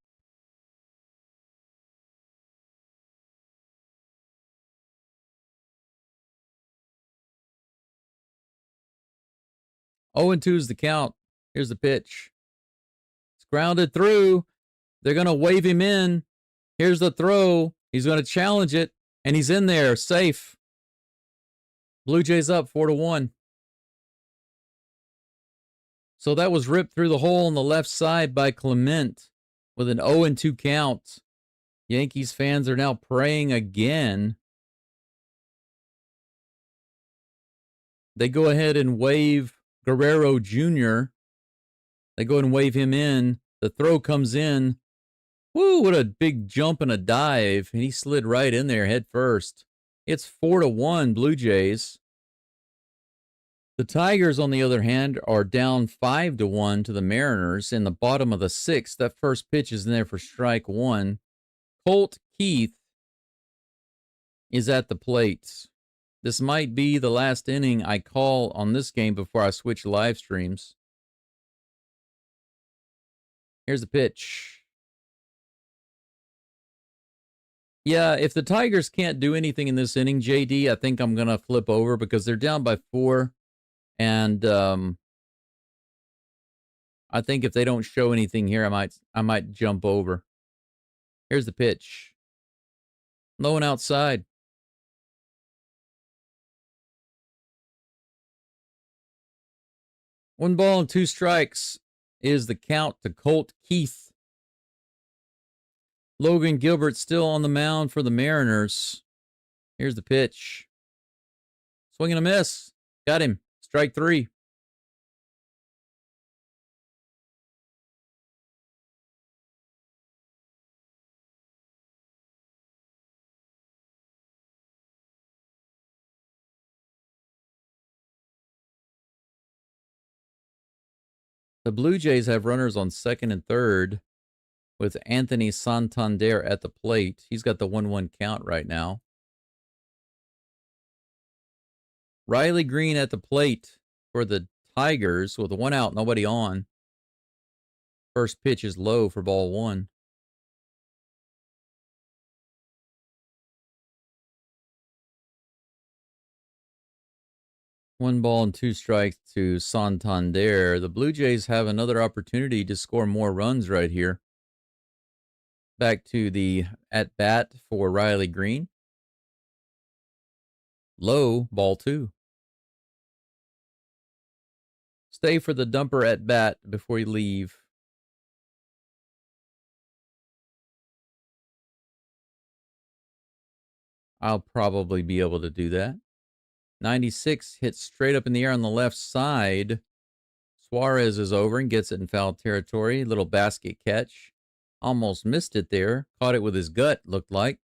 Speaker 1: Oh and 2 is the count. Here's the pitch. It's grounded through. They're going to wave him in. Here's the throw. He's going to challenge it, and he's in there, safe. Blue Jays up 4-1. So that was ripped through the hole on the left side by Clement with an 0-2 count. Yankees fans are now praying again. They go ahead and wave Guerrero Jr. They go ahead and wave him in. The throw comes in. Woo, what a big jump and a dive. And he slid right in there head first. It's 4-1 Blue Jays. The Tigers, on the other hand, are down 5-1 to the Mariners in the bottom of the 6th. That first pitch is in there for strike 1. Colt Keith is at the plate. This might be the last inning I call on this game before I switch live streams. Here's the pitch. Yeah, if the Tigers can't do anything in this inning, JD, I think I'm going to flip over because they're down by 4. And I think if they don't show anything here, I might jump over. Here's the pitch. Low and outside. One ball and 2 strikes is the count to Colt Keith. Logan Gilbert still on the mound for the Mariners. Here's the pitch. Swing and a miss. Got him. Strike 3. The Blue Jays have runners on second and third with Anthony Santander at the plate. He's got the 1-1 count right now. Riley Green at the plate for the Tigers with 1 out, nobody on. First pitch is low for ball 1. One ball and 2 strikes to Santander. The Blue Jays have another opportunity to score more runs right here. Back to the at-bat for Riley Green. Low, ball 2. Stay for the dumper at-bat before you leave. I'll probably be able to do that. 96 hits straight up in the air on the left side. Suarez is over and gets it in foul territory. Little basket catch. Almost missed it there. Caught it with his gut, looked like.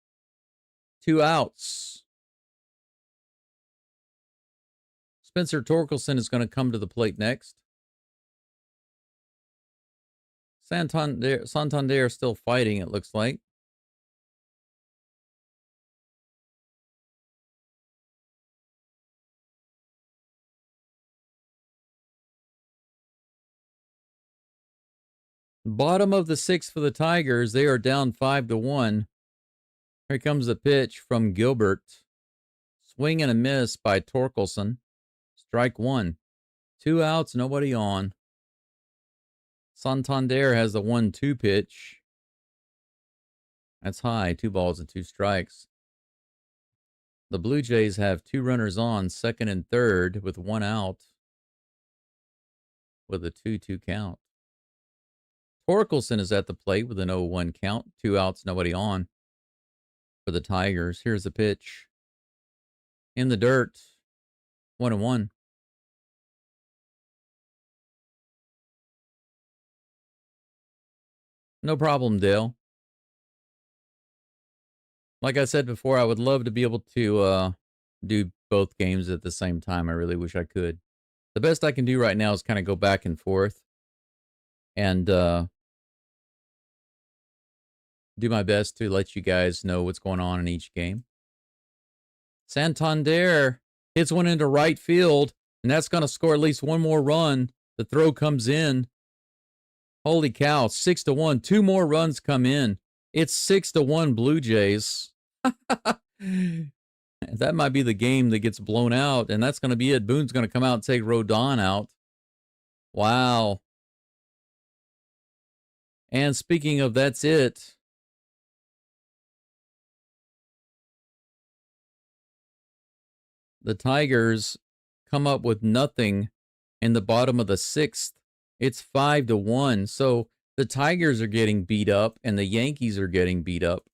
Speaker 1: 2 outs. Spencer Torkelson is going to come to the plate next. Santander still fighting, it looks like. Bottom of the 6th for the Tigers. They are down 5-1. Here comes the pitch from Gilbert. Swing and a miss by Torkelson. Strike 1. 2 outs, nobody on. Santander has the 1-2 pitch. That's high. 2 balls and 2 strikes. The Blue Jays have 2 runners on, second and third, with 1 out. With a 2-2 count. Torkelson is at the plate with an 0-1 count. 2 outs, nobody on for the Tigers. Here's the pitch. In the dirt. 1-1. No problem, Dale. Like I said before, I would love to be able to do both games at the same time. I really wish I could. The best I can do right now is kind of go back and forth and do my best to let you guys know what's going on in each game. Santander hits one into right field, and that's going to score at least 1 more run. The throw comes in. Holy cow, 6-1. 2 more runs come in. It's 6-1 Blue Jays. That might be the game that gets blown out, and that's going to be it. Boone's going to come out and take Rodon out. Wow. And speaking of that's it, the Tigers come up with nothing in the bottom of the 6th. It's 5-1. So the Tigers are getting beat up and the Yankees are getting beat up.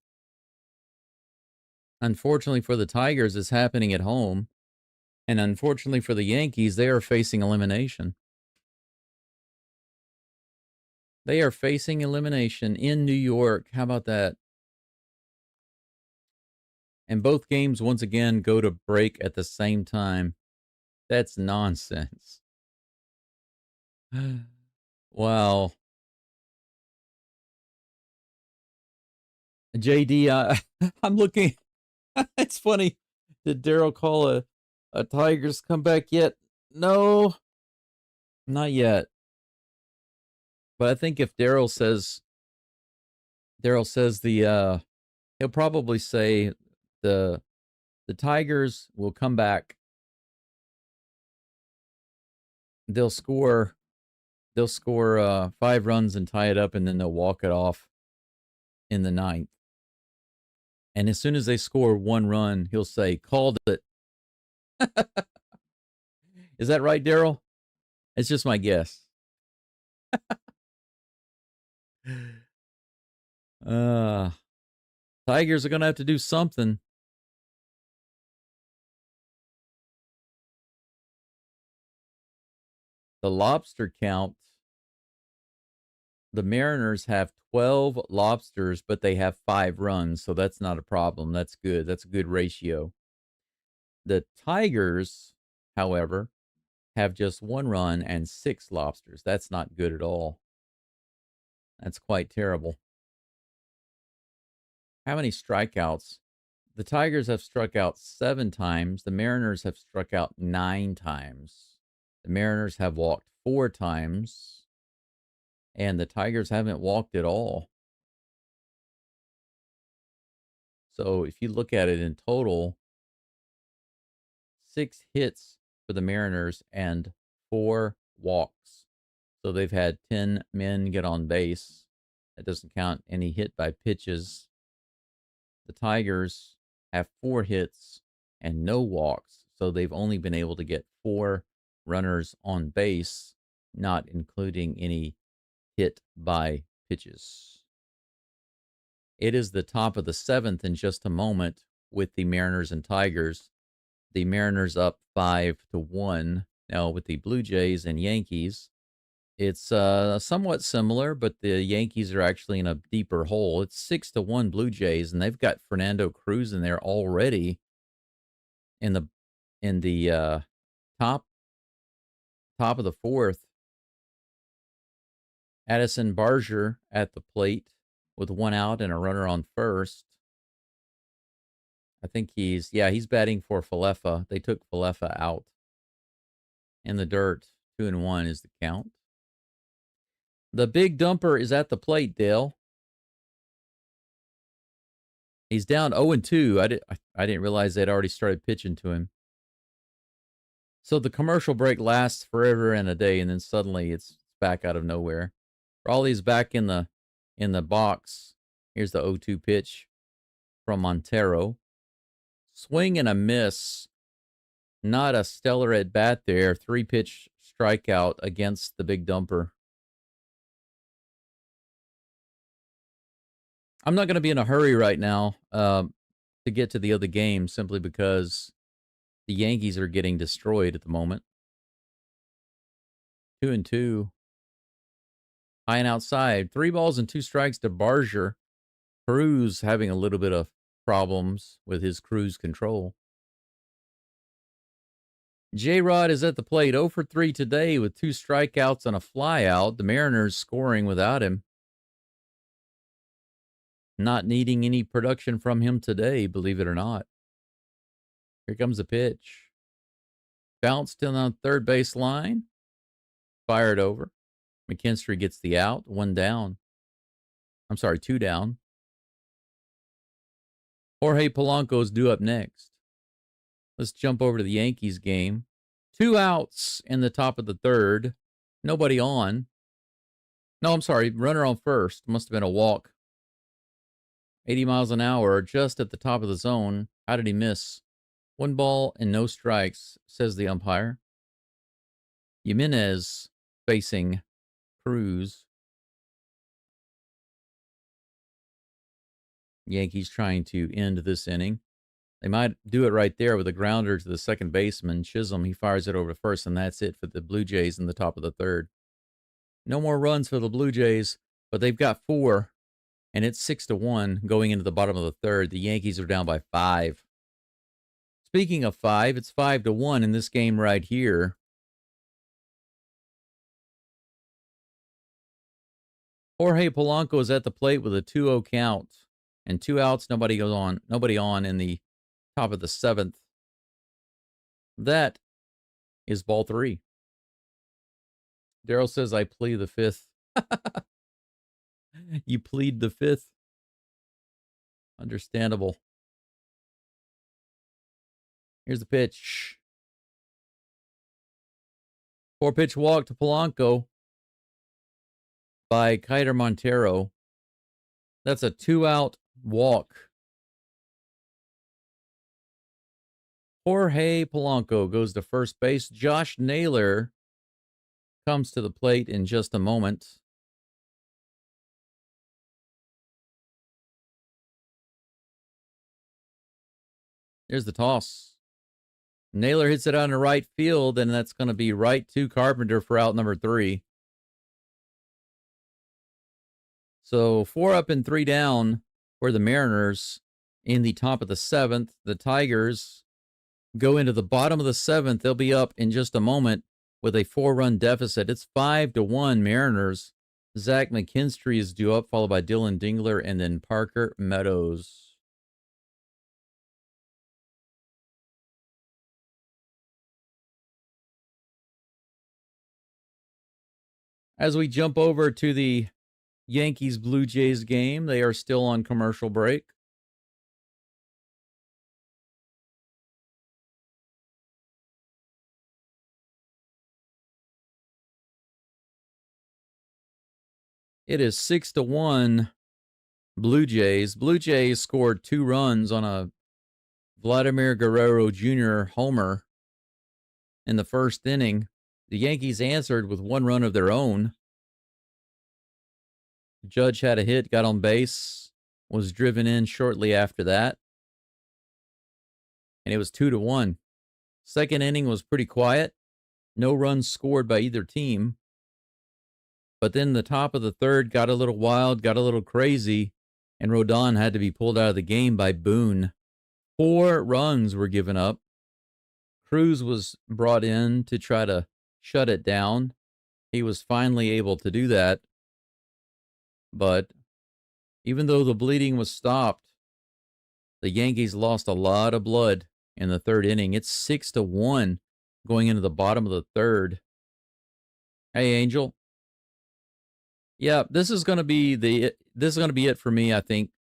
Speaker 1: Unfortunately for the Tigers, it's happening at home. And unfortunately for the Yankees, they are facing elimination. They are facing elimination in New York. How about that? And both games, once again, go to break at the same time. That's nonsense. Wow. JD, I'm looking It's funny. Did Daryl call a Tigers comeback yet? No, not yet. But I think if Daryl says he'll probably say the Tigers will come back. They'll score 5 runs and tie it up, and then they'll walk it off in the 9th. And as soon as they score 1 run, he'll say, "Called it." Is that right, Daryl? It's just my guess. Tigers are going to have to do something. The lobster count. The Mariners have 12 lobsters, but they have 5 runs, so that's not a problem. That's good. That's a good ratio. The Tigers, however, have just 1 run and 6 lobsters. That's not good at all. That's quite terrible. How many strikeouts? The Tigers have struck out 7 times. The Mariners have struck out 9 times. The Mariners have walked 4 times. And the Tigers haven't walked at all. So if you look at it in total, 6 hits for the Mariners and 4 walks. So they've had 10 men get on base. That doesn't count any hit by pitches. The Tigers have 4 hits and no walks. So they've only been able to get 4 runners on base, not including any hit by pitches. It is the top of the 7th in just a moment with the Mariners and Tigers. The Mariners up 5-1. Now with the Blue Jays and Yankees, it's somewhat similar, but the Yankees are actually in a deeper hole. It's 6-1 Blue Jays, and they've got Fernando Cruz in there already in the top of the 4th. Addison Barger at the plate with 1 out and a runner on first. I think he's batting for Falefa. They took Falefa out. In the dirt, 2-1 is the count. The big dumper is at the plate, Dale. He's down 0-2. I didn't realize they'd already started pitching to him. So the commercial break lasts forever and a day, and then suddenly it's back out of nowhere. Raleigh's back in the box. Here's the 0-2 pitch from Montero. Swing and a miss. Not a stellar at bat there. 3-pitch strikeout against the big dumper. I'm not going to be in a hurry right now to get to the other game simply because the Yankees are getting destroyed at the moment. 2-2. High and outside. 3 balls and 2 strikes to Barger. Cruz having a little bit of problems with his cruise control. J-Rod is at the plate. 0 for 3 today with 2 strikeouts and a flyout. The Mariners scoring without him. Not needing any production from him today, believe it or not. Here comes the pitch. Bounced in on third base line. Fired over. McKinstry gets the out. 1 down. I'm sorry, 2 down. Jorge Polanco's due up next. Let's jump over to the Yankees game. 2 outs in the top of the 3rd. Nobody on. No, I'm sorry. Runner on first. Must have been a walk. 80 miles an hour just at the top of the zone. How did he miss? 1 ball and no strikes, says the umpire. Jimenez facing Cruz. Yankees trying to end this inning. They might do it right there with a grounder to the second baseman. Chisholm, he fires it over to first, and that's it for the Blue Jays in the top of the 3rd. No more runs for the Blue Jays, but they've got 4, and it's 6-1 going into the bottom of the 3rd. The Yankees are down by 5. Speaking of 5, it's 5-1 in this game right here. Jorge Polanco is at the plate with a 2-0 count. And 2 outs, nobody on in the top of the 7th. That is ball 3. Daryl says, I plead the 5th. You plead the 5th. Understandable. Here's the pitch. 4-pitch walk to Polanco by Kiter Montero. That's a 2-out walk. Jorge Polanco goes to first base. Josh Naylor comes to the plate in just a moment. Here's the toss. Naylor hits it out in the right field, and that's going to be right to Carpenter for out number 3. So 4 up and 3 down for the Mariners in the top of the 7th. The Tigers go into the bottom of the 7th. They'll be up in just a moment with a 4-run deficit. It's 5-1 Mariners. Zach McKinstry is due up, followed by Dylan Dingler and then Parker Meadows. As we jump over to the Yankees-Blue Jays game, they are still on commercial break. It is 6-1 Blue Jays. Blue Jays scored 2 runs on a Vladimir Guerrero Jr. homer in the first inning. The Yankees answered with 1 run of their own. Judge had a hit, got on base, was driven in shortly after that. And it was 2-1. Second inning was pretty quiet. No runs scored by either team. But then the top of the 3rd got a little wild, got a little crazy, and Rodon had to be pulled out of the game by Boone. 4 runs were given up. Cruz was brought in to try to shut it down. He was finally able to do that. But even though the bleeding was stopped, the Yankees lost a lot of blood in the 3rd inning. It's 6-1 going into the bottom of the 3rd. Hey, Angel. Yeah, this is going to be it for me, I think,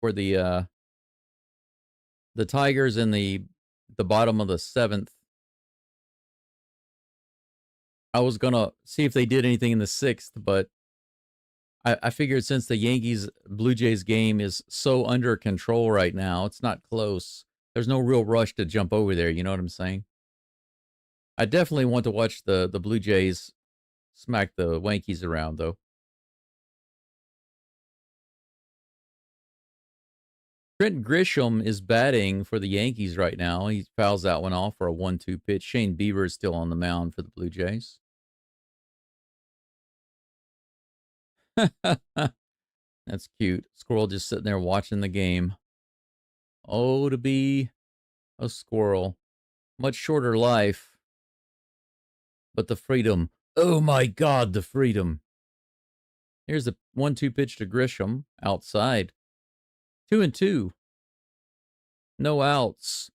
Speaker 1: for the Tigers in the bottom of the 7th. I was going to see if they did anything in the 6th, but I figured since the Yankees-Blue Jays game is so under control right now, it's not close. There's no real rush to jump over there, you know what I'm saying? I definitely want to watch the Blue Jays smack the Yankees around, though. Trent Grisham is batting for the Yankees right now. He fouls that one off for a 1-2 pitch. Shane Bieber is still on the mound for the Blue Jays. That's cute. Squirrel just sitting there watching the game. Oh, to be a squirrel. Much shorter life. But the freedom. Oh my God, the freedom. Here's the 1-2 pitch to Grisham. Outside. 2-2. No outs.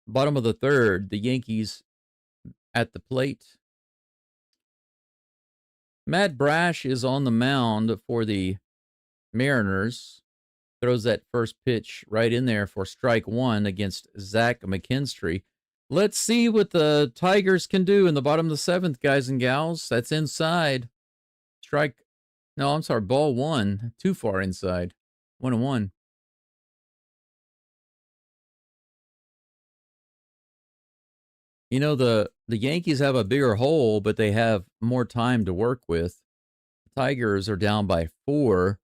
Speaker 1: Bottom of the 3rd. The Yankees at the plate. Matt Brash is on the mound for the Mariners. Throws that first pitch right in there for strike 1 against Zach McKinstry. Let's see what the Tigers can do in the bottom of the 7th, guys and gals. That's inside. Ball 1. Too far inside. 1-1. You know, the Yankees have a bigger hole, but they have more time to work with. The Tigers are down by 4,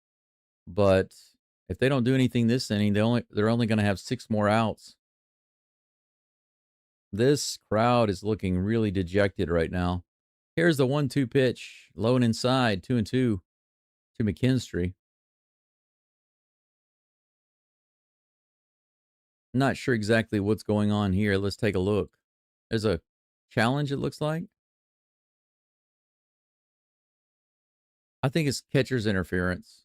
Speaker 1: but if they don't do anything this inning, they're only going to have 6 more outs. This crowd is looking really dejected right now. Here's the 1-2 pitch, low and inside, 2-2 to McKinstry. Not sure exactly what's going on here. Let's take a look. There's a challenge, it looks like. I think it's catcher's interference.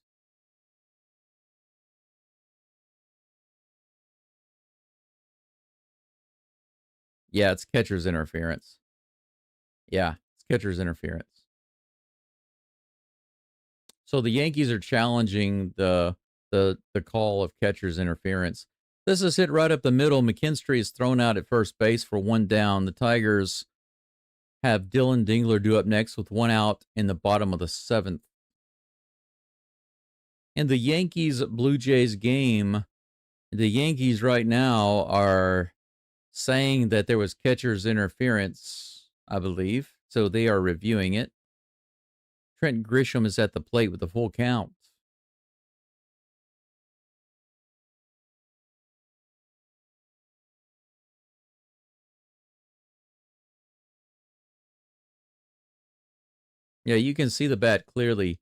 Speaker 1: Yeah, it's catcher's interference. Yeah, it's catcher's interference. So the Yankees are challenging the call of catcher's interference. This is hit right up the middle. McKinstry is thrown out at first base for 1 down. The Tigers have Dylan Dingler due up next with 1 out in the bottom of the 7th. In the Yankees-Blue Jays game, the Yankees right now are saying that there was catcher's interference, I believe. So they are reviewing it. Trent Grisham is at the plate with a full count. Yeah, you can see the bat clearly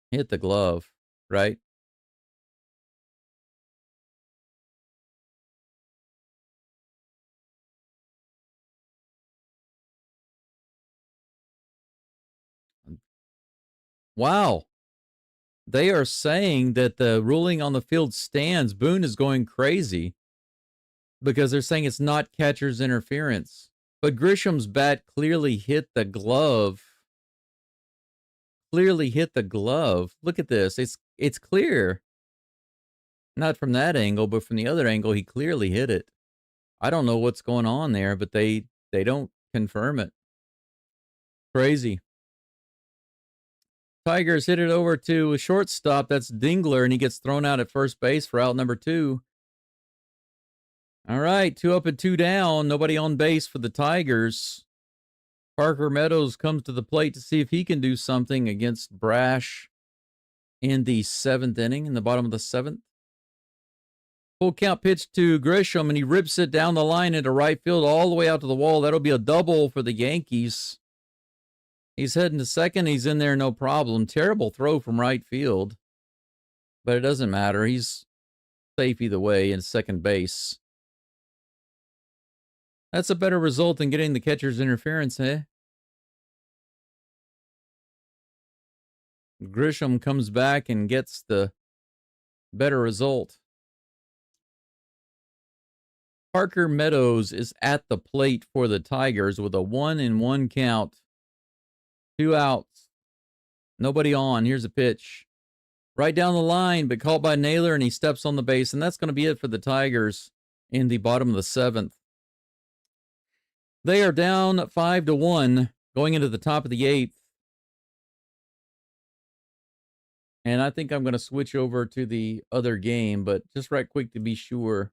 Speaker 1: hit the glove, right? Wow. They are saying that the ruling on the field stands. Boone is going crazy because they're saying it's not catcher's interference. But Grisham's bat clearly hit the glove. Clearly hit the glove. Look at this. It's clear. Not from that angle, but from the other angle, he clearly hit it. I don't know what's going on there, but they don't confirm it. Crazy. Tigers hit it over to a shortstop. That's Dingler, and he gets thrown out at first base for out number 2. All right, 2 up and 2 down. Nobody on base for the Tigers. Parker Meadows comes to the plate to see if he can do something against Brash in the 7th inning, in the bottom of the 7th. Full count pitch to Grisham, and he rips it down the line into right field all the way out to the wall. That'll be a double for the Yankees. He's heading to second. He's in there, no problem. Terrible throw from right field. But it doesn't matter. He's safe either way in second base. That's a better result than getting the catcher's interference, eh? Grisham comes back and gets the better result. Parker Meadows is at the plate for the Tigers with a 1-1 count. 2 outs. Nobody on. Here's a pitch. Right down the line, but caught by Naylor, and he steps on the base. And that's going to be it for the Tigers in the bottom of the 7th. They are down 5-1 going into the top of the 8th. And I think I'm going to switch over to the other game, but just right quick to be sure.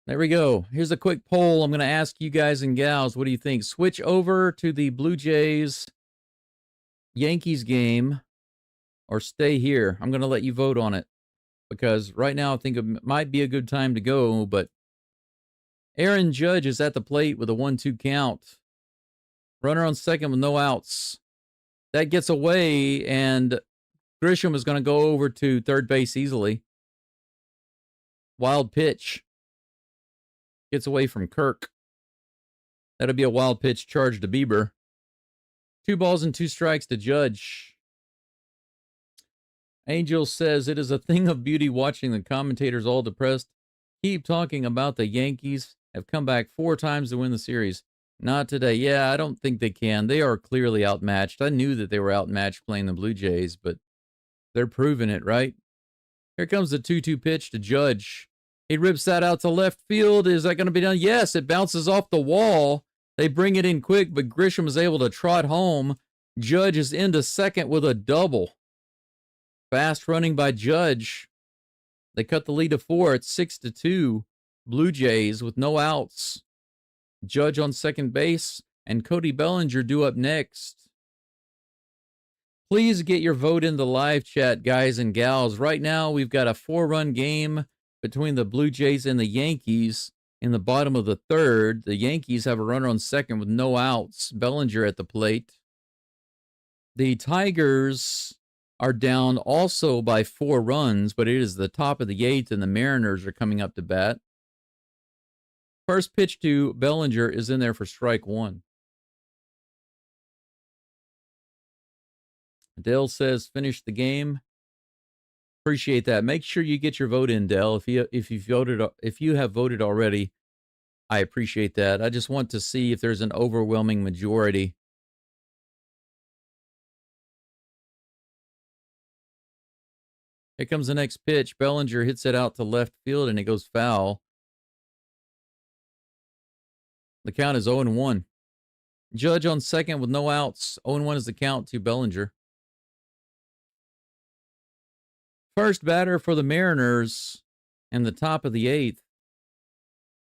Speaker 1: There we go. Here's a quick poll. I'm going to ask you guys and gals, what do you think? Switch over to the Blue Jays Yankees game or stay here. I'm going to let you vote on it because right now I think it might be a good time to go, but Aaron Judge is at the plate with a 1-2 count. Runner on second with no outs. That gets away, and Grisham is going to go over to third base easily. Wild pitch. Gets away from Kirk. That'll be a wild pitch charge to Bieber. 2 balls and 2 strikes to Judge. Angel says, it is a thing of beauty watching the commentators all depressed keep talking about the Yankees have come back 4 times to win the series. Not today. Yeah, I don't think they can. They are clearly outmatched. I knew that they were outmatched playing the Blue Jays, but they're proving it, right? Here comes the 2-2 pitch to Judge. He rips that out to left field. Is that going to be done? Yes, it bounces off the wall. They bring it in quick, but Grisham is able to trot home. Judge is into second with a double. Fast running by Judge. They cut the lead to 4. It's 6-2. Blue Jays with no outs. Judge on second base, and Cody Bellinger due up next. Please get your vote in the live chat, guys and gals. Right now, we've got a 4-run game between the Blue Jays and the Yankees in the bottom of the 3rd. The Yankees have a runner on second with no outs. Bellinger at the plate. The Tigers are down also by 4 runs, but it is the top of the 8th, and the Mariners are coming up to bat. First pitch to Bellinger is in there for strike 1. Dale says, finish the game. Appreciate that. Make sure you get your vote in, Dale. If you have voted already, I appreciate that. I just want to see if there's an overwhelming majority. Here comes the next pitch. Bellinger hits it out to left field, and it goes foul. The count is 0-1. Judge on second with no outs. 0-1 is the count to Bellinger. First batter for the Mariners in the top of the 8th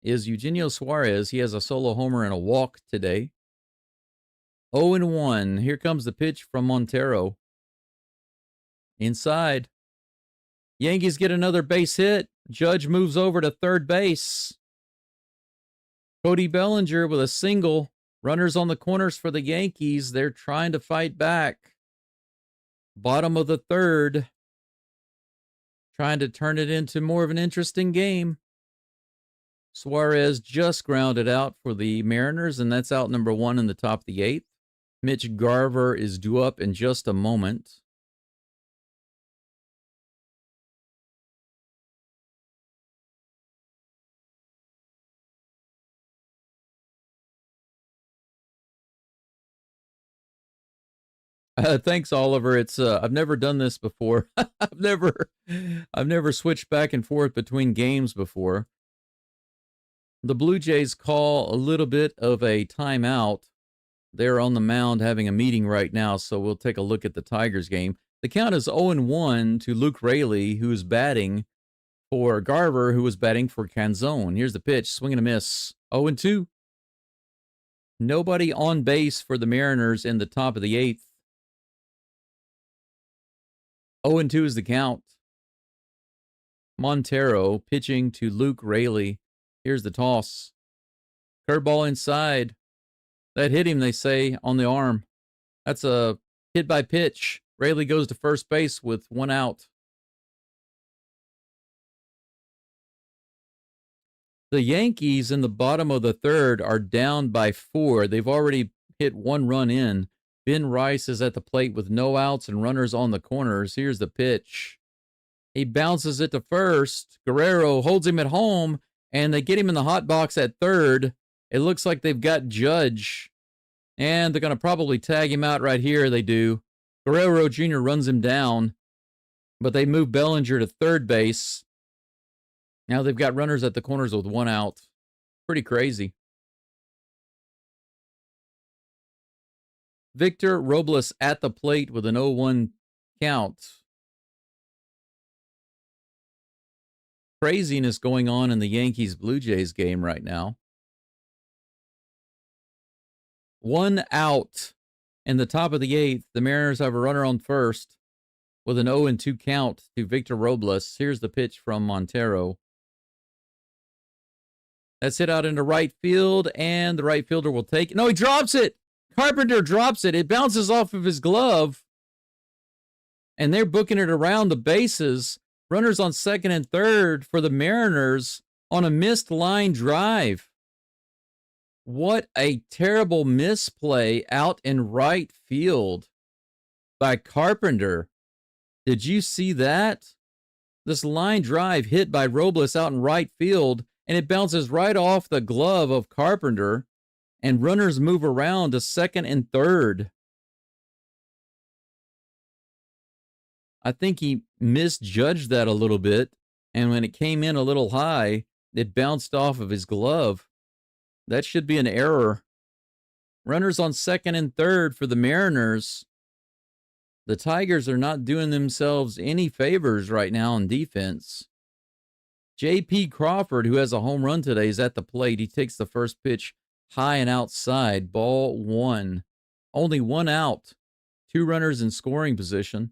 Speaker 1: is Eugenio Suarez. He has a solo homer and a walk today. 0-1. Here comes the pitch from Montero. Inside. Yankees get another base hit. Judge moves over to third base. Cody Bellinger with a single. Runners on the corners for the Yankees. They're trying to fight back. Bottom of the 3rd. Trying to turn it into more of an interesting game. Suarez just grounded out for the Mariners, and that's out number 1 in the top of the 8th. Mitch Garver is due up in just a moment. Thanks, Oliver. It's I've never done this before. I've never switched back and forth between games before. The Blue Jays call a little bit of a timeout. They're on the mound having a meeting right now, so we'll take a look at the Tigers game. The count is 0-1 to Luke Raley, who's batting for Garver, who was batting for Canzone. Here's the pitch, swing and a miss. 0-2. Nobody on base for the Mariners in the top of the 8th. 0-2 is the count. Montero pitching to Luke Raley. Here's the toss. Curveball inside. That hit him, they say, on the arm. That's a hit by pitch. Raley goes to first base with 1 out. The Yankees in the bottom of the 3rd are down by 4. They've already hit 1 run in. Ben Rice is at the plate with no outs and runners on the corners. Here's the pitch. He bounces it to first. Guerrero holds him at home, and they get him in the hot box at 3rd. It looks like they've got Judge, and they're going to probably tag him out right here. They do. Guerrero Jr. runs him down, but they move Bellinger to third base. Now they've got runners at the corners with 1 out. Pretty crazy. Victor Robles at the plate with an 0-1 count. Craziness going on in the Yankees-Blue Jays game right now. 1 out in the top of the 8th. The Mariners have a runner on first with an 0-2 count to Victor Robles. Here's the pitch from Montero. That's hit out into right field, and the right fielder will take it. No, he drops it. Carpenter drops it. It bounces off of his glove, and they're booking it around the bases. Runners on second and third for the Mariners on a missed line drive. What a terrible misplay out in right field by Carpenter. Did you see that? This line drive hit by Robles out in right field, and it bounces right off the glove of Carpenter, and runners move around to second and third. I think he misjudged that a little bit, and when it came in a little high, it bounced off of his glove. That should be an error. Runners on second and third for the Mariners. The Tigers are not doing themselves any favors right now on defense. J.P. Crawford, who has a home run today, is at the plate. He takes the first pitch high and outside. Ball 1. Only 1 out. 2 runners in scoring position.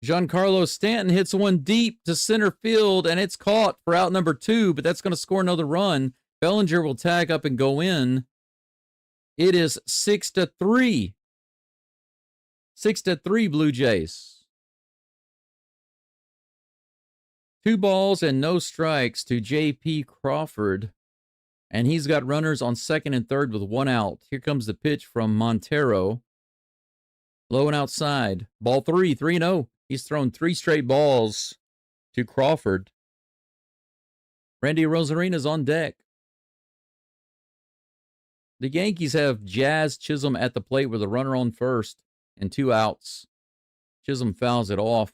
Speaker 1: Giancarlo Stanton hits one deep to center field, and it's caught for out number 2, but that's going to score another run. Bellinger will tag up and go in. It is 6-3. 6-3 Blue Jays. 2 balls and no strikes to J.P. Crawford. And he's got runners on second and third with 1 out. Here comes the pitch from Montero. Low and outside. Ball 3, 3-0. He's thrown 3 straight balls to Crawford. Randy Rosarena's on deck. The Yankees have Jazz Chisholm at the plate with a runner on first and 2 outs. Chisholm fouls it off.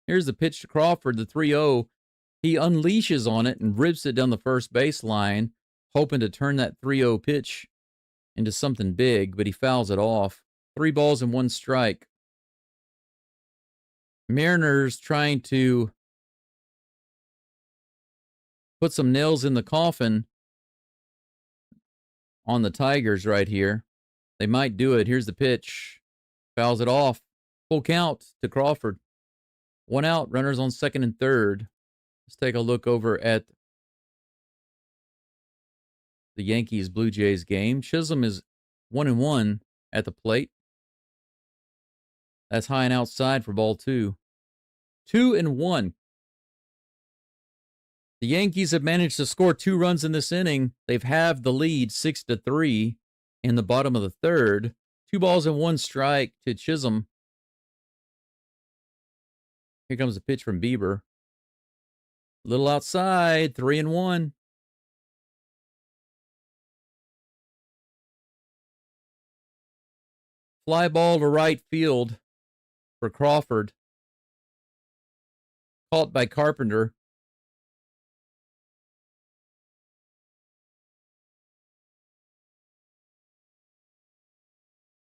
Speaker 1: Here's the pitch to Crawford, the 3-0. He unleashes on it and rips it down the first baseline, hoping to turn that 3-0 pitch into something big, but he fouls it off. 3 balls and 1 strike. Mariners trying to put some nails in the coffin on the Tigers right here. They might do it. Here's the pitch. Fouls it off. Full count to Crawford. 1 out, runners on second and third. Let's take a look over at the Yankees-Blue Jays game. Chisholm is 1-1 at the plate. That's high and outside for ball 2. 2-1. The Yankees have managed to score 2 runs in this inning. They've halved the lead 6-3 in the bottom of the third. 2 balls and 1 strike to Chisholm. Here comes a pitch from Bieber. A little outside, 3-1. Fly ball to right field for Crawford. Caught by Carpenter.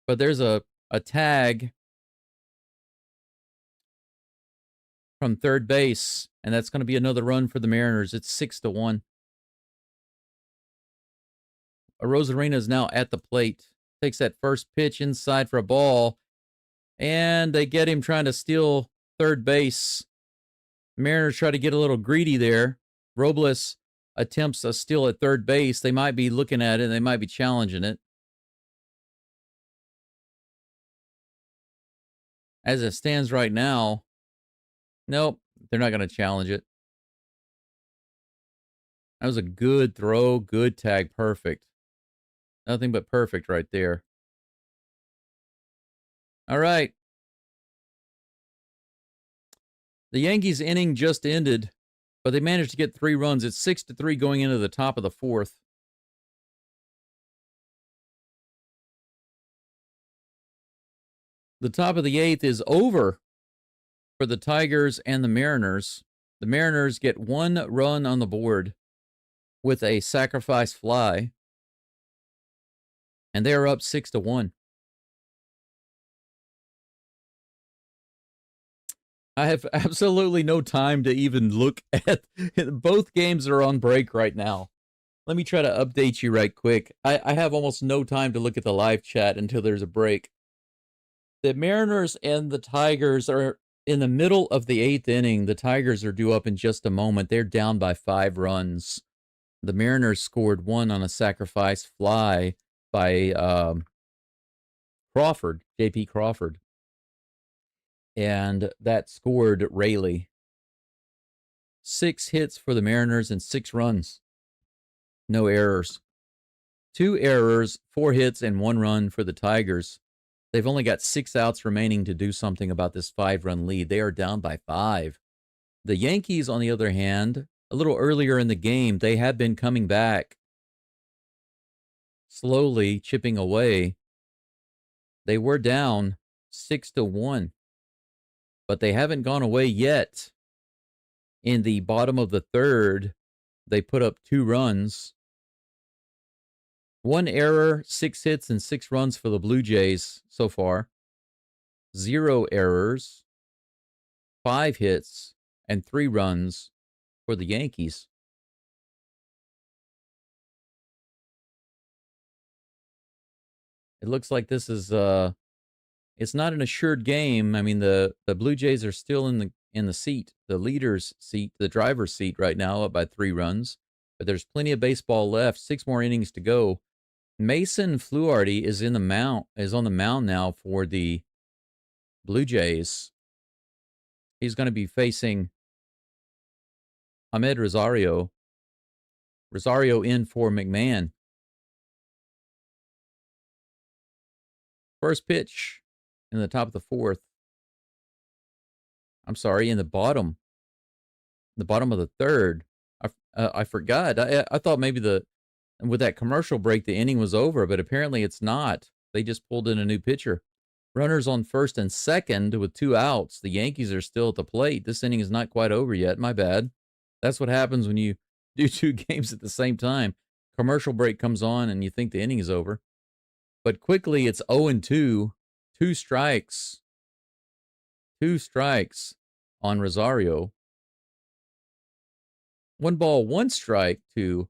Speaker 1: But there's a tag from third base, and that's going to be another run for the Mariners. It's 6-1. Rosarena is now at the plate. Takes that first pitch inside for a ball, and they get him trying to steal third base. Mariners try to get a little greedy there. Robles attempts a steal at third base. They might be looking at it, and they might be challenging it. As it stands right now, nope, they're not going to challenge it. That was a good throw, good tag, perfect. Nothing but perfect right there. All right. The Yankees inning just ended, but they managed to get 3 runs. It's 6-3 going into the top of the 4th. The top of the 8th is over for the Tigers and the Mariners. The Mariners get 1 run on the board with a sacrifice fly, and they're up 6-1. I have absolutely no time to even look at both games are on break right now. Let me try to update you right quick. I have almost no time to look at the live chat until there's a break. The Mariners and the Tigers are in the middle of the 8th inning. The Tigers are due up in just a moment. They're down by 5 runs. The Mariners scored 1 on a sacrifice fly by Crawford, J.P. Crawford. And that scored Rayleigh. 6 hits for the Mariners and 6 runs. No errors. 2 errors, 4 hits, and 1 run for the Tigers. They've only got 6 outs remaining to do something about this 5-run lead. They are down by 5. The Yankees, on the other hand, a little earlier in the game, they have been coming back, slowly chipping away. They were down 6-1, but they haven't gone away yet. In the bottom of the 3rd, they put up 2 runs. 1 error, 6 hits, and 6 runs for the Blue Jays so far. 0 errors, 5 hits, and 3 runs for the Yankees. It looks like this is it's not an assured game. I mean, the Blue Jays are still in the seat, the leader's seat, the driver's seat right now, up by 3 runs. But there's plenty of baseball left. 6 more innings to go. Mason Fluharty is on the mound now for the Blue Jays. He's going to be facing Ahmed Rosario. Rosario in for McMahon. First pitch in the top of the fourth. I'm sorry, in the bottom of the third. I forgot. I thought maybe with that commercial break, the inning was over, but apparently it's not. They just pulled in a new pitcher. Runners on first and second with 2 outs. The Yankees are still at the plate. This inning is not quite over yet. My bad. That's what happens when you do 2 games at the same time. Commercial break comes on and you think the inning is over. But quickly it's 0-2. 2 strikes. 2 strikes on Rosario. 1 ball, 1 strike to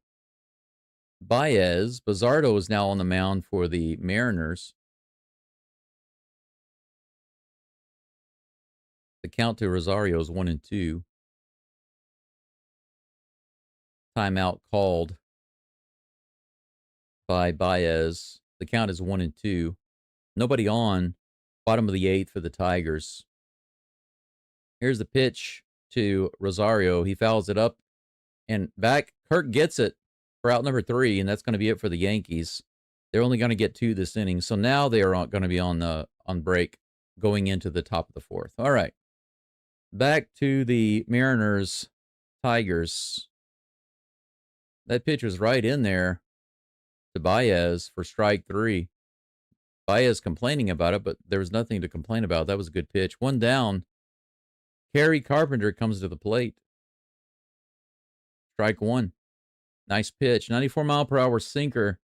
Speaker 1: Baez. Bizzardo is now on the mound for the Mariners. The count to Rosario is 1-2. Timeout called by Baez. The count is 1-2. Nobody on. Bottom of the 8th for the Tigers. Here's the pitch to Rosario. He fouls it up and back. Kirk gets it for out number 3, and that's going to be it for the Yankees. They're only going to get 2 this inning, so now they are going to be on break going into the top of the 4th. All right. Back to the Mariners, Tigers. That pitch was right in there to Baez for strike 3. Baez complaining about it, but there was nothing to complain about. That was a good pitch. 1 down. Kerry Carpenter comes to the plate. Strike 1. Nice pitch. 94-mile-per-hour sinker.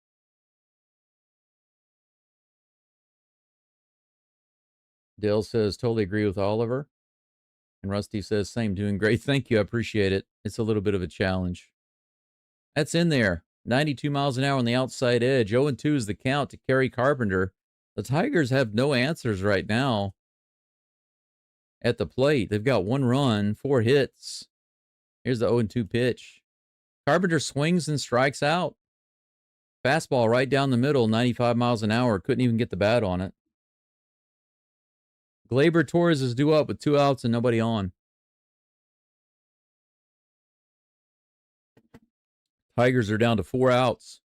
Speaker 1: Dale says, totally agree with Oliver. And Rusty says, same, doing great. Thank you. I appreciate it. It's a little bit of a challenge. That's in there. 92 miles an hour on the outside edge. 0-2 is the count to Kerry Carpenter. The Tigers have no answers right now at the plate. They've got 1 run, 4 hits. Here's the 0-2 pitch. Carpenter swings and strikes out. Fastball right down the middle, 95 miles an hour. Couldn't even get the bat on it. Gleyber Torres is due up with 2 outs and nobody on. Tigers are down to 4 outs.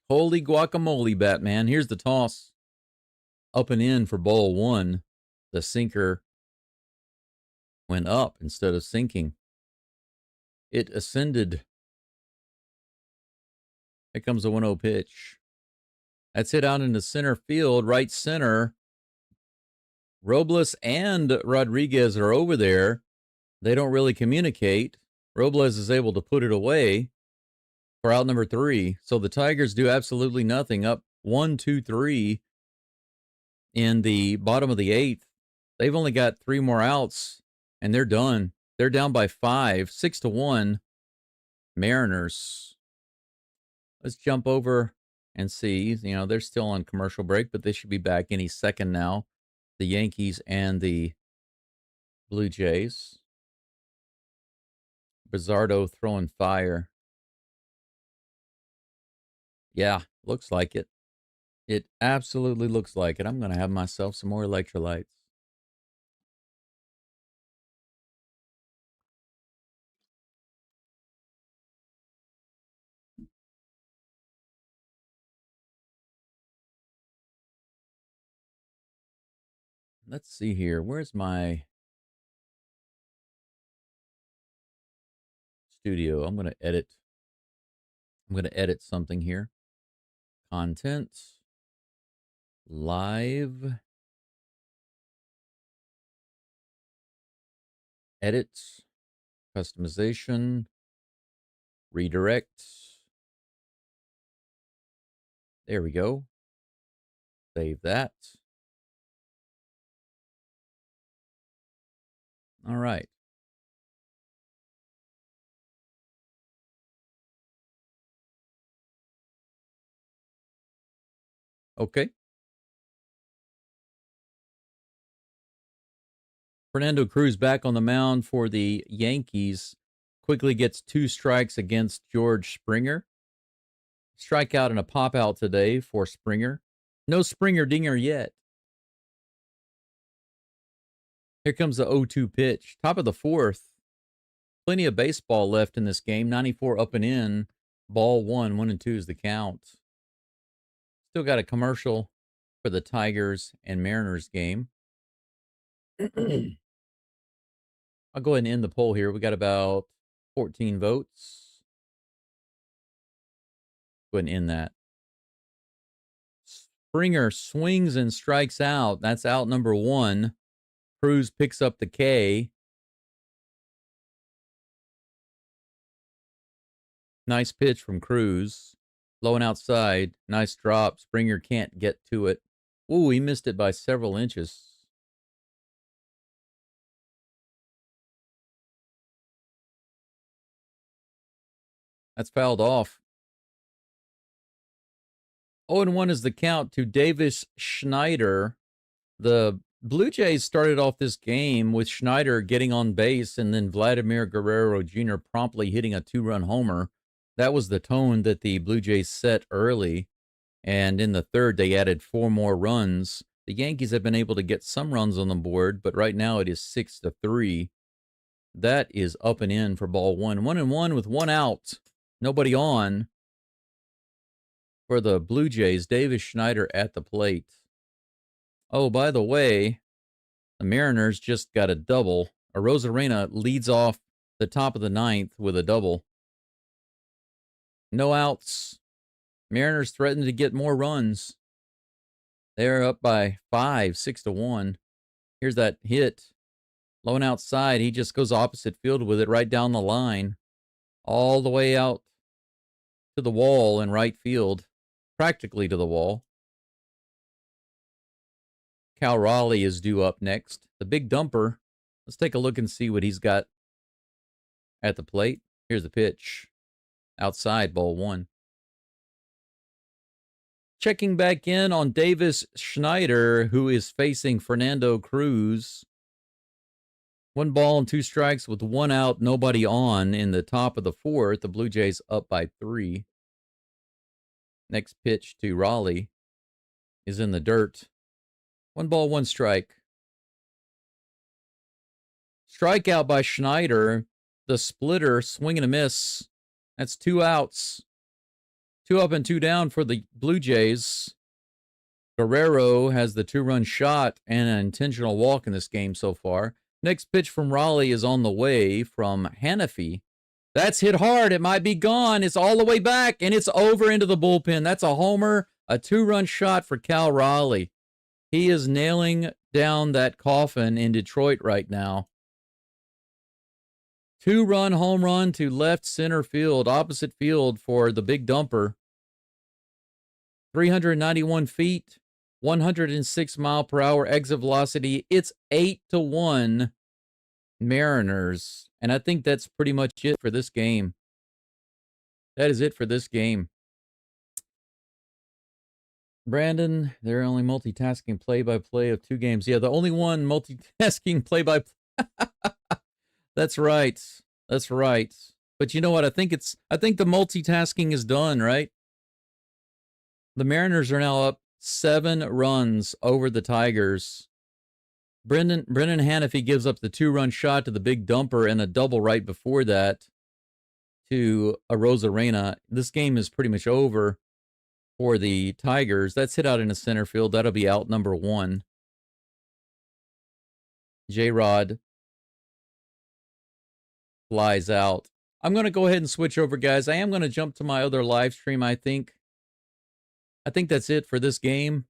Speaker 1: Holy guacamole, Batman. Here's the toss. Up and in for ball 1. The sinker went up instead of sinking. It ascended. Here comes a 1-0 pitch. That's hit out into center field, right center. Robles and Rodriguez are over there. They don't really communicate. Robles is able to put it away for out number 3. So the Tigers do absolutely nothing. Up 1-2-3 in the bottom of the 8th. They've only got 3 more outs, and they're done. They're down by 5, 6-1. Mariners. Let's jump over and see. You know, they're still on commercial break, but they should be back any second now. The Yankees and the Blue Jays. Bizzardo throwing fire. Yeah, looks like it. It absolutely looks like it. I'm going to have myself some more electrolytes. Let's see here. Where's my studio? I'm going to edit. I'm going to edit something here. Content. Live. Edit. Customization. Redirect. There we go. Save that. All right. Okay. Fernando Cruz back on the mound for the Yankees. Quickly gets 2 strikes against George Springer. Strikeout and a pop out today for Springer. No Springer dinger yet. Here comes the 0-2 pitch. Top of the 4th. Plenty of baseball left in this game. 94 up and in. Ball 1. 1-2 is the count. Still got a commercial for the Tigers and Mariners game. I'll go ahead and end the poll here. We got about 14 votes. Go ahead and end that. Springer swings and strikes out. That's out number 1. Cruz picks up the K. Nice pitch from Cruz. Low and outside. Nice drop. Springer can't get to it. Ooh, he missed it by several inches. That's fouled off. 0-1 is the count to Davis Schneider. The Blue Jays started off this game with Schneider getting on base and then Vladimir Guerrero Jr. promptly hitting a 2-run homer. That was the tone that the Blue Jays set early. And in the 3rd, they added 4 more runs. The Yankees have been able to get some runs on the board, but right now it is 6-3. That is up and in for ball 1. 1-1 with 1 out. Nobody on for the Blue Jays. Davis Schneider at the plate. Oh, by the way, the Mariners just got a double. Arozarena leads off the top of the 9th with a double. No outs. Mariners threaten to get more runs. They're up by 5, 6-1. Here's that hit. Low and outside. He just goes opposite field with it right down the line. All the way out to the wall in right field. Practically to the wall. Cal Raleigh is due up next. The big dumper. Let's take a look and see what he's got at the plate. Here's the pitch. Outside, ball 1. Checking back in on Davis Schneider, who is facing Fernando Cruz. 1 ball and 2 strikes with 1 out, nobody on in the top of the 4th. The Blue Jays up by 3. Next pitch to Raleigh is in the dirt. 1 ball, 1 strike. Strikeout by Schneider. The splitter, swing and a miss. That's 2 outs. 2 up and 2 down for the Blue Jays. Guerrero has the 2-run shot and an intentional walk in this game so far. Next pitch from Raleigh is on the way from Hannafy. That's hit hard. It might be gone. It's all the way back, and it's over into the bullpen. That's a homer, a 2-run shot for Cal Raleigh. He is nailing down that coffin in Detroit right now. 2-run home run to left center field, opposite field for the big dumper. 391 feet, 106 mile per hour exit velocity. It's 8-1 Mariners. And I think that's pretty much it for this game. That is it for this game. Brandon, they're only multitasking play-by-play of 2 games. Yeah, the only one multitasking play-by-play. That's right. That's right. But you know what? I think the multitasking is done, right? The Mariners are now up 7 runs over the Tigers. Brendan Hannafy gives up the 2-run shot to the big dumper and a double right before that to Arozarena. This game is pretty much over for the Tigers. That's hit out in the center field. That'll be out number 1. J-Rod flies out. I'm going to go ahead and switch over, guys. I am going to jump to my other live stream, I think. I think that's it for this game.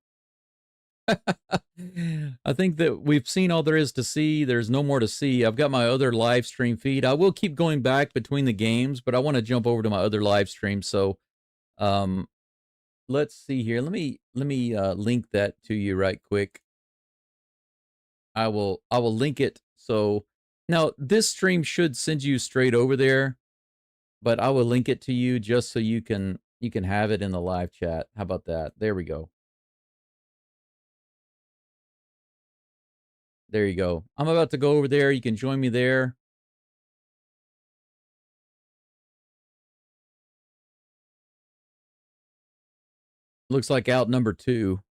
Speaker 1: I think that we've seen all there is to see. There's no more to see. I've got my other live stream feed. I will keep going back between the games, but I want to jump over to my other live stream. So, let's see here. Let me link that to you right quick. I will link it. So now this stream should send you straight over there, but I will link it to you just so you can have it in the live chat. How about that? There we go. There you go. I'm about to go over there. You can join me there. Looks like out number 2.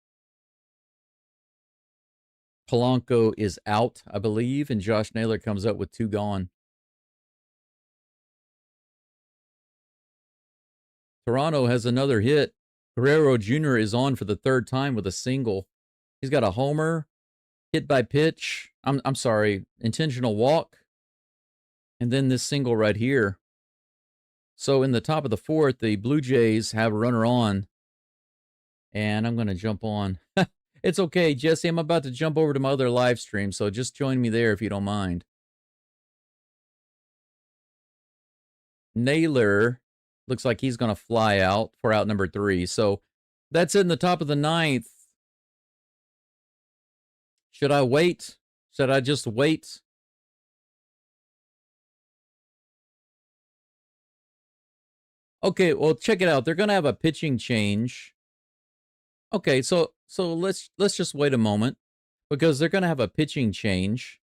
Speaker 1: Polanco is out, I believe, and Josh Naylor comes up with 2 gone. Toronto has another hit. Guerrero Jr. is on for the 3rd time with a single. He's got a homer, hit by pitch. I'm sorry, intentional walk. And then this single right here. So in the top of the 4th, the Blue Jays have a runner on. And I'm going to jump on. It's okay, Jesse. I'm about to jump over to my other live stream, so just join me there if you don't mind. Naylor looks like he's going to fly out for out number 3. So that's in the top of the 9th. Should I wait? Should I just wait? Okay, well, check it out. They're going to have a pitching change. Okay, so let's just wait a moment, because they're going to have a pitching change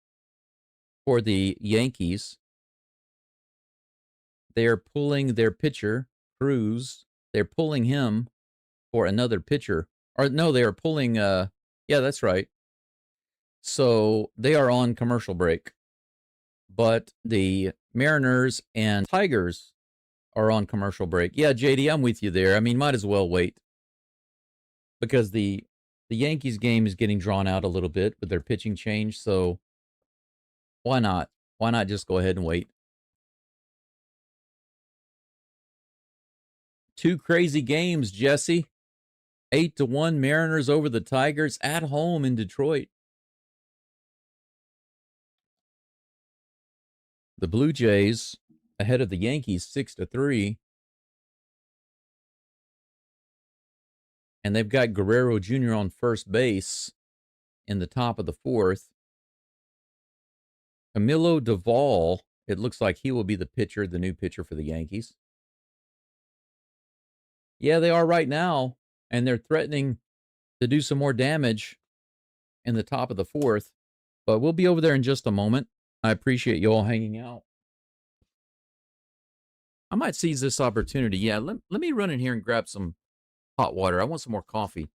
Speaker 1: for the Yankees. They are pulling their pitcher, Cruz. They're pulling him for another pitcher. Or no, they are pulling yeah, that's right. So they are on commercial break. But the Mariners and Tigers are on commercial break. Yeah, JD, I'm with you there. I mean, might as well wait. Because the Yankees game is getting drawn out a little bit with their pitching change, so why not? Why not just go ahead and wait? 2 crazy games, Jesse. 8-1 Mariners over the Tigers at home in Detroit. The Blue Jays ahead of the Yankees 6-3. And they've got Guerrero Jr. on first base in the top of the 4th. Camilo Duvall, it looks like he will be the pitcher, the new pitcher for the Yankees. Yeah, they are right now, and they're threatening to do some more damage in the top of the 4th. But we'll be over there in just a moment. I appreciate you all hanging out. I might seize this opportunity. Yeah, let me run in here and grab some hot water. I want some more coffee.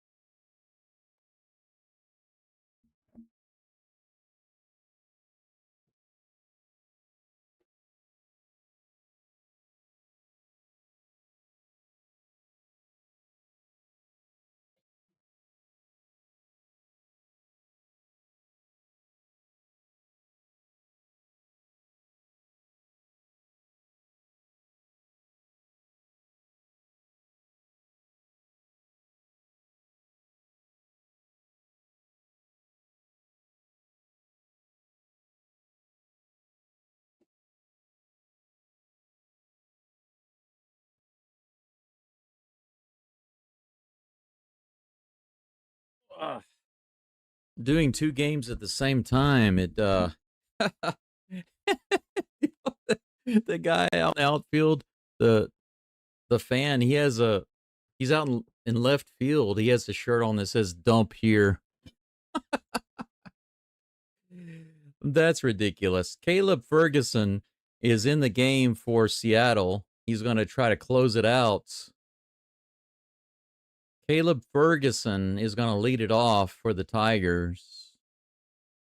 Speaker 1: Doing 2 games at the same time, it the guy out in the outfield, the fan, he's out in left field. He has a shirt on that says "Dump here." That's ridiculous. Caleb Ferguson is in the game for Seattle. He's going to try to close it out. Caleb Ferguson is going to lead it off for the Tigers.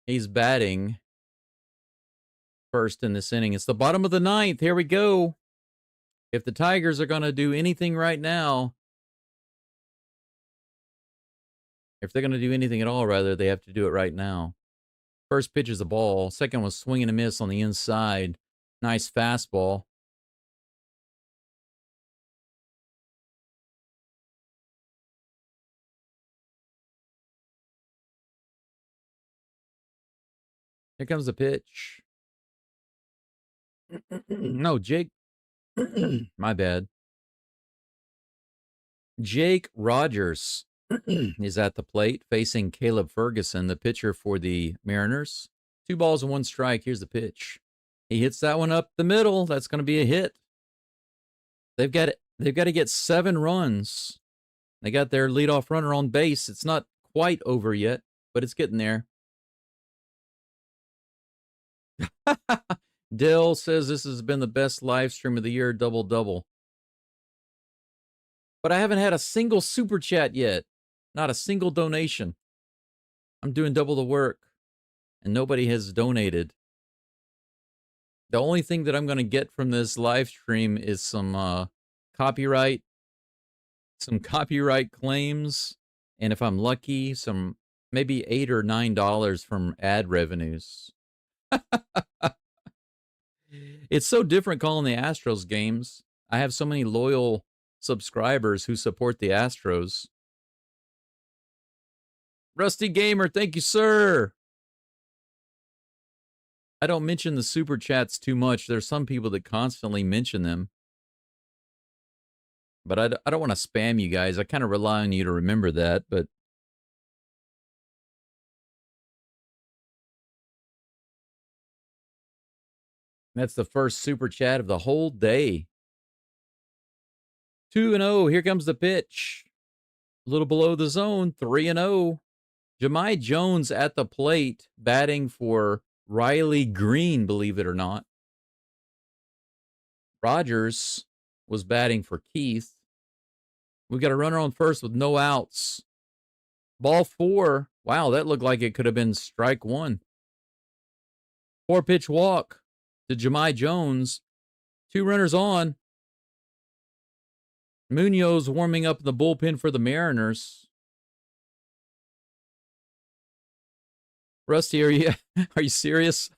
Speaker 1: He's batting first in this inning. It's the bottom of the 9th. Here we go. If the Tigers are going to do anything right now, if they're going to do anything at all, rather, they have to do it right now. First pitch is a ball. Second was swing and a miss on the inside. Nice fastball. Here comes the pitch. No, Jake. My bad. Jake Rogers is at the plate facing Caleb Ferguson, the pitcher for the Mariners. 2 balls and 1 strike. Here's the pitch. He hits that one up the middle. That's going to be a hit. They've got to get 7 runs. They got their leadoff runner on base. It's not quite over yet, but it's getting there. Dell says this has been the best live stream of the year, double-double. But I haven't had a single super chat yet. Not a single donation. I'm doing double the work, and nobody has donated. The only thing that I'm going to get from this live stream is some copyright claims, and if I'm lucky, some maybe $8 or $9 from ad revenues. It's so different calling the Astros games. I have so many loyal subscribers who support the Astros. Rusty Gamer, thank you, sir. I don't mention the super chats too much. There's some people that constantly mention them. But I don't want to spam you guys. I kind of rely on you to remember that, but that's the first super chat of the whole day. 2-0. Here comes the pitch. A little below the zone. 3-0. Jahmai Jones at the plate, batting for Riley Green, believe it or not. Rogers was batting for Keith. We got a runner on first with no outs. Ball 4. Wow, that looked like it could have been strike 1. 4-pitch walk to Jahmai Jones. 2 runners on. Munoz warming up in the bullpen for the Mariners. Rusty, are you serious?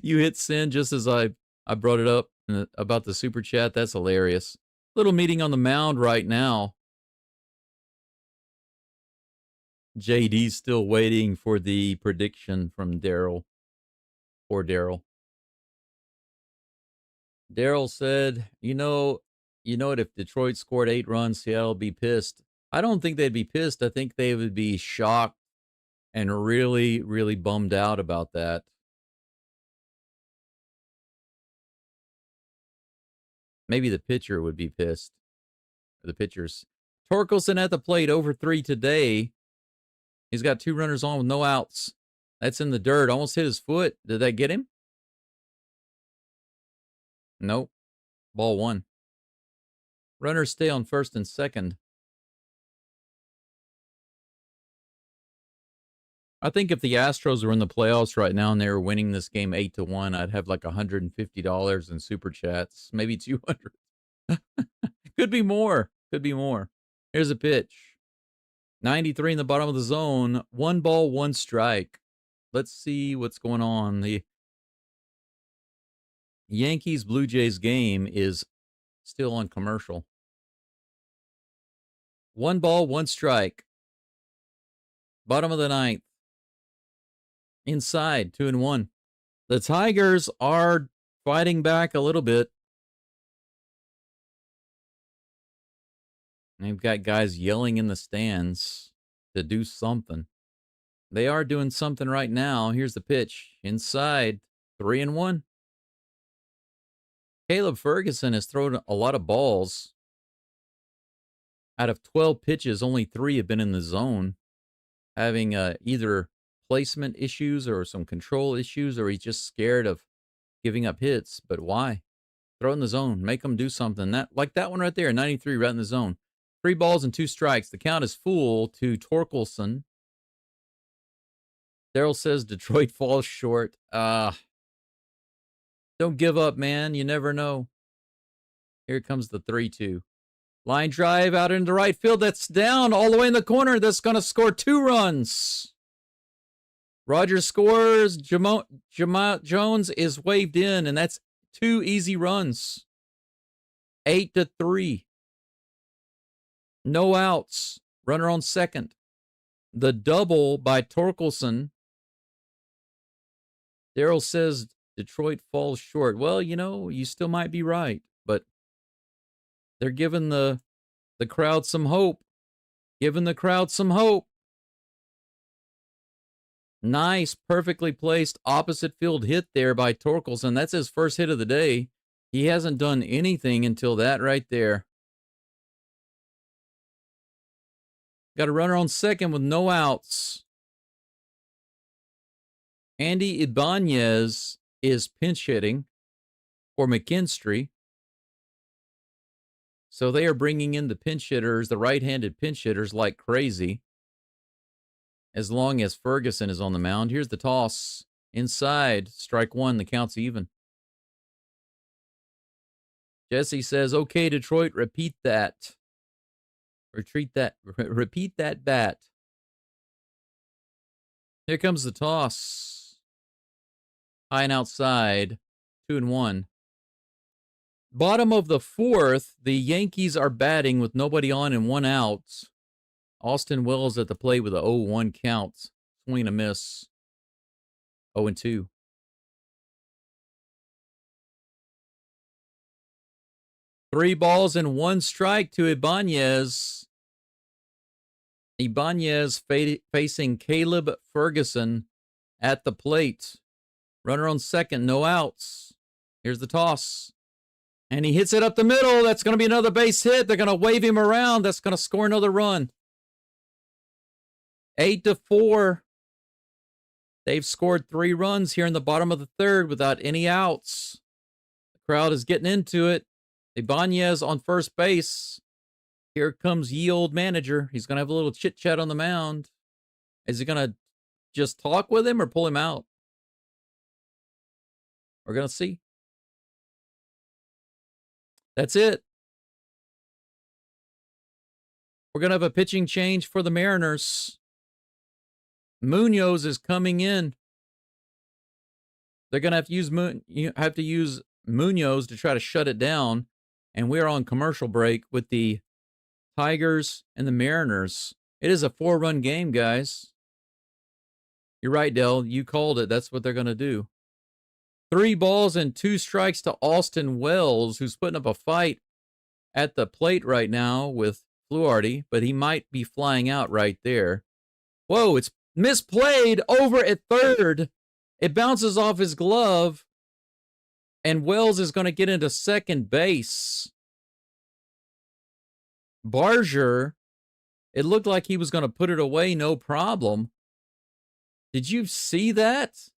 Speaker 1: You hit send just as I brought it up about the super chat. That's hilarious. Little meeting on the mound right now. JD's still waiting for the prediction from Daryl. Poor Daryl. Daryl said, you know what, if Detroit scored 8 runs, Seattle would be pissed. I don't think they'd be pissed. I think they would be shocked and really, really bummed out about that. Maybe the pitcher would be pissed. The pitchers. Torkelson at the plate, over 3 today. He's got 2 runners on with no outs. That's in the dirt. Almost hit his foot. Did that get him? Nope. Ball 1. Runners stay on first and second. I think if the Astros were in the playoffs right now and they were winning this game 8-1, I'd have like $150 in super chats, maybe 200. Could be more. Could be more. Here's a pitch. 93 in the bottom of the zone. 1 ball, 1 strike. Let's see what's going on. The Yankees-Blue Jays game is still on commercial. 1 ball, 1 strike. Bottom of the 9th. Inside, 2-1. The Tigers are fighting back a little bit. They've got guys yelling in the stands to do something. They are doing something right now. Here's the pitch. Inside, 3-1. Caleb Ferguson has thrown a lot of balls. Out of 12 pitches, only 3 have been in the zone, having either placement issues or some control issues, or he's just scared of giving up hits. But why? Throw in the zone. Make them do something. Like that one right there, 93 right in the zone. 3 balls and 2 strikes. The count is full to Torkelson. Daryl says Detroit falls short. Don't give up, man. You never know. Here comes the 3-2. Line drive out into right field. That's down all the way in the corner. That's going to score 2 runs. Rogers scores. Jones is waved in, and that's 2 easy runs. 8-3. No outs. Runner on second. The double by Torkelson. Daryl says Detroit falls short. Well, you still might be right, but they're giving the crowd some hope. Giving the crowd some hope. Nice, perfectly placed opposite field hit there by Torkelson. That's his first hit of the day. He hasn't done anything until that right there. Got a runner on second with no outs. Andy Ibanez is pinch hitting for McKinstry. So they are bringing in the pinch hitters, the right-handed pinch hitters, like crazy. As long as Ferguson is on the mound. Here's the toss. Inside. Strike one. The count's even. Jesse says, okay, Detroit, repeat that. Repeat that bat. Here comes the toss. High and outside. 2-1. Bottom of the fourth, the Yankees are batting with nobody on and one out. Austin Wells at the plate with a 0-1 count. Swing and a miss. 0-2. Three balls and one strike to Ibanez. Ibanez facing Caleb Ferguson at the plate. Runner on second, no outs. Here's the toss. And he hits it up the middle. That's going to be another base hit. They're going to wave him around. That's going to score another run. 8-4. They've scored 3 runs here in the bottom of the third without any outs. The crowd is getting into it. Ibanez on first base. Here comes ye old manager. He's going to have a little chit-chat on the mound. Is he going to just talk with him or pull him out? We're going to see. That's it. We're going to have a pitching change for the Mariners. Munoz is coming in. They're going to have to use Munoz to try to shut it down. And we're on commercial break with the Tigers and the Mariners. It is a 4-run game, guys. You're right, Dell. You called it. That's what they're going to do. 3 balls and 2 strikes to Austin Wells, who's putting up a fight at the plate right now with Fluharty, but he might be flying out right there. Whoa, it's misplayed over at third. It bounces off his glove, and Wells is going to get into second base. Barger, it looked like he was going to put it away, no problem. Did you see that?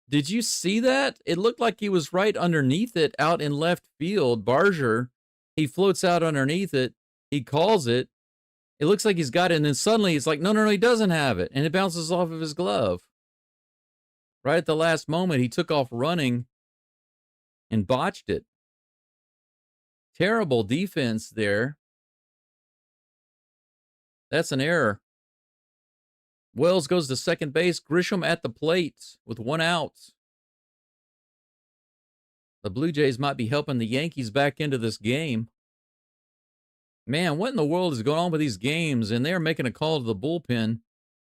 Speaker 1: Did you see that? It looked like he was right underneath it out in left field. Barger, he floats out underneath it. He calls it. It looks like he's got it, and then suddenly it's like, no, he doesn't have it, and it bounces off of his glove. Right at the last moment, he took off running and botched it. Terrible defense there. That's an error. Wells goes to second base. Grisham at the plate with 1 out. The Blue Jays might be helping the Yankees back into this game. Man, what in the world is going on with these games? And they're making a call to the bullpen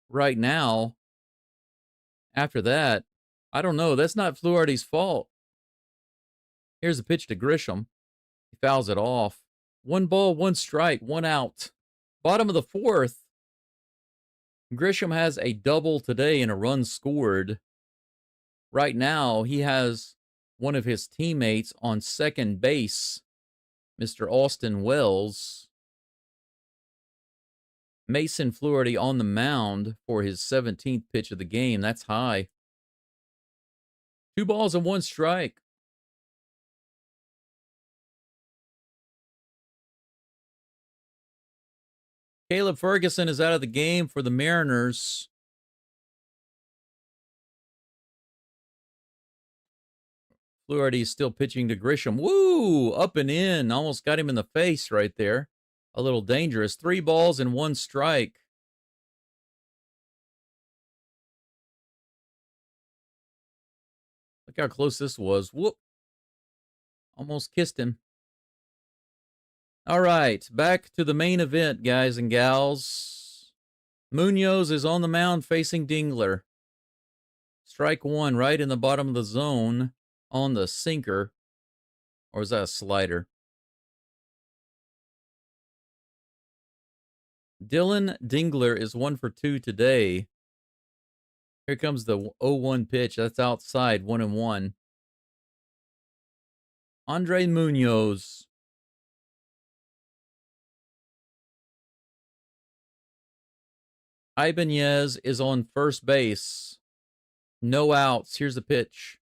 Speaker 1: right now. After that, I don't know. That's not Fluharty's fault. Here's a pitch to Grisham. He fouls it off. 1 ball, 1 strike, 1 out. Bottom of the fourth. Grisham has a double today and a run scored. Right now, he has one of his teammates on second base, Mr. Austin Wells. Mason Fluharty on the mound for his 17th pitch of the game. That's high. 2 balls and 1 strike. Caleb Ferguson is out of the game for the Mariners. Fluharty is still pitching to Grisham. Woo! Up and in. Almost got him in the face right there. A little dangerous. 3 balls and 1 strike. Look how close this was. Whoop. Almost kissed him. All right, back to the main event, guys and gals. Munoz is on the mound facing Dingler. Strike 1 right in the bottom of the zone on the sinker. Or is that a slider? Dylan Dingler is 1 for 2 today. Here comes the 0-1 pitch. That's outside, 1-1. Andre Munoz. Ibanez is on first base. No outs. Here's the pitch.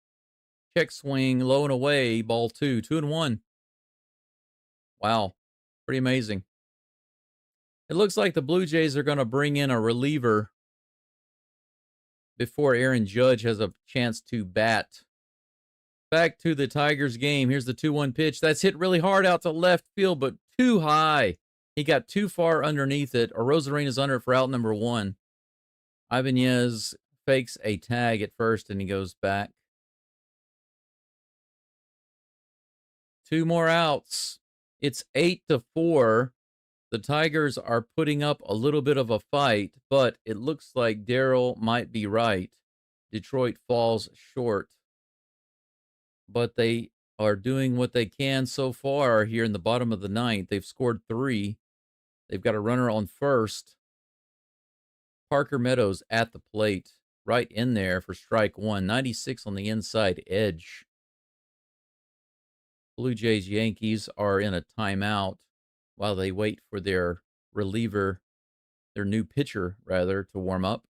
Speaker 1: Check swing, low and away, ball 2, 2-1. Wow, pretty amazing. It looks like the Blue Jays are going to bring in a reliever before Aaron Judge has a chance to bat. Back to the Tigers game. Here's the 2-1 pitch. That's hit really hard out to left field, but too high. He got too far underneath it. Arozarena's under it for out number 1. Ibanez fakes a tag at first, and he goes back. 2 more outs. It's 8-4. The Tigers are putting up a little bit of a fight, but it looks like Darryl might be right. Detroit falls short. But they are doing what they can so far here in the bottom of the 9th. They've scored 3. They've got a runner on first. Parker Meadows at the plate, right in there for strike 1. 96 on the inside edge. Blue Jays Yankees are in a timeout while they wait for their reliever, their new pitcher, rather, to warm up.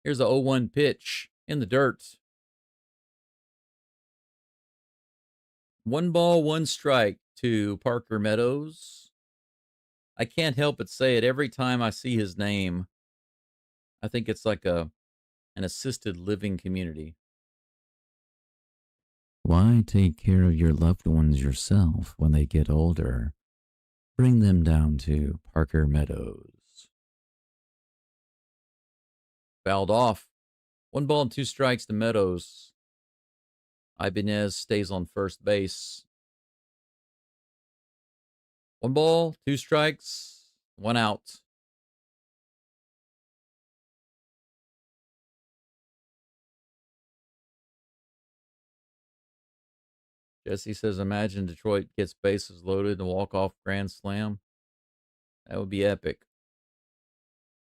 Speaker 1: Here's a 0-1 pitch in the dirt. 1 ball, 1 strike to Parker Meadows. I can't help but say it every time I see his name. I think it's like an assisted living community.
Speaker 10: Why take care of your loved ones yourself when they get older? Bring them down to Parker Meadows.
Speaker 1: Fouled off. 1 ball and 2 strikes to Meadows. Ibanez stays on first base. 1 ball, 2 strikes, 1 out. Jesse says, imagine Detroit gets bases loaded and walk-off grand slam. That would be epic.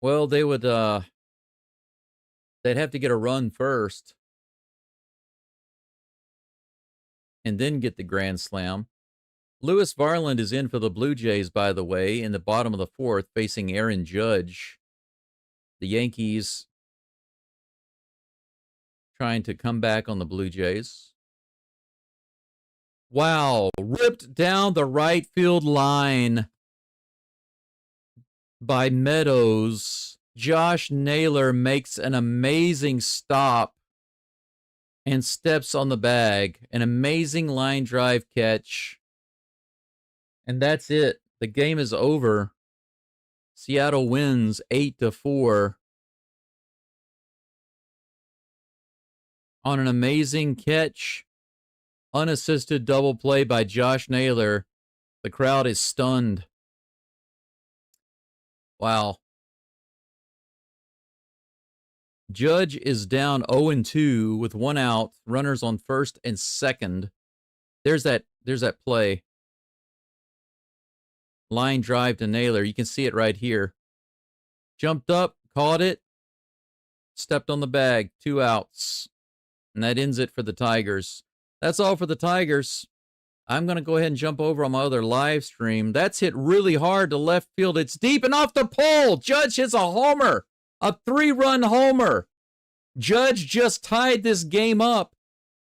Speaker 1: Well, they would, they'd have to get a run first and then get the grand slam. Lewis Varland is in for the Blue Jays, by the way, in the bottom of the 4th, facing Aaron Judge. The Yankees trying to come back on the Blue Jays. Wow, ripped down the right field line by Meadows. Josh Naylor makes an amazing stop and steps on the bag. An amazing line drive catch. And that's it. The game is over. Seattle wins 8-4 on an amazing catch. Unassisted double play by Josh Naylor. The crowd is stunned. Wow. Judge is down 0-2 with 1 out. Runners on first and second. There's that play. Line drive to Naylor. You can see it right here. Jumped up, caught it, stepped on the bag. 2 outs. And that ends it for the Tigers. That's all for the Tigers. I'm going to go ahead and jump over on my other live stream. That's hit really hard to left field. It's deep and off the pole. Judge hits a homer, a 3-run homer. Judge just tied this game up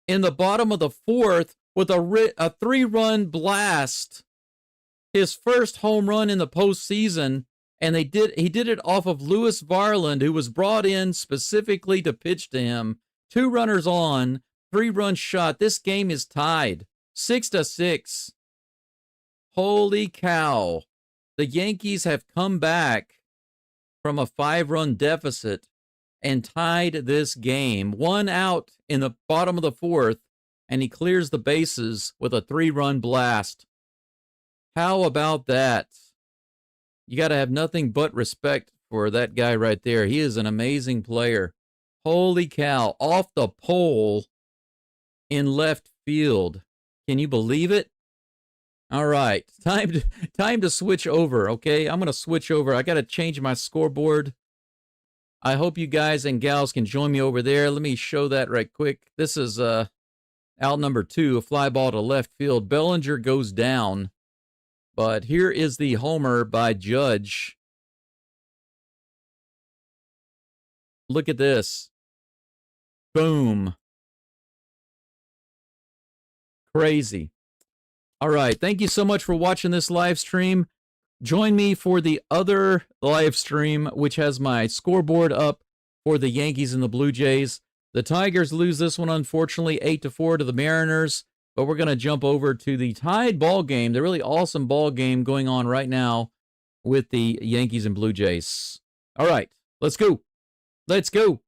Speaker 1: in the bottom of the 4th with a 3-run blast. His first home run in the postseason, and he did it off of Lewis Varland, who was brought in specifically to pitch to him. 2 runners on. 3-run shot. This game is tied 6-6. Holy cow. The Yankees have come back from a 5-run deficit and tied this game. 1 out in the bottom of the 4th, and he clears the bases with a 3-run blast. How about that? You got to have nothing but respect for that guy right there. He is an amazing player. Holy cow. Off the pole in left field. Can you believe it? All right, time to switch over, okay? I'm going to switch over. I got to change my scoreboard. I hope you guys and gals can join me over there. Let me show that right quick. This is out number 2, a fly ball to left field. Bellinger goes down, but here is the homer by Judge. Look at this. Boom. Crazy. All right. Thank you so much for watching this live stream. Join me for the other live stream, which has my scoreboard up for the Yankees and the Blue Jays. The Tigers lose this one, unfortunately, 8-4 to the Mariners. But we're going to jump over to the tied ball game, the really awesome ball game going on right now with the Yankees and Blue Jays. All right, let's go. Let's go.